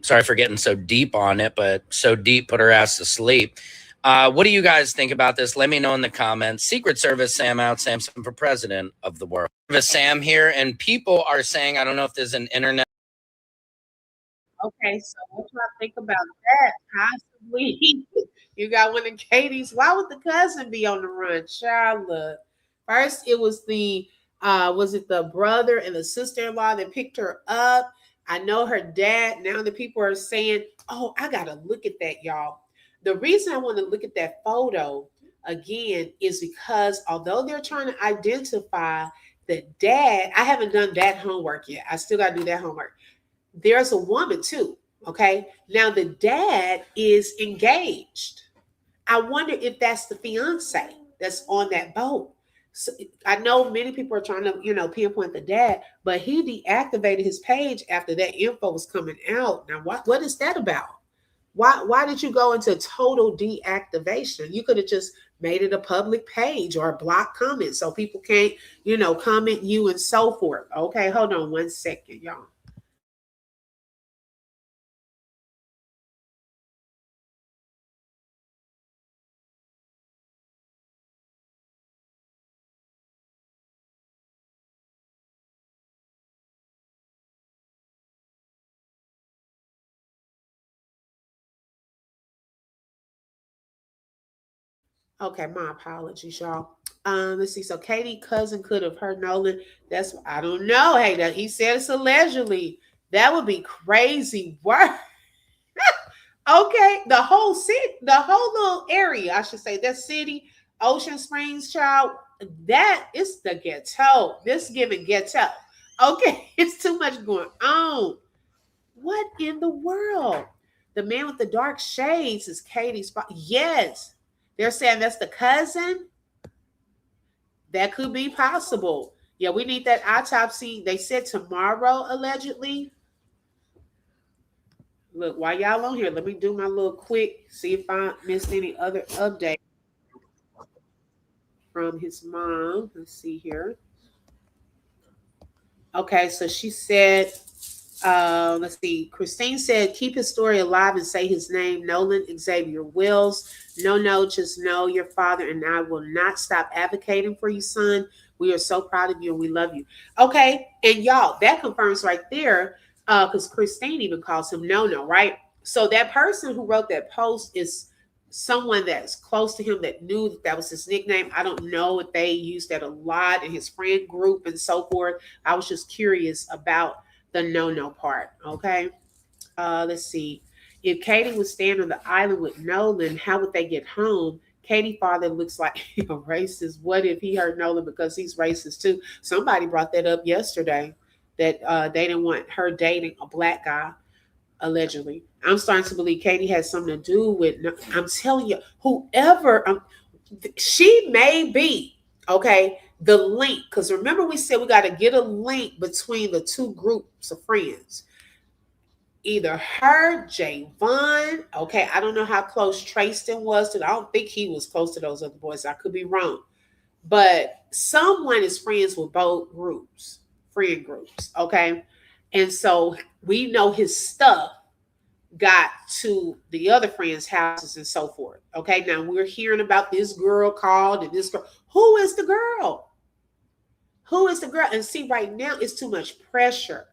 sorry for getting so deep on it, but so deep put her ass to sleep. What do you guys think about this? Let me know in the comments. Secret Service Sam out, Samson for president of the world. Sam here, and people are saying, I don't know if there's an internet. Okay, so what do I think about that? Possibly. You got one of Katie's. Why would the cousin be on the run? Child, look. First, it was was it the brother and the sister-in-law that picked her up? I know her dad. Now the people are saying, oh, I got to look at that, y'all. The reason I want to look at that photo again is because although they're trying to identify the dad, I haven't done that homework yet. I still got to do that homework. There's a woman too, okay? Now the dad is engaged. I wonder if that's the fiance that's on that boat. So I know many people are trying to, pinpoint the dad, but he deactivated his page after that info was coming out. Now, what is that about? Why did you go into total deactivation? You could have just made it a public page or a block comment so people can't, comment you and so forth. Okay, hold on 1 second, y'all. Okay, my apologies, y'all. Let's see. So Katie cousin could have heard Nolan. I don't know. Hey, that he said it's allegedly. That would be crazy work. Okay, the whole city, the whole little area, I should say, that city, Ocean Springs, child, that is the ghetto. This giving ghetto. Okay, it's too much going on. What in the world? The man with the dark shades is Katie's. Yes. They're saying that's the cousin. That could be possible. Yeah, we need that autopsy. They said tomorrow, allegedly. Look, while y'all on here, let me do my little quick, see if I missed any other update from his mom. Let's see here. Okay, so she said Let's see. Christine said, keep his story alive and say his name, Nolan Xavier Wills. No, just know your father and I will not stop advocating for you, son. We are so proud of you and we love you. Okay. And y'all, that confirms right there, because Christine even calls him No, right? So that person who wrote that post is someone that's close to him that knew that was his nickname. I don't know if they used that a lot in his friend group and so forth. I was just curious about the no part. Okay. Let's see. If Katie would stand on the island with Nolan, how would they get home? Katie's father looks like a racist. What if he hurt Nolan because he's racist too? Somebody brought that up yesterday, that they didn't want her dating a black guy, allegedly. I'm starting to believe Katie has something to do with, I'm telling you, whoever, she may be, okay, the link. Because remember we said we got to get a link between the two groups of friends. Either her, Javon, okay, I don't know how close Trayston was to, I don't think he was close to those other boys. I could be wrong. But someone is friends with both groups, friend groups, okay? And so we know his stuff got to the other friends' houses and so forth. Okay, now we're hearing about this girl called and this girl. Who is the girl? Who is the girl? And see, right now it's too much pressure.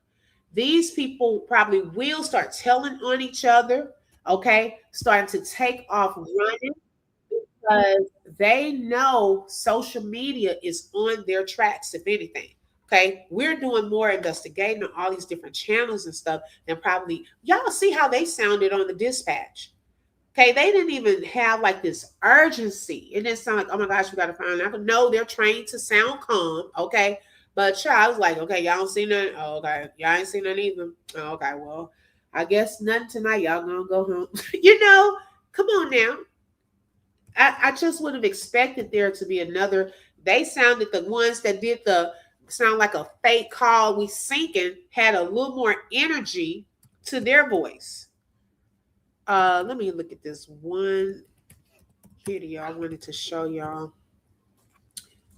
These people probably will start telling on each other, okay, starting to take off running because they know social media is on their tracks, if anything. Okay, we're doing more investigating on all these different channels and stuff than probably y'all see how they sounded on the dispatch. Okay, they didn't even have like this urgency. It didn't sound like, oh my gosh, we got to find out. No, they're trained to sound calm. Okay, but I was like, okay, y'all don't see nothing. Oh, okay, y'all ain't seen nothing either. Oh, okay, well, I guess nothing tonight. Y'all gonna go home. Come on now. I just would have expected there to be another. They sounded, the ones that did the sound like a fake call, we sinking, had a little more energy to their voice. Let me look at this one video I wanted to show y'all.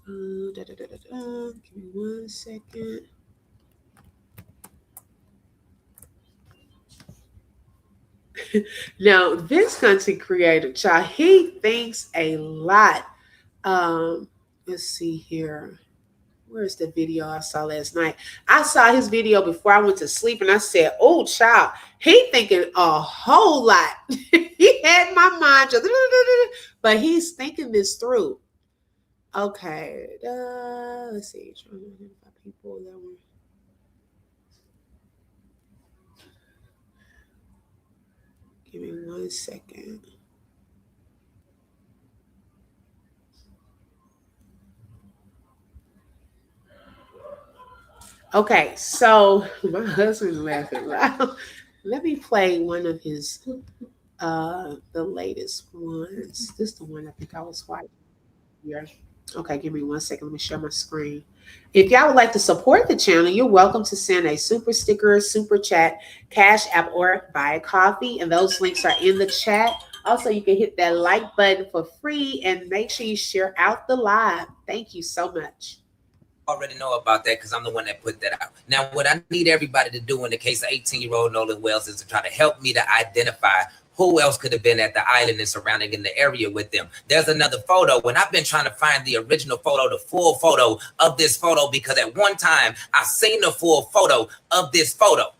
Give me 1 second. Now, this content creator, child, he thinks a lot. Let's see here. Where's the video I saw last night? I saw his video before I went to sleep, and I said, "Oh, child, he thinking a whole lot." He had my mind just, but he's thinking this through. Okay, let's see. Trying to identify people that were. Give me 1 second. Okay, so my husband's laughing loud. Let me play one of his the latest ones. This is the one I think I was watching here. Okay, give me 1 second. Let me share my screen. If y'all would like to support the channel, you're welcome to send a super sticker, super chat, Cash App, or buy a coffee. And those links are in the chat. Also, you can hit that like button for free and make sure you share out the live. Thank you so much. Already know about that because I'm the one that put that out. Now, what I need everybody to do in the case of 18-year-old Nolan Wells is to try to help me to identify who else could have been at the island and surrounding in the area with them. There's another photo, and I've been trying to find the original photo, the full photo of this photo, because at one time I seen the full photo of this photo.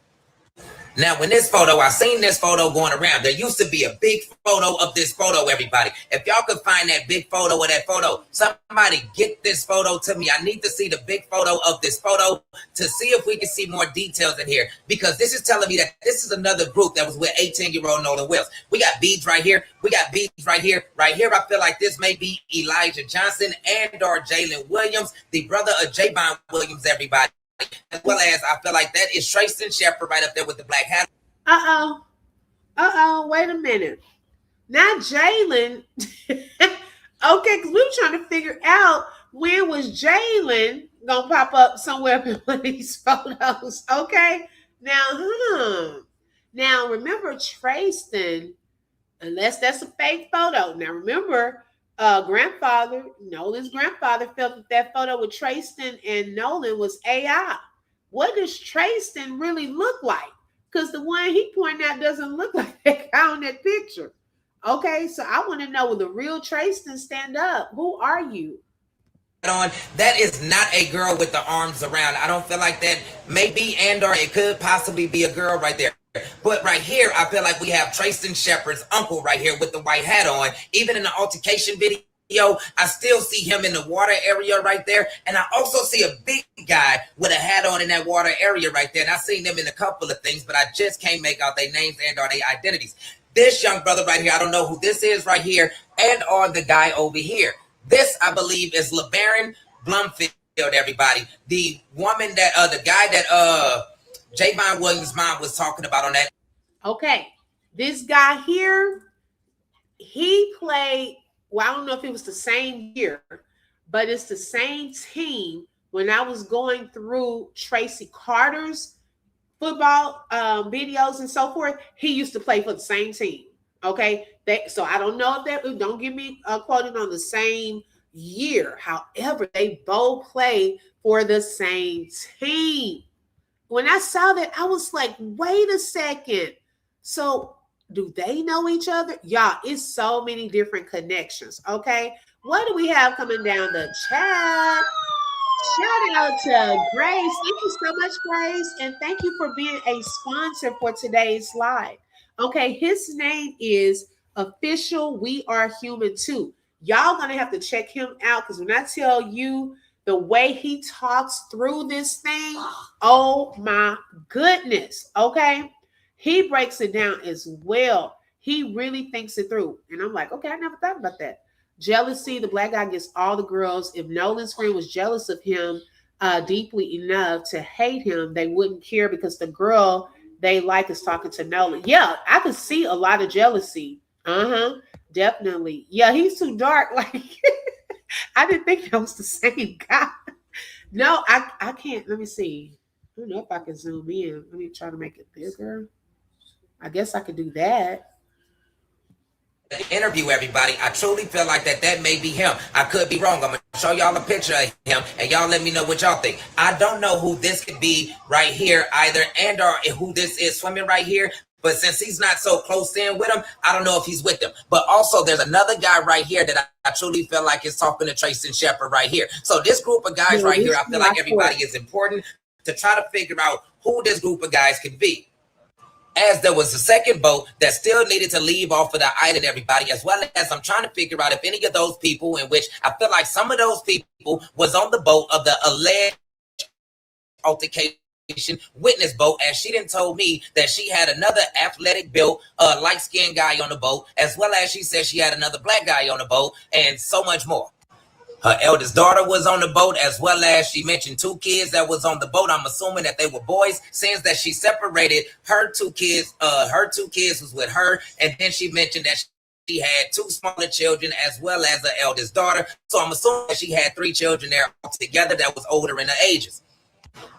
Now, when I seen this photo going around, there used to be a big photo of this photo, everybody. If y'all could find that big photo of that photo, somebody get this photo to me. I need to see the big photo of this photo to see if we can see more details in here, because this is telling me that this is another group that was with 18-year-old Nolan Wells. We got beads right here. We got beads right here. Right here, I feel like this may be Elijah Johnson and or Jalen Williams, the brother of Javon Williams, everybody. As well as I feel like that is Trayston Shepard right up there with the black hat. Wait a minute. Not Jalen. Okay, because we were trying to figure out when was Jalen gonna pop up somewhere in one of these photos. Okay. Now, now remember Trayston, unless that's a fake photo. Now remember, Nolan's grandfather felt that photo with Trayston and Nolan was AI. what does Trayston really look like? Because the one he pointed out doesn't look like that guy on that picture. Okay, so I want to know, will the real Trayston stand up? Who are you? On that is not a girl with the arms around. I don't feel like that. Maybe and or it could possibly be a girl right there. But right here, I feel like we have Trayston Shepard's uncle right here with the white hat on. Even in the altercation video, I still see him in the water area right there. And I also see a big guy with a hat on in that water area right there. And I've seen them in a couple of things, but I just can't make out their names and or their identities. This young brother right here, I don't know who this is right here, and or the guy over here. This, I believe, is LeBaron Blumfield, everybody. The woman that, the guy that Javon Williams' mom was talking about on that. Okay, this guy here, he played, well, I don't know if it was the same year, but it's the same team. When I was going through Tracy Carter's football videos and so forth, he used to play for the same team. Okay, so I don't know if that, don't give me quoted on the same year. However, they both play for the same team. When I saw that, I was like, wait a second. So do they know each other? Y'all, it's so many different connections. Okay, what do we have coming down the chat? Shout out to Grace. Thank you so much, Grace. And thank you for being a sponsor for today's live. Okay, his name is Official We Are Human Too. Y'all gonna have to check him out, because when I tell you the way he talks through this thing, oh my goodness. Okay, he breaks it down as well. He really thinks it through. And I'm like, okay, I never thought about that. Jealousy, the black guy gets all the girls. If Nolan's friend was jealous of him deeply enough to hate him, they wouldn't care, because the girl they like is talking to Nolan. Yeah, I could see a lot of jealousy. Definitely. Yeah, he's too dark. Like, I didn't think that was the same guy. No, I can't. Let me see. I don't know if I can zoom in. Let me try to make it bigger. I guess I could do that. Interview, everybody. I truly feel like that may be him. I could be wrong. I'm gonna show y'all a picture of him, and y'all let me know what y'all think. I don't know who this could be right here either, and or who this is swimming right here. But since he's not so close in with him, I don't know if he's with them. But also, there's another guy right here that I truly feel like is talking to Trayston Shepard right here. So this group of guys right here, I feel like everybody is important to try to figure out who this group of guys could be. As there was a second boat that still needed to leave off of the island, everybody, as well as I'm trying to figure out if any of those people, in which I feel like some of those people was on the boat of the alleged altercation witness boat, as she done told me that she had another athletic built light-skinned guy on the boat, as well as she said she had another black guy on the boat, and so much more. Her eldest daughter was on the boat, as well as she mentioned 2 kids that was on the boat. I'm assuming that they were boys, since that she separated her 2 kids. Her 2 kids was with her, and then she mentioned that she had 2 smaller children, as well as her eldest daughter. So I'm assuming that she had 3 children there together that was older in their ages.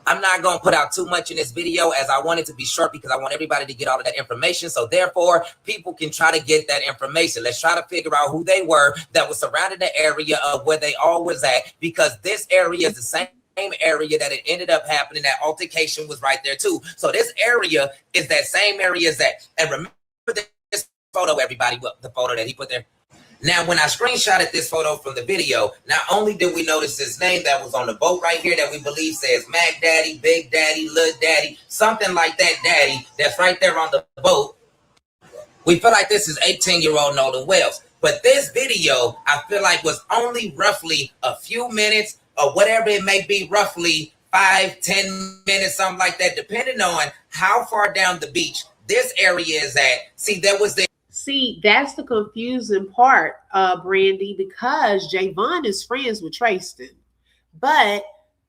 I'm not going to put out too much in this video, as I want it to be short, because I want everybody to get all of that information. So therefore, people can try to get that information. Let's try to figure out who they were that was surrounding the area of where they all was at, because this area is the same area that it ended up happening. That altercation was right there too. So this area is that same area as that. And remember this photo, everybody, the photo that he put there. Now, when I screenshotted this photo from the video, not only did we notice his name that was on the boat right here that we believe says Mac Daddy, Big Daddy, Lil Daddy, something like that daddy that's right there on the boat. We feel like this is 18-year-old Nolan Wells. But this video, I feel like, was only roughly a few minutes, or whatever it may be, roughly 5-10 minutes, something like that, depending on how far down the beach this area is at. See, that's the confusing part, Brandy, because Javon is friends with Trayston. But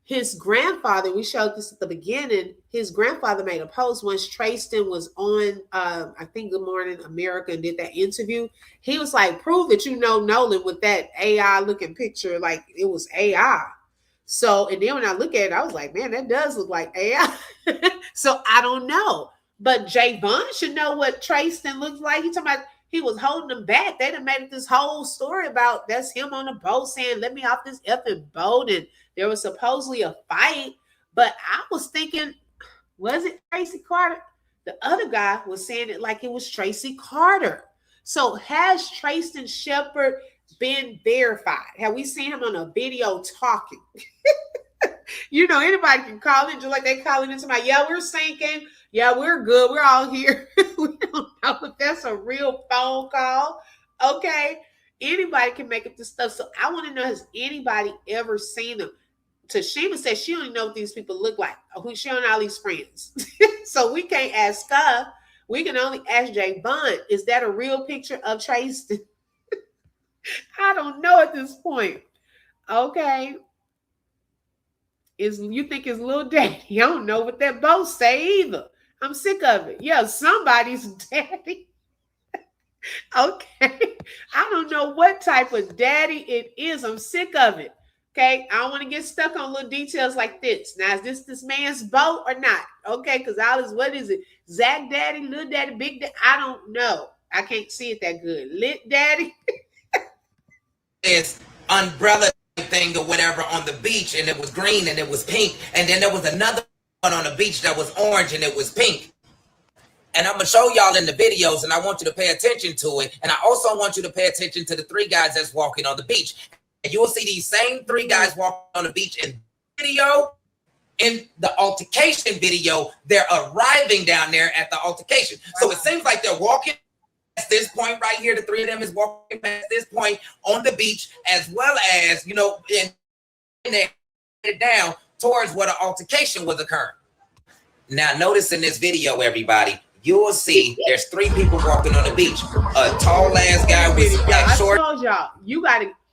his grandfather, we showed this at the beginning, his grandfather made a post once Trayston was on, I think, Good Morning America, and did that interview. He was like, prove that you know Nolan with that AI-looking picture, like it was AI. So, and then when I look at it, I was like, man, that does look like AI. So I don't know. But Javon should know what Trayston looks like. He talking about he was holding him back. They done made this whole story about that's him on the boat saying, let me off this effing boat. And there was supposedly a fight But I was thinking, was it Tracy Carter? The other guy was saying it like it was Tracy Carter. So has Trayston Shepard been verified? Have we seen him on a video talking? You know, anybody can call in just like they calling into my, yeah, we're sinking. Yeah, we're good. We're all here. We don't know if that's a real phone call. Okay. Anybody can make up this stuff. So I want to know, has anybody ever seen them? Tashima says she don't even know what these people look like. Who's showing all these friends? So we can't ask her. We can only ask Jay Bond. Is that a real picture of Trayston? I don't know at this point. Okay. You think it's Lil Daddy? I don't know what that both say either. I'm sick of it. Yeah, somebody's daddy. Okay. I don't know what type of daddy it is. I'm sick of it. Okay. I don't want to get stuck on little details like this. Now, is this man's boat or not? Okay. Because what is it? Zach Daddy, Lil Daddy, Big Daddy? I don't know. I can't see it that good. Lit Daddy? It's umbrella thing or whatever on the beach, and it was green and it was pink, and then there was another one on the beach that was orange and it was pink. And I'm gonna show y'all in the videos, and I want you to pay attention to it. And I also want you to pay attention to the three guys that's walking on the beach. And you will see these same three guys walking on the beach in video. In the altercation video, they're arriving down there at the altercation. So it seems like they're walking at this point right here. The three of them is walking past this point on the beach, as well as, you know, and they're down towards where the altercation was occurring. Now, notice in this video, everybody, you will see there's three people walking on the beach. A tall ass guy with black shorts. I told y'all,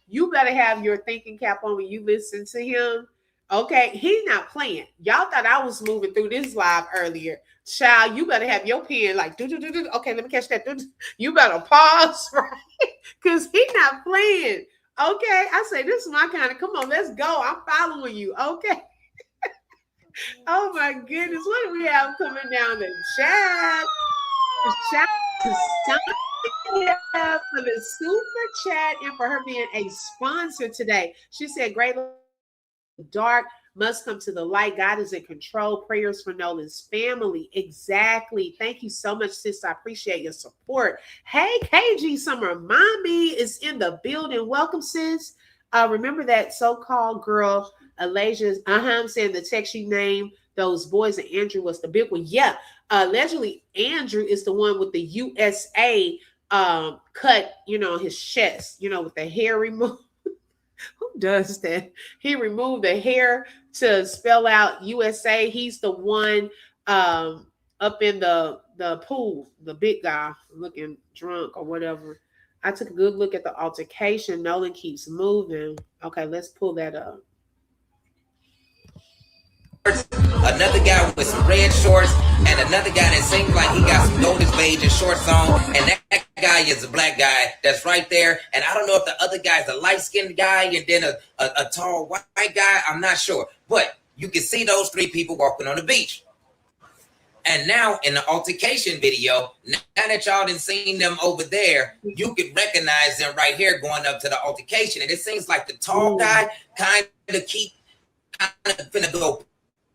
you better have your thinking cap on when you listen to him. Okay, he's not playing. Y'all thought I was moving through this live earlier. Child, you better have your pen like do. Okay, let me catch that. You better pause, right? Because he's not playing. Okay, I say this is my kind of. Come on, let's go. I'm following you. Okay. Oh my goodness, what do we have coming down the chat? The chat is for the super chat and for her being a sponsor today. She said, "Great dark must come to the light. God is in control. Prayers for Nolan's family." Exactly. Thank you so much, sis. I appreciate your support. Hey, KG Summer Mommy is in the building. Welcome, sis. Remember that so-called girl, Alasia? I'm saying the text you named those boys, and Andrew was the big one. Yeah. Allegedly, Andrew is the one with the USA cut, on his chest, with the hair removed. Who does that? He removed the hair to spell out USA. He's the one up in the pool, the big guy looking drunk or whatever. I took a good look at the altercation. Nolan keeps moving. Okay, let's pull that up. Another guy with some red shorts, and another guy that seems like he got some golden beige and shorts on, and that guy is a black guy that's right there. And I don't know if the other guy is a light-skinned guy and then a tall white guy. I'm not sure. But you can see those three people walking on the beach. And now in the altercation video, now that y'all done seen them over there, you can recognize them right here going up to the altercation. And it seems like the tall guy kind of finna go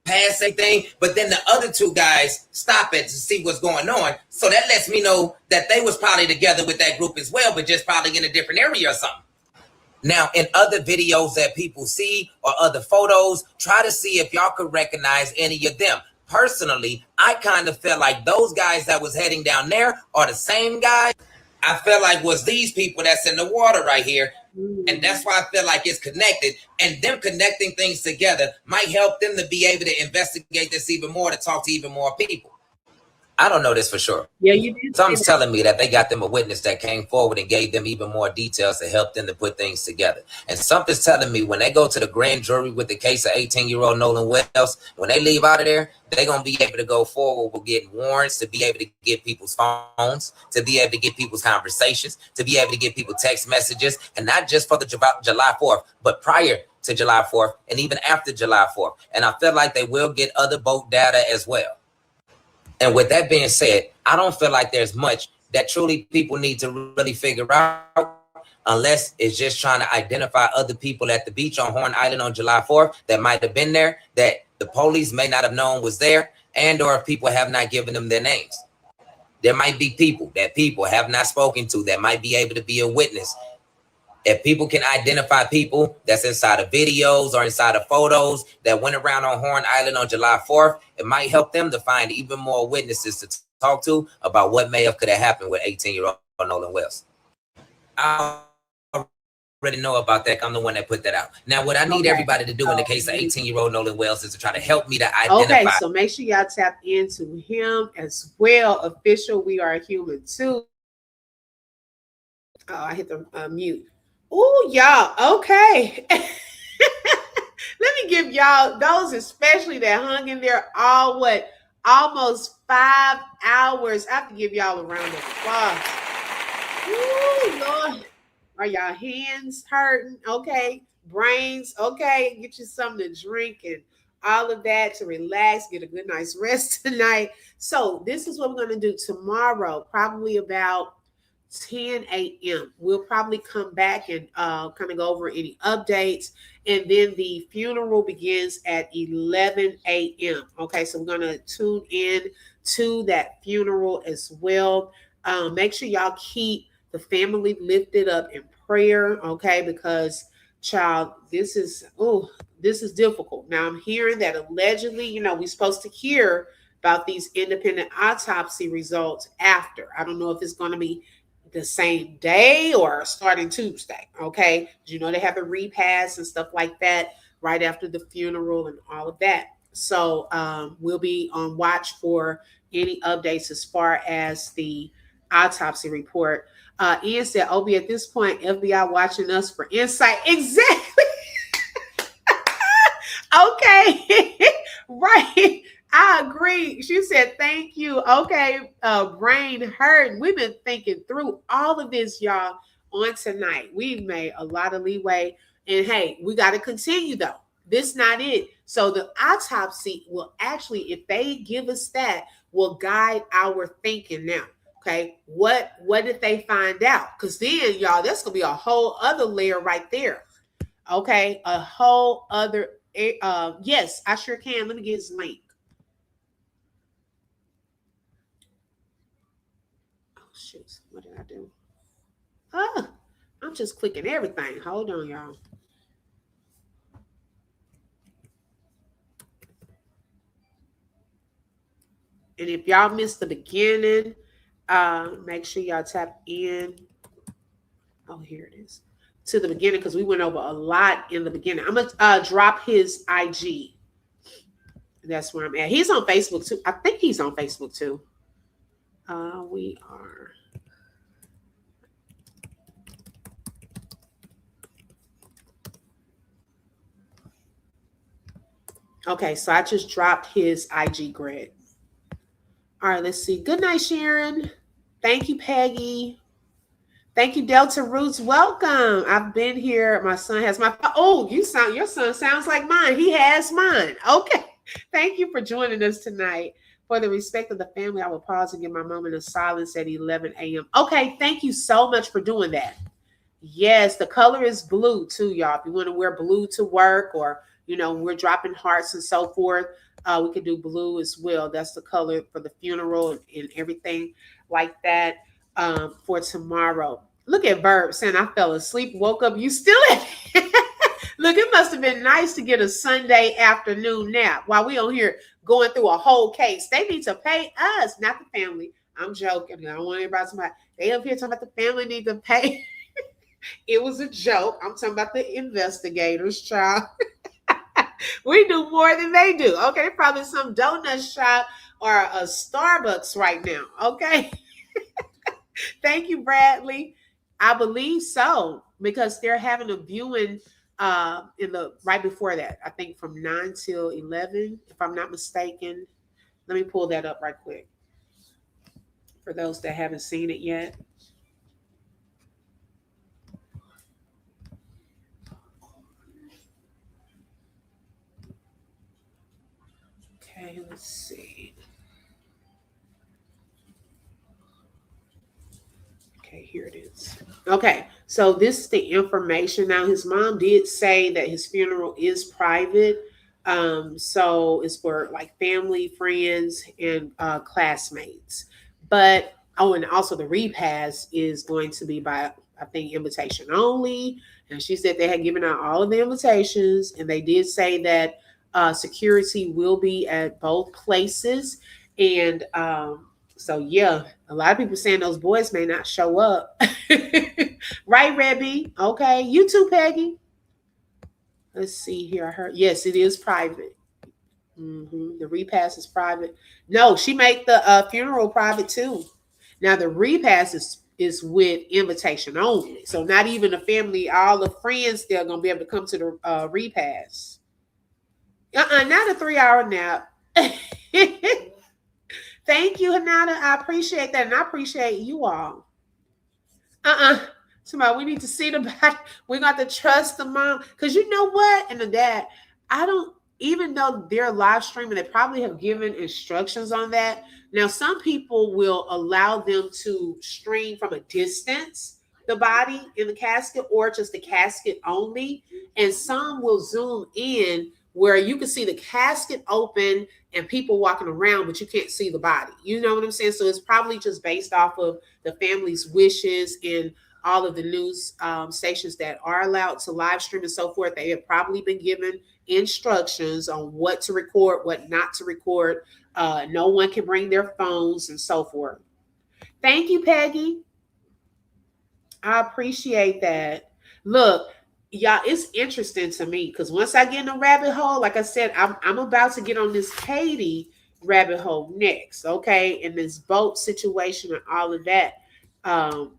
past anything, but then the other two guys stop it to see what's going on. So that lets me know that they was probably together with that group as well, but just probably in a different area or something. Now, in other videos that people see or other photos, try to see if y'all could recognize any of them. Personally, I kind of feel like those guys that was heading down there are the same guys. I feel like was these people that's in the water right here. And that's why I feel like it's connected, and them connecting things together might help them to be able to investigate this even more, to talk to even more people. I don't know this for sure. Yeah, you did. Something's telling me that they got them a witness that came forward and gave them even more details to help them to put things together. And something's telling me when they go to the grand jury with the case of 18-year-old Nolan Wells, when they leave out of there, they're going to be able to go forward with getting warrants, to be able to get people's phones, to be able to get people's conversations, to be able to get people text messages, and not just for the July 4th, but prior to July 4th and even after July 4th. And I feel like they will get other boat data as well. And with that being said, I don't feel like there's much that truly people need to really figure out, unless it's just trying to identify other people at the beach on Horn Island on July 4th that might have been there, that the police may not have known was there, and or if people have not given them their names. There might be people that people have not spoken to that might be able to be a witness. If people can identify people that's inside of videos or inside of photos that went around on Horn Island on July 4th, it might help them to find even more witnesses to talk to about what may have could have happened with 18-year-old Nolan Wells. I already know about that. I'm the one that put that out. Now, what I need everybody to do in the case of 18-year-old Nolan Wells is to try to help me to identify. Okay, so make sure y'all tap into him as well. Official, we are human too. Oh, I hit the mute. Oh, y'all. Okay. Let me give y'all those, especially that hung in there almost 5 hours. I have to give y'all a round of applause. Ooh, Lord. Are y'all hands hurting? Okay. Brains. Okay. Get you something to drink and all of that to relax. Get a good night's rest tonight. So this is what we're going to do tomorrow, probably about 10 a.m. We'll probably come back and kind of go over any updates. And then the funeral begins at 11 a.m. Okay, so we're going to tune in to that funeral as well. Make sure y'all keep the family lifted up in prayer, okay? Because, child, this is difficult. Now, I'm hearing that allegedly, we're supposed to hear about these independent autopsy results after. I don't know if it's going to be the same day or starting Tuesday, okay? They have a repass and stuff like that right after the funeral and all of that. So we'll be on watch for any updates as far as the autopsy report. Ian said, Obi, at this point, FBI watching us for insight. Exactly. Okay. Right. I agree. She said, thank you. Okay. Brain hurt. We've been thinking through all of this, y'all, on tonight. We've made a lot of leeway. And hey, we got to continue though. This not it. So the autopsy will actually, if they give us that, will guide our thinking now. Okay. What did they find out? Because then, y'all, that's going to be a whole other layer right there. Okay. A whole other, yes, I sure can. Let me get his link. Shoot, what did I do? I'm just clicking everything. Hold on, y'all. And if y'all missed the beginning, make sure y'all tap in. Oh, here it is. To the beginning, because we went over a lot in the beginning. I'm going to drop his IG. That's where I'm at. He's on Facebook, too. I think he's on Facebook, too. We are. Okay, so I just dropped his IG grid. All right, let's see. Good night, Sharon. Thank you, Peggy. Thank you, Delta Roots. Welcome. I've been here. My son has my. Oh, your son sounds like mine. He has mine. Okay. Thank you for joining us tonight. For the respect of the family, I will pause and give my moment of silence at 11 a.m. Okay, thank you so much for doing that. Yes, the color is blue too, y'all. If you want to wear blue to work or, we're dropping hearts and so forth, we can do blue as well. That's the color for the funeral and everything like that for tomorrow. Look at Verb saying, I fell asleep, woke up. You still at Look, it must have been nice to get a Sunday afternoon nap while we on here going through a whole case. They need to pay us, not the family. I'm joking. I don't want anybody to they up here talking about the family need to pay. It was a joke. I'm talking about the investigators, child. We do more than they do. Okay, probably some donut shop or a Starbucks right now. Okay. Thank you, Bradley. I believe so, because they're having a viewing in the right before that. I think from 9 till 11, if I'm not mistaken. Let me pull that up right quick for those that haven't seen it yet. Okay, let's see. Okay, here it is. Okay, so this is the information. Now, his mom did say that his funeral is private. So it's for like family, friends, and classmates. But and also the repass is going to be by, I think, invitation only. And she said they had given out all of the invitations, and they did say that security will be at both places. And so yeah, a lot of people saying those boys may not show up. Right, Rebby? Okay, you too, Peggy. Let's see here. I heard, yes, it is private. The repass is private. No, she made the funeral private too. Now the repass is with invitation only. So not even the family, all the friends, they're gonna be able to come to the repass. Not a 3-hour nap. Thank you, Hanada. I appreciate that, and I appreciate you all. Somebody, we need to see the body. We got to trust the mom, because you know what, and the dad. I don't. Even though they're live streaming, they probably have given instructions on that. Now, some people will allow them to stream from a distance the body in the casket, or just the casket only, and some will zoom in where you can see the casket open and people walking around, but you can't see the body. You know what I'm saying? So it's probably just based off of the family's wishes, and all of the news stations that are allowed to live stream and so forth. They have probably been given instructions on what to record, what not to record. No one can bring their phones and so forth. Thank you, Peggy. I appreciate that. Look, y'all, it's interesting to me because once I get in a rabbit hole, like I said, I'm about to get on this Katie rabbit hole next, okay? And this boat situation and all of that.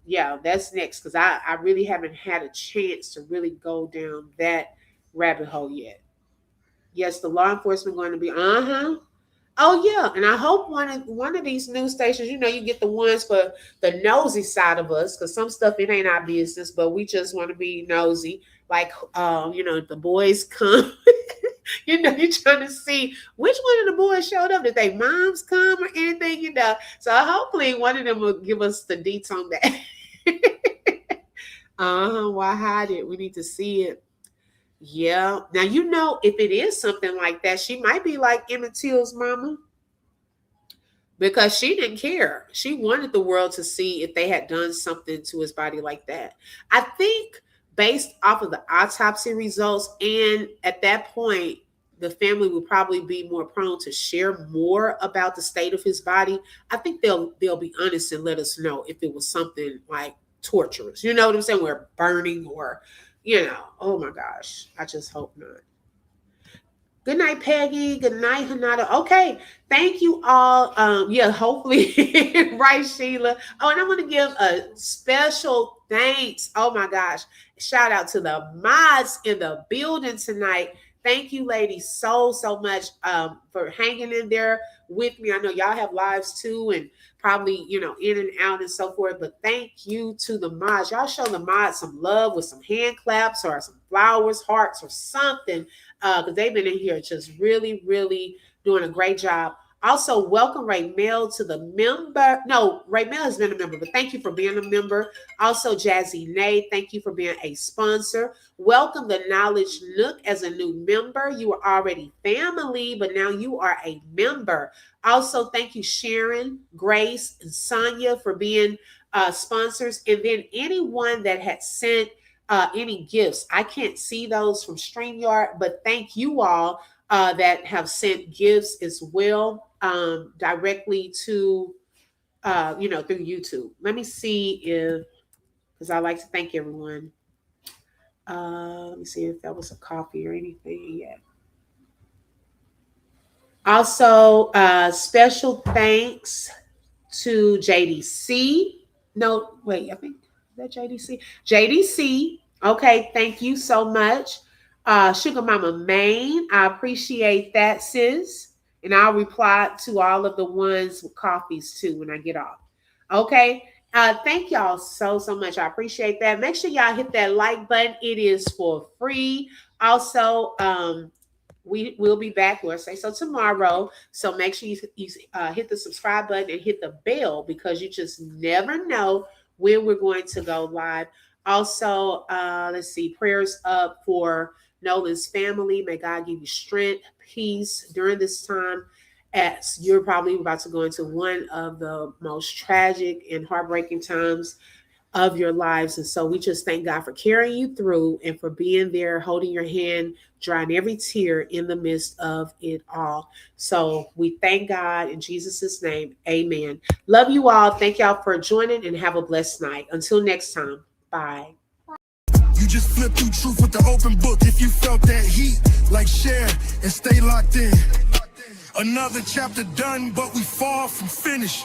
Yeah, that's next, because I really haven't had a chance to really go down that rabbit hole yet. Yes, the law enforcement going to be oh yeah, and I hope one of these news stations, you know, you get the ones for the nosy side of us, because some stuff, it ain't our business, but we just want to be nosy. Like you know, the boys come. You know, you're trying to see which one of the boys showed up. Did they moms come or anything, you know? So hopefully one of them will give us the deets on that. Why hide it? We need to see it. Yeah. Now, you know, if it is something like that, she might be like Emmett Till's mama, because she didn't care. She wanted the world to see if they had done something to his body like that. I think based off of the autopsy results, and at that point, the family would probably be more prone to share more about the state of his body. I think they'll be honest and let us know if it was something like torturous. You know what I'm saying? Where burning, or, you know, oh my gosh, I just hope not. Good night, Peggy. Good night, Hanada. Okay, thank you all. Yeah, hopefully, right, Sheila. Oh, and I want to give a special thanks. Oh my gosh, shout out to the mods in the building tonight. Thank you, ladies, so much for hanging in there with me. I know y'all have lives too, and probably, you know, in and out and so forth. But thank you to the mods. Y'all show the mods some love with some hand claps or some flowers, hearts, or something, because they've been in here just really, really doing a great job. Also, welcome Raymel to the member. No, Raymel has been a member, but thank you for being a member. Also, Jazzy Nay, thank you for being a sponsor. Welcome the Knowledge Nook as a new member. You were already family, but now you are a member. Also, thank you, Sharon, Grace, and Sonia for being sponsors. And then anyone that had sent any gifts. I can't see those from StreamYard, but thank you all that have sent gifts as well, directly to, you know, through YouTube. Let me see if, because I like to thank everyone. Let me see if that was a coffee or anything yet. Also, special thanks to JDC. No, wait, I think that JDC. JDC. Okay, thank you so much. Sugar Mama Maine, I appreciate that, sis. And I'll reply to all of the ones with coffees too when I get off. Okay. Thank y'all so much. I appreciate that. Make sure y'all hit that like button. It is for free. Also, we will be back, let's say so, tomorrow. So make sure you hit the subscribe button and hit the bell, because you just never know when we're going to go live. Also, let's see, prayers up for Nolan's family. May God give you strength, peace during this time, as you're probably about to go into one of the most tragic and heartbreaking times of your lives. And so we just thank God for carrying you through and for being there, holding your hand, drying every tear in the midst of it all. So we thank God in Jesus' name. Amen. Love you all. Thank y'all for joining and have a blessed night. Until next time. Bye. You just flip through truth with the open book. If you felt that heat, like share and stay locked in. Another chapter done, but we far from finished.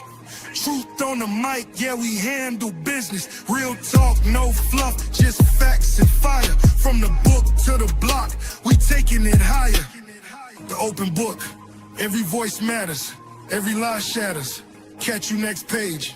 Truth on the mic, yeah, we handle business. Real talk, no fluff, just facts and fire. From the book to the block, we taking it higher. The open book, every voice matters, every lie shatters. Catch you next page.